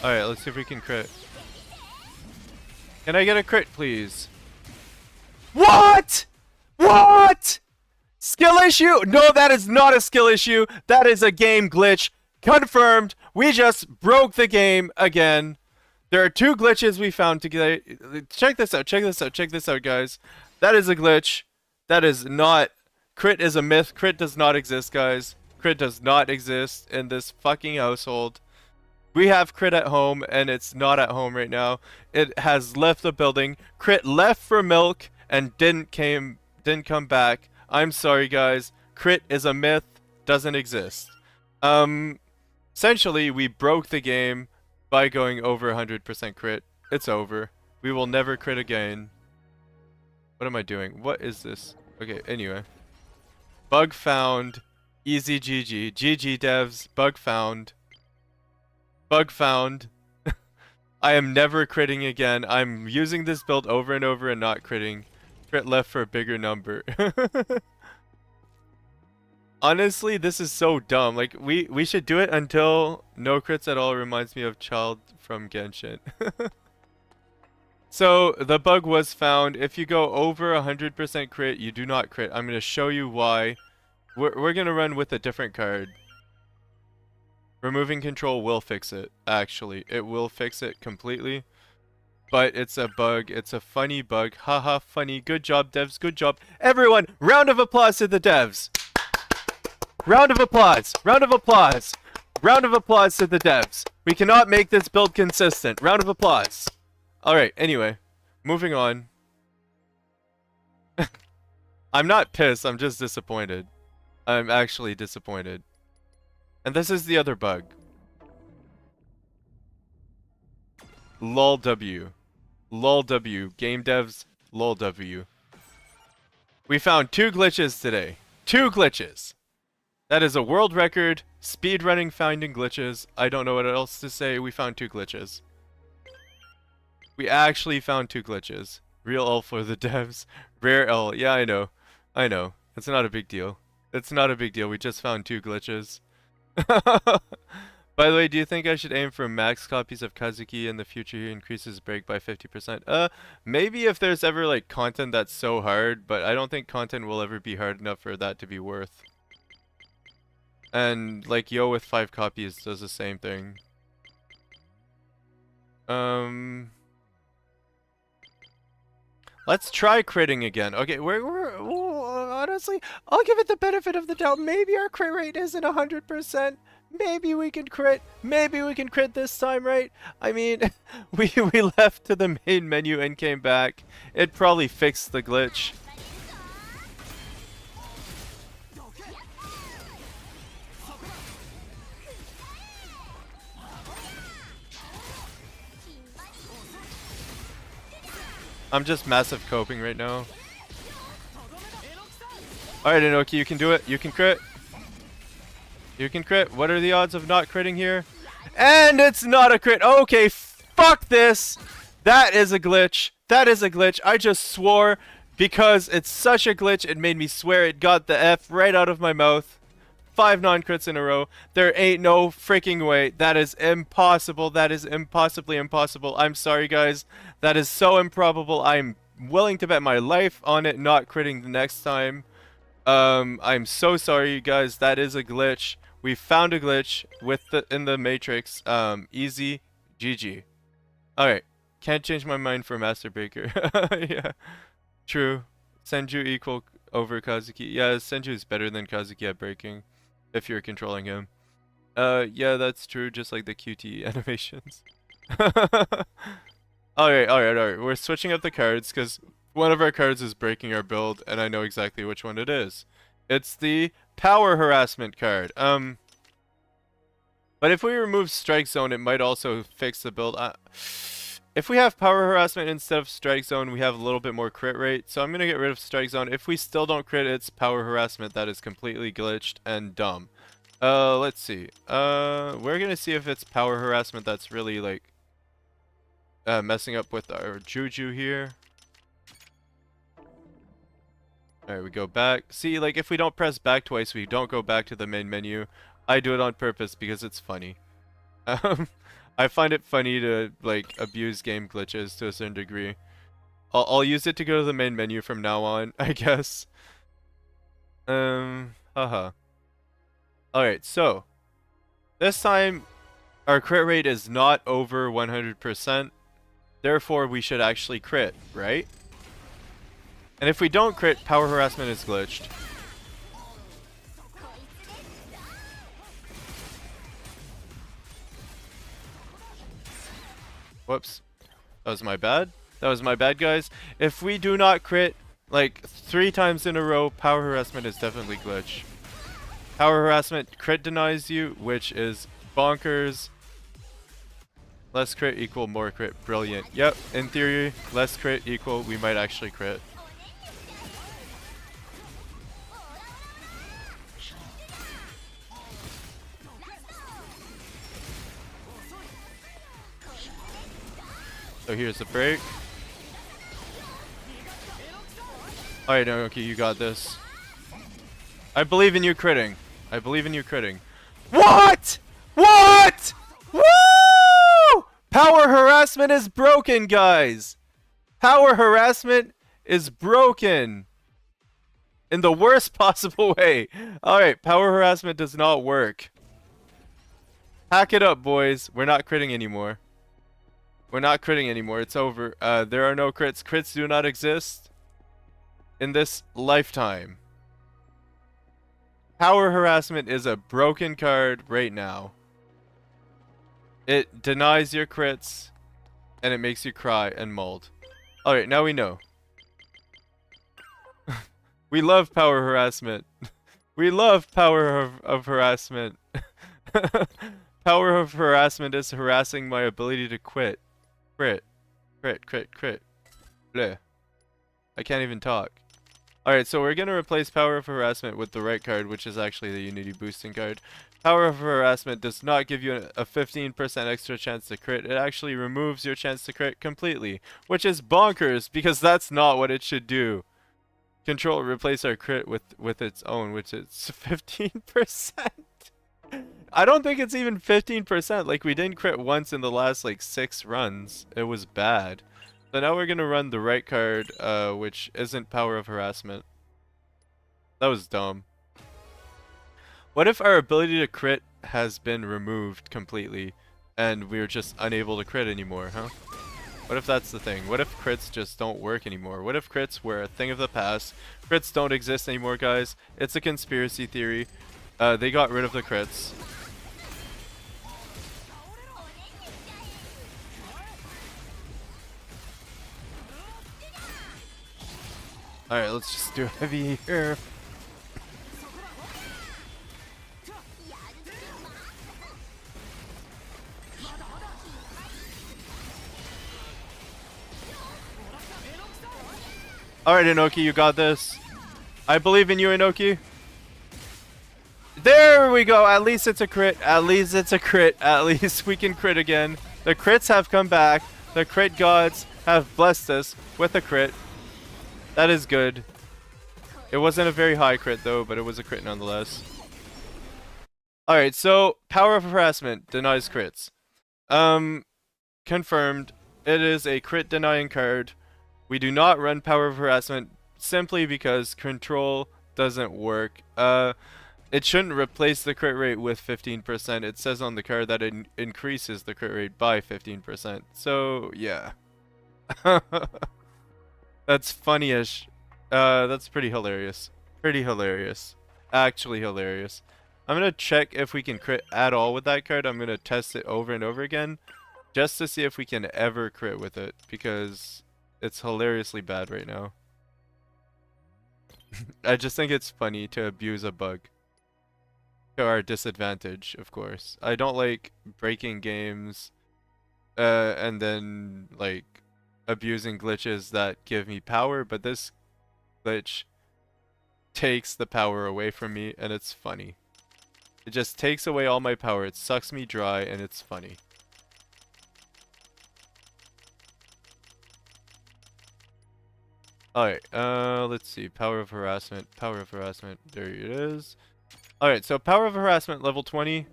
Alright, let's see if we can crit. Can I get a crit, please? What?! What?! Skill issue? No, that is not a skill issue. That is a game glitch. Confirmed. We just broke the game again. There are 2 glitches we found together. Check this out. Check this out. Check this out, guys. That is a glitch. That is not... Crit is a myth. Crit does not exist, guys. Crit does not exist in this fucking household. We have crit at home, and it's not at home right now. It has left the building. Crit left for milk and didn't come back. I'm sorry, guys. Crit is a myth. Doesn't exist. Essentially, we broke the game by going over 100% crit. It's over. We will never crit again. What am I doing? What is this? Okay, anyway. Bug found. Easy GG. GG devs. Bug found. Bug found. I am never critting again. I'm using this build over and over and not critting. Crit left for a bigger number. Honestly, this is so dumb. Like, we should do it until no crits at all. Reminds me of Child from Genshin. So, the bug was found. If you go over 100% crit, you do not crit. I'm going to show you why. We're going to run with a different card. Removing control will fix it, actually. It will fix it completely. But it's a bug. It's a funny bug. Haha, funny. Good job, devs. Good job. Everyone, round of applause to the devs. Round of applause. Round of applause. Round of applause to the devs. We cannot make this build consistent. Round of applause. Alright, anyway. Moving on. I'm not pissed. I'm just disappointed. I'm actually disappointed. And this is the other bug. LOL W. LOL W. Game devs. LOL W. We found 2 glitches today. 2 glitches. That is a world record. Speedrunning finding glitches. I don't know what else to say. We found 2 glitches. We actually found 2 glitches. Real L for the devs. Rare L. Yeah, I know. I know. It's not a big deal. It's not a big deal. We just found 2 glitches. By the way, do you think I should aim for max copies of Kazuki in the future? He increases break by 50%. Maybe if there's ever like content that's so hard, but I don't think content will ever be hard enough for that to be worth. And like Yo with 5 copies does the same thing. Let's try critting again. Okay, honestly, I'll give it the benefit of the doubt. Maybe our crit rate isn't 100%. Maybe we can crit. Maybe we can crit this time, right? I mean, we left to the main menu and came back. It probably fixed the glitch. I'm just massive coping right now. Alright, Inoki, you can do it. You can crit. You can crit. What are the odds of not critting here? And it's not a crit. Okay, fuck this. That is a glitch. That is a glitch. I just swore because it's such a glitch. It made me swear. It got the F right out of my mouth. 5 non-crits in a row. There ain't no freaking way. That is impossible. That is impossibly impossible. I'm sorry, guys. That is so improbable. I'm willing to bet my life on it not critting the next time. I'm so sorry, guys. That is a glitch. We found a glitch in the Matrix. Easy. GG. Alright. Can't change my mind for Master Breaker. Yeah. True. Senju equal over Kazuki. Yeah, Senju is better than Kazuki at breaking. If you're controlling him. Yeah, that's true, just like the QT animations. Alright. We're switching up the cards, because one of our cards is breaking our build, and I know exactly which one it is. It's the Power Harassment card. But if we remove Strike Zone, it might also fix the build. If we have Power Harassment instead of Strike Zone, we have a little bit more crit rate. So I'm going to get rid of Strike Zone. If we still don't crit, it's Power Harassment. That is completely glitched and dumb. Let's see. We're going to see if it's Power Harassment that's really, like, messing up with our Juju here. Alright, we go back. See, like, if we don't press back twice, we don't go back to the main menu. I do it on purpose because it's funny. I find it funny to, like, abuse game glitches to a certain degree. I'll use it to go to the main menu from now on, I guess. Haha. Alright, so. This time, our crit rate is not over 100%. Therefore, we should actually crit, right? And if we don't crit, Power Harassment is glitched. Whoops. That was my bad. That was my bad, guys. If we do not crit, like, 3 times in a row, Power Harassment is definitely glitch. Power Harassment crit denies you, which is bonkers. Less crit equal more crit. Brilliant. Yep, in theory, less crit equal we might actually crit. So here's the break. Alright, okay, you got this. I believe in you critting. I believe in you critting. What? What? Woo! Power Harassment is broken, guys. Power Harassment is broken. In the worst possible way. Alright, Power Harassment does not work. Hack it up, boys. We're not critting anymore. We're not critting anymore. It's over. There are no crits. Crits do not exist in this lifetime. Power Harassment is a broken card right now. It denies your crits, and it makes you cry and mold. Alright, now we know. We love Power Harassment. We love Power of Harassment. Power of Harassment is harassing my ability to quit. Crit. Bleh. I can't even talk. Alright, so we're going to replace Power of Harassment with the right card, which is actually the Unity Boosting card. Power of Harassment does not give you a 15% extra chance to crit. It actually removes your chance to crit completely, which is bonkers, because that's not what it should do. Control replace our crit with its own, which is 15%. I don't think it's even 15%. Like, we didn't crit once in the last, like, 6 runs. It was bad. So now we're gonna run the right card, which isn't Power of Harassment. That was dumb. What if our ability to crit has been removed completely, and we're just unable to crit anymore, huh? What if that's the thing? What if crits just don't work anymore? What if crits were a thing of the past? Crits don't exist anymore, guys. It's a conspiracy theory. They got rid of the crits. Alright, let's just do heavy here. Alright, Inoki, you got this. I believe in you, Inoki. There we go. At least it's a crit. At least it's a crit. At least we can crit again. The crits have come back. The crit gods have blessed us with a crit. That is good. It wasn't a very high crit though, but it was a crit nonetheless. Alright, so Power of Harassment denies crits. Confirmed. It is a crit denying card. We do not run Power of Harassment simply because control doesn't work. It shouldn't replace the crit rate with 15%. It says on the card that it increases the crit rate by 15%. So, yeah. That's funny-ish. That's pretty hilarious. Pretty hilarious. Actually hilarious. I'm gonna check if we can crit at all with that card. I'm gonna test it over and over again, just to see if we can ever crit with it, because it's hilariously bad right now. I just think it's funny to abuse a bug. To our disadvantage, of course. I don't like breaking games, and then, like, abusing glitches that give me power, but this glitch takes the power away from me, and it's funny. It just takes away all my power, it sucks me dry, and it's funny. Alright, let's see. Power of Harassment. Power of Harassment. There it is. Alright, so Power of Harassment level 20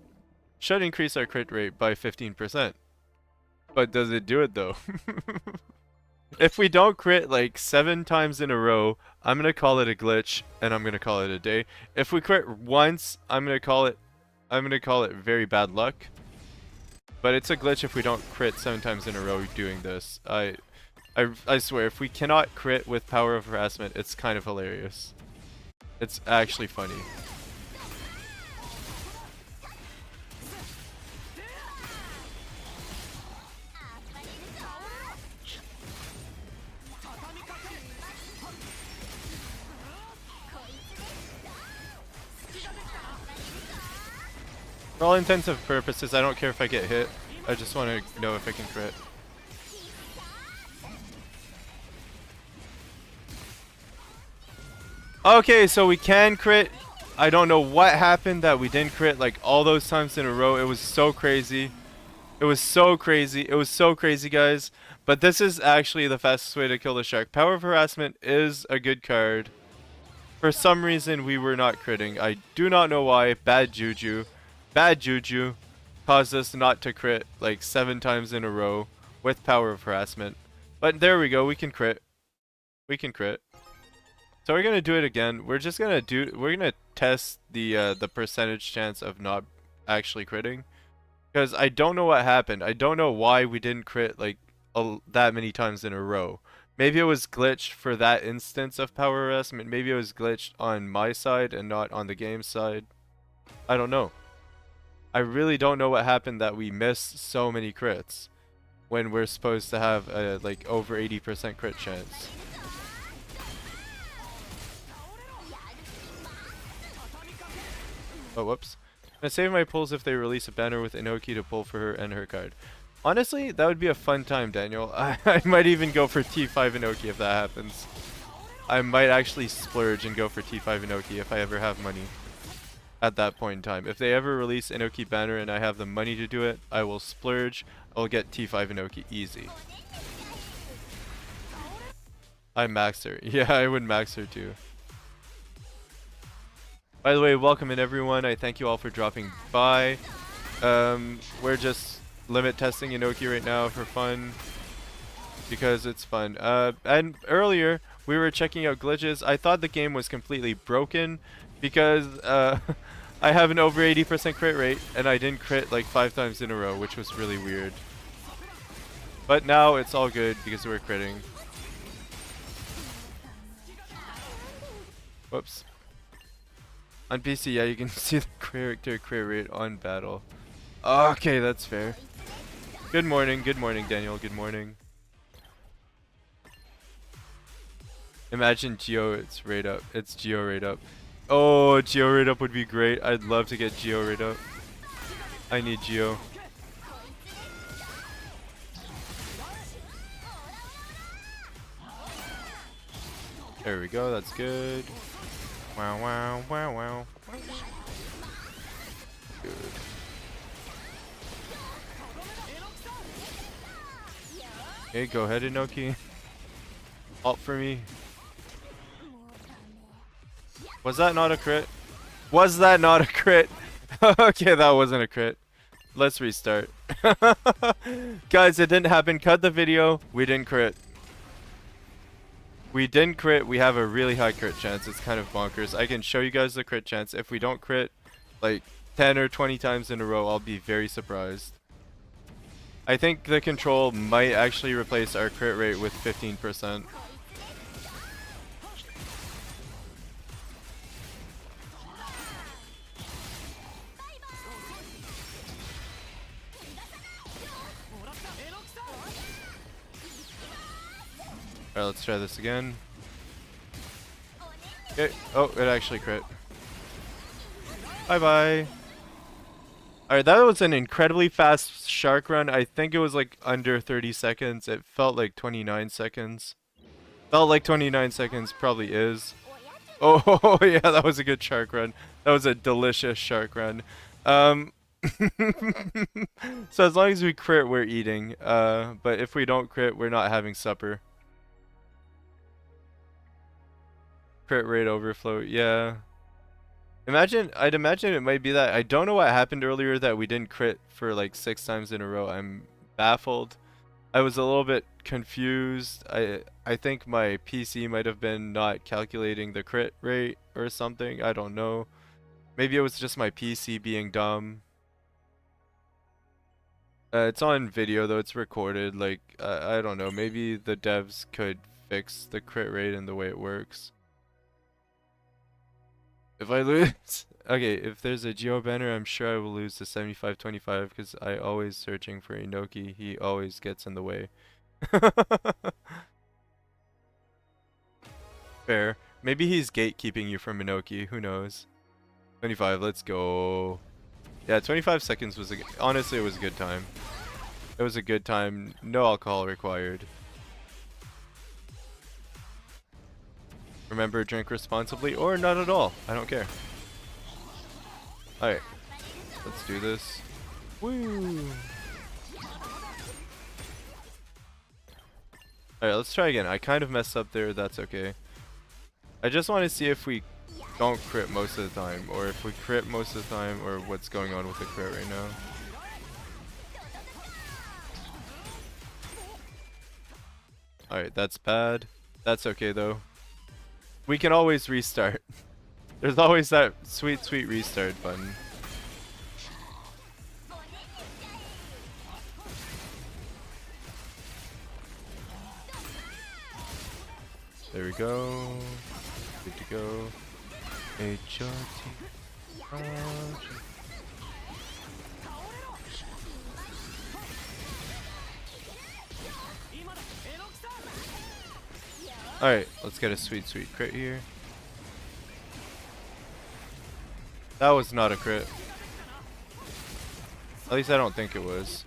should increase our crit rate by 15%. But does it do it though? If we don't crit like 7 times in a row, I'm gonna call it a glitch and I'm gonna call it a day. If we crit once, I'm gonna call it very bad luck. But it's a glitch if we don't crit 7 times in a row doing this. I swear, if we cannot crit with Power of Harassment, it's kind of hilarious. It's actually funny. For all intents and purposes, I don't care if I get hit. I just want to know if I can crit. Okay, so we can crit. I don't know what happened that we didn't crit like all those times in a row. It was so crazy. It was so crazy. It was so crazy, guys. But this is actually the fastest way to kill the shark. Power of Harassment is a good card. For some reason, we were not critting. I do not know why. Bad juju. Bad juju caused us not to crit like 7 times in a row with Power of Harassment. But there we go. We can crit. We can crit. So we're gonna do it again. We're gonna test the percentage chance of not actually critting, because I don't know what happened. I don't know why we didn't crit like that many times in a row. Maybe it was glitched for that instance of Power Harassment. Maybe it was glitched on my side and not on the game side. I don't know. I really don't know what happened that we missed so many crits when we're supposed to have a like over 80% crit chance. Oh, whoops. I save my pulls if they release a banner with Inoki to pull for her and her card. Honestly, that would be a fun time, Daniel. I might even go for T5 Inoki if that happens. I might actually splurge and go for T5 Inoki if I ever have money at that point in time. If they ever release Inoki banner and I have the money to do it, I will splurge. I'll get T5 Inoki easy. I max her. Yeah, I would max her too. By the way, welcome in everyone. I thank you all for dropping by. We're just limit testing Inoki right now for fun because it's fun. And earlier we were checking out glitches. I thought the game was completely broken because I have an over 80% crit rate and I didn't crit like 5 times in a row, which was really weird. But now it's all good because we're critting. Whoops. On PC, yeah, you can see the character crit rate on battle. Okay, that's fair. Good morning, Daniel, good morning. Imagine Geo, it's rate up. It's Geo rate up. Oh, Geo rate up would be great. I'd love to get Geo rate up. I need Geo. There we go, that's good. Wow, wow, wow, wow. Good. Okay, go ahead, Inoki. Ult for me. Was that not a crit? Was that not a crit? Okay, that wasn't a crit. Let's restart. Guys, it didn't happen. Cut the video. We didn't crit. We didn't crit. We have a really high crit chance. It's kind of bonkers. I can show you guys the crit chance. If we don't crit like 10 or 20 times in a row, I'll be very surprised. I think the control might actually replace our crit rate with 15%. Alright, let's try this again. Okay. Oh, it actually crit. Bye-bye. Alright, that was an incredibly fast shark run. I think it was like under 30 seconds. It felt like 29 seconds. Felt like 29 seconds, probably is. Oh, yeah, that was a good shark run. That was a delicious shark run. So as long as we crit, we're eating. But if we don't crit, we're not having supper. Crit rate overflow, yeah. I'd imagine it might be that. I don't know what happened earlier that we didn't crit for like 6 times in a row. I'm baffled. I was a little bit confused. I think my PC might have been not calculating the crit rate or something. I don't know. Maybe it was just my PC being dumb. It's on video though, it's recorded. Like, I don't know. Maybe the devs could fix the crit rate and the way it works. If I lose, okay, if there's a Geo banner, I'm sure I will lose to 75-25 because I always searching for Inoki. He always gets in the way. Fair. Maybe he's gatekeeping you from Inoki. Who knows? 25. Let's go. Yeah, 25 seconds was honestly, it was a good time. It was a good time. No alcohol required. Remember, drink responsibly or not at all. I don't care. Alright. Let's do this. Woo! Alright, let's try again. I kind of messed up there. That's okay. I just want to see if we don't crit most of the time, or if we crit most of the time, or what's going on with the crit right now. Alright, that's bad. That's okay though. We can always restart. There's always that sweet, sweet restart button. There we go. Good to go. HRT. Alright, let's get a sweet, sweet crit here. That was not a crit. At least I don't think it was.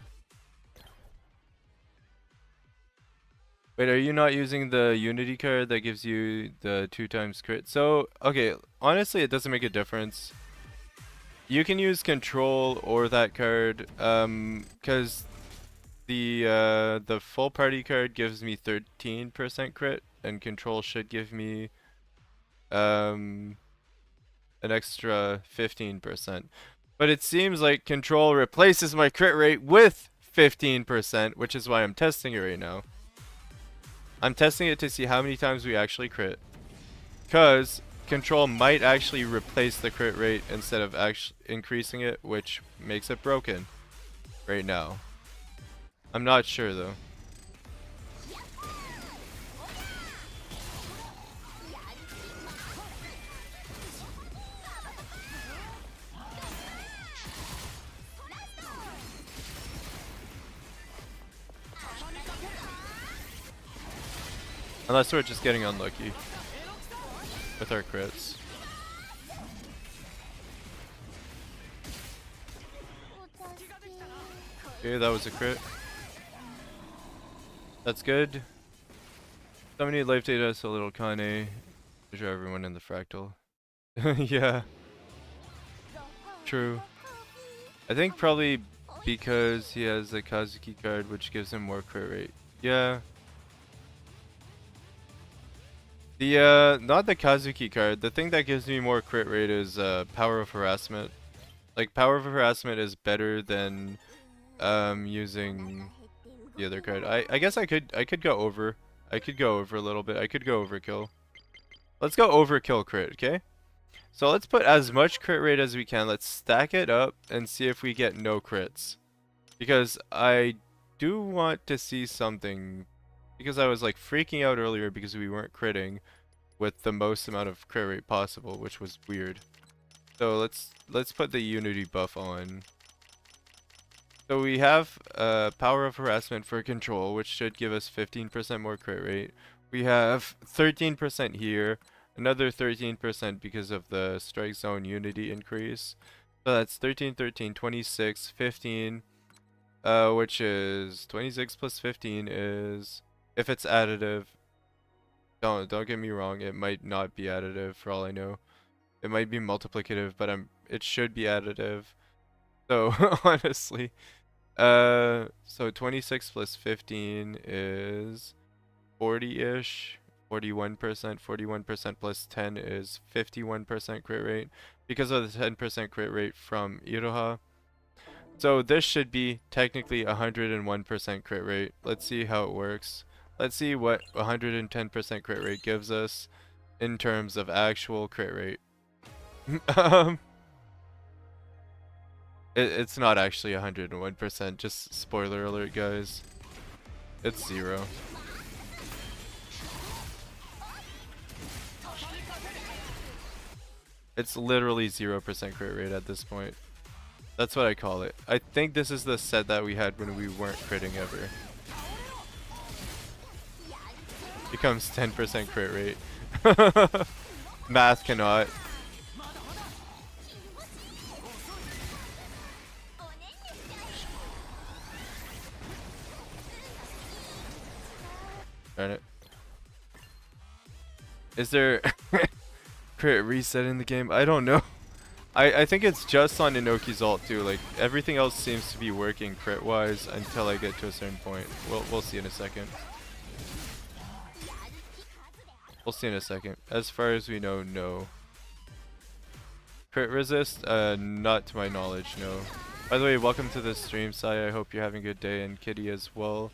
Wait, are you not using the Unity card that gives you the 2x crit? So, okay, honestly it doesn't make a difference. You can use control or that card, cause the full party card gives me 13% crit, and control should give me a an extra 15%. But it seems like control replaces my crit rate with 15%, which is why I'm testing it right now. I'm testing it to see how many times we actually crit. Because control might actually replace the crit rate instead of actually increasing it, which makes it broken right now. I'm not sure though. Unless we're just getting unlucky with our crits. Okay, that was a crit. That's good. Somebody life data us a little Kane. Show everyone in the fractal. Yeah. True. I think probably because he has the Kazuki card, which gives him more crit rate. Yeah. The not the Kazuki card. The thing that gives me more crit rate is power of harassment. Like power of harassment is better than using the other card. I guess I could go over. I could go over a little bit. I could go overkill. Let's go overkill crit, okay? So let's put as much crit rate as we can. Let's stack it up and see if we get no crits. Because I do want to see something. Because I was like freaking out earlier because we weren't critting with the most amount of crit rate possible, which was weird. So let's put the unity buff on. So we have power of harassment for control, which should give us 15% more crit rate. We have 13% here, another 13% because of the strike zone unity increase. So that's 13, 13, 26, 15, which is 26 plus 15 is, if it's additive, don't get me wrong, it might not be additive for all I know. It might be multiplicative, but it should be additive. So honestly, so 26 plus 15 is 40-ish, 41%. 41% plus 10 is 51% crit rate because of the 10% crit rate from Iroha. So this should be technically 101% crit rate. Let's see how it works. Let's see what 110% crit rate gives us in terms of actual crit rate. It's not actually 101%, just spoiler alert, guys. It's 0. It's literally 0% crit rate at this point. That's what I call it. I think this is the set that we had when we weren't critting ever. Becomes 10% crit rate. Math cannot. Darn it. Is there crit reset in the game? I don't know. I think it's just on Inoki's ult too. Like everything else seems to be working crit wise until I get to a certain point. We'll see in a second. We'll see in a second. As far as we know, no. Crit resist? Not to my knowledge, no. By the way, welcome to the stream, Sai. I hope you're having a good day, and Kitty as well.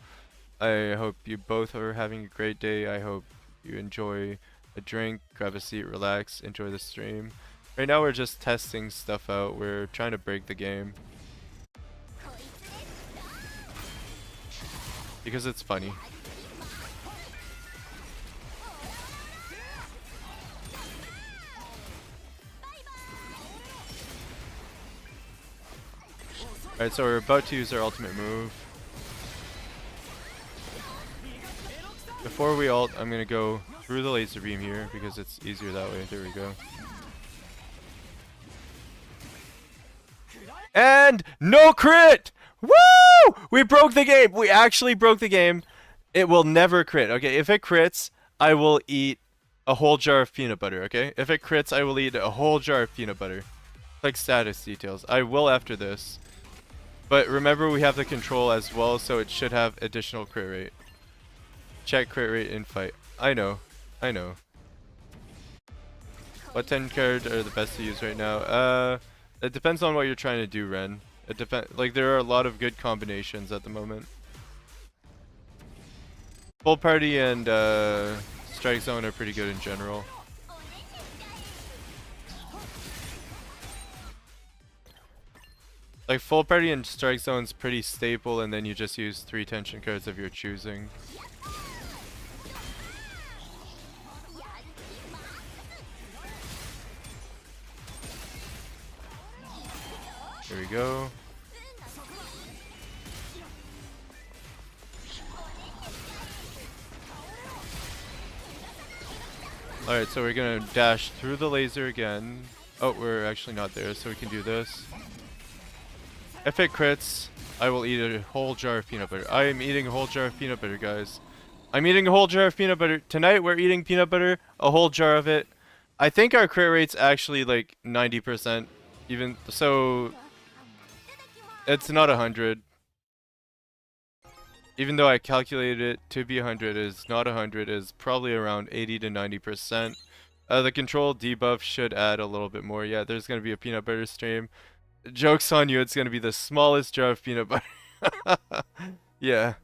I hope you both are having a great day. I hope you enjoy a drink, grab a seat, relax, enjoy the stream. Right now we're just testing stuff out. We're trying to break the game. Because it's funny. Alright, so we're about to use our ultimate move. Before we ult, I'm gonna go through the laser beam here because it's easier that way. There we go. And no crit! Woo! We broke the game! We actually broke the game. It will never crit. Okay, if it crits, I will eat a whole jar of peanut butter, okay? If it crits, I will eat a whole jar of peanut butter. Like status details. I will after this. But remember, we have the control as well, so it should have additional crit rate. Check crit rate in fight. I know. I know. What 10 cards are the best to use right now? It depends on what you're trying to do, Ren. It like there are a lot of good combinations at the moment. Full party and strike zone are pretty good in general. Like full party and strike zone's pretty staple, and then you just use 3 tension cards of your choosing. Here we go. Alright, so we're gonna dash through the laser again. Oh, we're actually not there, so we can do this. If it crits, I will eat a whole jar of peanut butter. I am eating a whole jar of peanut butter, guys. I'm eating a whole jar of peanut butter. Tonight we're eating peanut butter, a whole jar of it. I think our crit rate's actually like 90%. Even so, it's not 100. Even though I calculated it to be 100, is not 100, is probably around 80 to 90%. The control debuff should add a little bit more. Yeah, there's gonna be a peanut butter stream. Joke's on you, it's gonna be the smallest jar of peanut butter. Yeah.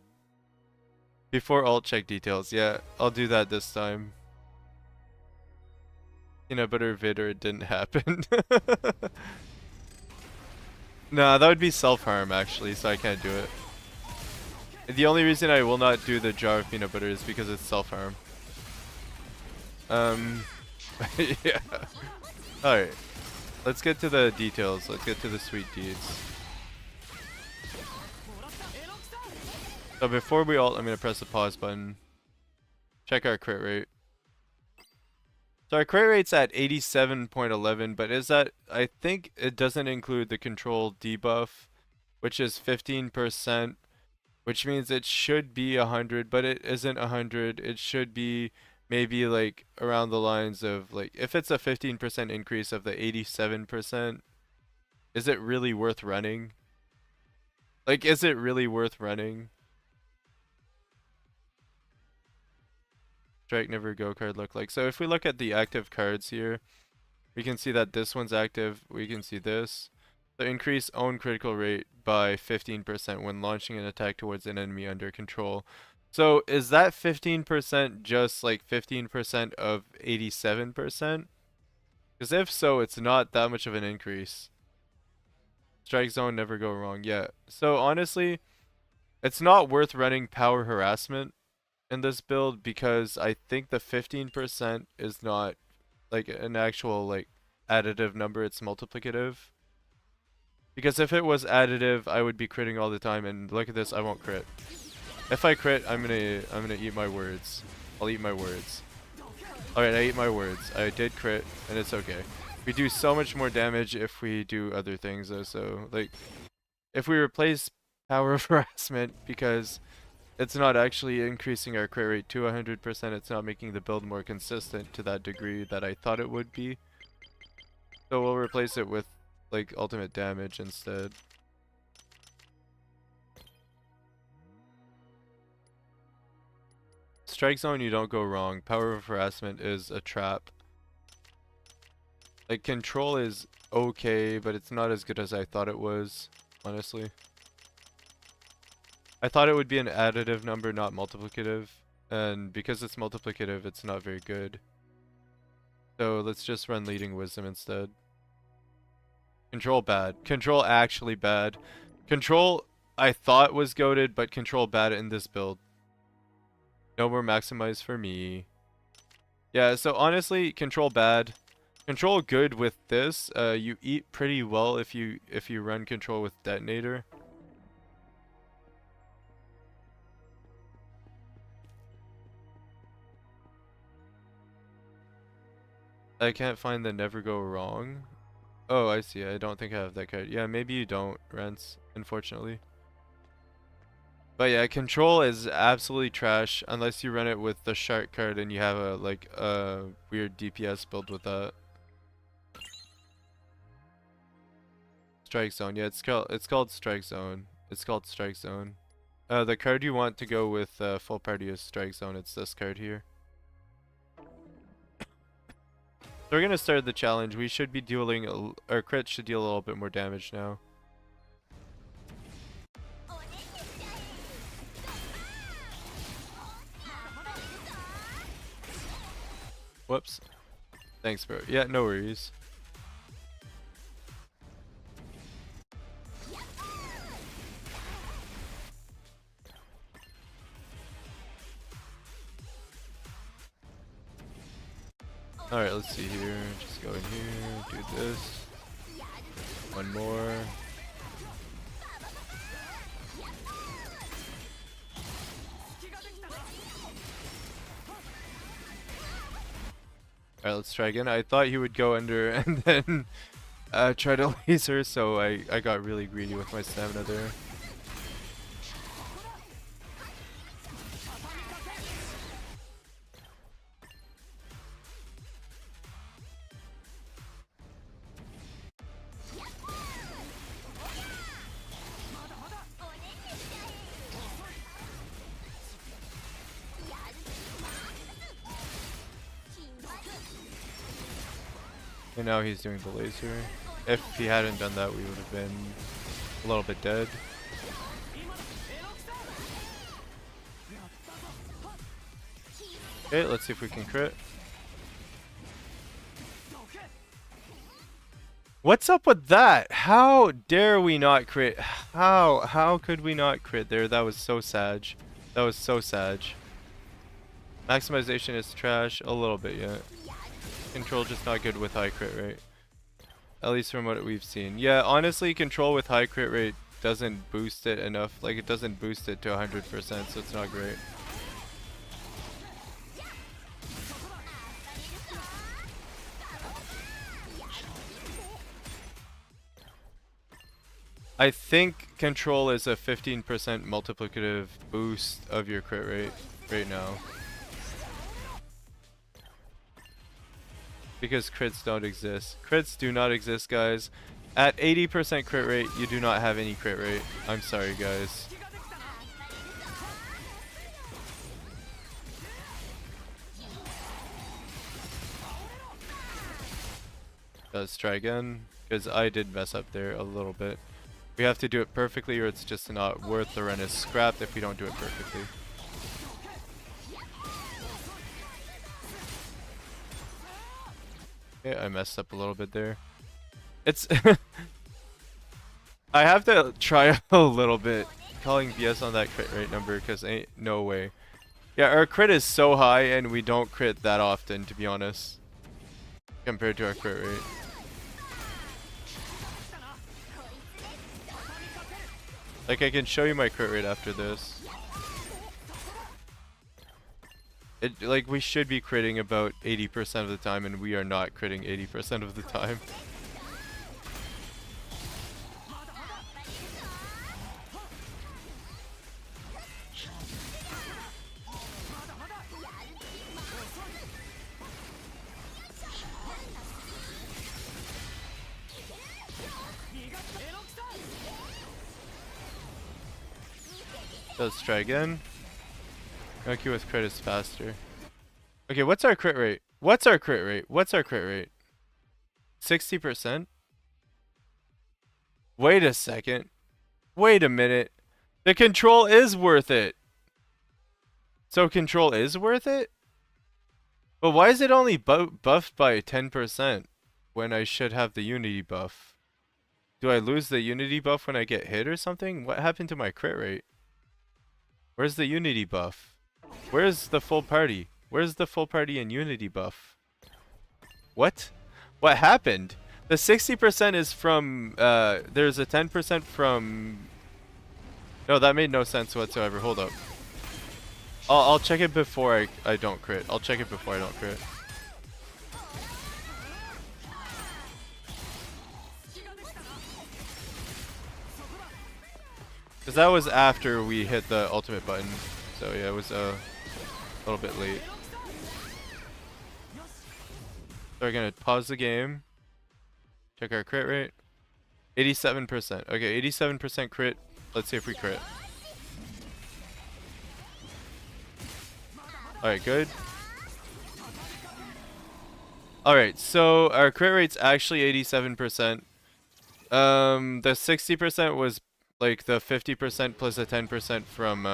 Before alt check details, yeah, I'll do that this time. Peanut butter vid or it didn't happen. Nah, that would be self-harm actually, so I can't do it. The only reason I will not do the jar of peanut butter is because it's self-harm. Yeah. Alright. Let's get to the details. Let's get to the sweet deeds. So before we ult, I'm going to press the pause button. Check our crit rate. So our crit rate's at 87.11, but is that... I think it doesn't include the control debuff, which is 15%. Which means it should be 100, but it isn't 100. It should be maybe like around the lines of like, if it's a 15% increase of the 87%, is it really worth running? Like, is it really worth running? Strike never go card look like. So if we look at the active cards here, we can see that this one's active. We can see this. So increase own critical rate by 15% when launching an attack towards an enemy under control. So is that 15% just like 15% of 87%? Because if so, it's not that much of an increase. Strike zone never go wrong. Yeah. So honestly, it's not worth running power harassment in this build because I think the 15% is not like an actual like additive number, it's multiplicative. Because if it was additive, I would be critting all the time, and look at this, I won't crit. If I crit, I'm gonna eat my words. I'll eat my words. Alright, I eat my words. I did crit, and it's okay. We do so much more damage if we do other things though, so like if we replace power of harassment because it's not actually increasing our crit rate to 100%, it's not making the build more consistent to that degree that I thought it would be. So we'll replace it with like ultimate damage instead. Strike zone, you don't go wrong. Power of harassment is a trap. Like control is okay, but it's not as good as I thought it was, honestly. I thought it would be an additive number, not multiplicative, and because it's multiplicative, it's not very good. So let's just run leading wisdom instead. Control bad. Control actually bad. Control I thought was goated, but control bad in this build. No more maximize for me. Yeah, so honestly, control bad. Control good with this. You eat pretty well if you run control with detonator. I can't find the never go wrong. Oh, I see. I don't think I have that card. Yeah, maybe you don't, Rents, unfortunately. But yeah, control is absolutely trash unless you run it with the shark card and you have a like a weird DPS build with that. Strike zone. Yeah, it's called strike zone. It's called strike zone. The card you want to go with full party is strike zone. It's this card here. So we're gonna start the challenge. We should be dealing, our crit should deal a little bit more damage now. Whoops. Thanks, bro. Yeah, no worries. Alright, let's see here. Just go in here, do this. One more. Alright, let's try again. I thought he would go under and then try to laser, so I got really greedy with my stamina there. And now he's doing the laser. If he hadn't done that, we would have been a little bit dead. Okay, let's see if we can crit. What's up with that? How dare we not crit? How could we not crit there? That was so sad. That was so sad. Maximization is trash a little bit yet. Control just not good with high crit rate. At least from what we've seen. Yeah, honestly, control with high crit rate doesn't boost it enough. Like, it doesn't boost it to 100%, so it's not great. I think control is a 15% multiplicative boost of your crit rate right now. Because crits don't exist. Crits do not exist, guys. At 80% crit rate, you do not have any crit rate. I'm sorry, guys. Let's try again, because I did mess up there a little bit. We have to do it perfectly, or it's just not worth the run. It's scrapped if we don't do it perfectly. Okay, I messed up a little bit there. It's I have to try a little bit calling BS on that crit rate number, because ain't no way. Yeah, our crit is so high and we don't crit that often, to be honest, compared to our crit rate. Like, I can show you my crit rate after this. Like, we should be critting about 80% of the time, and we are not critting 80% of the time. Let's try again. Goku with crit is faster. Okay, what's our crit rate? What's our crit rate? What's our crit rate? 60%? Wait a second. Wait a minute. The control is worth it. So control is worth it? But why is it only buffed by 10% when I should have the unity buff? Do I lose the unity buff when I get hit or something? What happened to my crit rate? Where's the unity buff? Where's the full party? Where's the full party and unity buff? What? What happened? The 60% is from, there's a 10% from... No, that made no sense whatsoever. Hold up. I'll check it before I don't crit. I'll check it before I don't crit. Because that was after we hit the ultimate button. So yeah, it was a little bit late. So we're gonna pause the game. Check our crit rate. 87%. Okay, 87% crit. Let's see if we crit. Alright, good. Alright, so our crit rate's actually 87%. The 60% was like the 50% plus a 10% from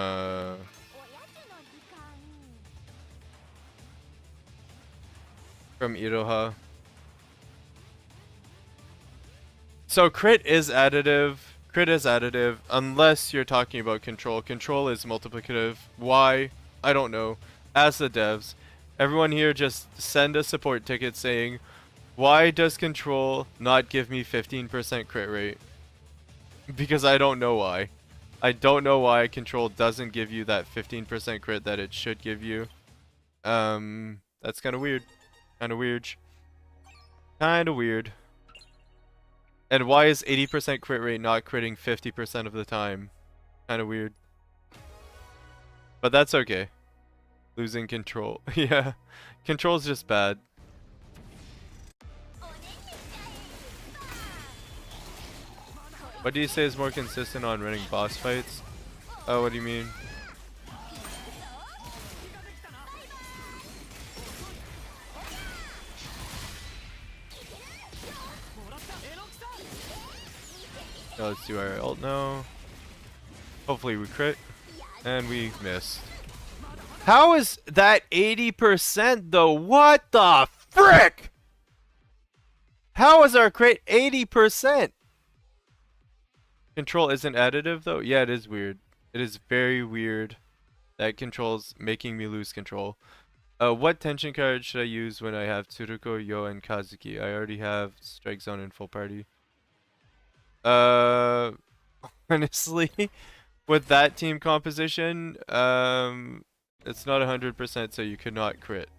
Iroha. So crit is additive. Crit is additive unless you're talking about control. Control is multiplicative. Why? I don't know. Ask the devs. Everyone here just send a support ticket saying, why does control not give me 15% crit rate? Because I don't know why. I don't know why control doesn't give you that 15% crit that it should give you. That's kind of weird. Kind of weird. Kind of weird. And why is 80% crit rate not critting 50% of the time? Kind of weird. But that's okay. Losing control. Yeah. Control's just bad. What do you say is more consistent on running boss fights? Oh, what do you mean? Now let's do our ult now. Hopefully we crit. And we missed. How is that 80% though? What the frick? How is our crit 80%? Control isn't additive though? Yeah, it is weird. It is very weird that control's making me lose control. What tension card should I use when I have Tsuruko, Yo, and Kazuki? I already have Strike Zone and Full Party. Honestly, with that team composition, it's not 100%, so you could not crit.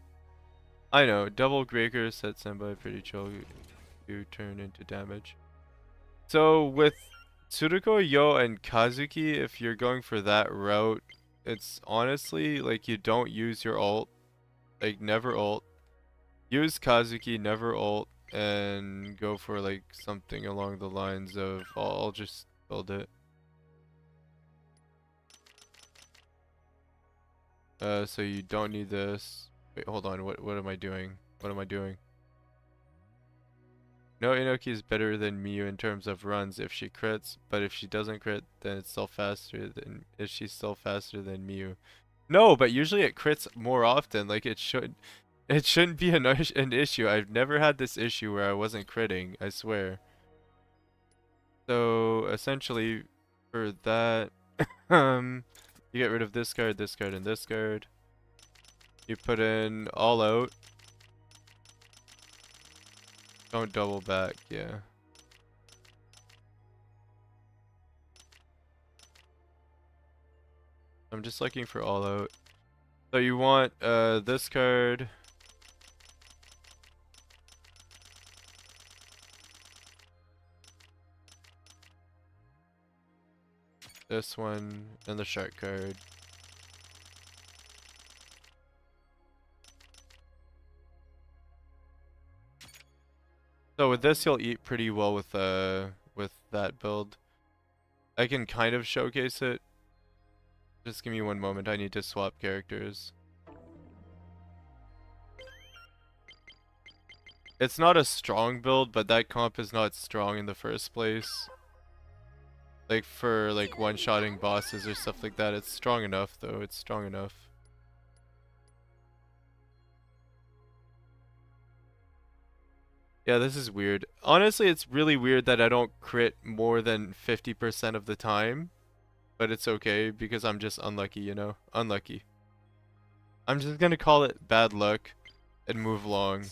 I know, double Breaker set Senpai pretty chill. You turn into damage. So with Tsuruko, Yo, and Kazuki, if you're going for that route, it's honestly like you don't use your ult. Like never ult. Use Kazuki, never ult, and go for like something along the lines of I'll just build it. So you don't need this. Wait, hold on. What am I doing? What am I doing? No, Inoki is better than Miyu in terms of runs if she crits, but if she doesn't crit, then it's still faster than is she still faster than Miyu? No, but usually it crits more often. Like it shouldn't be an issue. I've never had this issue where I wasn't critting, I swear. So essentially for that you get rid of this card, and this card. You put in all out. Don't double back, yeah. I'm just looking for all out. So you want this card. This one and the shark card. So with this you'll eat pretty well with that build. I can kind of showcase it. Just give me one moment, I need to swap characters. It's not a strong build, but that comp is not strong in the first place. Like for like one-shotting bosses or stuff like that, it's strong enough though, it's strong enough. Yeah, this is weird. Honestly, it's really weird that I don't crit more than 50% of the time. But it's okay because I'm just unlucky, you know? Unlucky. I'm just gonna call it bad luck and move along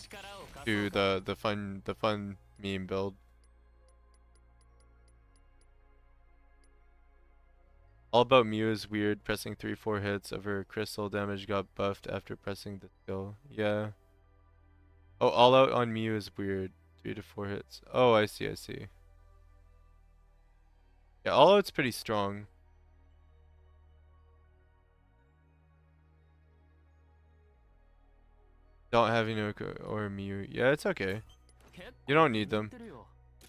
to the fun meme build. All About Mew is weird. Pressing 3-4 hits of her crystal damage got buffed after pressing the skill. Yeah. Oh, All Out on Mew is weird. 3 to 4 hits. Oh, I see, I see. Yeah, All Out's pretty strong. Don't have Inoka or Mew. Yeah, it's okay. You don't need them.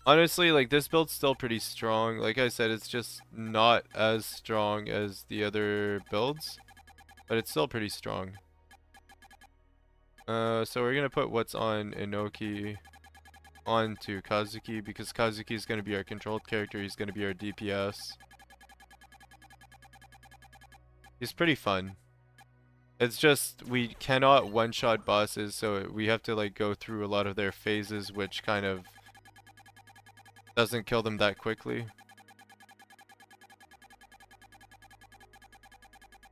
Honestly, like this build's still pretty strong. Like I said, it's just not as strong as the other builds, but it's still pretty strong. So we're gonna put what's on Inoki onto Kazuki because Kazuki is gonna be our controlled character. He's gonna be our DPS. He's pretty fun. It's just we cannot one-shot bosses, so we have to like go through a lot of their phases, which kind of doesn't kill them that quickly.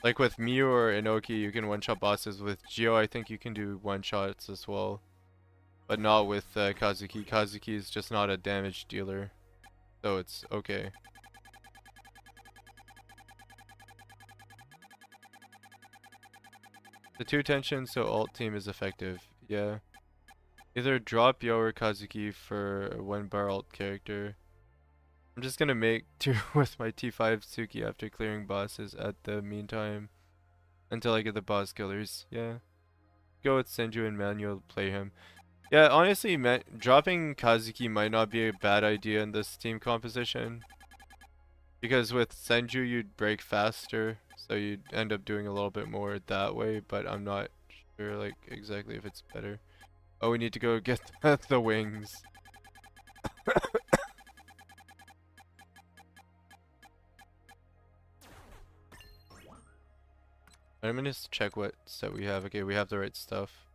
Like with Miu or Inoki, you can one-shot bosses. With Geo, I think you can do one-shots as well. But not with Kazuki. Kazuki is just not a damage dealer. So it's okay. The 2 tension, so alt team is effective. Yeah. Either drop Yo or Kazuki for a 1-bar alt character. I'm just gonna make 2 with my T5 Tsuki after clearing bosses at the meantime. Until I get the boss killers. Yeah. Go with Senju and Manuel to play him. Yeah, honestly, dropping Kazuki might not be a bad idea in this team composition. Because with Senju, you'd break faster, so you'd end up doing a little bit more that way, but I'm not sure, like, exactly if it's better. Oh, we need to go get the wings. I'm gonna just check what set we have. Okay, we have the right stuff.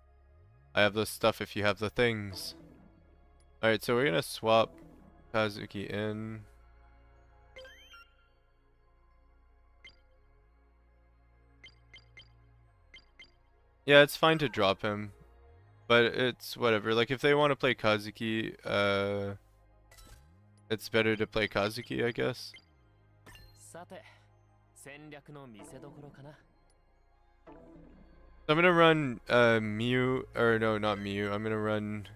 I have the stuff if you have the things. Alright, so we're gonna swap Kazuki in. Yeah, it's fine to drop him. But it's whatever. Like, if they want to play Kazuki, it's better to play Kazuki, I guess. So I'm gonna run Miu, or no, not Miu. I'm gonna run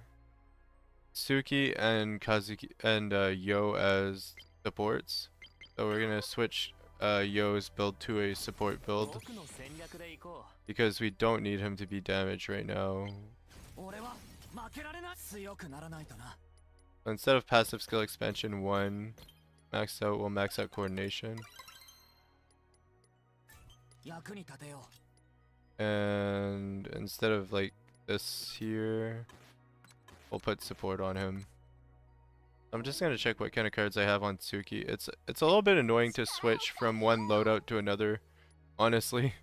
Suki and Kazuki and Yo as supports. So we're gonna switch Yo's build to a support build because we don't need him to be damaged right now. Instead of passive skill expansion 1 max out, we'll max out coordination. And instead of like this here, we'll put support on him. I'm just gonna check what kind of cards I have on Tsuki. It's a little bit annoying to switch from one loadout to another, honestly,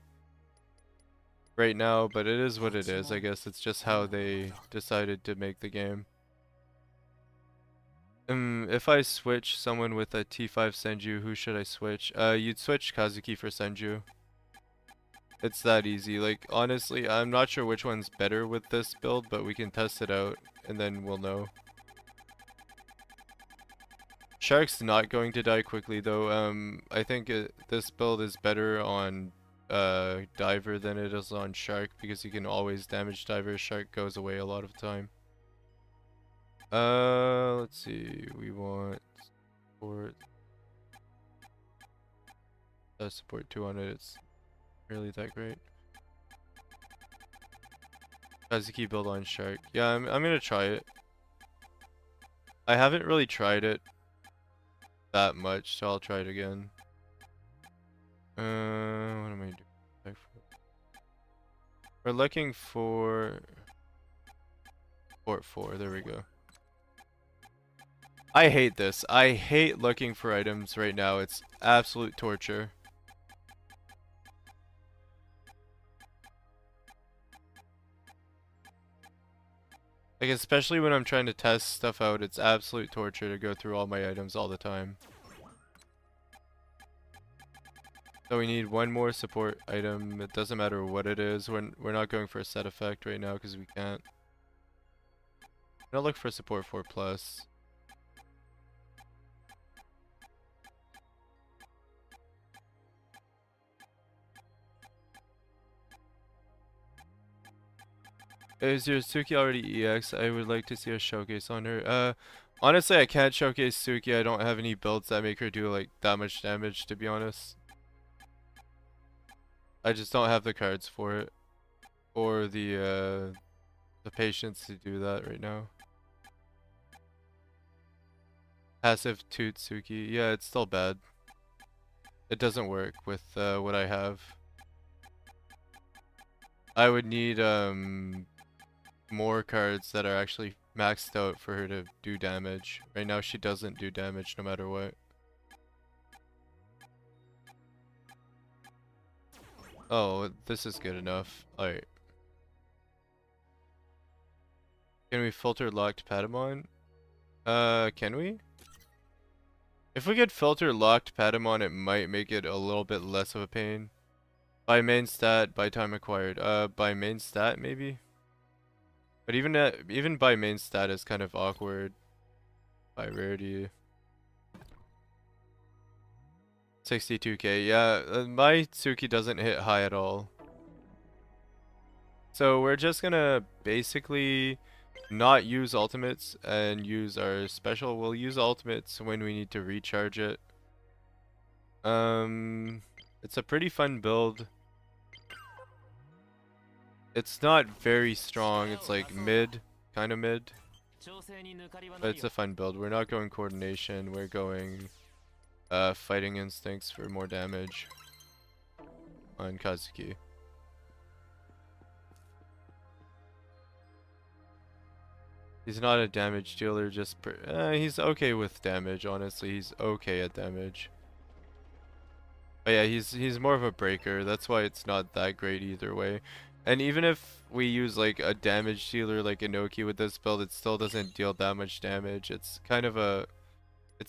right now, but it is what it is. I guess it's just how they decided to make the game. If I switch someone with a T5 Senju, who should I switch? You'd switch Kazuki for Senju. It's that easy. Like, honestly, I'm not sure which one's better with this build, but we can test it out, and then we'll know. Shark's not going to die quickly, though. I think this build is better on Diver than it is on Shark, because you can always damage Diver. Shark goes away a lot of the time. Let's see. We want support. Support 2 on it. It's really that great. Kazuki build on Shark. Yeah, I'm gonna try it. I haven't really tried it that much, so I'll try it again. What am I doing? We're looking for port 4. There we go. I hate this. I hate looking for items right now. It's absolute torture. Like, especially when I'm trying to test stuff out, it's absolute torture to go through all my items all the time. So we need one more support item. It doesn't matter what it is. We're not going for a set effect right now because we can't. I'm gonna look for support 4+. Is your Suki already EX? I would like to see a showcase on her. Honestly, I can't showcase Suki. I don't have any builds that make her do like that much damage, to be honest. I just don't have the cards for it, or the patience to do that right now. Passive to Tsuki. Yeah, it's still bad. It doesn't work with what I have. I would need more cards that are actually maxed out for her to do damage. Right now she doesn't do damage no matter what. Oh, this is good enough. Alright. Can we filter locked Patamon? Can we? If we could filter locked Patamon, it might make it a little bit less of a pain. By main stat, by time acquired. By main stat maybe? But even by main stat is kind of awkward. By rarity. 62k, yeah, my Tsuki doesn't hit high at all. So we're just gonna basically not use ultimates and use our special. We'll use ultimates when we need to recharge it. It's a pretty fun build. It's not very strong, it's like mid, kind of mid. But it's a fun build. We're not going coordination, we're going fighting instincts for more damage on Kazuki. He's not a damage dealer, just he's okay with damage, honestly. He's okay at damage. But yeah, he's more of a breaker. That's why it's not that great either way. And even if we use like a damage dealer like Inoki with this build, it still doesn't deal that much damage. It's kind of a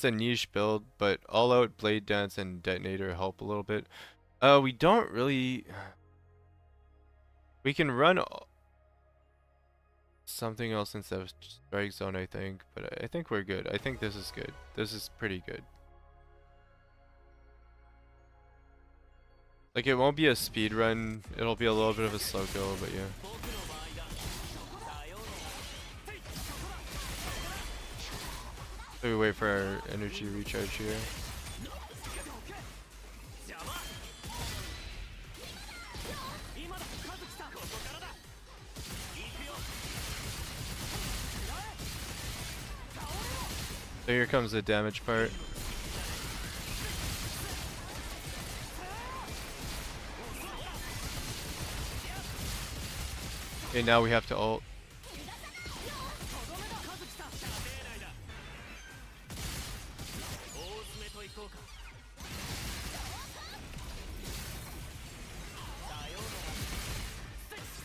niche build, but all out Blade Dance and Detonator help a little bit. We don't really. We can run something else instead of Strike Zone, I think, but I think we're good. I think this is good. This is pretty good. Like, it won't be a speed run, it'll be a little bit of a slow go, but yeah. So we wait for our energy recharge here. So here comes the damage part. Okay, now we have to ult.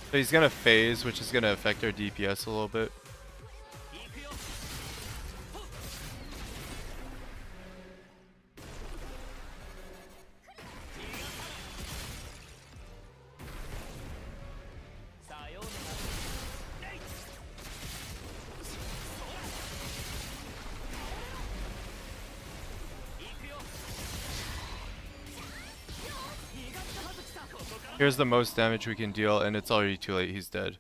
So he's gonna phase, which is gonna affect our DPS a little bit. Here's the most damage we can deal, and it's already too late. He's dead.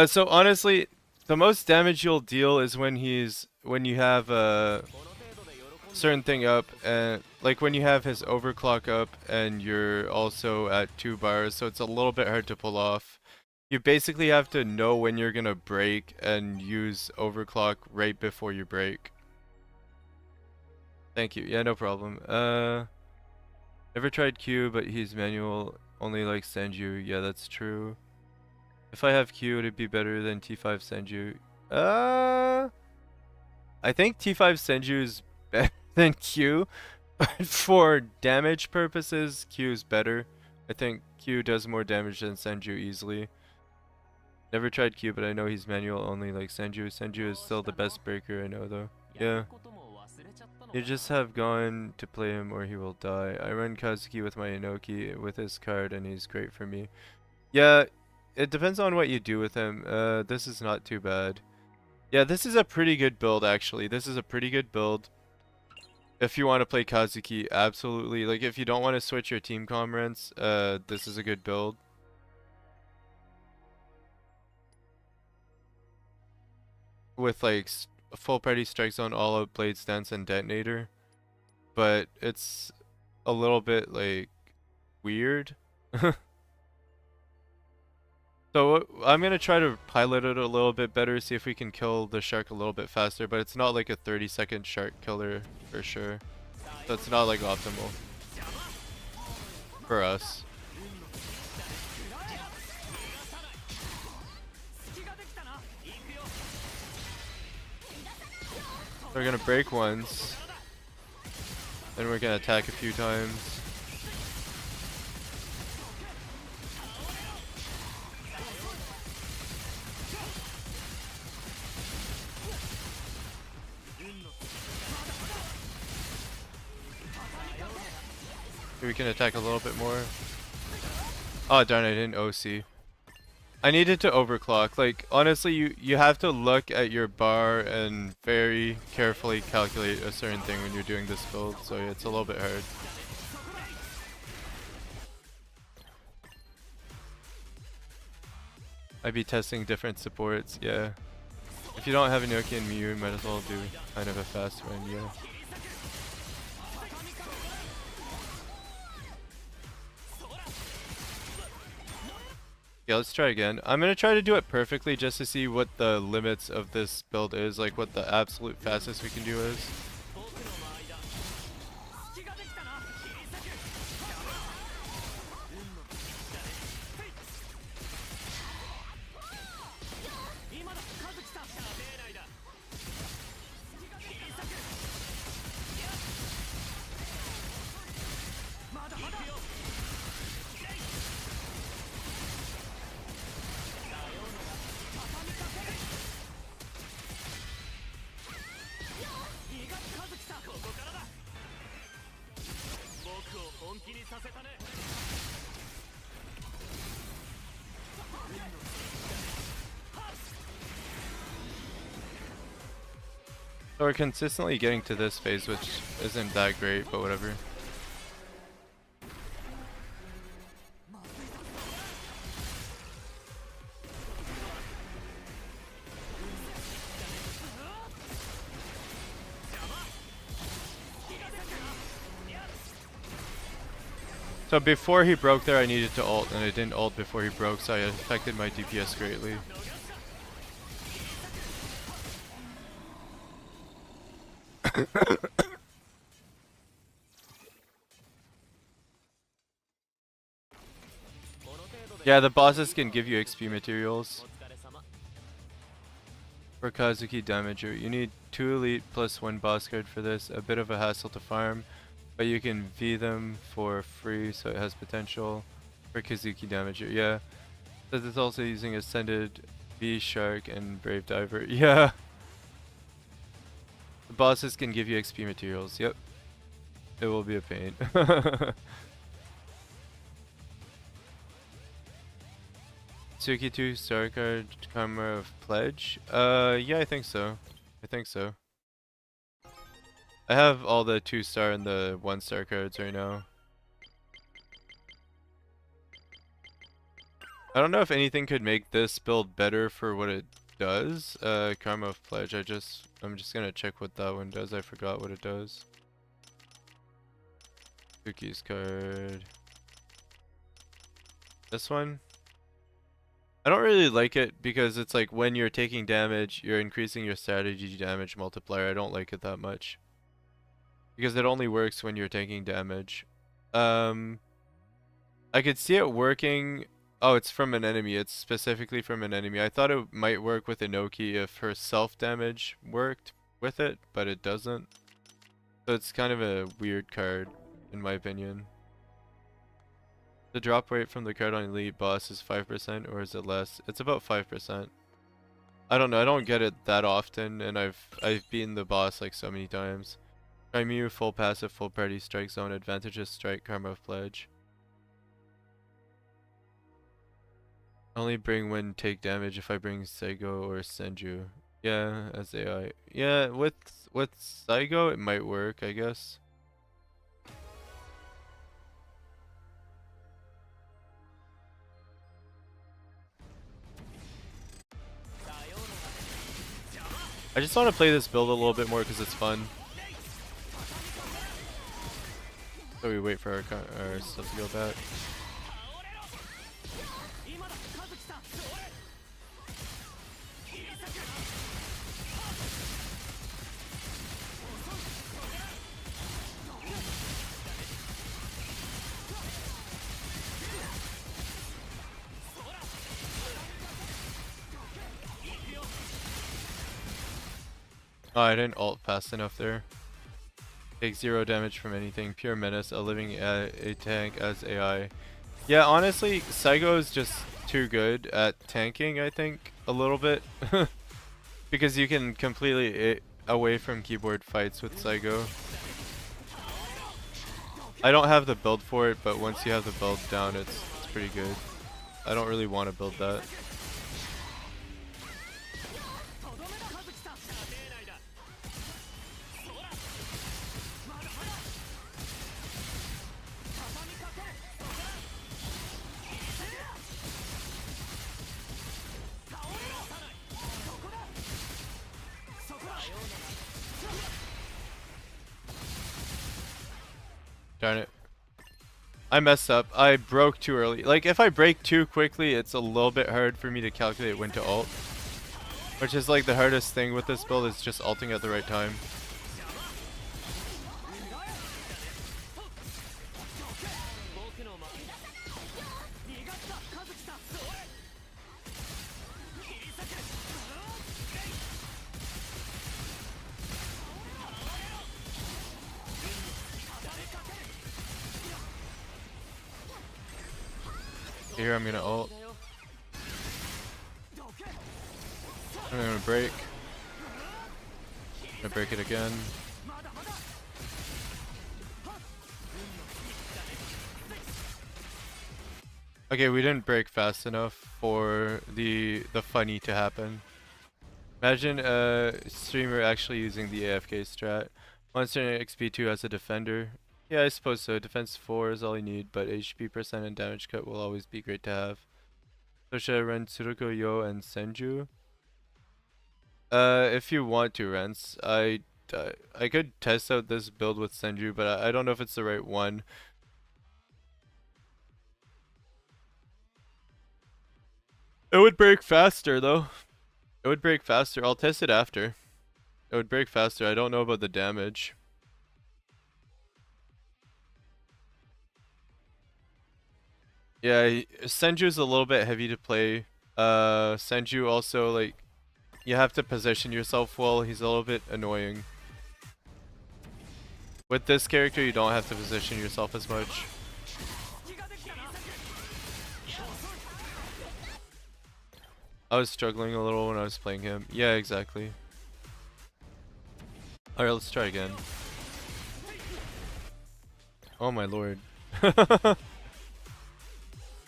So honestly, the most damage you'll deal is when you have a certain thing up, and like when you have his overclock up, and you're also at 2 bars. So it's a little bit hard to pull off. You basically have to know when you're gonna break and use overclock right before you break. Thank you. Yeah, no problem. Never tried Q, but he's manual. Only like Senju. Yeah, that's true. If I have Q, would it be better than T5 Senju? I think T5 Senju is better than Q, but for damage purposes, Q is better. I think Q does more damage than Senju easily. Never tried Q, but I know he's manual only like Senju. Senju is still the best breaker I know though. Yeah. You just have gone to play him or he will die. I run Kazuki with my Inoki with his card and he's great for me. Yeah, it depends on what you do with him. This is not too bad. Yeah, this is a pretty good build actually. This is a pretty good build. If you want to play Kazuki, absolutely. Like if you don't want to switch your team comrades, this is a good build. With like full party strike zone, all out blade stance and detonator, but it's a little bit like weird. So I'm gonna try to pilot it a little bit better, see if we can kill the shark a little bit faster, but it's not like a 30-second shark killer for sure, so it's not like optimal for us. We're gonna break once. Then we're gonna attack a few times. We can attack a little bit more. Oh darn, I didn't OC. I needed to overclock. Like, honestly, you have to look at your bar and very carefully calculate a certain thing when you're doing this build, so yeah, it's a little bit hard. I'd be testing different supports, yeah. If you don't have Inoki and Miyu, you might as well do kind of a fast one, yeah. Yeah, let's try again. I'm gonna try to do it perfectly just to see what the limits of this build is, like what the absolute fastest we can do is. So we're consistently getting to this phase, which isn't that great, but whatever. So before he broke there, I needed to ult, and I didn't ult before he broke, so it affected my DPS greatly. Yeah, the bosses can give you XP materials. For Kazuki Damager, you need 2 elite plus 1 boss card for this. A bit of a hassle to farm, but you can V them for free, so it has potential. For Kazuki Damager, yeah. Says it's also using Ascended, V Shark, and Brave Diver. Yeah. The bosses can give you XP materials. Yep. It will be a pain. Suki 2 star card, Karma of Pledge. Yeah, I think so. I think so. I have all the 2-star and the 1-star cards right now. I don't know if anything could make this build better for what it does. Karma of Pledge. I'm just gonna check what that one does. I forgot what it does. Suki's card. This one? I don't really like it because it's like when you're taking damage, you're increasing your strategy damage multiplier. I don't like it that much. Because it only works when you're taking damage. I could see it working. Oh, it's from an enemy. It's specifically from an enemy. I thought it might work with Inoki if her self-damage worked with it, but it doesn't. So it's kind of a weird card, in my opinion. The drop rate from the card on Elite Boss is 5%, or is it less? It's about 5%. I don't know. I don't get it that often, and I've beaten the boss like so many times. Mew, full passive, full party, strike zone, advantages, strike, Karma of Pledge. Only bring when take damage if I bring Saigo or Senju. Yeah, as AI. Yeah, with Saigo it might work, I guess. I just want to play this build a little bit more because it's fun. So we wait for our stuff to go back. Oh, I didn't ult fast enough there. Take 0 damage from anything. Pure menace. A living a tank as AI. Yeah, honestly, Saigo is just too good at tanking, I think, a little bit. Because you can completely away from keyboard fights with Saigo. I don't have the build for it, but once you have the build down, it's pretty good. I don't really want to build that. Darn it. I messed up. I broke too early. Like, if I break too quickly, it's a little bit hard for me to calculate when to ult. Which is like the hardest thing with this build, is just ulting at the right time. Here I'm gonna ult. I'm gonna break. Gonna break it again. Okay, we didn't break fast enough for the funny to happen. Imagine a streamer actually using the AFK strat. Monster in XP2 as a defender. Yeah, I suppose so. Defense 4 is all you need, but HP percent and damage cut will always be great to have. So should I run Tsuruko, Yo, and Senju? If you want to, Rens. I could test out this build with Senju, but I don't know if it's the right one. It would break faster, though. It would break faster. I'll test it after. It would break faster. I don't know about the damage. Yeah, Senju's a little bit heavy to play. Senju also, like, you have to position yourself well. He's a little bit annoying. With this character, you don't have to position yourself as much. I was struggling a little when I was playing him. Yeah, exactly. Alright, let's try again. Oh my lord.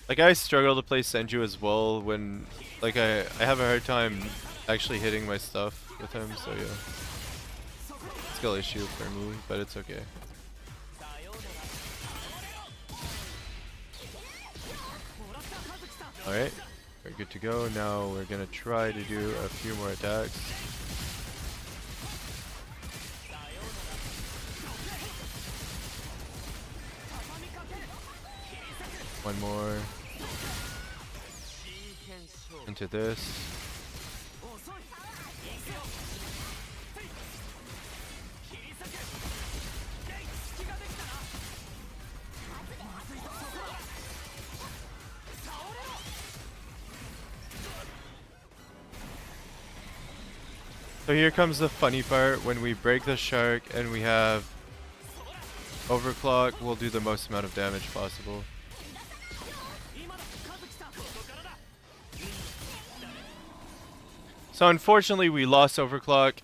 Like, I struggle to play Senju as well when, like, I have a hard time actually hitting my stuff with him, so yeah. Skill issue for me, but it's okay. Alright, we're good to go. Now we're gonna try to do a few more attacks. One more. Into this. So here comes the funny part. When we break the shark and we have overclock, we'll do the most amount of damage possible. So unfortunately we lost overclock.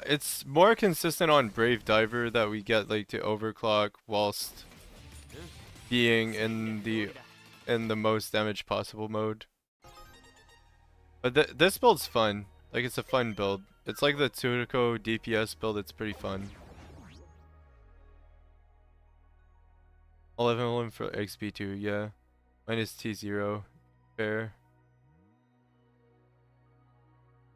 It's more consistent on Brave Diver that we get like to overclock whilst being in the most damage possible mode. But this build's fun. Like, it's a fun build. It's like the Tsuruko DPS build. It's pretty fun. 11 for XP2, yeah. Minus T0. Fair.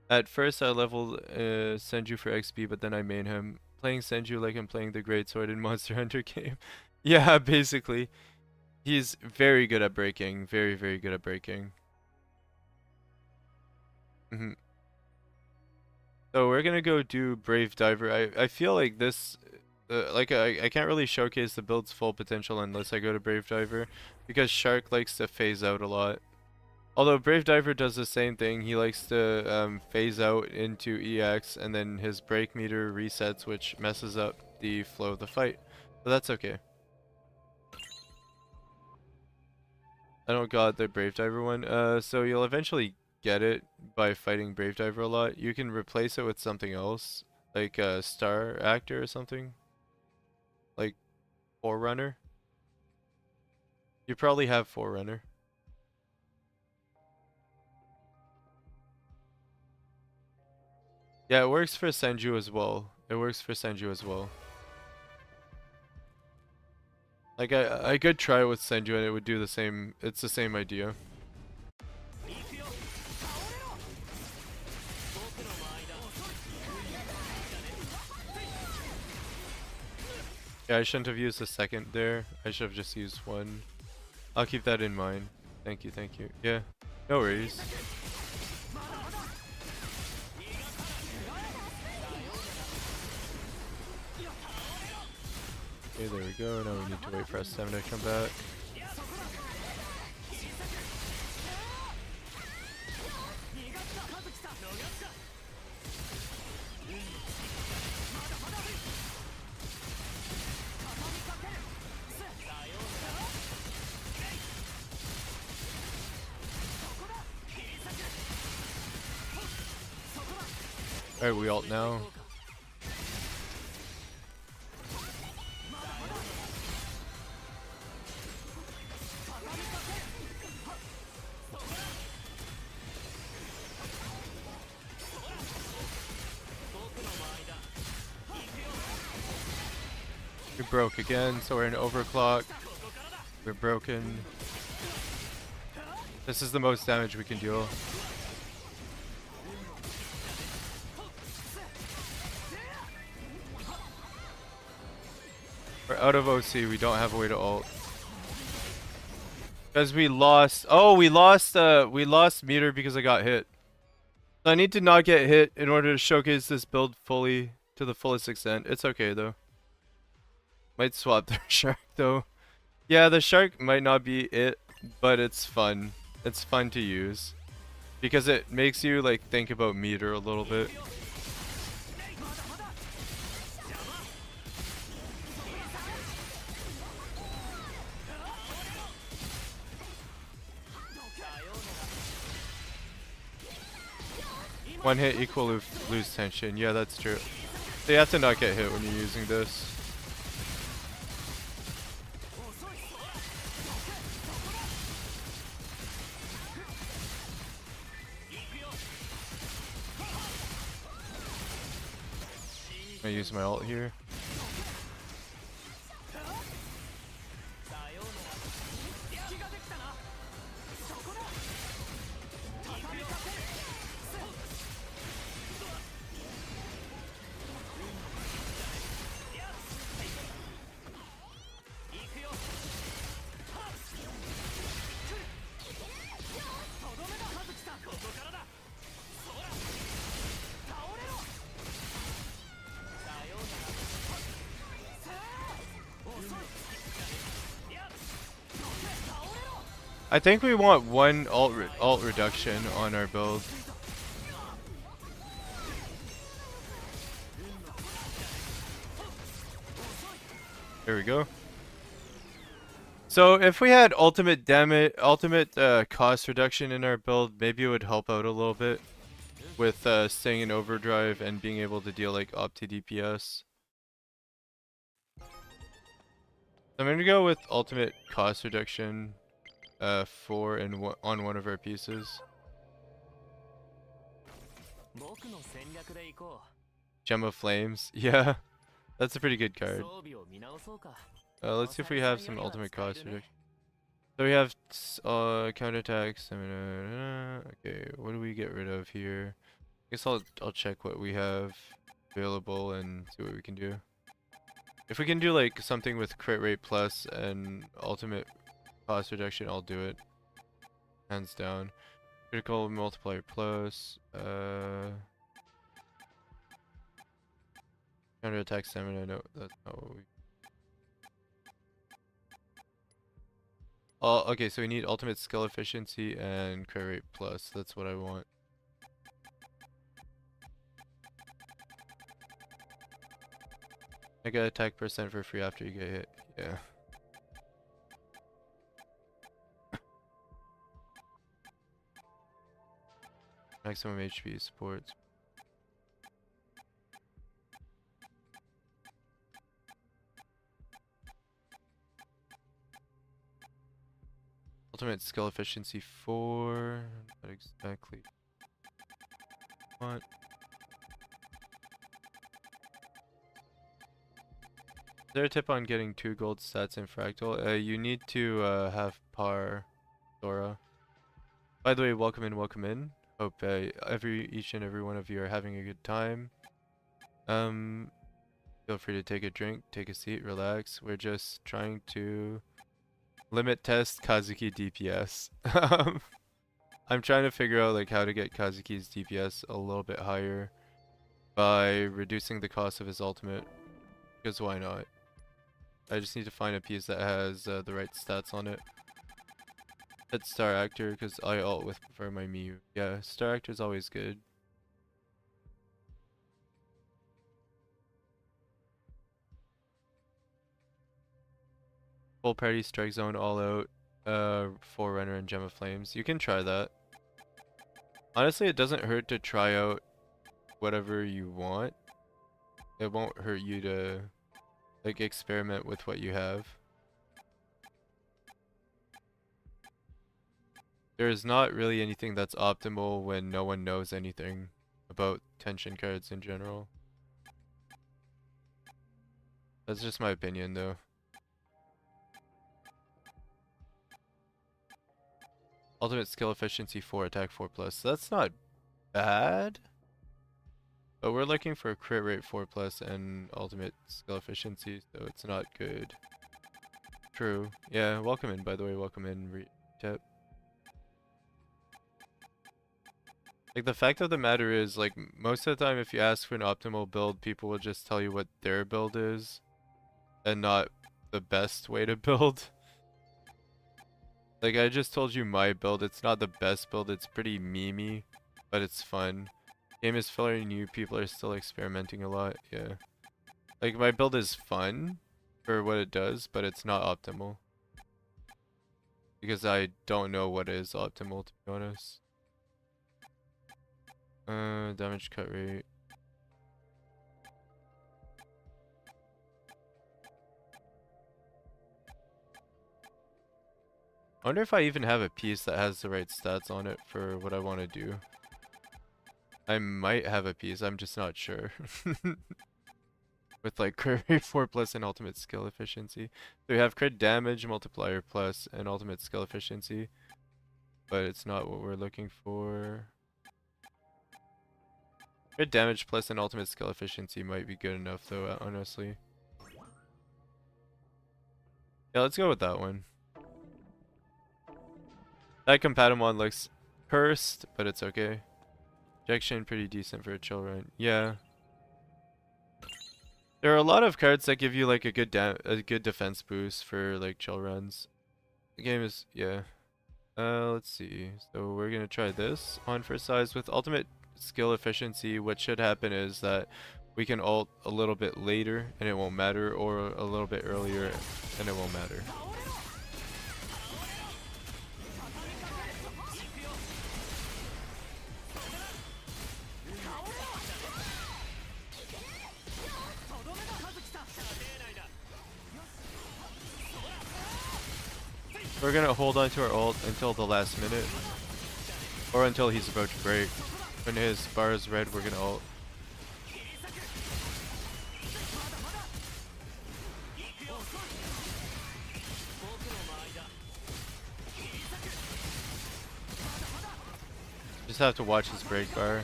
At first I leveled Senju for XP, but then I main him. Playing Senju like I'm playing the Great Sword in Monster Hunter game. Yeah, basically. He's very good at breaking. Very, very good at breaking. So we're gonna go do Brave Diver. I feel like this... like, I can't really showcase the build's full potential unless I go to Brave Diver, because Shark likes to phase out a lot. Although Brave Diver does the same thing, he likes to phase out into EX and then his break meter resets, which messes up the flow of the fight. But that's okay. I don't got the Brave Diver one. So you'll eventually get it by fighting Brave Diver a lot. You can replace it with something else, like a Star Actor or something, like Forerunner. You probably have Forerunner. Yeah, it works for Senju as well. It works for Senju as well. Like I could try it with Senju and it would do the same. It's the same idea. Yeah, I shouldn't have used the second there. I should have just used one. I'll keep that in mind. Thank you, thank you. Yeah, no worries. Okay, there we go. Now we need to wait for S7 to come back. Alright, we ult now. We broke again, so we're in overclock. We're broken. This is the most damage we can deal. We're out of OC, we don't have a way to ult. Because we lost, we lost meter because I got hit. So I need to not get hit in order to showcase this build fully to the fullest extent. It's okay though. Might swap the shark though. Yeah, the shark might not be it, but it's fun. It's fun to use. Because it makes you like think about meter a little bit. One hit equal lose tension. Yeah, that's true. So you have to not get hit when you're using this. I use my ult here. I think we want one ult reduction on our build. There we go. So if we had ultimate cost reduction in our build, maybe it would help out a little bit with staying in overdrive and being able to deal like opti DPS. I'm gonna go with ultimate cost reduction 4 and on one of our pieces. Gem of Flames. Yeah, that's a pretty good card. Let's see if we have some ultimate cost reduction. So we have counterattack, stamina. Okay, what do we get rid of here? I guess I'll check what we have available and see what we can do. If we can do like something with crit rate plus and ultimate cost reduction, I'll do it. Hands down. Critical multiplier plus. Counterattack stamina. No, that's not what we. Okay, so we need ultimate skill efficiency and crit rate plus. That's what I want. I get attack percent for free after you get hit. Yeah. Maximum HP supports. Ultimate skill efficiency 4. Not exactly. What? Is there a tip on getting 2 gold stats in Fractal? You need to have par Dora. By the way, welcome in, welcome in. Hope each and every one of you are having a good time. Feel free to take a drink, take a seat, relax. We're just trying to limit test Kazuki DPS. I'm trying to figure out like how to get Kazuki's DPS a little bit higher by reducing the cost of his ultimate. Because why not? I just need to find a piece that has the right stats on it. Hit Star Actor because I ult with prefer my Miyu. Yeah, Star Actor is always good. Full party, strike zone, all out, Forerunner and Gem of Flames. You can try that. Honestly, it doesn't hurt to try out whatever you want. It won't hurt you to like experiment with what you have. There's not really anything that's optimal when no one knows anything about tension cards in general. That's just my opinion though. Ultimate skill efficiency 4, attack 4+. That's not bad. But we're looking for crit rate 4+ and ultimate skill efficiency, so it's not good. True. Yeah, welcome in, by the way. Welcome in, Tip. Like, the fact of the matter is, like, most of the time if you ask for an optimal build, people will just tell you what their build is. And not the best way to build. Like, I just told you my build. It's not the best build. It's pretty memey, but it's fun. Game is filler and new people are still experimenting a lot. Yeah. Like, my build is fun for what it does, but it's not optimal. Because I don't know what is optimal, to be honest. Damage cut rate. I wonder if I even have a piece that has the right stats on it for what I want to do. I might have a piece, I'm just not sure. With like crit rate 4+ and ultimate skill efficiency. So we have crit damage multiplier plus and ultimate skill efficiency. But it's not what we're looking for. Crit damage plus and ultimate skill efficiency might be good enough though, honestly. Yeah, let's go with that one. That Compatamon looks cursed, but it's okay. Injection pretty decent for a chill run. Yeah. There are a lot of cards that give you like a good defense boost for like chill runs. The game is yeah. Let's see. So we're gonna try this on for size with ultimate skill efficiency. What should happen is that we can ult a little bit later and it won't matter, or a little bit earlier and it won't matter. We're gonna hold on to our ult until the last minute. Or until he's about to break. When his bar is red, we're gonna ult. Just have to watch his break bar.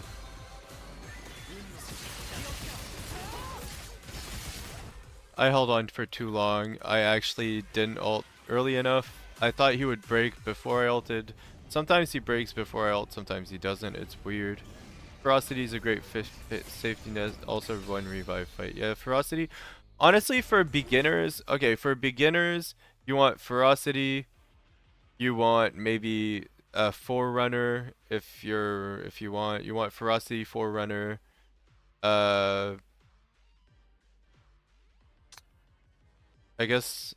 I held on for too long. I actually didn't ult early enough. I thought he would break before I ulted. Sometimes he breaks before I ult, sometimes he doesn't. It's weird. Ferocity is a great safety net. Also one revive fight. Yeah, Ferocity. Honestly, for beginners, okay, for beginners, you want Ferocity, You want maybe a Forerunner if you want Ferocity Forerunner. Uh, I guess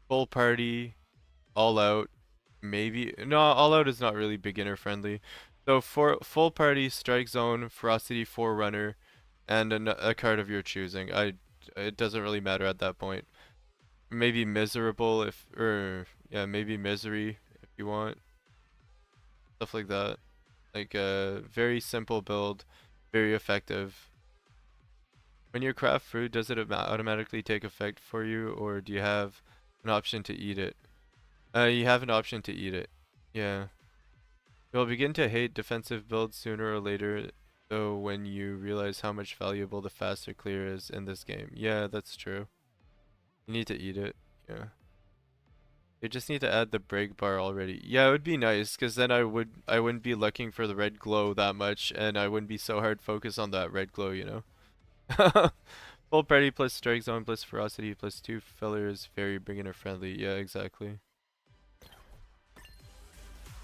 full party, all out, maybe. No, all out is not really beginner friendly. So for full party, strike zone, ferocity, forerunner, and a card of your choosing. It doesn't really matter at that point. Maybe miserable if, or yeah, maybe misery if you want stuff like that. Like a very simple build, very effective. When you craft food, does it automatically take effect for you, or do you have an option to eat it? You have an option to eat it. Yeah. You'll begin to hate defensive builds sooner or later, though, when you realize how much valuable the faster clear is in this game. Yeah, that's true. You need to eat it. Yeah. You just need to add the break bar already. Yeah, it would be nice, because then I wouldn't be looking for the red glow that much, and I wouldn't be so hard focused on that red glow, you know? Full party plus strike zone plus ferocity plus 2 fillers, very beginner friendly. Yeah, exactly.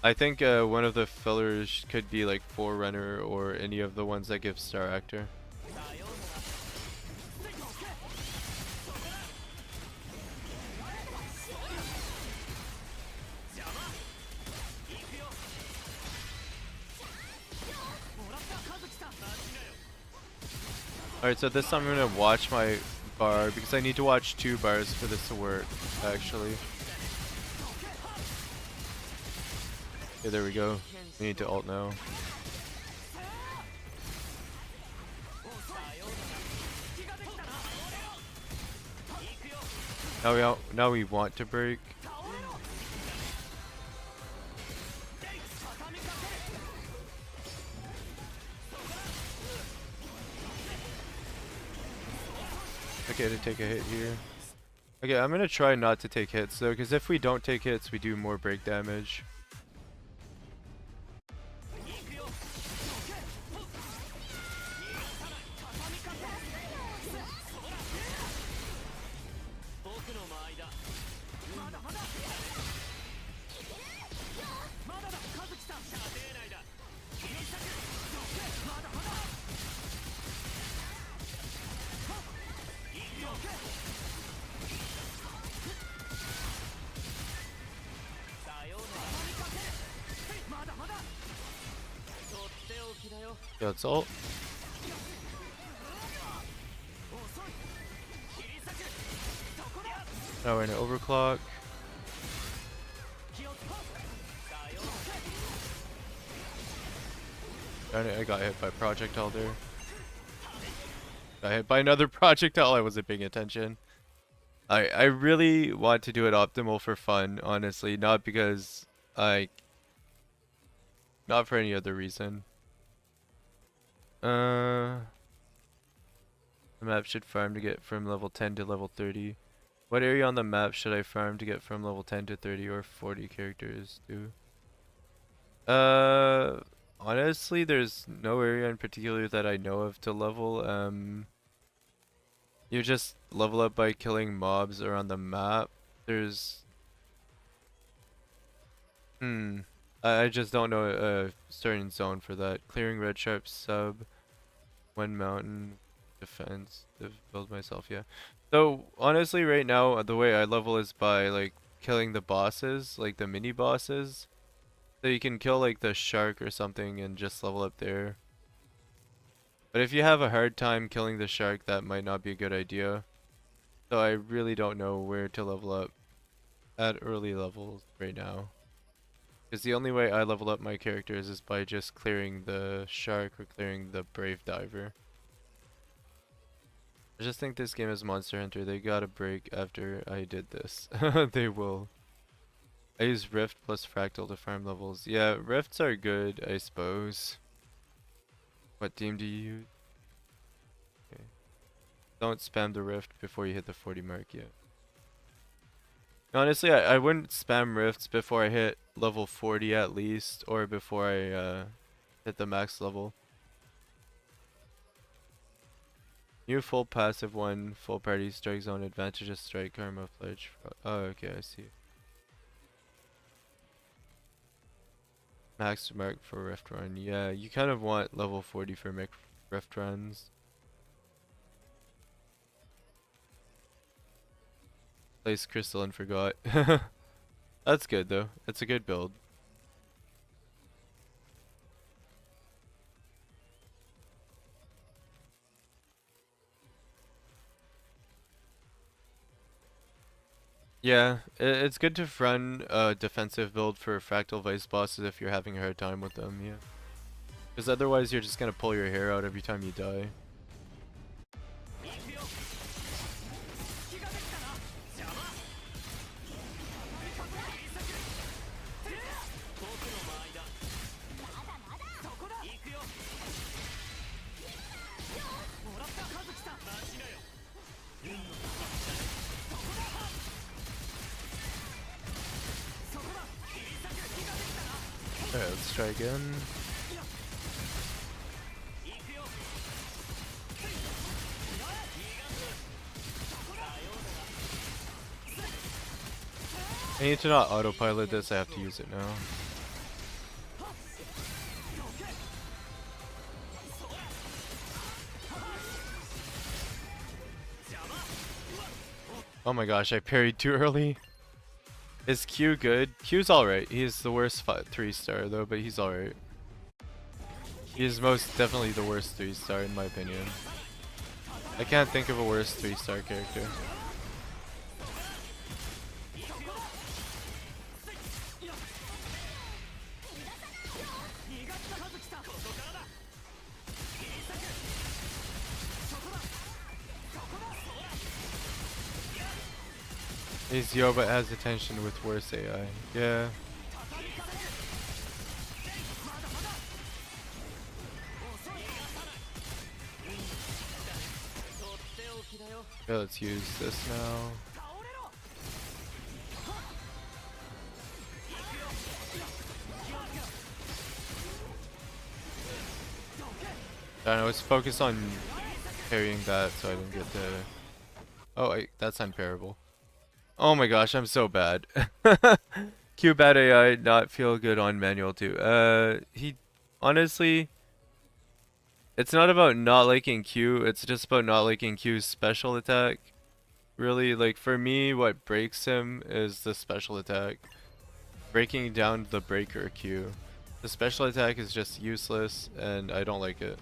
I think one of the fillers could be like Forerunner or any of the ones that give Star Actor. Alright, so this time I'm gonna watch my bar because I need to watch 2 bars for this to work, actually. Okay, there we go. We need to ult now. Now we want to break. Okay, to take a hit here. Okay, I'm gonna try not to take hits though, because if we don't take hits, we do more break damage. Yeah, it's ult. Now we're in an overclock. I got hit by projectile there. Got hit by another projectile. I wasn't paying attention. I really want to do it optimal for fun, honestly, not because not for any other reason. The map should farm to get from level 10 to level 30. What area on the map should I farm to get from level 10 to 30 or 40 characters to? Honestly, there's no area in particular that I know of to level. You just level up by killing mobs around the map. There's... I just don't know a certain zone for that. Clearing red sharp sub, one mountain, defense, to build myself, yeah. So, honestly, right now, the way I level is by, like, killing the bosses, like the mini bosses. So you can kill, like, the shark or something and just level up there. But if you have a hard time killing the shark, that might not be a good idea. So I really don't know where to level up at early levels right now. Because the only way I level up my characters is by just clearing the shark or clearing the brave diver. I just think this game is Monster Hunter. They got a break after I did this. They will. I use Rift plus Fractal to farm levels. Yeah, Rifts are good, I suppose. What team do you use? Okay. Don't spam the Rift before you hit the 40 mark yet. Honestly, I wouldn't spam Rifts before I hit level 40 at least, or before I hit the max level. New full passive one, full party strike zone, advantageous strike, karma pledge. Oh, okay, I see. Max mark for rift run. Yeah, you kind of want level 40 for rift runs. Place crystal and forgot. That's good though. It's a good build. Yeah, it's good to run a defensive build for fractal vice bosses if you're having a hard time with them, yeah. Because otherwise you're just gonna pull your hair out every time you die. Alright, let's try again. I need to not autopilot this, I have to use it now. Oh my gosh, I parried too early. Is Q good? Q's alright. He's the worst 3-star though, but he's alright. He's most definitely the worst 3-star in my opinion. I can't think of a worse 3-star character. He's Yo but has attention with worse AI. Yeah. Okay, let's use this now. I know, let's focus on parrying that so I don't get the... Oh, that's unparable. Oh my gosh, I'm so bad. Q bad AI, not feel good on manual too. He... Honestly... It's not about not liking Q, it's just about not liking Q's special attack. Really, like, for me, what breaks him is the special attack. Breaking down the breaker Q. The special attack is just useless, and I don't like it.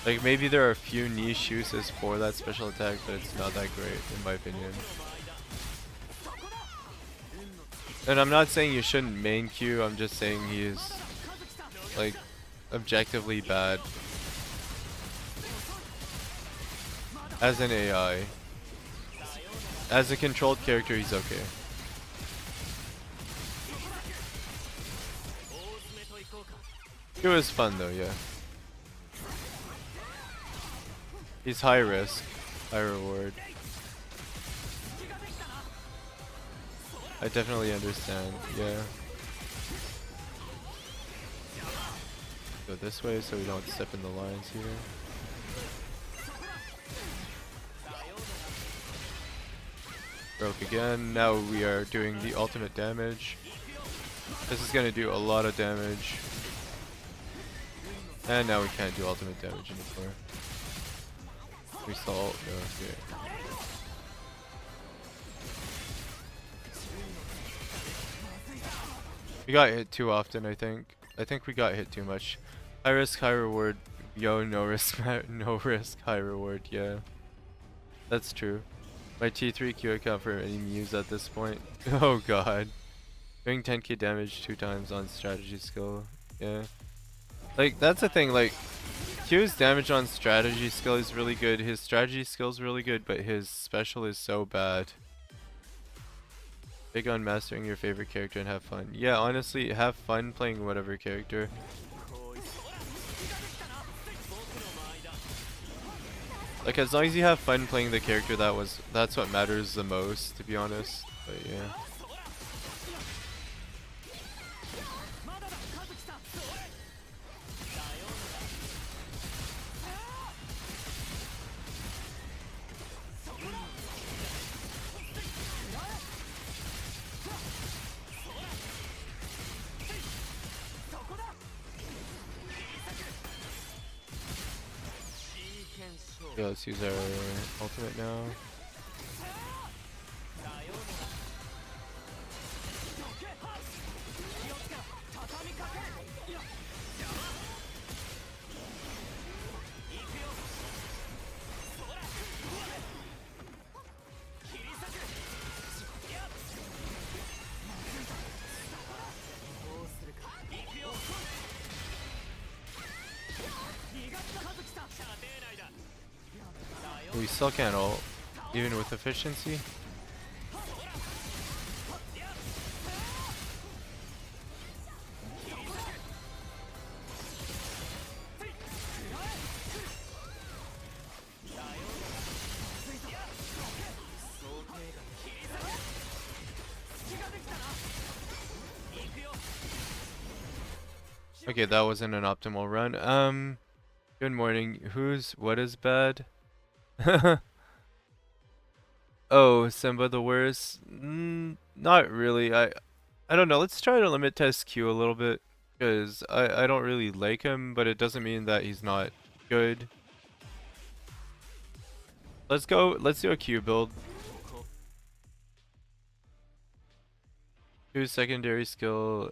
Like, maybe there are a few niche uses for that special attack, but it's not that great, in my opinion. And I'm not saying you shouldn't main Q, I'm just saying he's, like, objectively bad. As an AI. As a controlled character, he's okay. It was fun though, yeah. He's high risk, high reward. I definitely understand, yeah. Go this way so we don't step in the lines here. Broke again. Now we are doing the ultimate damage. This is gonna do a lot of damage. And now we can't do ultimate damage anymore. We saw no, okay. We got hit too often, I think. I think we got hit too much. High risk, high reward. Yo, no risk, no risk, high reward. Yeah, that's true. My T3 Q account for any muse at this point. Oh god. Doing 10k damage 2 times on strategy skill. Yeah. Like, that's the thing, like, Q's damage on strategy skill is really good, his strategy skill is really good, but his special is so bad. Big on mastering your favorite character and have fun. Yeah, honestly, have fun playing whatever character. Like, as long as you have fun playing the character, that's what matters the most, to be honest. But yeah. Yeah, let's use our ultimate now. We still can't ult, even with efficiency. Okay, that wasn't an optimal run. Good morning. What is bad? Oh, Simba the worst? Not really. I don't know. Let's try to limit test Q a little bit, because I don't really like him, but it doesn't mean that he's not good. Let's do a Q build. Q's secondary skill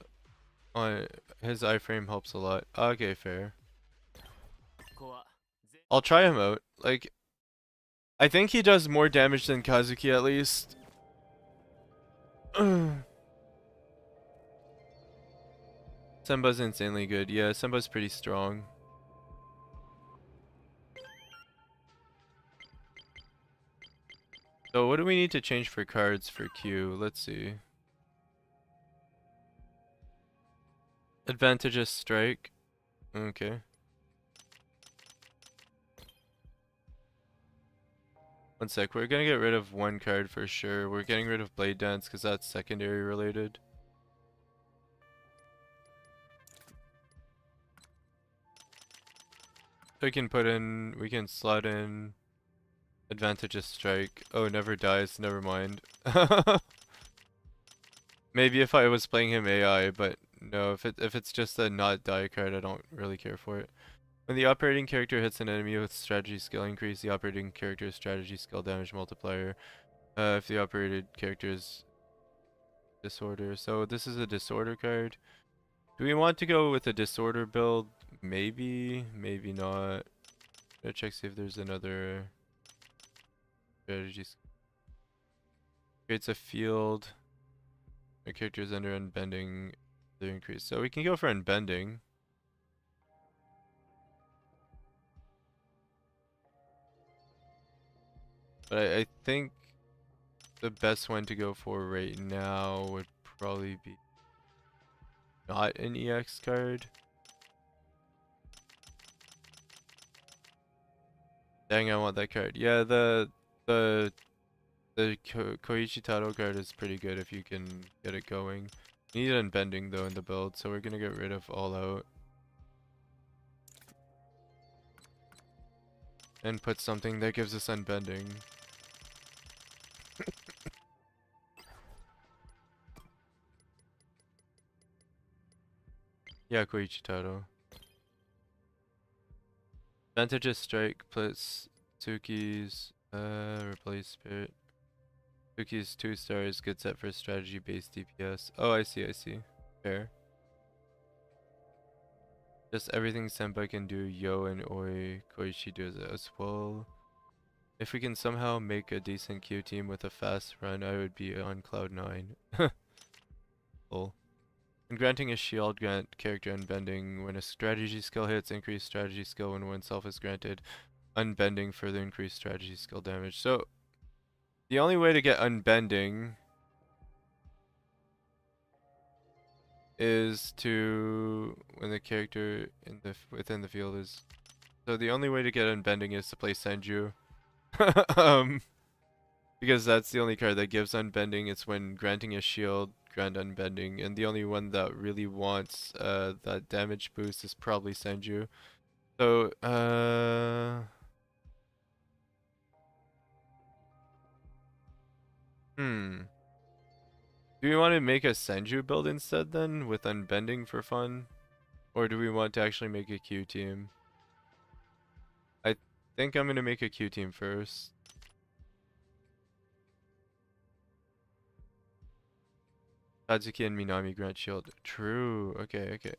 on his iframe helps a lot. Okay, fair. I'll try him out. Like, I think he does more damage than Kazuki at least. Semba's insanely good. Yeah, Semba's pretty strong. So what do we need to change for cards for Q? Let's see. Advantageous strike. Okay. One sec. We're gonna get rid of one card for sure. We're getting rid of Blade Dance because that's secondary related. We can slot in Advantageous strike. Oh, never dies. Never mind. Maybe if I was playing him AI, but no, if it's just a not die card, I don't really care for it. When the operating character hits an enemy with strategy skill, increase the operating character's strategy skill damage multiplier. If the operated character is disorder. So this is a disorder card. Do we want to go with a disorder build? Maybe, maybe not. Gotta check see if there's another strategy. Creates a field. My character is under unbending. The increase. So we can go for unbending. But I think the best one to go for right now would probably be not an EX card. Dang, I want that card. Yeah, the Koichi Taro card is pretty good if you can get it going. You need unbending though in the build, so we're gonna get rid of all out. And put something that gives us unbending. Yeah, Koichi Taro. Advantageous strike plus Tsuki's replace spirit. Tsuki's 2 stars, good set for strategy based DPS. Oh, I see. Fair. Just everything Senpai can do, Yo and Oi Koichi does it as well. If we can somehow make a decent Q team with a fast run, I would be on cloud 9. Lol. And granting a shield grant character unbending when a strategy skill hits, increase strategy skill when oneself is granted unbending for the increased strategy skill damage. So the only way to get unbending is to when the character in the within the field is. So the only way to get unbending is to play Senju. Because that's the only card that gives unbending. It's when granting a shield, grant unbending, and the only one that really wants that damage boost is probably Senju. So do we want to make a Senju build instead then with unbending for fun? Or do we want to actually make a Q team? think I'm gonna make a Q team first. Kazuki and Minami grant shield. True. Okay, okay.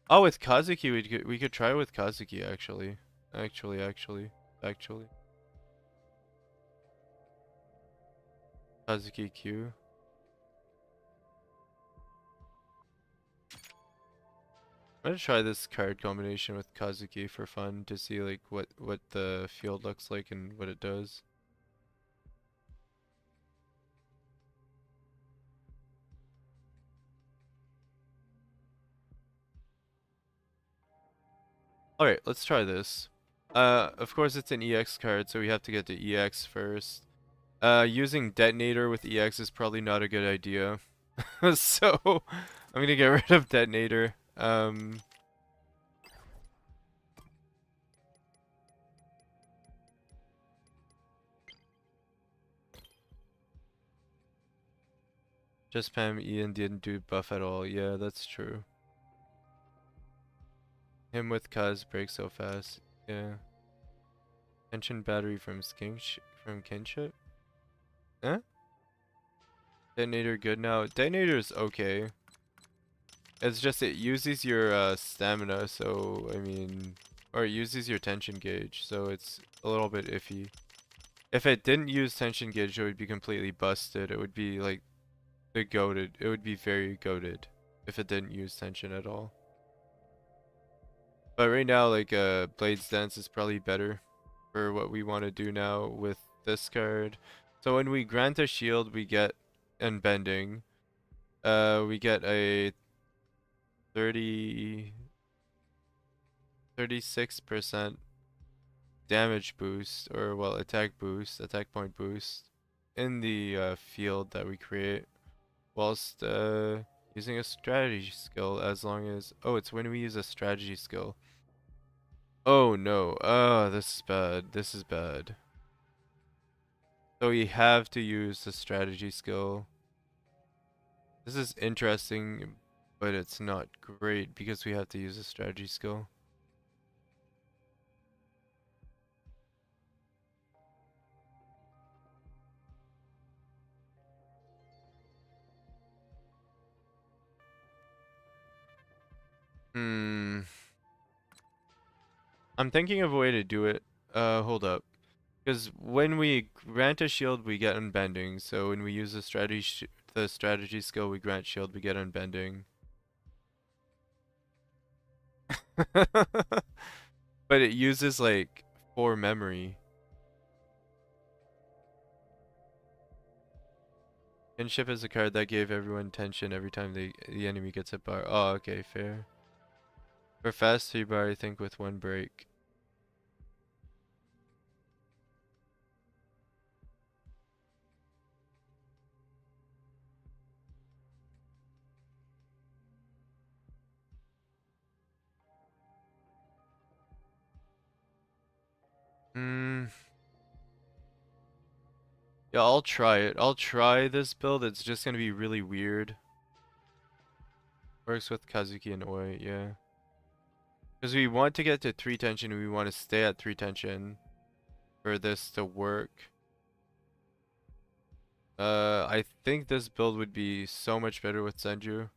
Oh, with Kazuki we could try with Kazuki actually. Actually. Kazuki Q. I'm gonna try this card combination with Kazuki for fun to see like what the field looks like and what it does. Alright, let's try this. Of course it's an EX card, so we have to get the EX first. Using Detonator with EX is probably not a good idea. So, I'm gonna get rid of Detonator. Just spam E and didn't do buff at all. Yeah, that's true. Him with Kaz breaks so fast. Yeah. Tension battery from kinship? Huh? Detonator good now. Detonator is okay. It's just it uses your stamina, so I mean, or it uses your tension gauge, so it's a little bit iffy. If it didn't use tension gauge, it would be completely busted. It would be like the goated. It would be very goated if it didn't use tension at all. But right now, like Blade's Dance is probably better for what we want to do now with this card. So when we grant a shield, we get unbending. We get a 36% damage boost, or well, attack point boost in the field that we create, whilst using a strategy skill. As long as it's when we use a strategy skill. Oh no! Oh, this is bad. This is bad. So we have to use the strategy skill. This is interesting, but it's not great because we have to use a strategy skill. I'm thinking of a way to do it. Hold up. Because when we grant a shield, we get unbending. So when we use the strategy skill, we grant shield, we get unbending. But it uses like 4 memory. Kinship is a card that gave everyone tension every time the enemy gets hit bar. Oh, okay, fair. For fast 3 bar, I think with 1 break. Yeah, I'll try it. I'll try this build. It's just gonna be really weird. Works with Kazuki and Oi, yeah. Because we want to get to 3 tension, we want to stay at 3 tension for this to work. I think this build would be so much better with Senju.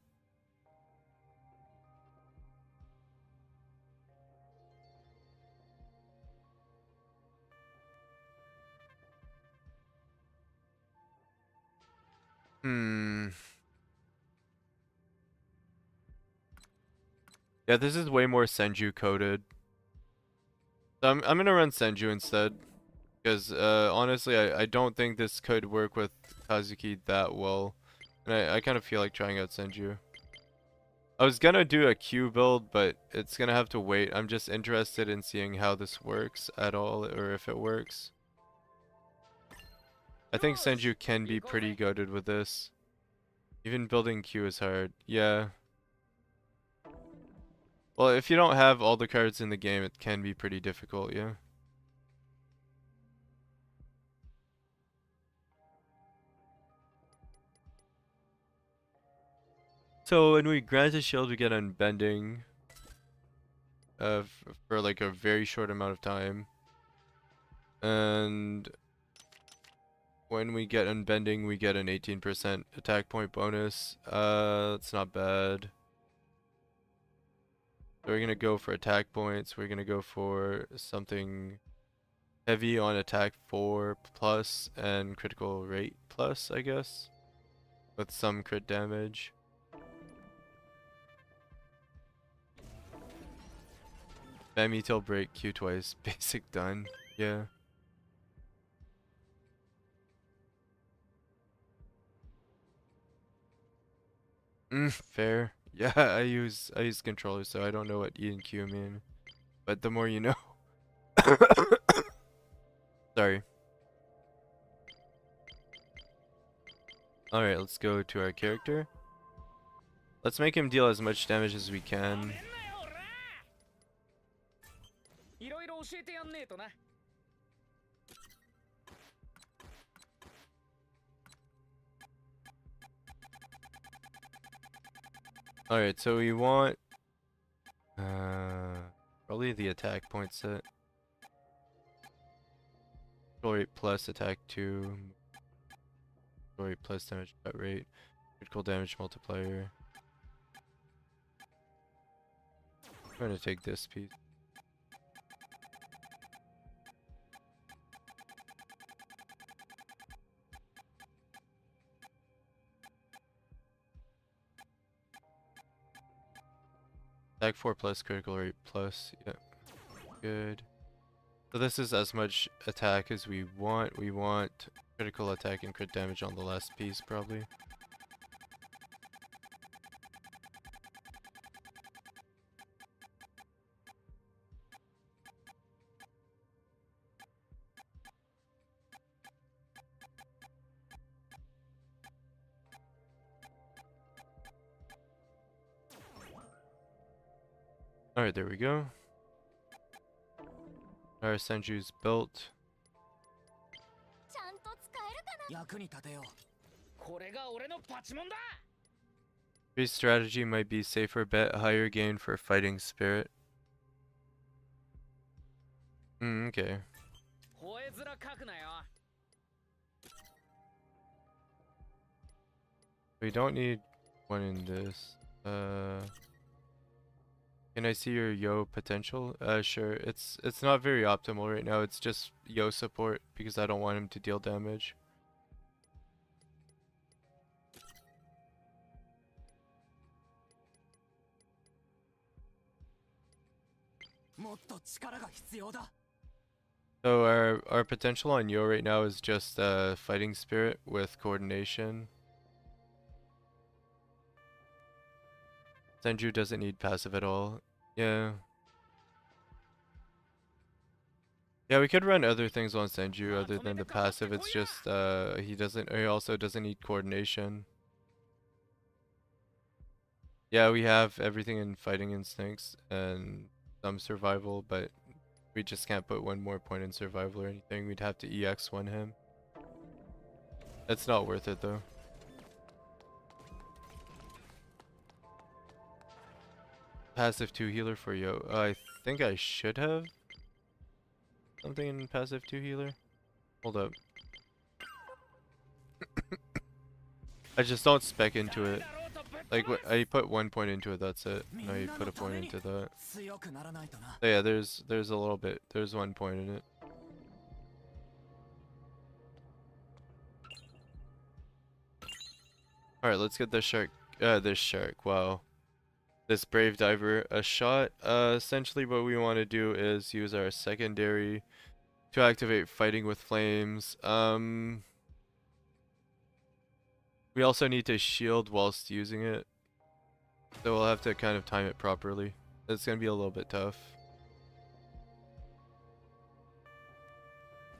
Yeah, this is way more Senju coded. So I'm gonna run Senju instead. Because honestly, I don't think this could work with Kazuki that well. And I kind of feel like trying out Senju. I was gonna do a Q build, but it's gonna have to wait. I'm just interested in seeing how this works at all, or if it works. I think Senju can be pretty goated with this. Even building Q is hard. Yeah. Well, if you don't have all the cards in the game, it can be pretty difficult, yeah. So when we grant a shield, we get unbending for like a very short amount of time. And when we get unbending, we get an 18% attack point bonus. That's not bad. So we're gonna go for attack points. We're gonna go for something heavy on attack 4 plus and critical rate plus, I guess, with some crit damage. Spam till break Q twice. Basic done. Yeah. Fair. Yeah, I use controllers, so I don't know what E and Q mean. But the more you know. Sorry. Alright, let's go to our character. Let's make him deal as much damage as we can. Alright, so we want probably the attack point set. Control rate plus attack 2. Control rate plus damage cut rate. Critical damage multiplier. I'm gonna take this piece. Attack 4 plus critical rate plus. Yep. Good. So this is as much attack as we want. We want critical attack and crit damage on the last piece, probably. Alright, there we go. Our Senju's built. Your strategy might be safer bet, higher gain for fighting spirit. Okay. We don't need one in this. Can I see your yo potential? Sure. It's not very optimal right now. It's just yo support because I don't want him to deal damage. So our potential on yo right now is just fighting spirit with coordination. Senju doesn't need passive at all. Yeah. Yeah, we could run other things on Senju other than the passive. It's just he also doesn't need coordination. Yeah, we have everything in fighting instincts and some survival, but we just can't put one more point in survival or anything. We'd have to EX one him. It's not worth it though. Passive 2 healer for yo. I think I should have something in passive 2 healer. Hold up. I just don't spec into it. Like I put 1 point into it, that's it. Now you put a point into that. So yeah, there's a little bit. There's 1 point in it. Alright, let's get this shark. Wow. This brave diver a shot. Essentially what we want to do is use our secondary to activate fighting with flames. We also need to shield whilst using it, so we'll have to kind of time it properly. It's gonna be a little bit tough.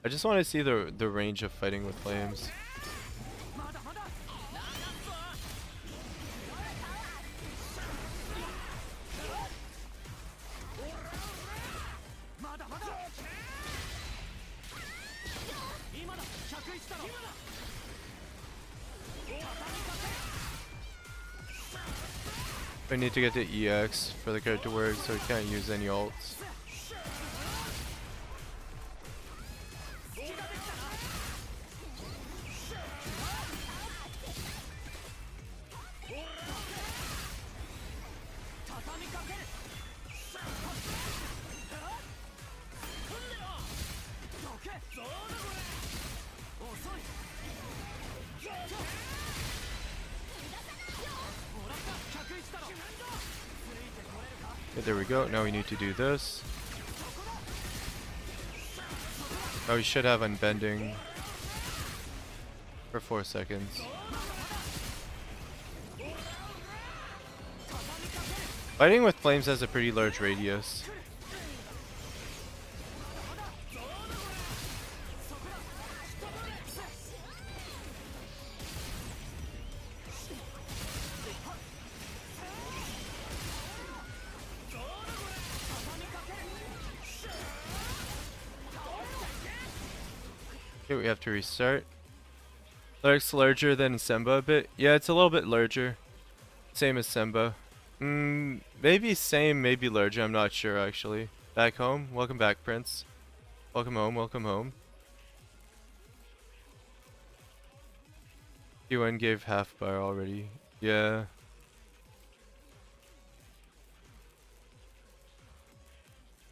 I just want to see the range of fighting with flames. I need to get the EX for the character to work, so we can't use any ults. Okay, there we go. Now we need to do this. Now we should have unbending for 4 seconds. Fighting with flames has a pretty large radius. Okay, we have to restart. Looks larger than Semba a bit. Yeah, it's a little bit larger. Same as Semba. Maybe same, maybe larger. I'm not sure actually. Back home. Welcome back, Prince. Welcome home. Welcome home. T1 gave half bar already. Yeah.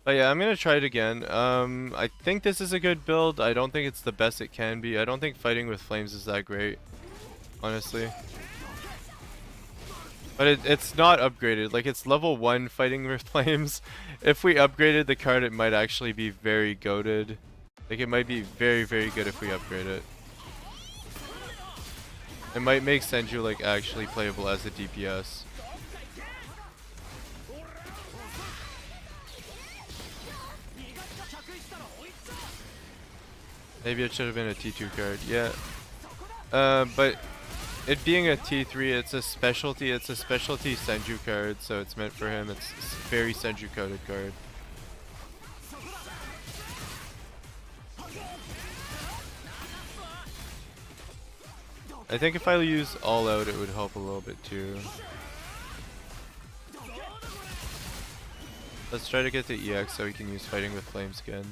But yeah, I'm gonna try it again. I think this is a good build. I don't think it's the best it can be. I don't think fighting with flames is that great, honestly. But it's not upgraded. Like, it's level 1 fighting with flames. If we upgraded the card, it might actually be very goated. Like, it might be very, very good if we upgrade it. It might make Senju, like, actually playable as a DPS. Maybe it should have been a T2 card, yeah. But it being a T3, it's a specialty Senju card, so it's meant for him. It's a very Senju coded card. I think if I use all out, it would help a little bit too. Let's try to get the EX so we can use fighting with flames again.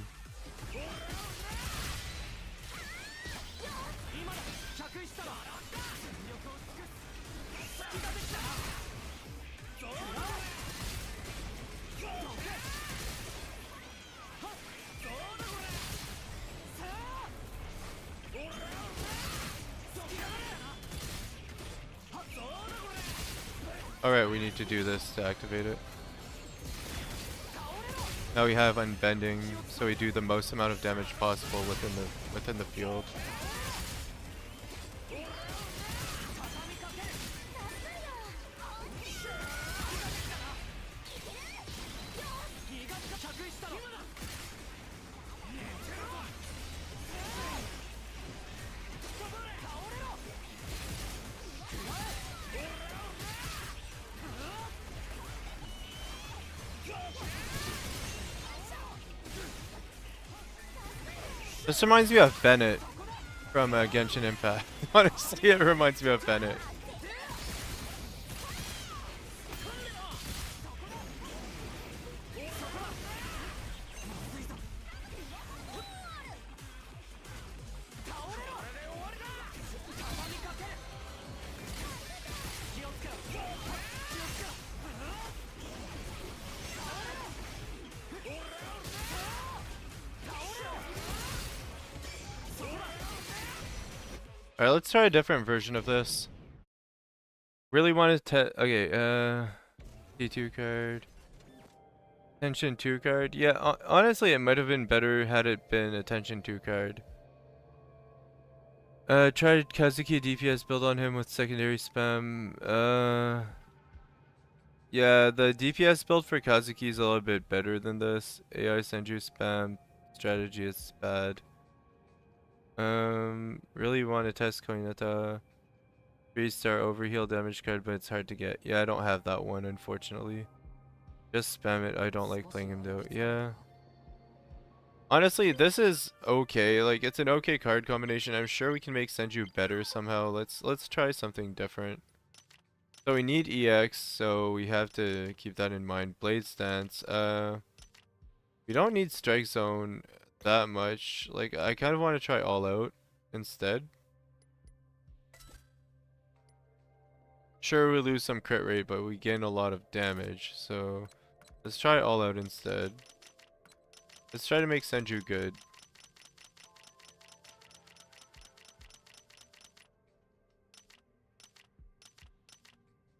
Alright, we need to do this to activate it. Now we have unbending, so we do the most amount of damage possible within the field. This reminds me of Bennett from Genshin Impact. Honestly, it reminds me of Bennett. Alright, let's try a different version of this. Really wanted to... Okay, T2 card. Attention 2 card. Yeah, honestly, it might have been better had it been Attention 2 card. Tried Kazuki DPS build on him with secondary spam. Yeah, the DPS build for Kazuki is a little bit better than this. AI Senju spam strategy is bad. Really want to test Koinata. 3-star overheal damage card, but it's hard to get. Yeah, I don't have that one, unfortunately. Just spam it. I don't like playing him though. Yeah. Honestly, this is okay. Like, it's an okay card combination. I'm sure we can make Senju better somehow. Let's try something different. So we need EX, so we have to keep that in mind. Blade Stance. We don't need Strike Zone that much. Like, I kind of want to try All Out instead. Sure, we lose some crit rate, but we gain a lot of damage. So let's try All Out instead. Let's try to make Senju good.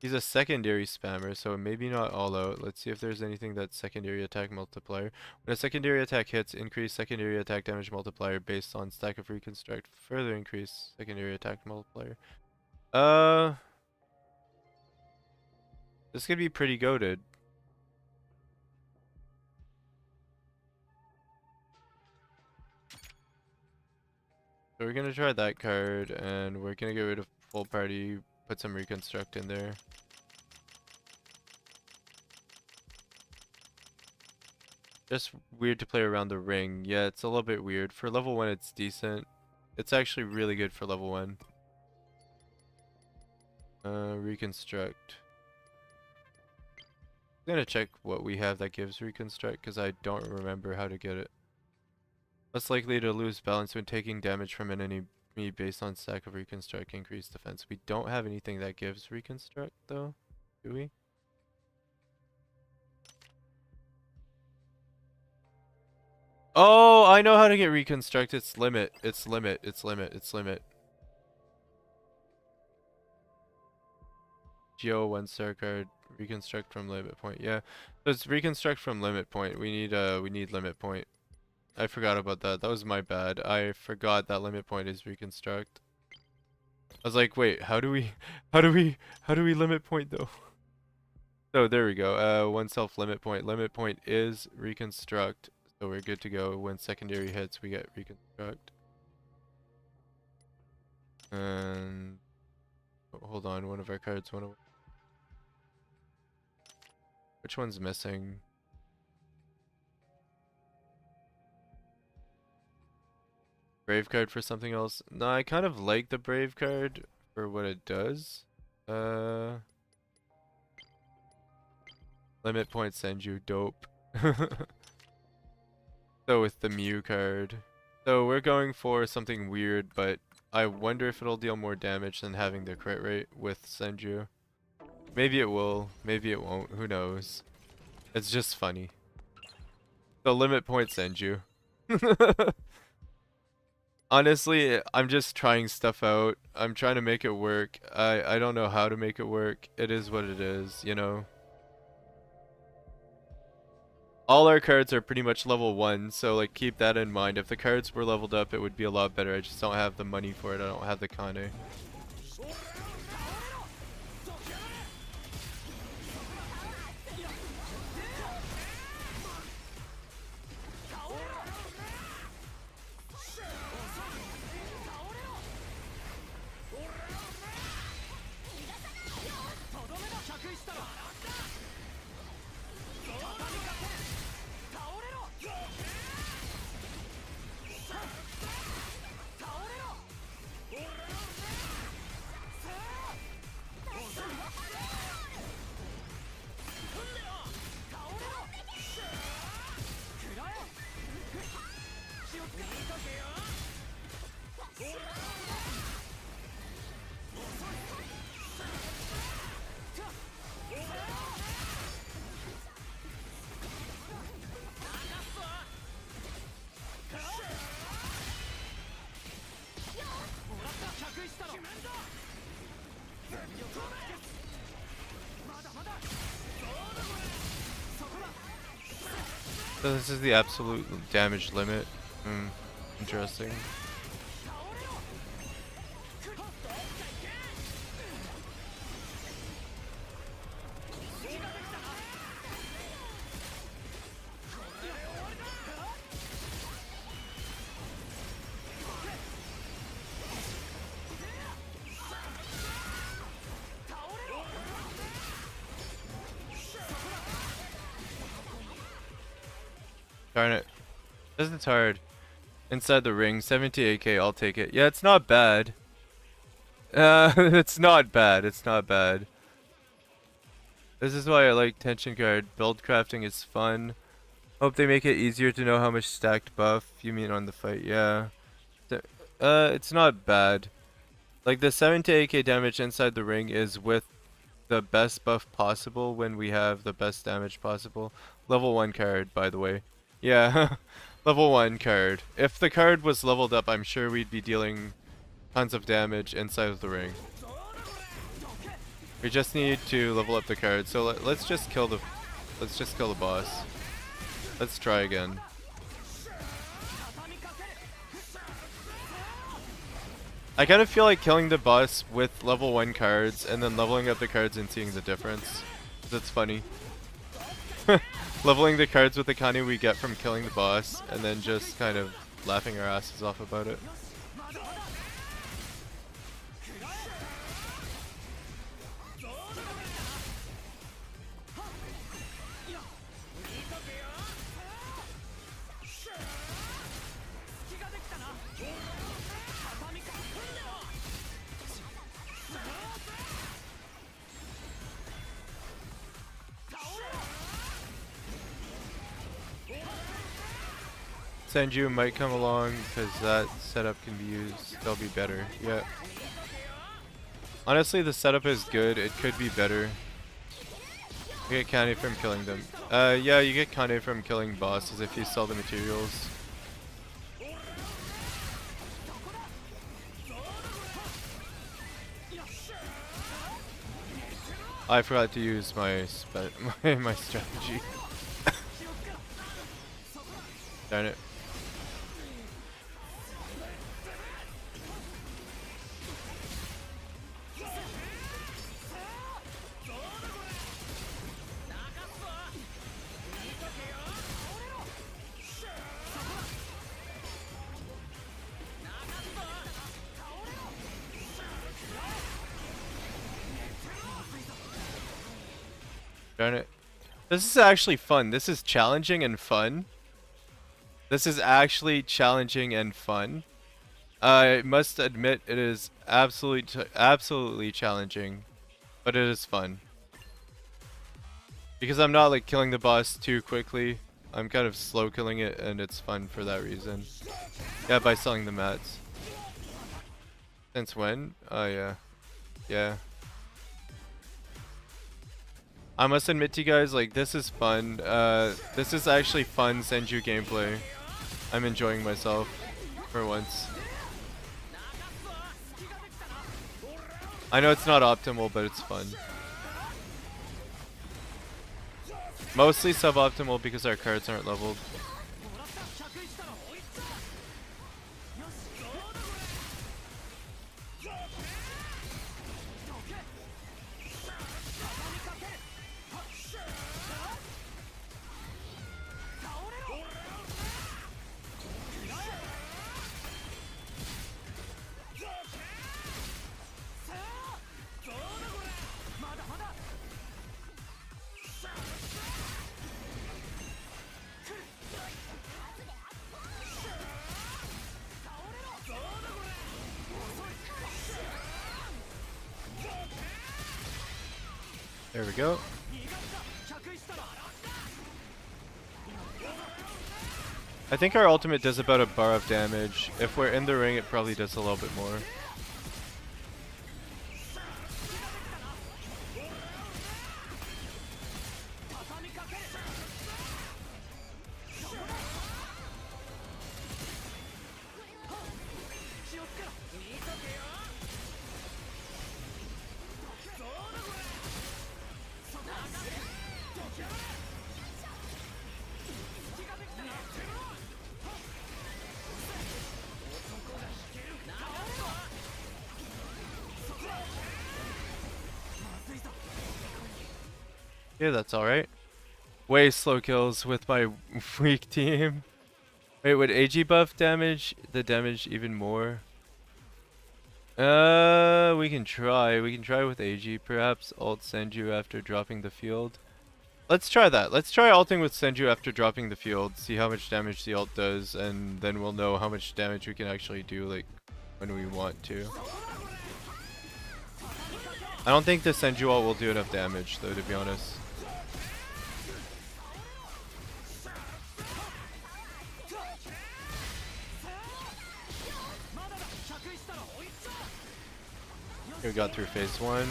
He's a secondary spammer, so maybe not all out. Let's see if there's anything that's secondary attack multiplier. When a secondary attack hits, increase secondary attack damage multiplier based on stack of reconstruct. Further increase secondary attack multiplier. This could be pretty goated. So we're gonna try that card, and we're gonna get rid of full party, put some reconstruct in there. Just weird to play around the ring. Yeah, it's a little bit weird. For level 1, it's decent. It's actually really good for level 1. Reconstruct. I'm gonna check what we have that gives reconstruct, because I don't remember how to get it. Less likely to lose balance when taking damage from an enemy based on stack of reconstruct, increase defense. We don't have anything that gives reconstruct though, do we? Oh, I know how to get reconstruct. It's limit. It's limit. It's limit. It's limit. Geo 1-star card. Reconstruct from limit point. Yeah. So it's reconstruct from limit point. We need limit point. I forgot about that. That was my bad. I forgot that limit point is reconstruct. I was like, wait, how do we limit point though? So there we go. One self limit point. Limit point is reconstruct. So we're good to go. When secondary hits, we get reconstruct. And oh, hold on, one of our cards went away. Which one's missing? Brave card for something else? No, I kind of like the Brave card for what it does. Limit point send you dope. So with the Mew card. So we're going for something weird, but I wonder if it'll deal more damage than having the crit rate with Senju. Maybe it will, maybe it won't, who knows. It's just funny. The limit point Senju. Honestly, I'm just trying stuff out. I'm trying to make it work. I don't know how to make it work. It is what it is, you know. All our cards are pretty much level 1, so like keep that in mind. If the cards were leveled up, it would be a lot better. I just don't have the money for it. I don't have the Kane. So this is the absolute damage limit. Interesting. Darn it. This is hard. Inside the ring, 78k, I'll take it. Yeah, it's not bad. It's not bad. It's not bad. This is why I like tension card. Build crafting is fun. Hope they make it easier to know how much stacked buff you mean on the fight. Yeah. It's not bad. Like the 78k damage inside the ring is with the best buff possible when we have the best damage possible. Level 1 card, by the way. Yeah, level 1 card. If the card was leveled up, I'm sure we'd be dealing tons of damage inside of the ring. We just need to level up the card. So let's just kill the boss. Let's try again. I kind of feel like killing the boss with level 1 cards and then leveling up the cards and seeing the difference. That's funny. Leveling the cards with the Kani we get from killing the boss and then just kind of laughing our asses off about it. Senju might come along because that setup can be used. They'll be better. Yeah. Honestly, the setup is good. It could be better. You get Kane from killing them. Yeah, you get Kane from killing bosses if you sell the materials. I forgot to use my my strategy. Darn it. Darn it. This is actually fun. This is challenging and fun. This is actually challenging and fun. I must admit it is absolutely challenging, but it is fun. Because I'm not like killing the boss too quickly. I'm kind of slow killing it and it's fun for that reason. Yeah, by selling the mats. Since when? Oh yeah. Yeah. I must admit to you guys, like, this is fun. This is actually fun Senju gameplay. I'm enjoying myself for once. I know it's not optimal, but it's fun. Mostly suboptimal because our cards aren't leveled. There we go. I think our ultimate does about a bar of damage. If we're in the ring, it probably does a little bit more. Yeah, that's alright. Way slow kills with my weak team. Wait, would AG buff damage the damage even more? We can try. We can try with AG. Perhaps ult Senju after dropping the field. Let's try that. Let's try ulting with Senju after dropping the field. See how much damage the ult does, and then we'll know how much damage we can actually do, like, when we want to. I don't think the Senju ult will do enough damage, though, to be honest. We got through phase 1.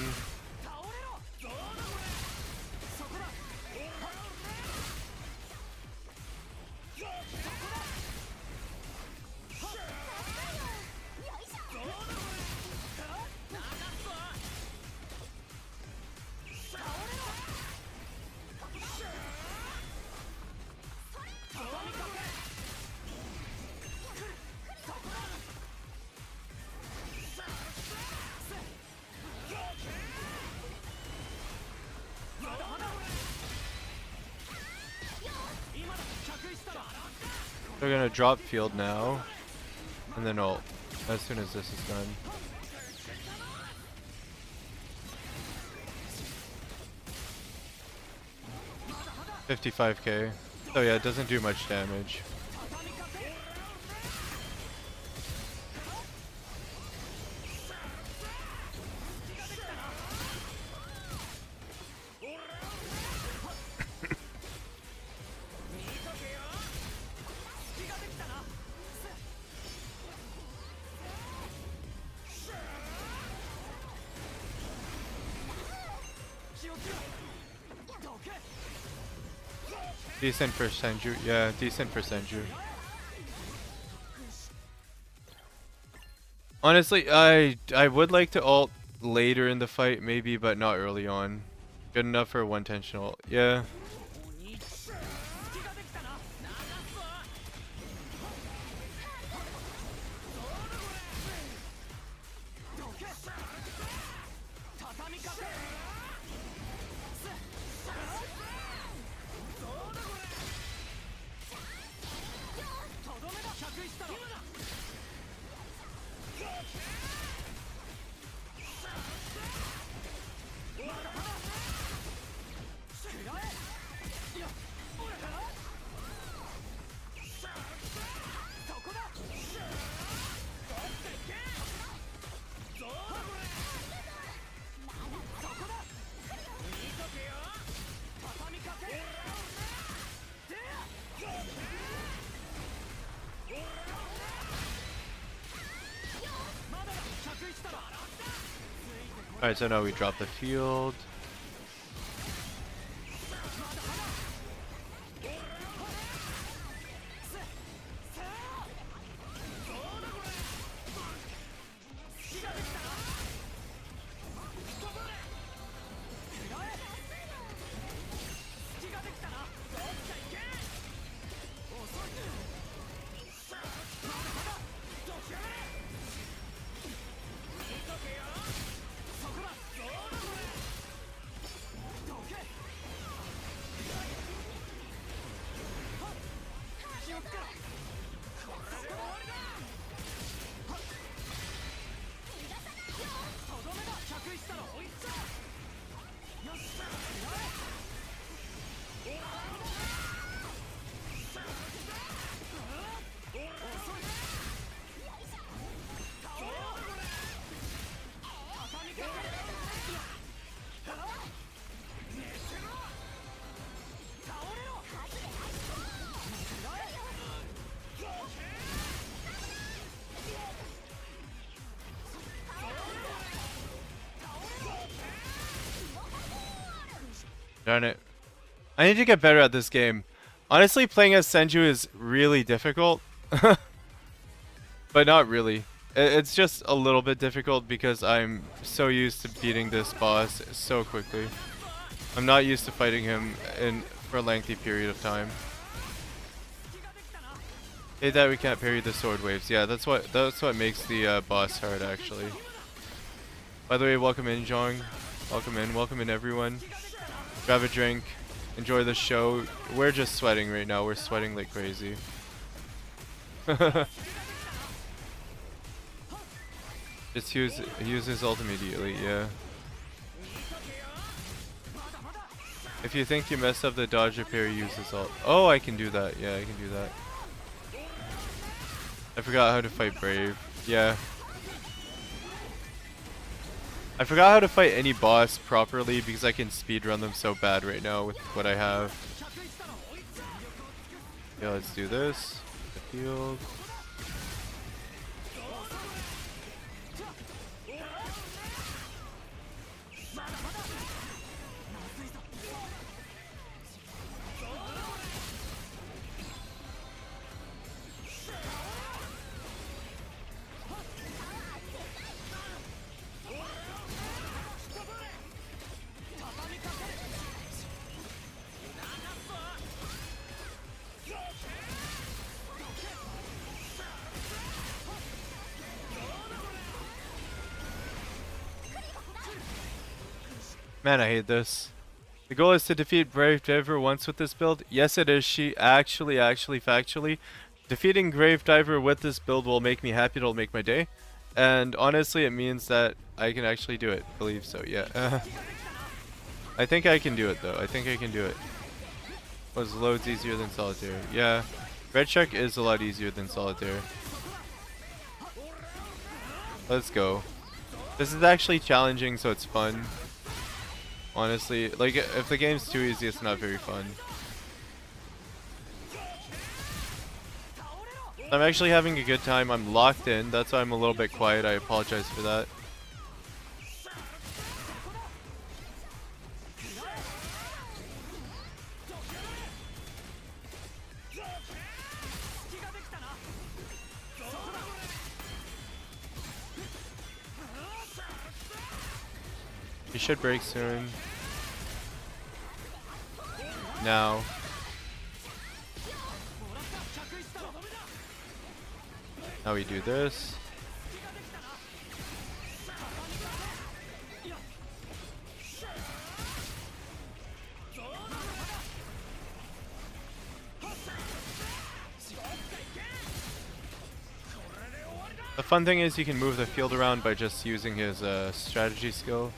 They're gonna drop field now, and then ult as soon as this is done. $55k. So yeah, it doesn't do much damage. Decent for Senju. Yeah, decent for Senju. Honestly, I would like to ult later in the fight maybe, but not early on. Good enough for one tension ult. Yeah. Alright, so now we drop the field. Darn it. I need to get better at this game. Honestly, playing as Senju is really difficult. But not really. It's just a little bit difficult because I'm so used to beating this boss so quickly. I'm not used to fighting him for a lengthy period of time. Hey, that we can't parry the sword waves. Yeah, that's what makes the boss hard actually. By the way, welcome in, Jong. Welcome in everyone. Grab a drink, enjoy the show. We're just sweating right now. We're sweating like crazy. Just use his ult immediately, yeah. If you think you messed up the dodge or parry, use his ult. Oh, I can do that. Yeah, I can do that. I forgot how to fight Brave. Yeah. I forgot how to fight any boss properly because I can speedrun them so bad right now with what I have. Yeah, let's do this. The field. Man, I hate this. The goal is to defeat Brave Dever once with this build. Yes, it is. She factually Defeating Grave Diver with this build will make me happy. It'll make my day. And honestly, it means that I can actually do it. Believe so, yeah. I think I can do it, though. I think I can do it. Was loads easier than Solitaire? Yeah. Red Shark is a lot easier than Solitaire. Let's go. This is actually challenging, so it's fun. Honestly, like, if the game's too easy, it's not very fun. I'm actually having a good time. I'm locked in. That's why I'm a little bit quiet. I apologize for that. He should break soon. Now. Now we do this. The fun thing is you can move the field around by just using his strategy skill.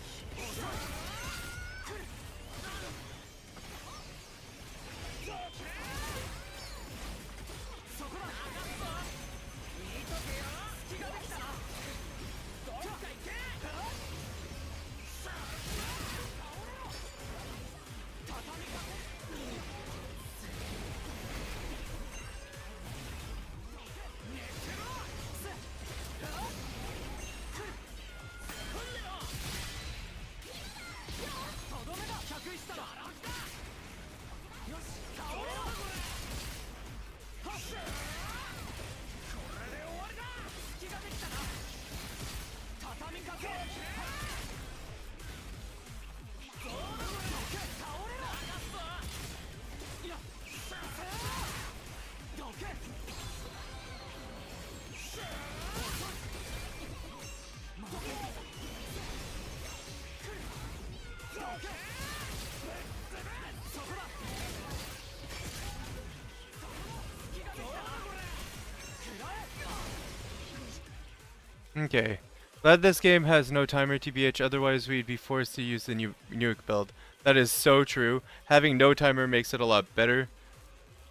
Okay. Glad this game has no timer TBH, otherwise we'd be forced to use the nuke build. That is so true. Having no timer makes it a lot better.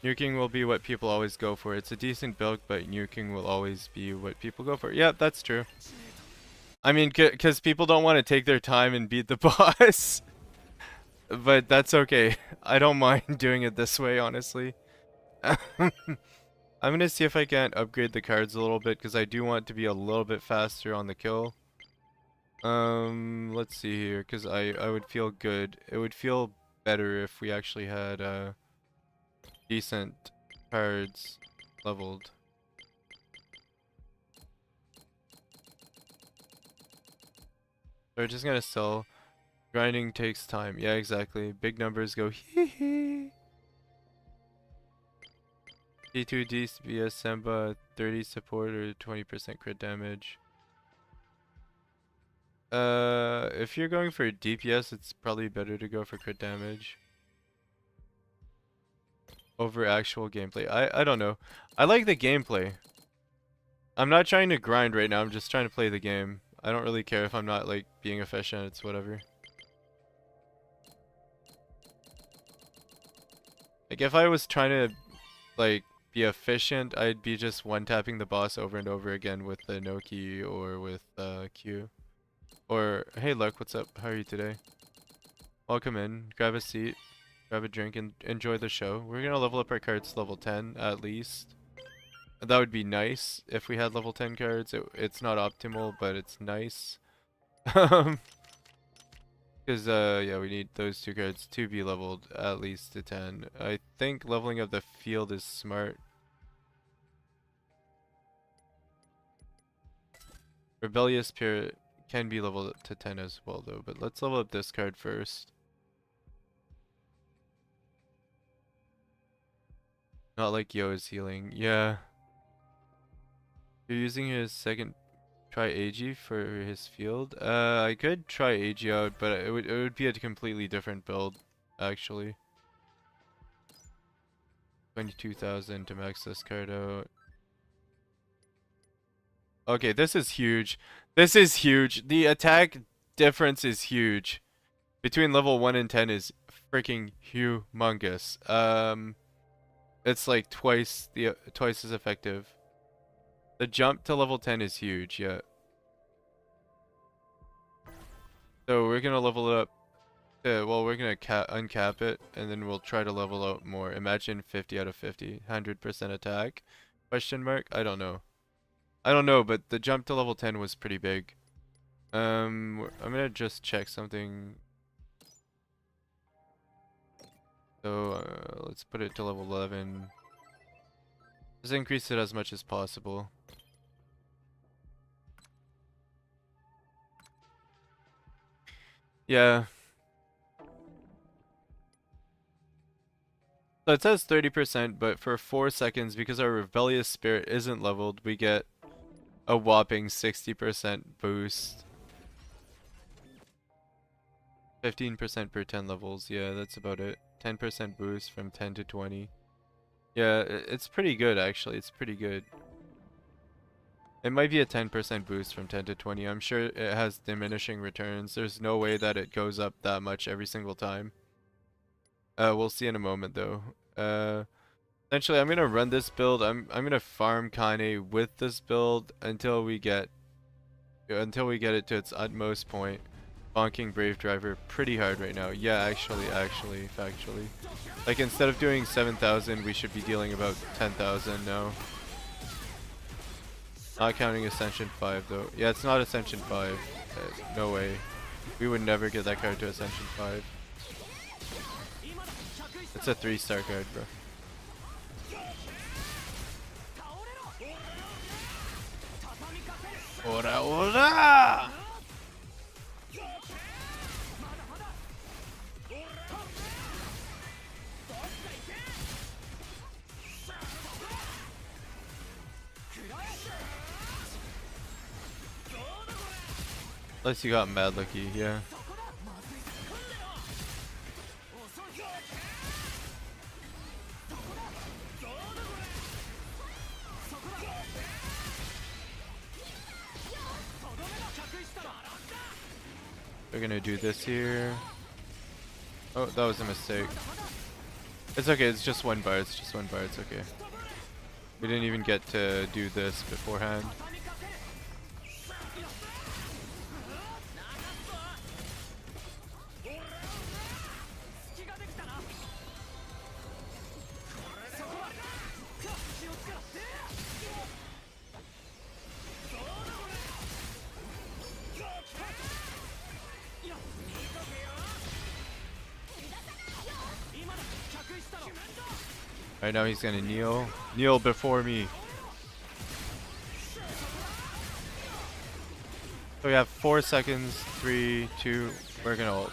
Nuking will be what people always go for. It's a decent build, but nuking will always be what people go for. Yeah, that's true. I mean, because people don't want to take their time and beat the boss. But that's okay. I don't mind doing it this way, honestly. I'm gonna see if I can't upgrade the cards a little bit, because I do want to be a little bit faster on the kill. Let's see here, because I would feel good. It would feel better if we actually had decent cards leveled. So we're just gonna sell. Grinding takes time. Yeah, exactly. Big numbers go hee hee. D2 DPS Semba 30 support or 20% crit damage. If you're going for DPS, it's probably better to go for crit damage over actual gameplay. I don't know. I like the gameplay. I'm not trying to grind right now. I'm just trying to play the game. I don't really care if I'm not like being efficient. It's whatever. Like if I was trying to like be efficient, I'd be just one-tapping the boss over and over again with the Noki or with Q. Or, hey Luck, what's up? How are you today? Welcome in. Grab a seat, grab a drink, and enjoy the show. We're gonna level up our cards to level 10 at least. That would be nice if we had level 10 cards. It's not optimal, but it's nice. Because, yeah, we need those two cards to be leveled at least to 10. I think leveling up the field is smart. Rebellious Spirit can be leveled up to 10 as well, though. But let's level up this card first. Not like Yo is healing. Yeah. You're using his second... Try AG for his field. I could try AG out, but it would be a completely different build, actually. 22,000 to max this card out. Okay, this is huge. This is huge. The attack difference is huge. Between level 1 and 10 is freaking humongous. It's like twice as effective. The jump to level 10 is huge, yeah. So we're gonna level it up. Well, we're gonna uncap it, and then we'll try to level out more. Imagine 50 out of 50, 100% attack? Question mark? I don't know. I don't know, but the jump to level 10 was pretty big. I'm gonna just check something. So let's put it to level 11. Just increase it as much as possible. Yeah. So it says 30%, but for 4 seconds, because our rebellious spirit isn't leveled, we get a whopping 60% boost. 15% per 10 levels. Yeah, that's about it. 10% boost from 10 to 20. Yeah, it's pretty good actually. It's pretty good. It might be a 10% boost from 10 to 20. I'm sure it has diminishing returns. There's no way that it goes up that much every single time. We'll see in a moment though. Essentially, I'm gonna run this build. I'm gonna farm Kane with this build until we get it to its utmost point. Bonking Brave Driver pretty hard right now. Yeah, actually, factually. Like instead of doing 7,000, we should be dealing about 10,000 now. Not counting Ascension 5 though. Yeah, it's not Ascension 5. No way. We would never get that card to Ascension 5. It's a 3-star card, bro. Ora ora! Unless you got mad lucky, yeah. We're gonna do this here. Oh, that was a mistake. It's okay, it's just one bar, it's okay. We didn't even get to do this beforehand. Right now he's gonna kneel. Kneel before me. So we have 4 seconds. 3, 2. We're gonna ult.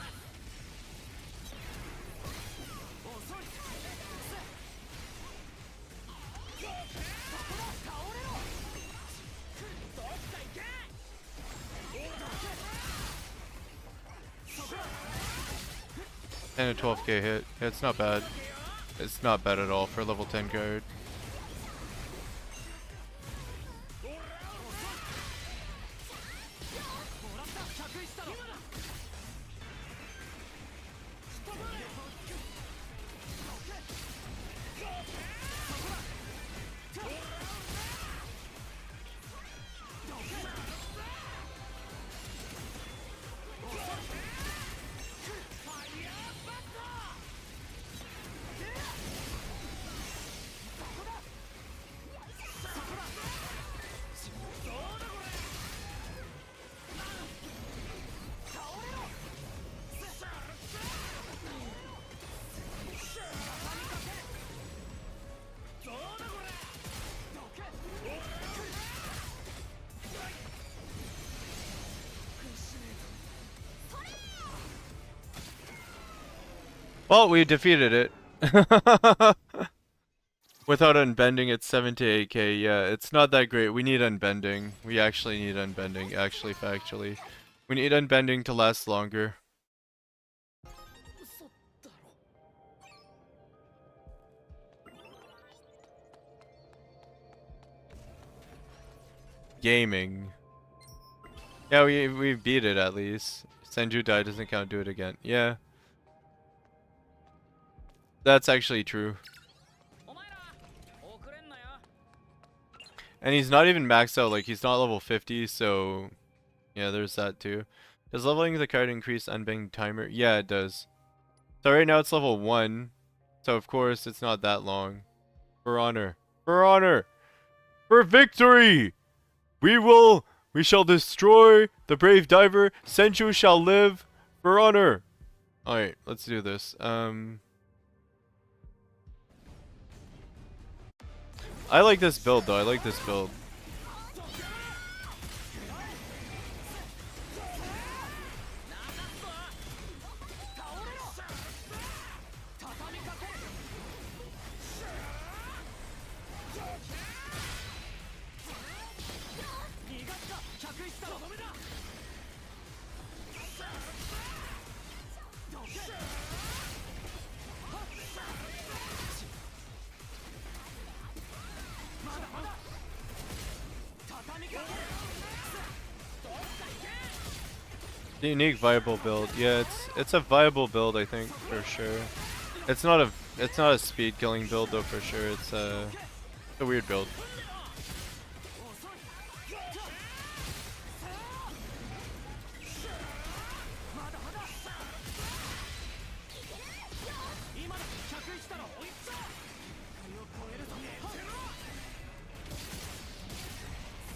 And a 12k hit. Yeah, it's not bad. It's not bad at all for a level 10 card. Well, we defeated it. Without unbending, it's 7 to 8k. Yeah, it's not that great. We need unbending. We actually need unbending, actually, factually. We need unbending to last longer. Gaming. Yeah, we beat it at least. Senju died doesn't count, do it again. Yeah. That's actually true. And he's not even maxed out, like he's not level 50, so yeah, there's that too. Does leveling the card increase unbanged timer? Yeah, it does. So right now it's level 1, so of course it's not that long. For honor. For honor! For victory! We shall destroy the brave diver. Senju shall live for honor. Alright, let's do this. I like this build though. I like this build. Unique viable build. Yeah, it's a viable build, I think, for sure. It's not a speed killing build though, for sure. It's a weird build.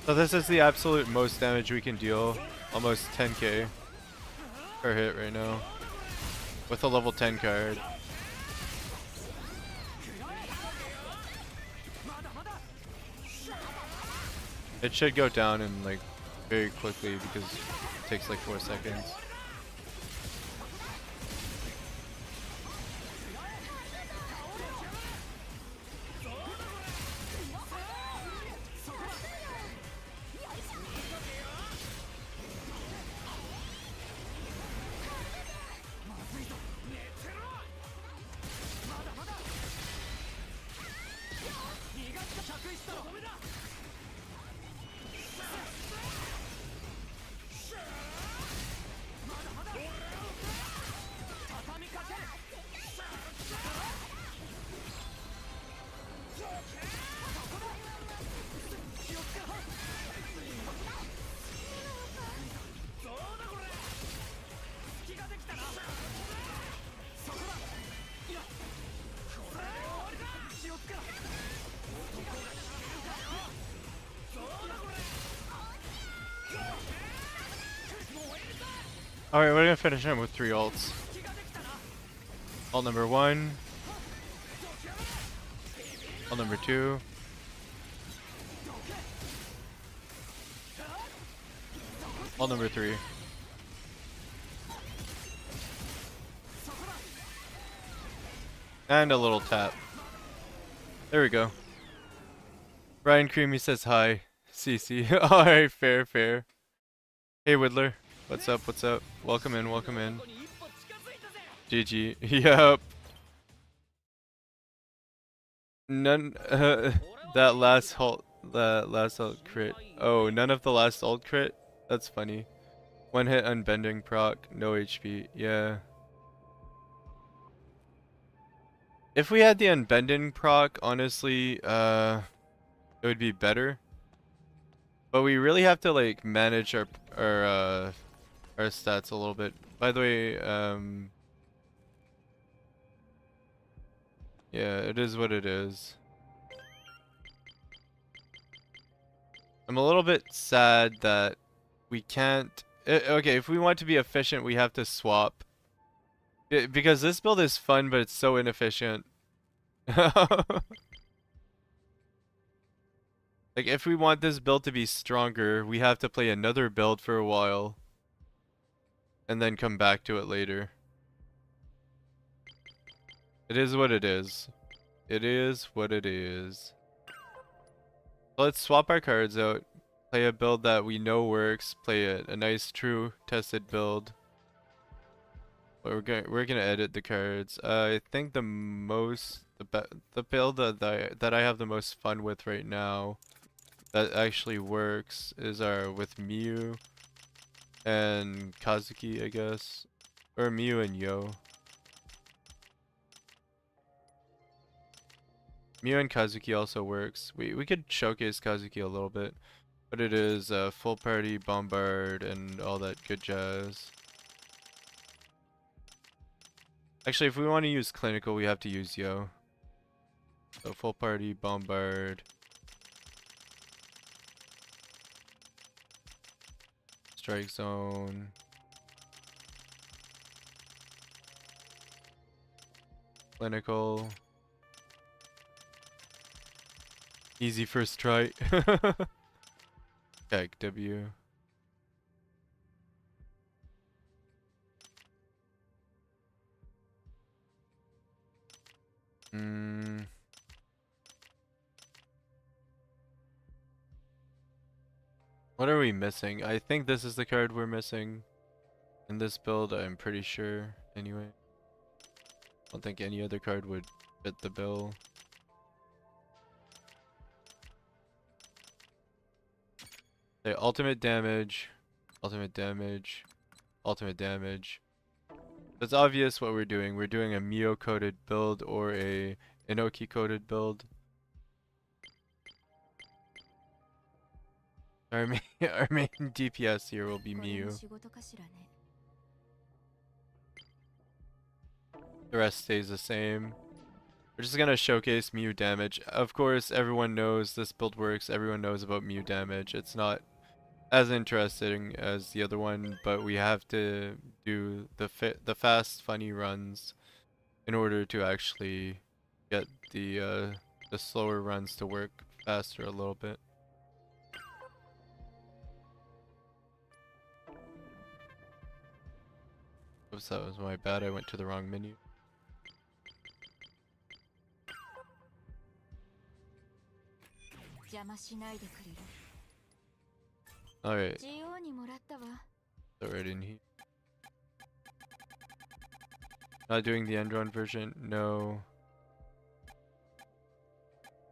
So this is the absolute most damage we can deal. Almost 10k per hit right now. With a level 10 card. It should go down in like very quickly because it takes like 4 seconds. Alright, we're gonna finish him with 3 ults. Ult number 1. Ult number 2. Ult number 3. And a little tap. There we go. Ryan Creamy says hi. CC. Alright, fair, fair. Hey Whittler. What's up, what's up? Welcome in, welcome in. GG. Yup. None that last ult crit. Oh, none of the last ult crit? That's funny. One hit unbending proc, no HP. Yeah. If we had the unbending proc, honestly, it would be better. But we really have to like manage our stats a little bit. By the way, yeah, it is what it is. I'm a little bit sad that we can't... okay, if we want to be efficient, we have to swap. Because this build is fun, but it's so inefficient. Like, if we want this build to be stronger, we have to play another build for a while. And then come back to it later. It is what it is. It is what it is. Let's swap our cards out. Play a build that we know works. Play a nice, true, tested build. We're gonna edit the cards. I think the build that I have the most fun with right now that actually works is our with Miu and Kazuki, I guess. Or Miu and Yo. Miu and Kazuki also works. We could showcase Kazuki a little bit. But it is full party, bombard, and all that good jazz. Actually, if we want to use clinical, we have to use Yo. So full party, bombard. Strike zone. Clinical. Easy first try. Tag W. What are we missing? I think this is the card we're missing in this build, I'm pretty sure. Anyway. I don't think any other card would fit the bill. Okay, ultimate damage, ultimate damage, ultimate damage. It's obvious what we're doing. We're doing a Mio coded build or a Inoki coded build. Our main DPS here will be Miu. The rest stays the same. We're just gonna showcase Miu damage. Of course, everyone knows this build works. Everyone knows about Miu damage. It's not as interesting as the other one, but we have to do the fast, funny runs in order to actually get the slower runs to work faster a little bit. Oops, that was my bad. I went to the wrong menu. Alright. Throw it in here. Not doing the end run version? No.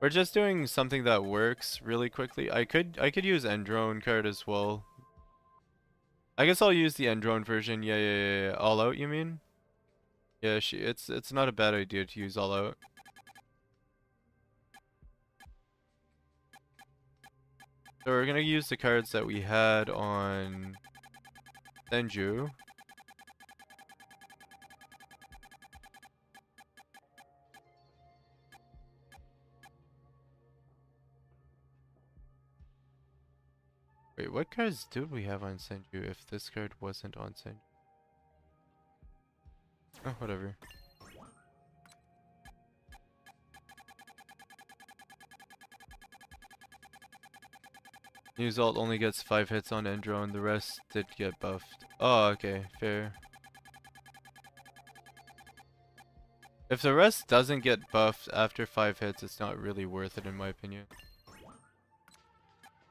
We're just doing something that works really quickly. I could use end drone card as well. I guess I'll use the end drone version. Yeah. All out, you mean? Yeah, it's not a bad idea to use all out. So we're gonna use the cards that we had on Senju. Wait, what cards did we have on Senju if this card wasn't on Senju? Oh, whatever. News ult only gets 5 hits on end drone, the rest did get buffed. Oh, okay, fair. If the rest doesn't get buffed after 5 hits, it's not really worth it in my opinion.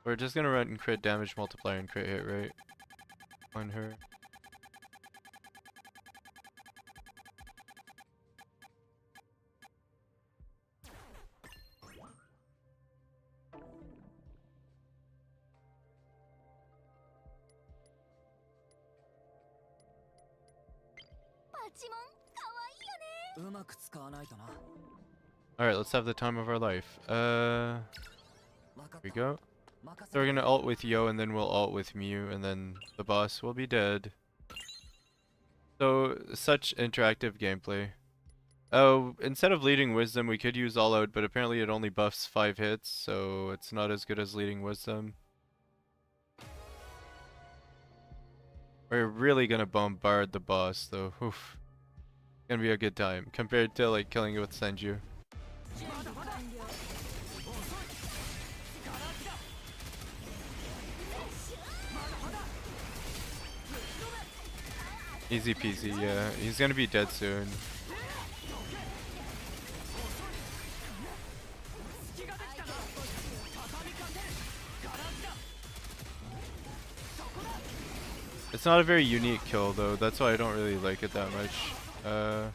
We're just gonna run crit damage multiplier and crit hit, right? On her. Alright, let's have the time of our life. Here we go. So we're gonna ult with Yo and then we'll ult with Miu and then the boss will be dead. So, such interactive gameplay. Oh, instead of leading wisdom we could use all out, but apparently it only buffs 5 hits, so it's not as good as leading wisdom. We're really gonna bombard the boss though. Oof. Gonna be a good time compared to like killing it with Senju. Easy peasy, yeah. He's gonna be dead soon. It's not a very unique kill though, that's why I don't really like it that much. But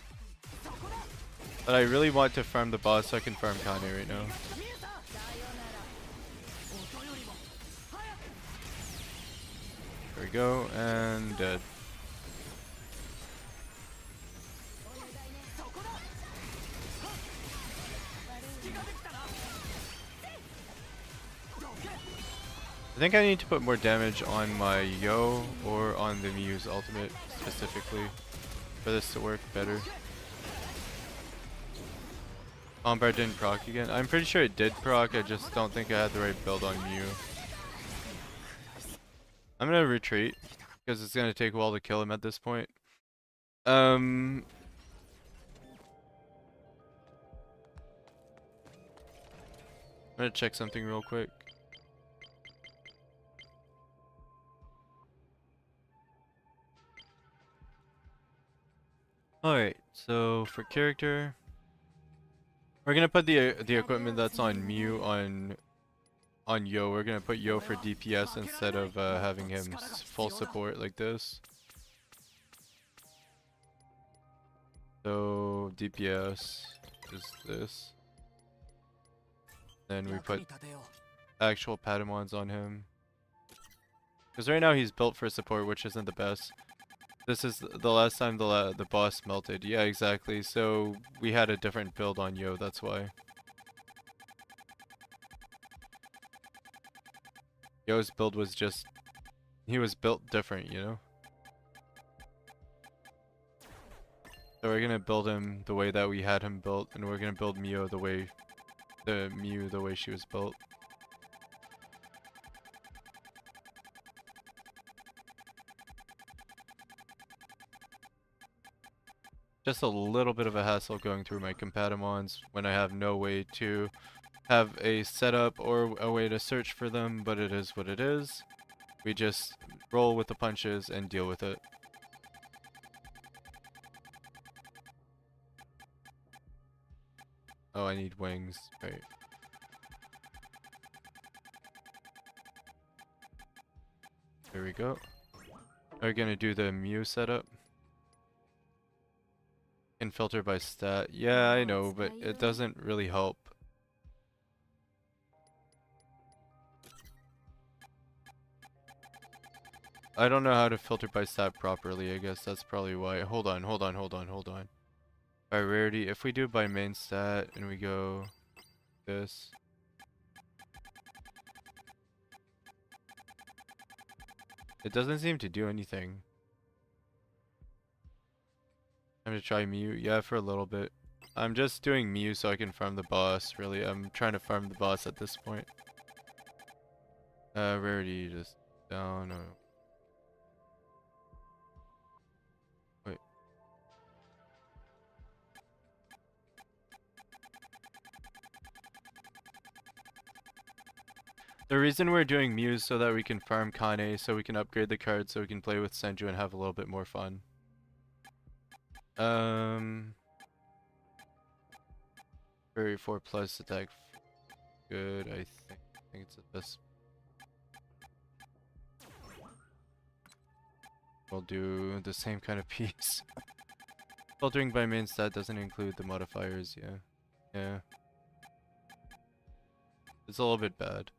I really want to farm the boss so I can farm Kane right now. There we go, and dead. I think I need to put more damage on my Yo or on the Mew's ultimate specifically for this to work better. Bombard didn't proc again. I'm pretty sure it did proc, I just don't think I had the right build on Mew. I'm gonna retreat because it's gonna take a while to kill him at this point. I'm gonna check something real quick. Alright, so for character, we're gonna put the equipment that's on Mew on Yo. We're gonna put Yo for DPS instead of having him full support like this. So DPS is this. Then we put actual Padawans on him. Because right now he's built for support, which isn't the best. This is the last time the boss melted. Yeah, exactly. So we had a different build on Yo, that's why. Yo's build was just... he was built different, you know? So we're gonna build him the way that we had him built, and we're gonna build Mew the way she was built. Just a little bit of a hassle going through my Compadamons when I have no way to have a setup or a way to search for them, but it is what it is. We just roll with the punches and deal with it. Oh, I need wings, right. There we go. We're gonna do the Mew setup. Can filter by stat. Yeah, I know, but it doesn't really help. I don't know how to filter by stat properly, I guess that's probably why. Hold on. By rarity, if we do by main stat and we go this. It doesn't seem to do anything. I'm gonna try Mew. Yeah, for a little bit. I'm just doing Mew so I can farm the boss, really. I'm trying to farm the boss at this point. Rarity just down. Oh. Wait. The reason we're doing Mew is so that we can farm Kane, so we can upgrade the card, so we can play with Senju and have a little bit more fun. 34 plus attack. Good, I think it's the best. We'll do the same kind of piece. Filtering by main stat doesn't include the modifiers, yeah. Yeah. It's a little bit bad.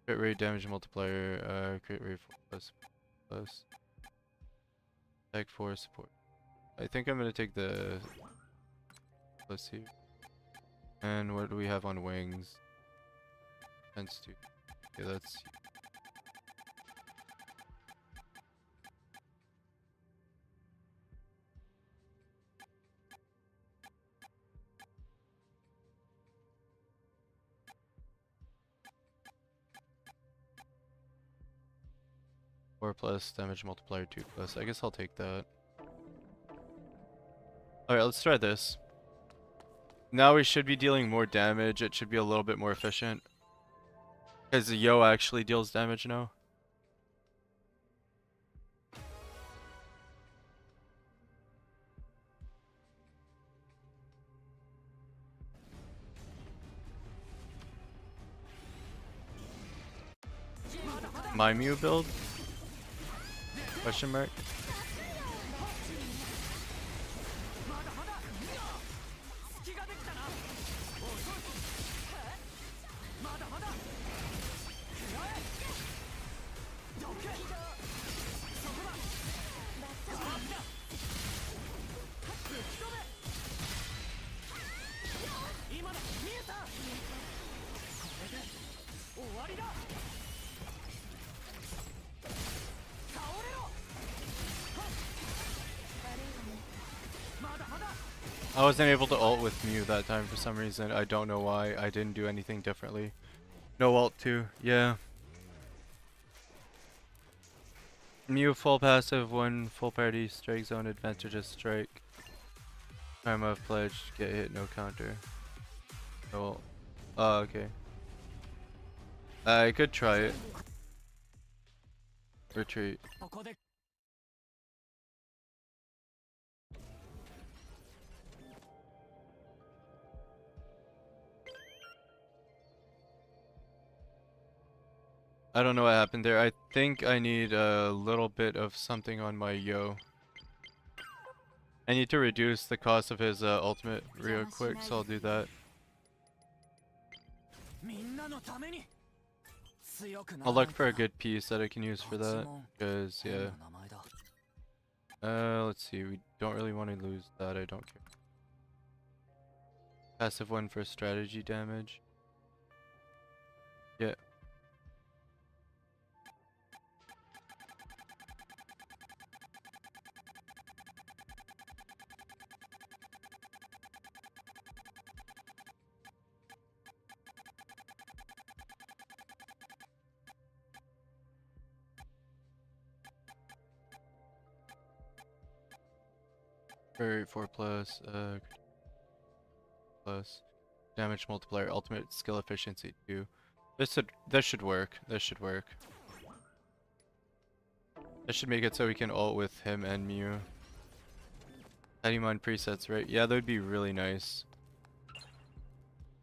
Crit rate, damage multiplier, crit rate 4 plus. Attack 4, support. I think I'm gonna take the plus here. And what do we have on wings? Defense 2. Okay, that's... 4 plus, damage multiplier 2 plus. I guess I'll take that. Alright, let's try this. Now we should be dealing more damage. It should be a little bit more efficient. Because the Yo actually deals damage now. My Mew build? Question mark? I wasn't able to ult with Mew that time for some reason. I don't know why. I didn't do anything differently. No ult too. Yeah. Mew full passive, 1 full party, strike zone advantageous strike. Time of pledge, get hit, no counter. No ult. Oh, okay. I could try it. Retreat. I don't know what happened there. I think I need a little bit of something on my Yo. I need to reduce the cost of his ultimate real quick, so I'll do that. I'll look for a good piece that I can use for that, because yeah. Let's see, we don't really want to lose that, I don't care. Passive 1 for strategy damage. Yeah. Very 4 plus, plus damage multiplier, ultimate skill efficiency 2. This should work. This should work. This should make it so we can ult with him and Mew. Patimon presets, right? Yeah, that would be really nice.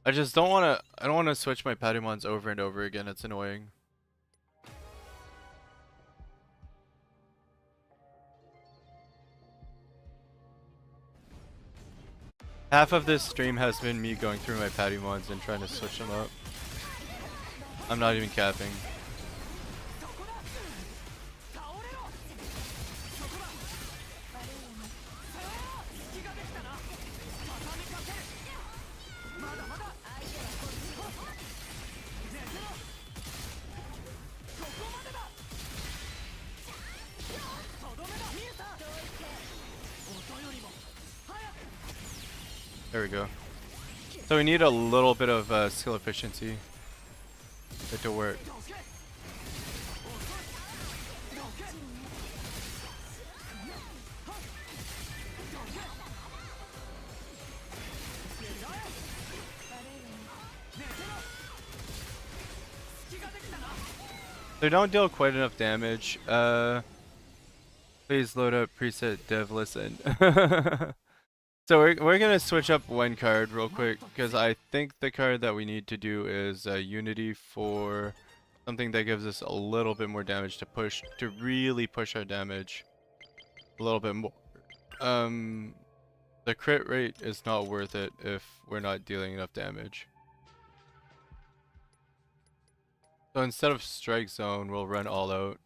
I just don't wanna switch my Patimons over and over again, it's annoying. Half of this stream has been me going through my Patimons and trying to switch them up. I'm not even capping. There we go. So we need a little bit of skill efficiency for it to work. They don't deal quite enough damage. Please load up preset dev listen. So we're gonna switch up one card real quick because I think the card that we need to do is Unity for something that gives us a little bit more damage to really push our damage a little bit more. The crit rate is not worth it if we're not dealing enough damage. So instead of strike zone, we'll run all out.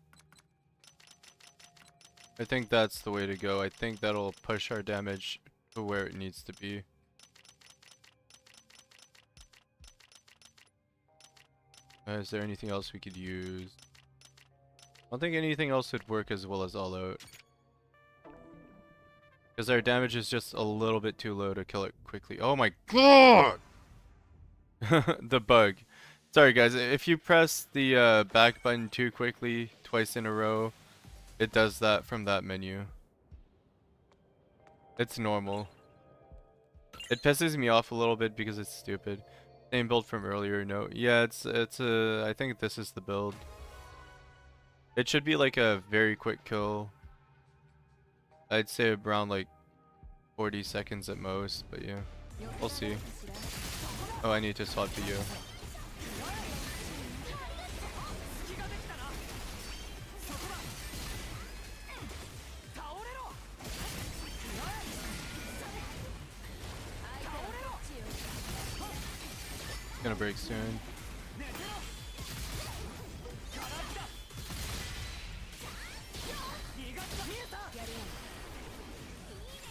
I think that's the way to go. I think that'll push our damage to where it needs to be. Is there anything else we could use? I don't think anything else would work as well as all out. Because our damage is just a little bit too low to kill it quickly. Oh my god! The bug. Sorry guys, if you press the back button too quickly twice in a row, it does that from that menu. It's normal. It pisses me off a little bit because it's stupid. Same build from earlier, no. Yeah, I think this is the build. It should be like a very quick kill. I'd say around like 40 seconds at most, but yeah. We'll see. Oh, I need to swap to you. Gonna break soon.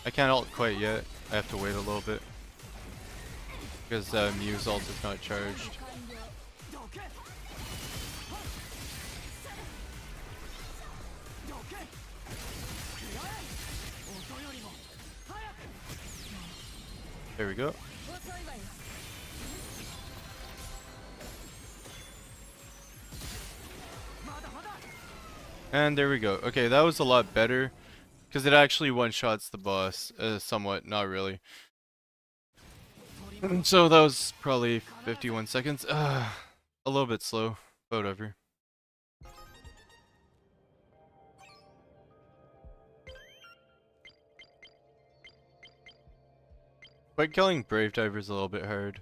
I can't ult quite yet. I have to wait a little bit because Mew's ult is not charged. There we go. And there we go. Okay, that was a lot better. Because it actually one-shots the boss. Somewhat, not really. So that was probably 51 seconds. A little bit slow. Whatever. But killing Brave Diver is a little bit hard.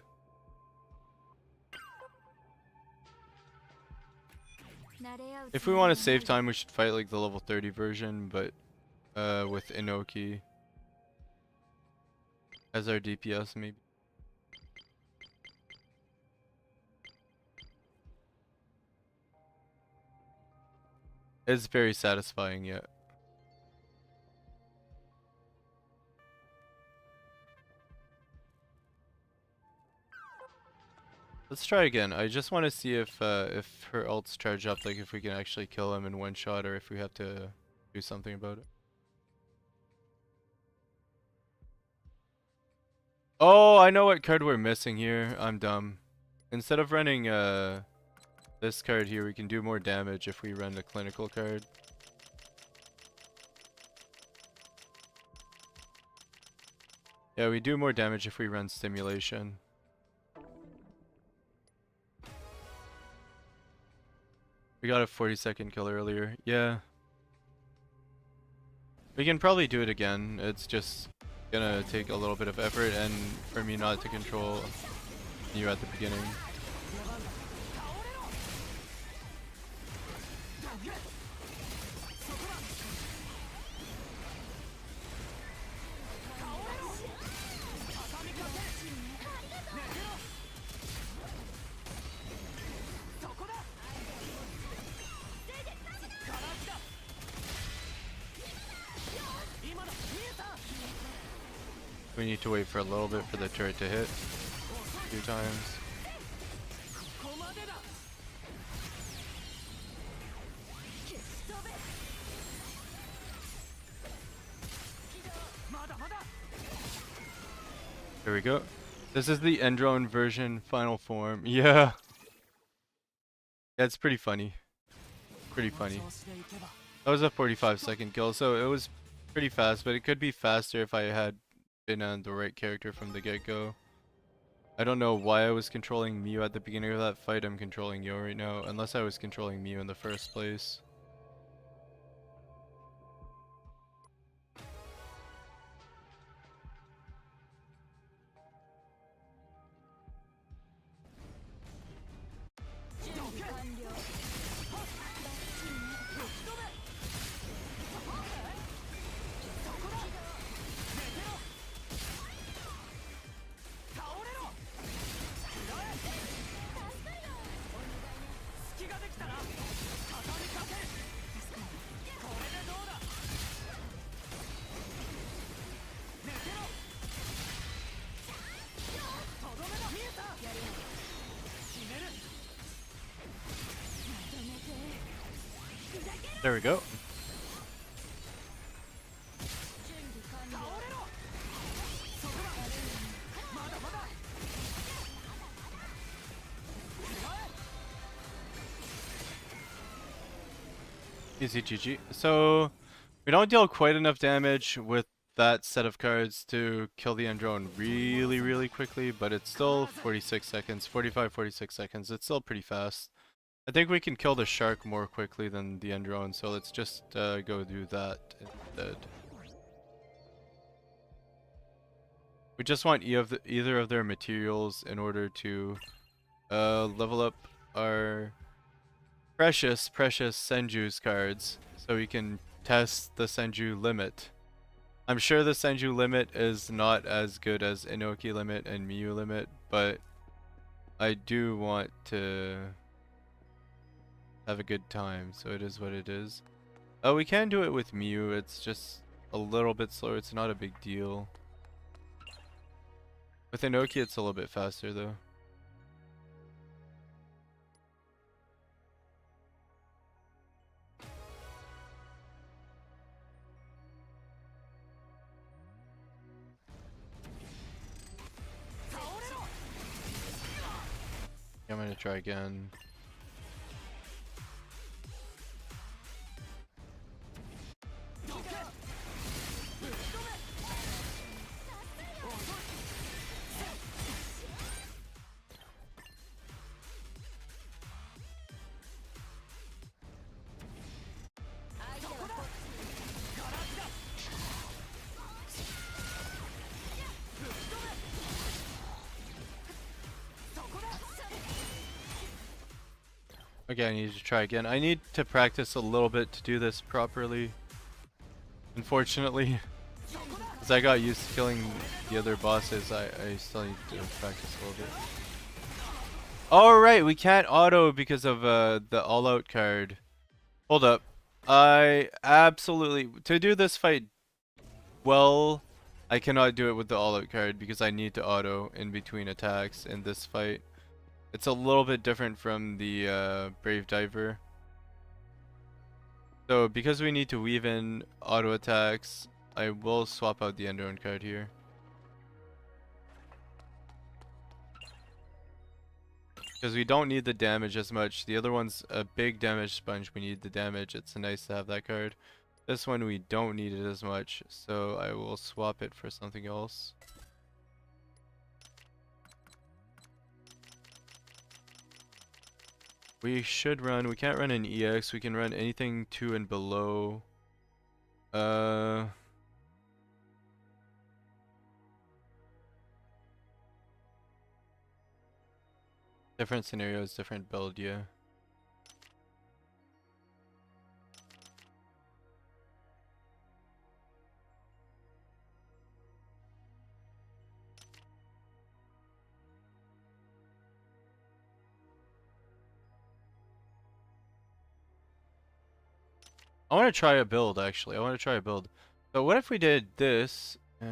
If we want to save time, we should fight like the level 30 version, but with Inoki as our DPS maybe. It's very satisfying yet. Let's try again. I just want to see if her ults charge up, like if we can actually kill him in one shot or if we have to do something about it. Oh, I know what card we're missing here. I'm dumb. Instead of running this card here, we can do more damage if we run the clinical card. Yeah, we do more damage if we run stimulation. We got a 40-second kill earlier. Yeah. We can probably do it again. It's just gonna take a little bit of effort and for me not to control you at the beginning. We need to wait for a little bit for the turret to hit a few times. There we go. This is the Endrone version final form. Yeah. That's pretty funny. Pretty funny. That was a 45-second kill, so it was pretty fast, but it could be faster if I had been on the right character from the get-go. I don't know why I was controlling Mew at the beginning of that fight. I'm controlling Yo right now, unless I was controlling Mew in the first place. There we go. Easy GG. So we don't deal quite enough damage with that set of cards to kill the Endrone really quickly, but it's still 46 seconds, 46 seconds. It's still pretty fast. I think we can kill the shark more quickly than the Endrone, so let's just go do that instead. We just want either of their materials in order to level up our precious Senju's cards, so we can test the Senju limit. I'm sure the Senju limit is not as good as Inoki limit and Miyu limit, but I do want to have a good time, so it is what it is. We can do it with Miyu, it's just a little bit slower, it's not a big deal. With Inoki it's a little bit faster though. gonna try again. Okay, I need to try again. I need to practice a little bit to do this properly. Unfortunately, as I got used to killing the other bosses, I still need to practice a little bit. Alright, we can't auto because of the all-out card. Hold up. I absolutely... To do this fight well, I cannot do it with the all-out card because I need to auto in between attacks in this fight. It's a little bit different from the Brave Diver. So because we need to weave in auto attacks, I will swap out the Enderone card here. Because we don't need the damage as much. The other one's a big damage sponge. We need the damage. It's nice to have that card. This one we don't need it as much. So I will swap it for something else. We should run, we can't run an EX, we can run anything 2 and below. Different scenarios, different build, yeah. I want to try a build, actually. I want to try a build. So what if we did this? I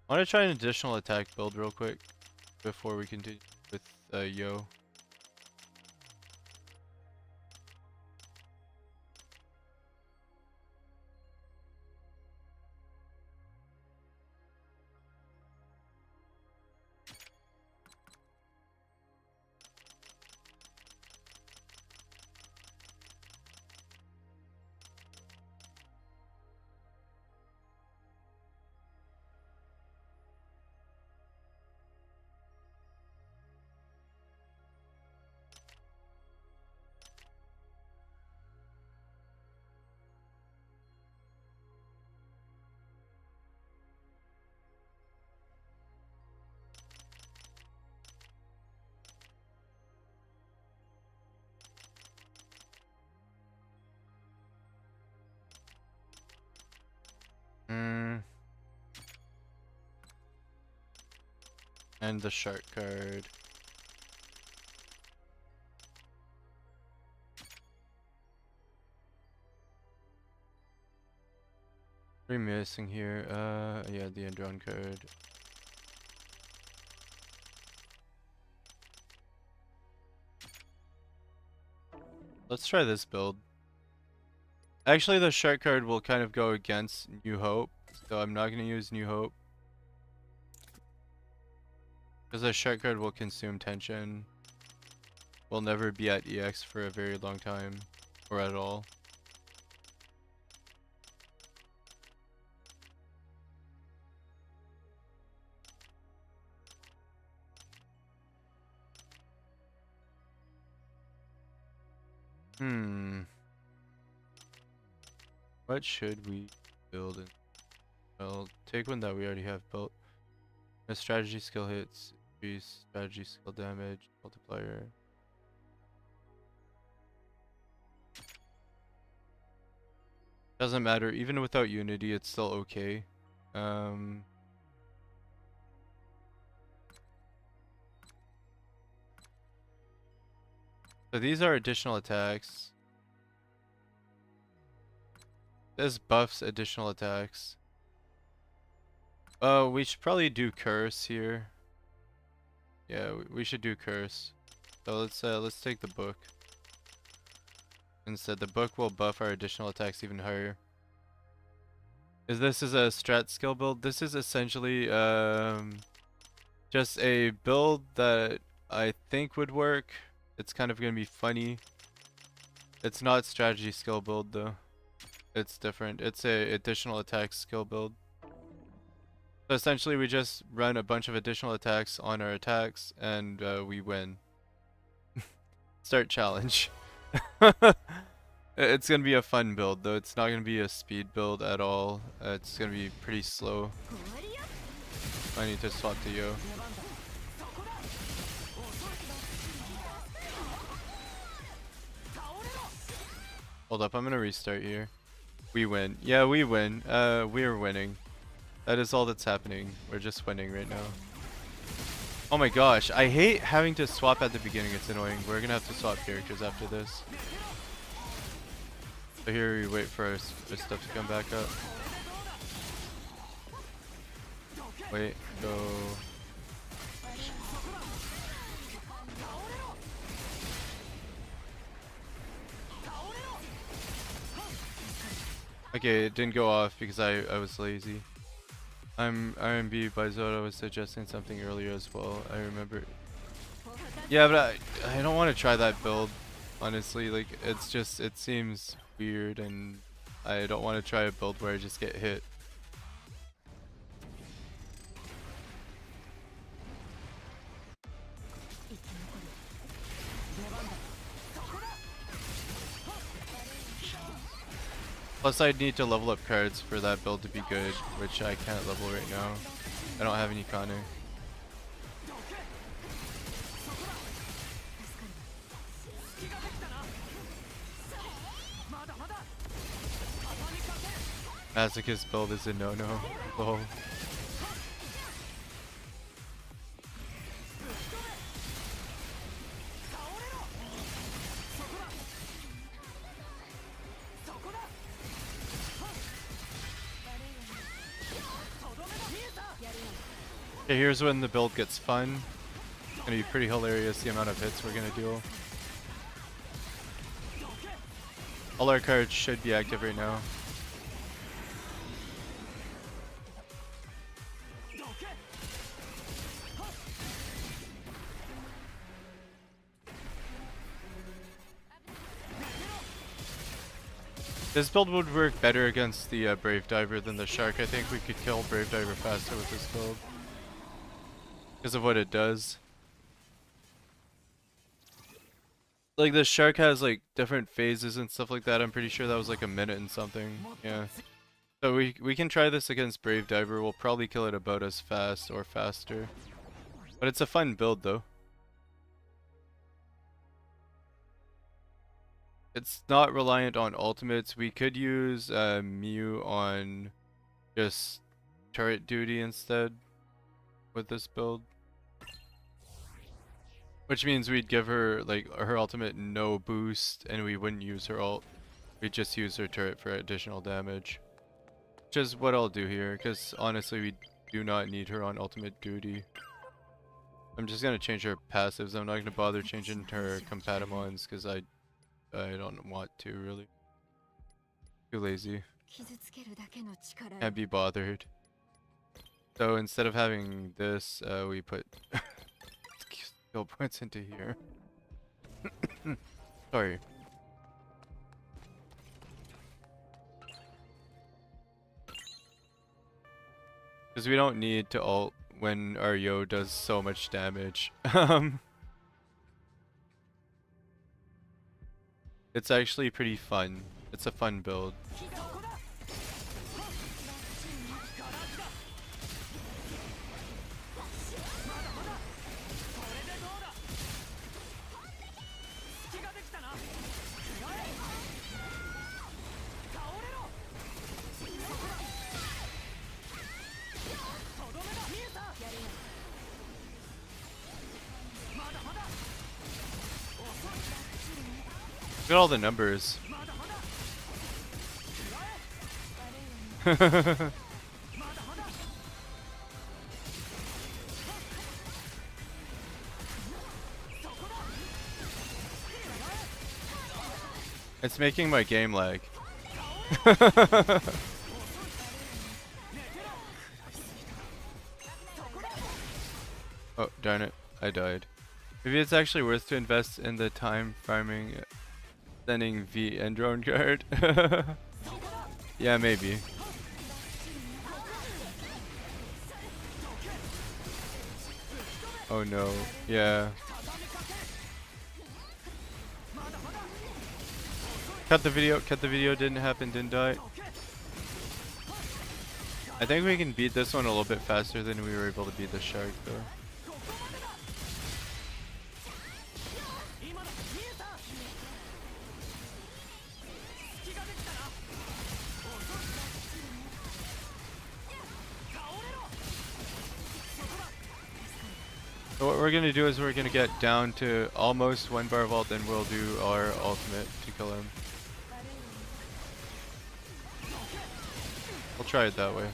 want to try an additional attack build real quick before we continue with Yo. And the shark card. What are we missing here? Yeah, the Enderone card. Let's try this build. Actually, the shark card will kind of go against New Hope, so I'm not going to use New Hope. Because the shark card will consume tension. We'll never be at EX for a very long time, or at all. What should we build in? Well, take one that we already have built. A strategy skill hits, increase strategy skill damage, multiplier. Doesn't matter, even without Unity, it's still okay. So these are additional attacks. This buffs additional attacks. Oh, we should probably do curse here. Yeah, we should do curse. So let's take the book. Instead, the book will buff our additional attacks even higher. This is a strat skill build. This is essentially Just a build that I think would work. It's kind of gonna be funny. It's not strategy skill build though. It's different. It's a additional attack skill build. So essentially we just run a bunch of additional attacks on our attacks and we win. Start challenge. It's gonna be a fun build though. It's not gonna be a speed build at all. It's gonna be pretty slow. I need to swap to Yo. Hold up, I'm gonna restart here. We win. Yeah, we win. We're winning. That is all that's happening. We're just winning right now. Oh my gosh, I hate having to swap at the beginning. It's annoying. We're gonna have to swap characters after this. So here we wait for our stuff to come back up. Wait, go. Okay, it didn't go off because I was lazy. I'm RMB by Zoda was suggesting something earlier as well. I remember. Yeah, but I don't want to try that build. Honestly, like it's just it seems weird and I don't want to try a build where I just get hit. Plus I'd need to level up cards for that build to be good, which I can't level right now. I don't have any Kane. Masochist build is a no-no. Lol. Okay, here's when the build gets fun. It's gonna be pretty hilarious the amount of hits we're gonna deal. All our cards should be active right now. This build would work better against the Brave Diver than the Shark. I think we could kill Brave Diver faster with this build. Because of what it does. Like the Shark has like different phases and stuff like that. I'm pretty sure that was like a minute and something. Yeah. So we can try this against Brave Diver. We'll probably kill it about as fast or faster. But it's a fun build though. It's not reliant on ultimates. We could use Mew on just turret duty instead with this build. Which means we'd give her like her ultimate no boost and we wouldn't use her ult. We'd just use her turret for additional damage. Which is what I'll do here, because honestly we do not need her on ultimate duty. I'm just gonna change her passives. I'm not gonna bother changing her Compatimons because I don't want to really. Too lazy. Can't be bothered. So instead of having this, we put skill points into here. Sorry. Because we don't need to ult when our Yo does so much damage. It's actually pretty fun. It's a fun build. Look at all the numbers. It's making my game lag. Oh, darn it. I died. Maybe it's actually worth to invest in the time farming sending V and drone card. Yeah, maybe. Oh no. Yeah. Cut the video. Cut the video. Didn't happen. Didn't die. I think we can beat this one a little bit faster than we were able to beat the shark though. So what we're gonna do is we're gonna get down to almost 1 bar vault, then we'll do our ultimate to kill him. We'll try it that way.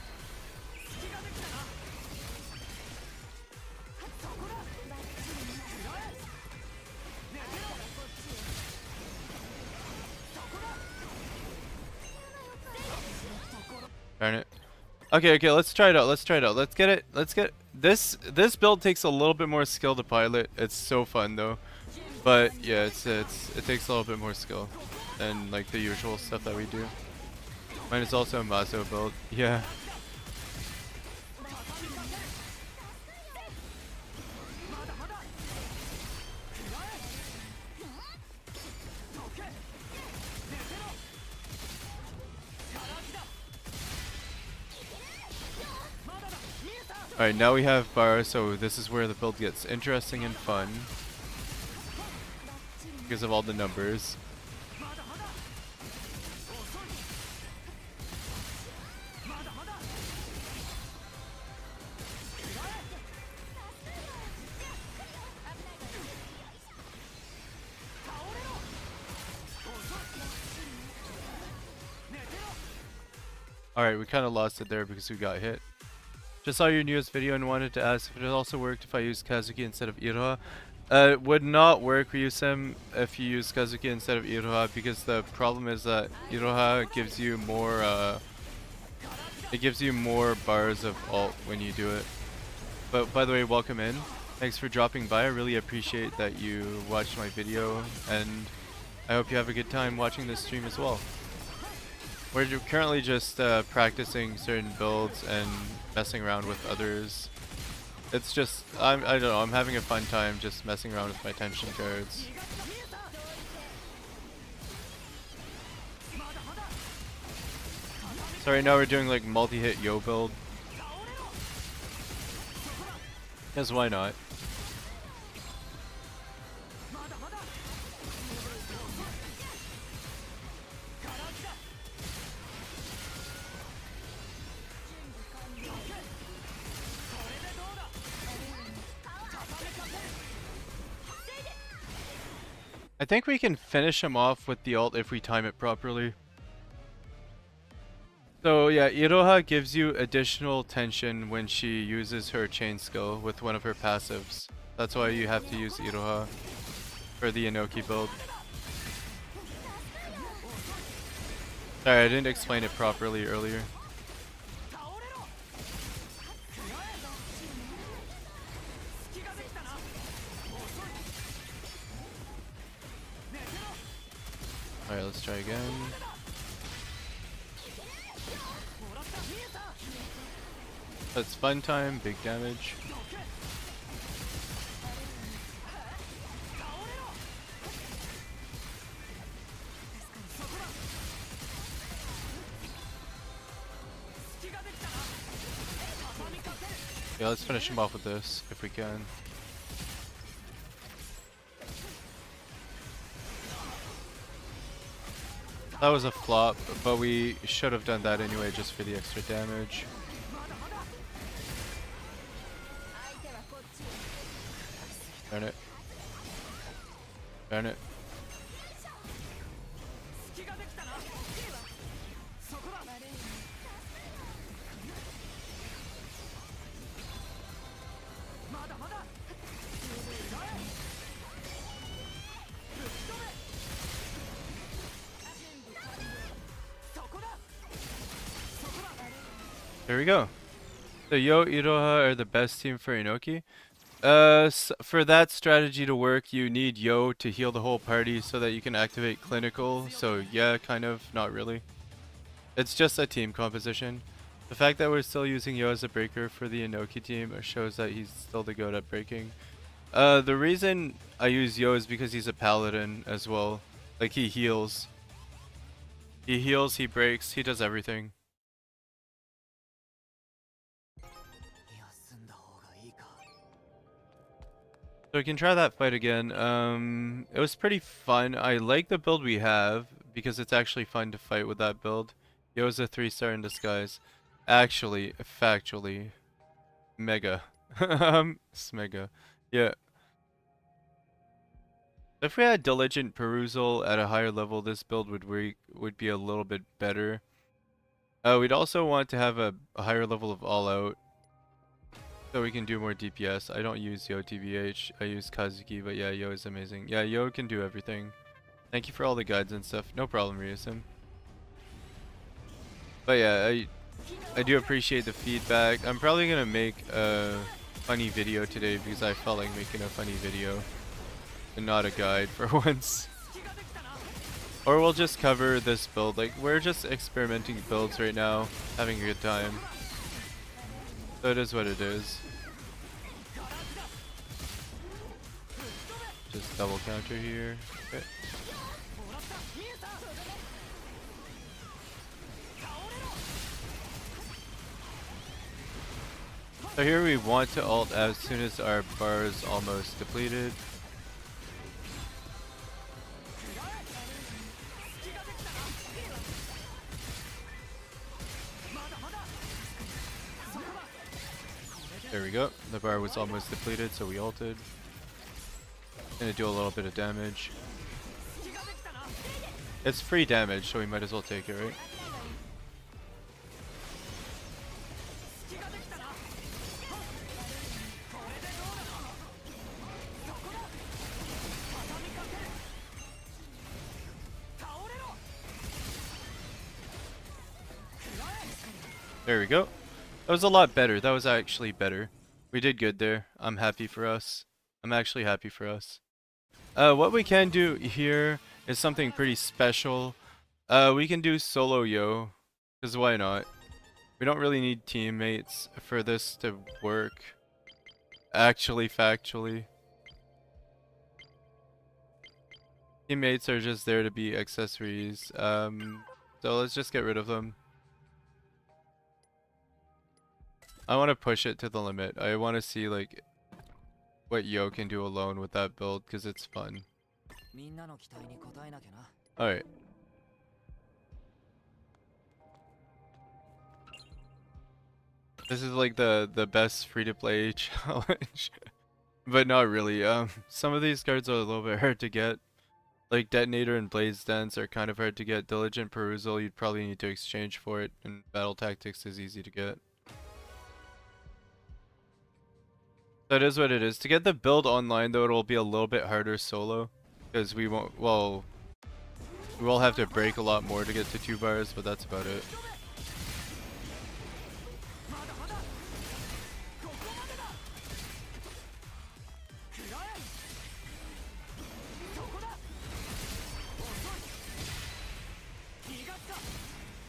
Darn it. Okay, let's try it out. Let's try it out. Let's get it. Let's get this build takes a little bit more skill to pilot. It's so fun though. But yeah, it takes a little bit more skill than like the usual stuff that we do. Mine is also a Mazo build. Yeah. Alright, now we have bar, so this is where the build gets interesting and fun. Because of all the numbers. Alright, we kind of lost it there because we got hit. Just saw your newest video and wanted to ask if it also worked if I used Kazuki instead of Iroha. It would not work for you, Sim, if you use Kazuki instead of Iroha, because the problem is that Iroha gives you more it gives you more bars of ult when you do it. But by the way, welcome in. Thanks for dropping by. I really appreciate that you watched my video, and I hope you have a good time watching this stream as well. We're currently just practicing certain builds and messing around with others. It's just, I don't know, I'm having a fun time just messing around with my tension cards. So right now we're doing like multi-hit yo build. Because why not? I think we can finish him off with the ult if we time it properly. So yeah, Iroha gives you additional tension when she uses her chain skill with one of her passives. That's why you have to use Iroha for the Inoki build. Sorry, I didn't explain it properly earlier. Alright, let's try again. That's fun time, big damage. Yeah, let's finish him off with this if we can. That was a flop, but we should have done that anyway just for the extra damage. Darn it. Darn it. There we go. So Yo Iroha are the best team for Inoki. For that strategy to work, you need Yo to heal the whole party so that you can activate clinical. So yeah, kind of, not really. It's just a team composition. The fact that we're still using Yo as a breaker for the Inoki team shows that he's still the goat at breaking. The reason I use Yo is because he's a paladin as well. Like, he heals. He heals, he breaks, he does everything. So we can try that fight again. It was pretty fun. I like the build we have because it's actually fun to fight with that build. Yo's a 3-star in disguise. Actually, factually, mega. Smega. Yeah. If we had diligent perusal at a higher level, this build would be a little bit better. We'd also want to have a higher level of all out, so we can do more DPS. I don't use Yo TBH, I use Kazuki, but yeah, Yo is amazing. Yeah, Yo can do everything. Thank you for all the guides and stuff. No problem, Ryusim. But yeah, I do appreciate the feedback. I'm probably gonna make a funny video today because I felt like making a funny video and not a guide for once. Or we'll just cover this build. Like, we're just experimenting builds right now, having a good time. So it is what it is. Just double counter here. Okay. So here we want to ult as soon as our bar is almost depleted. There we go. The bar was almost depleted, so we ulted. Gonna do a little bit of damage. It's free damage, so we might as well take it, right? There we go. That was a lot better. That was actually better. We did good there. I'm happy for us. I'm actually happy for us. What we can do here is something pretty special. We can do solo Yo, because why not? We don't really need teammates for this to work. Actually, factually. Teammates are just there to be accessories. So let's just get rid of them. I want to push it to the limit. I want to see like what Yo can do alone with that build because it's fun. Alright. This is like the best free-to-play challenge. But not really. Some of these cards are a little bit hard to get. Like Detonator and Blaze Dance are kind of hard to get. Diligent Perusal, you'd probably need to exchange for it. And Battle Tactics is easy to get. That is what it is. To get the build online though, it'll be a little bit harder solo. Because we won't, well, we will have to break a lot more to get to 2 bars, but that's about it.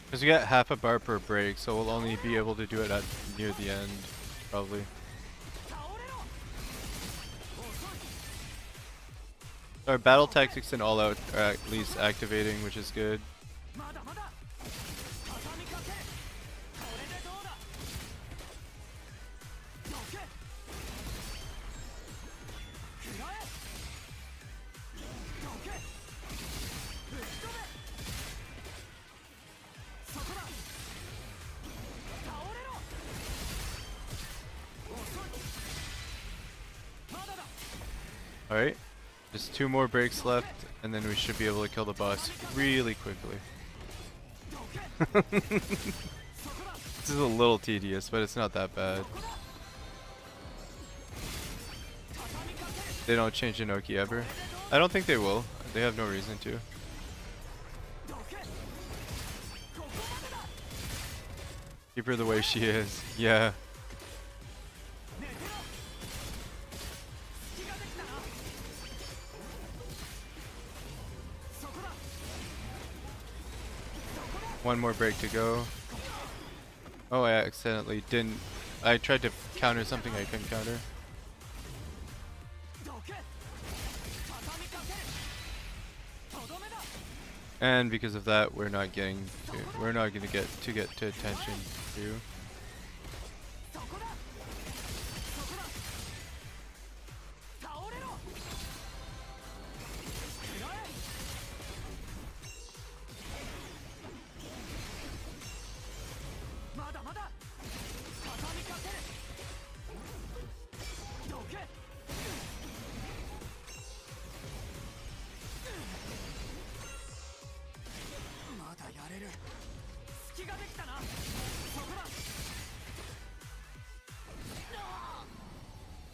Because we get half a bar per break, so we'll only be able to do it at near the end, probably. Our battle tactics and all out are at least activating, which is good. Alright. Just 2 more breaks left, and then we should be able to kill the boss really quickly. This is a little tedious, but it's not that bad. They don't change Inoki ever. I don't think they will. They have no reason to. Keep her the way she is. Yeah. One more break to go. Oh, I accidentally didn't. I tried to counter something I couldn't counter. And because of that, we're not gonna get to attention too.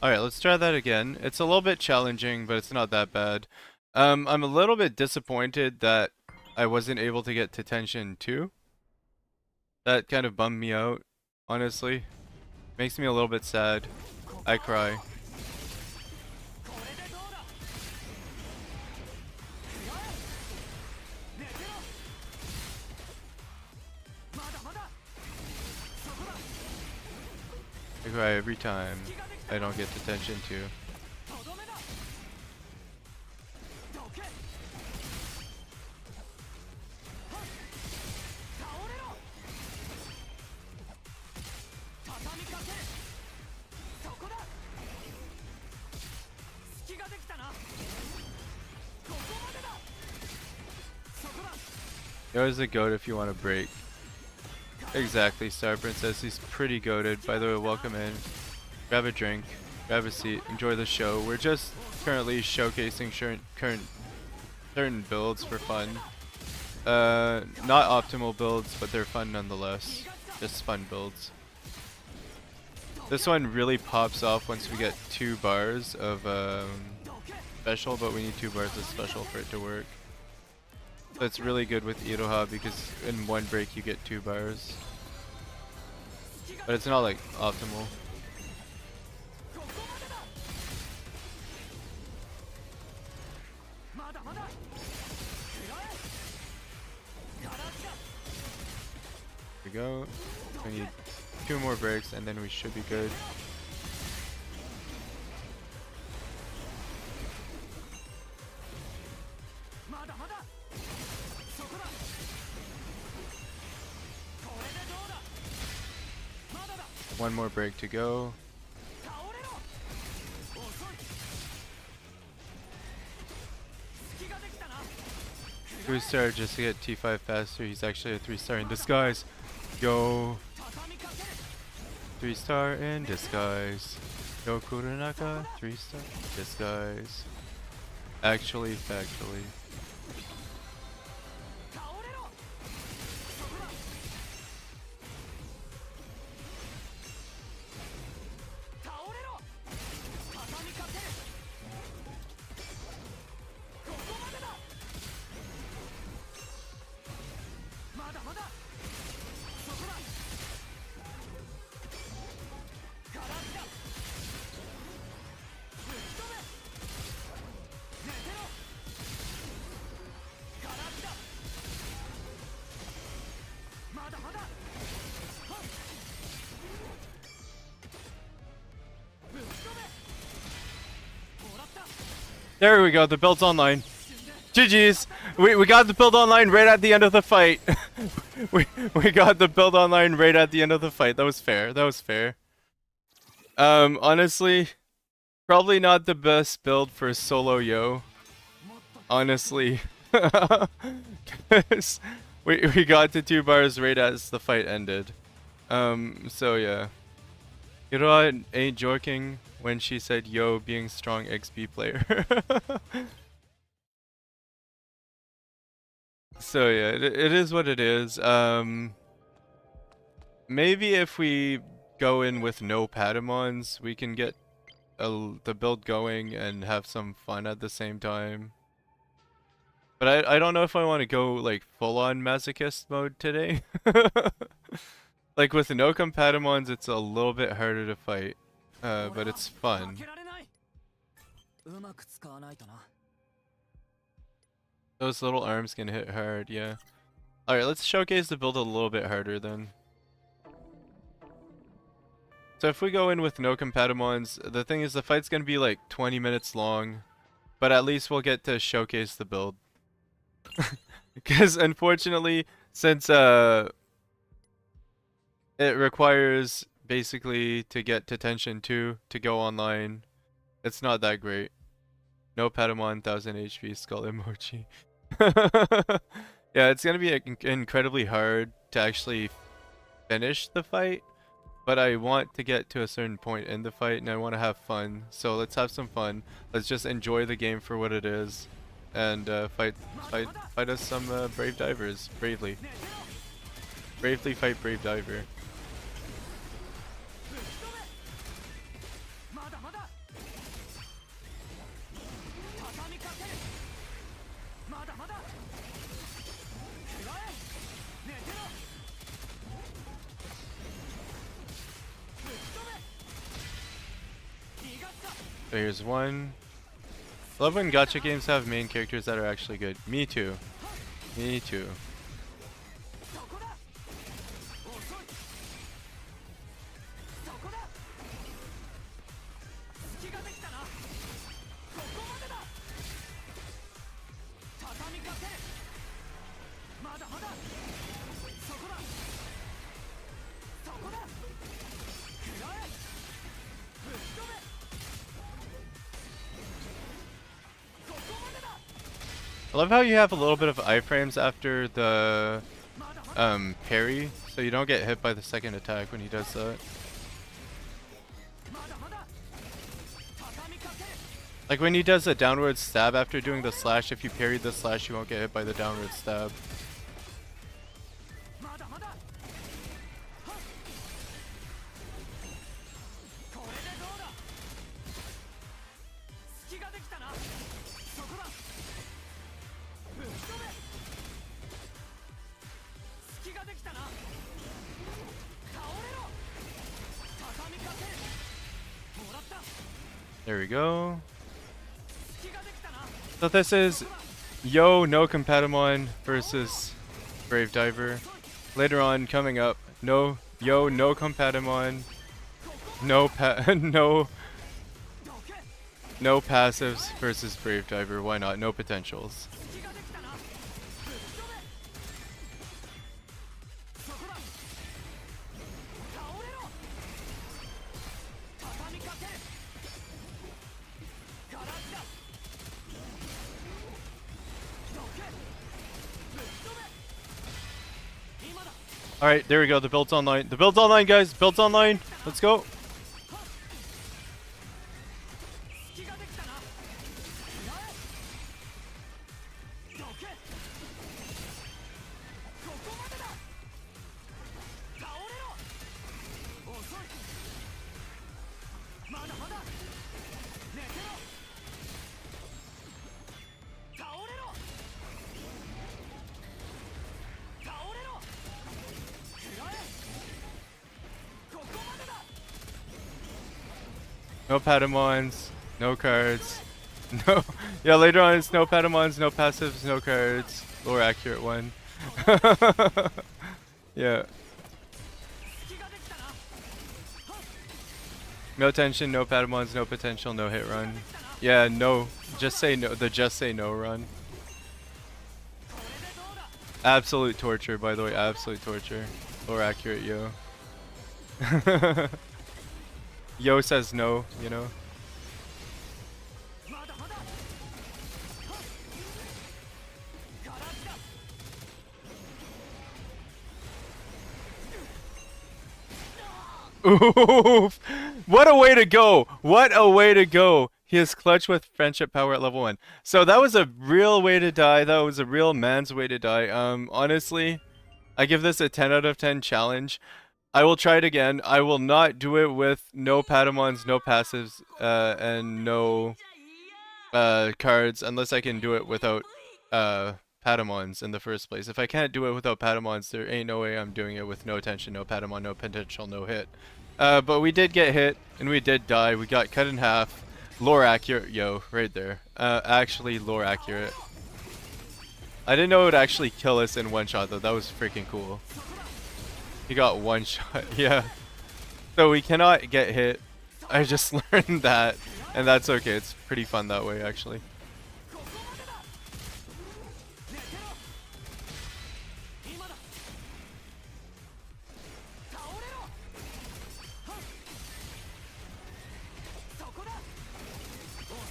Alright, let's try that again. It's a little bit challenging, but it's not that bad. I'm a little bit disappointed that I wasn't able to get to tension 2. That kind of bummed me out, honestly. Makes me a little bit sad. I cry. I cry every time I don't get to tension 2. You're always a goat if you want to break. Exactly, Star Princess. He's pretty goated. By the way, welcome in. Grab a drink, grab a seat, enjoy the show. We're just currently showcasing certain builds for fun. Not optimal builds, but they're fun nonetheless. Just fun builds. This one really pops off once we get 2 bars of special, but we need 2 bars of special for it to work. So it's really good with Iroha because in one break you get 2 bars. But it's not like optimal. There we go. We need 2 more breaks and then we should be good. One more break to go. Two-star just to get T5 faster. He's actually a 3-star in disguise. Yo. 3-star in disguise. Yo Kuronaka, 3-star disguise. Actually, factually. There we go, the build's online. GG's! We got the build online right at the end of the fight. we got the build online right at the end of the fight. That was fair. That was fair. Honestly, probably not the best build for solo yo. Honestly. 'Cause we got to 2 bars right as the fight ended. So yeah. Hiroa ain't joking when she said yo being strong XP player. So yeah, it is what it is. Maybe if we go in with no Patamons, we can get the build going and have some fun at the same time. But I don't know if I want to go like full-on masochist mode today. Like with no Patamons, it's a little bit harder to fight, but it's fun. Those little arms can hit hard, yeah. Alright, let's showcase the build a little bit harder then. So if we go in with no Compatimons, the thing is the fight's gonna be like 20 minutes long, but at least we'll get to showcase the build. Because unfortunately, since it requires basically to get to Tension 2 to go online, it's not that great. No Patamon, 1000 HP, skull emoji. Yeah, it's gonna be incredibly hard to actually finish the fight, but I want to get to a certain point in the fight and I want to have fun. So let's have some fun. Let's just enjoy the game for what it is, and fight us some brave divers bravely. Bravely fight brave diver. So here's one. Love when gacha games have main characters that are actually good. Me too. Me too. I love how you have a little bit of iframes after the parry, so you don't get hit by the second attack when he does that. Like when he does a downward stab after doing the slash, if you parry the slash you won't get hit by the downward stab. There we go. So this is Yo no Compatimon versus Brave Diver. Later on, coming up, Yo no Compatimon, no passives versus Brave Diver. Why not? No potentials. Alright, there we go. The build's online. The build's online, guys. Build's online. Let's go. No Patamons, no cards, no. Yeah, later on it's no Patamons, no passives, no cards. More accurate one. Yeah. No tension, no Patamons, no potential, no hit run. Yeah, no. Just say no. The just say no run. Absolute torture, by the way. Absolute torture. More accurate, yo. Yo says no, you know. Oof! What a way to go! What a way to go! He is clutch with friendship power at level 1. So that was a real way to die. That was a real man's way to die. Honestly, I give this a 10 out of 10 challenge. I will try it again. I will not do it with no Patamons, no passives, and no cards unless I can do it without Patamons in the first place. If I can't do it without Patamons, there ain't no way I'm doing it with no tension, no Patamon, no potential, no hit. But we did get hit, and we did die. We got cut in half. Lore accurate, yo, right there. Actually lore accurate. I didn't know it would actually kill us in one shot though. That was freaking cool. He got one shot. Yeah. So we cannot get hit. I just learned that, and that's okay. It's pretty fun that way actually.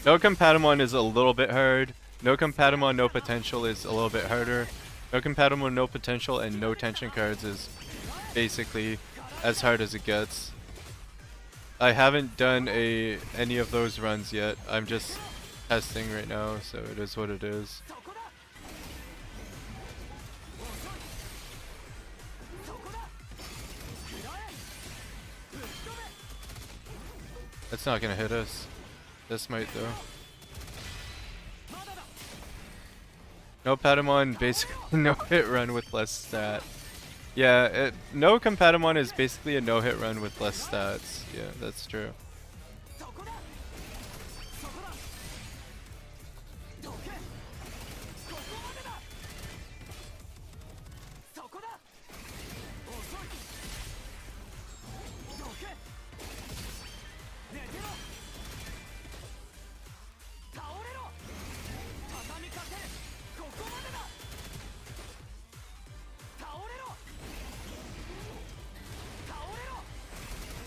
No Compatamon is a little bit hard. No Compatamon, no potential is a little bit harder. No Compatamon, no potential, and no tension cards is basically as hard as it gets. I haven't done any of those runs yet. I'm just testing right now, so it is what it is. That's not gonna hit us. This might though. No Patamon, basically no hit run with less stat. Yeah, no Compatamon is basically a no hit run with less stats. Yeah, that's true.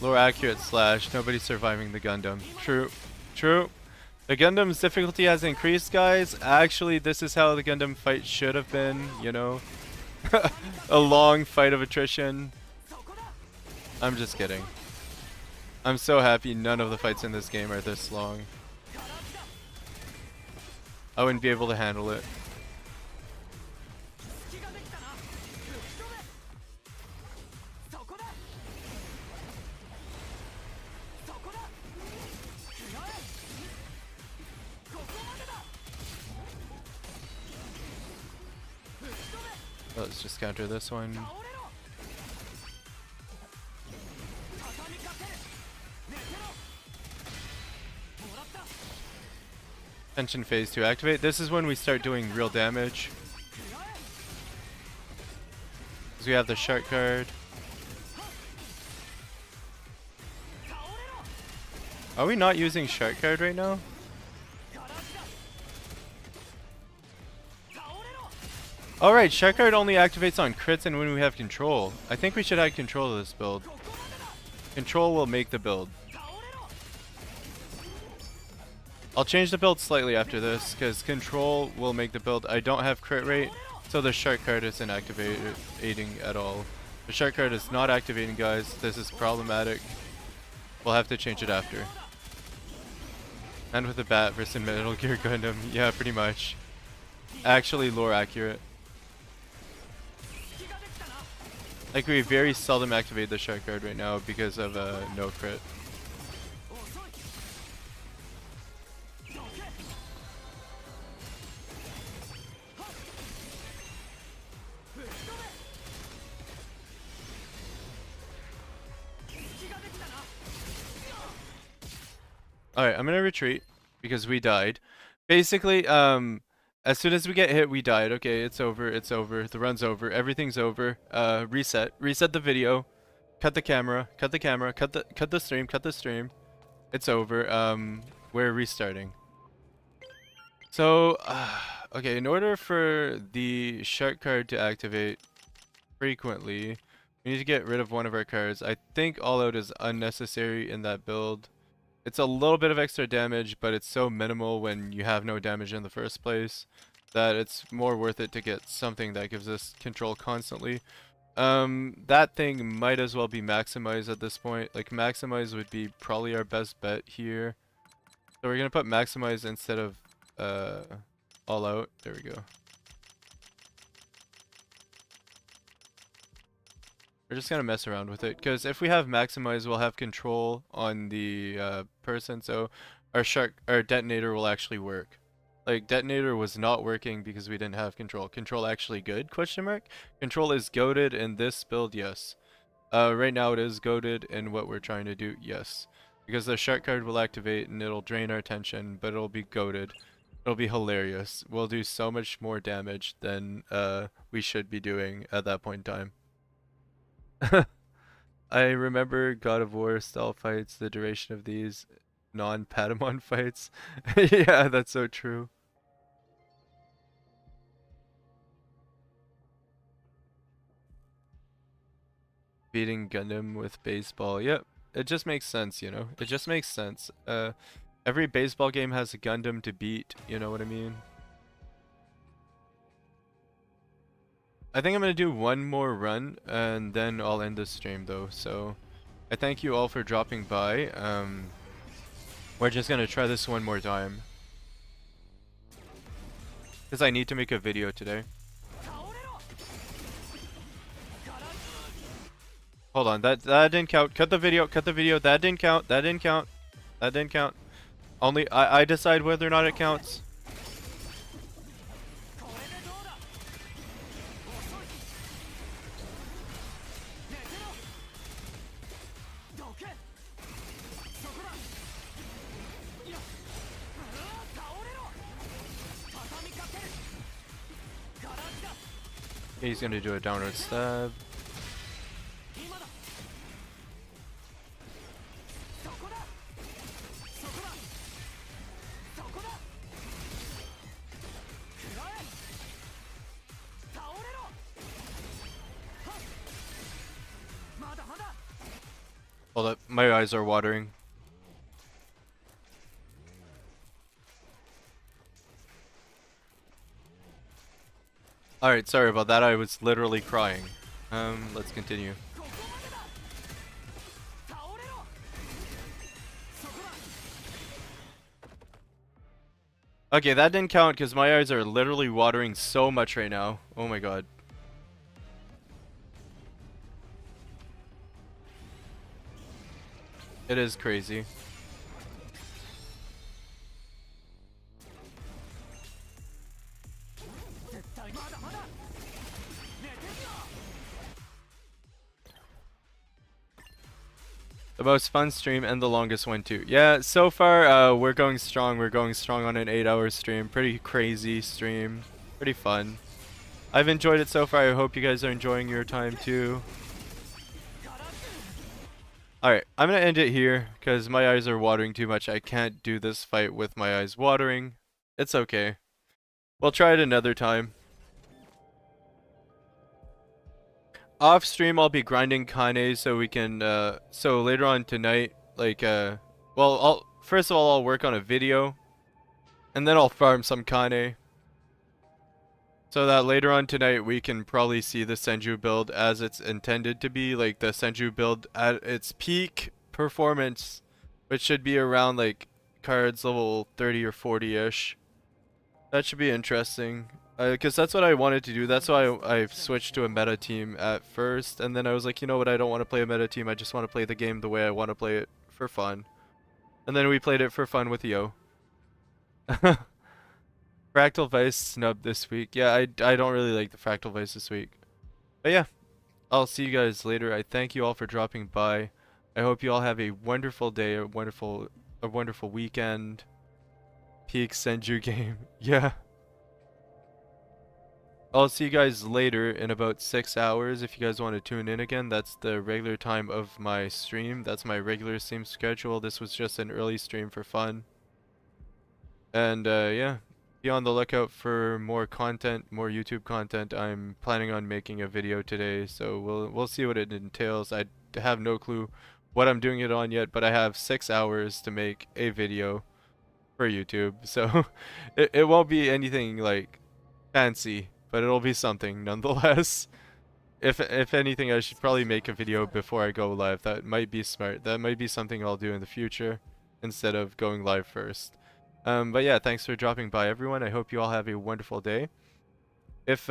Lower accurate slash, nobody surviving the Gundam. True. True. The Gundam's difficulty has increased, guys. Actually, this is how the Gundam fight should have been, you know? A long fight of attrition. I'm just kidding. I'm so happy none of the fights in this game are this long. I wouldn't be able to handle it. Let's just counter this one. Tension phase 2 activate. This is when we start doing real damage. Because we have the shark card. Are we not using shark card right now? Alright, shark card only activates on crits and when we have control. I think we should have control of this build. Control will make the build. I'll change the build slightly after this, because control will make the build. I don't have crit rate, so the shark card isn't activating at all. The shark card is not activating, guys. This is problematic. We'll have to change it after. And with the bat versus Metal Gear Gundam. Yeah, pretty much. Actually lore accurate. Like, we very seldom activate the shark card right now because of no crit. Alright, I'm gonna retreat because we died. Basically, as soon as we get hit, we died. Okay, it's over, it's over. The run's over, everything's over. Reset the video. Cut the camera, cut the stream. It's over. We're restarting. So, okay, in order for the shark card to activate frequently, we need to get rid of one of our cards. I think All Out is unnecessary in that build. It's a little bit of extra damage, but it's so minimal when you have no damage in the first place that it's more worth it to get something that gives us control constantly. That thing might as well be Maximize at this point. Like, Maximize would be probably our best bet here. So we're gonna put Maximize instead of All Out. There we go. We're just gonna mess around with it, because if we have Maximize, we'll have control on the person, so our detonator will actually work. Like, detonator was not working because we didn't have control. Control actually good? Question mark. Control is goated in this build, yes. Right now it is goated in what we're trying to do, yes. Because the shark card will activate and it'll drain our attention, but it'll be goated. It'll be hilarious. We'll do so much more damage than we should be doing at that point in time. I remember God of War style fights, the duration of these non-Patamon fights. Yeah, that's so true. Beating Gundam with baseball. Yep, it just makes sense, you know? It just makes sense. Every baseball game has a Gundam to beat, you know what I mean? I think I'm gonna do one more run and then I'll end the stream though. So I thank you all for dropping by. We're just gonna try this one more time because I need to make a video today. Hold on, that didn't count. Cut the video. Cut the video. That didn't count. That didn't count. That didn't count. Only I decide whether or not it counts. He's gonna do a downward stab. Hold up, my eyes are watering. Alright, sorry about that, I was literally crying. Let's continue. Okay, that didn't count because my eyes are literally watering so much right now. Oh my god. It is crazy. The most fun stream and the longest one too. Yeah, so far we're going strong. We're going strong on an 8-hour stream. Pretty crazy stream. Pretty fun. I've enjoyed it so far. I hope you guys are enjoying your time too. Alright, I'm gonna end it here because my eyes are watering too much. I can't do this fight with my eyes watering. It's okay. We'll try it another time. Off stream I'll be grinding Kane so we can so later on tonight, like well, first of all I'll work on a video and then I'll farm some Kane so that later on tonight we can probably see the Senju build as it's intended to be, like the Senju build at its peak performance, which should be around like cards level 30 or 40-ish. That should be interesting. Because that's what I wanted to do. That's why I switched to a meta team at first. And then I was like, you know what? I don't want to play a meta team. I just want to play the game the way I want to play it for fun. And then we played it for fun with Yo. Fractal Vice snub this week. Yeah, I don't really like the Fractal Vice this week. But yeah, I'll see you guys later. I thank you all for dropping by. I hope you all have a wonderful day, a wonderful weekend. Peak Senju game. Yeah. I'll see you guys later in about 6 hours if you guys want to tune in again. That's the regular time of my stream. That's my regular stream schedule. This was just an early stream for fun. And yeah, be on the lookout for more content, more YouTube content. I'm planning on making a video today, so we'll see what it entails. I have no clue what I'm doing it on yet, but I have 6 hours to make a video for YouTube. So it won't be anything like fancy, but it'll be something nonetheless. If anything, I should probably make a video before I go live. That might be smart. That might be something I'll do in the future instead of going live first. But yeah, thanks for dropping by, everyone. I hope you all have a wonderful day. If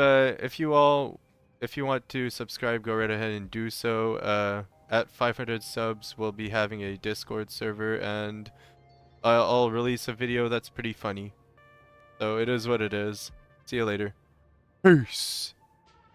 you want to subscribe, go right ahead and do so. At 500 subs, we'll be having a Discord server, and I'll release a video that's pretty funny. So it is what it is. See you later. Peace.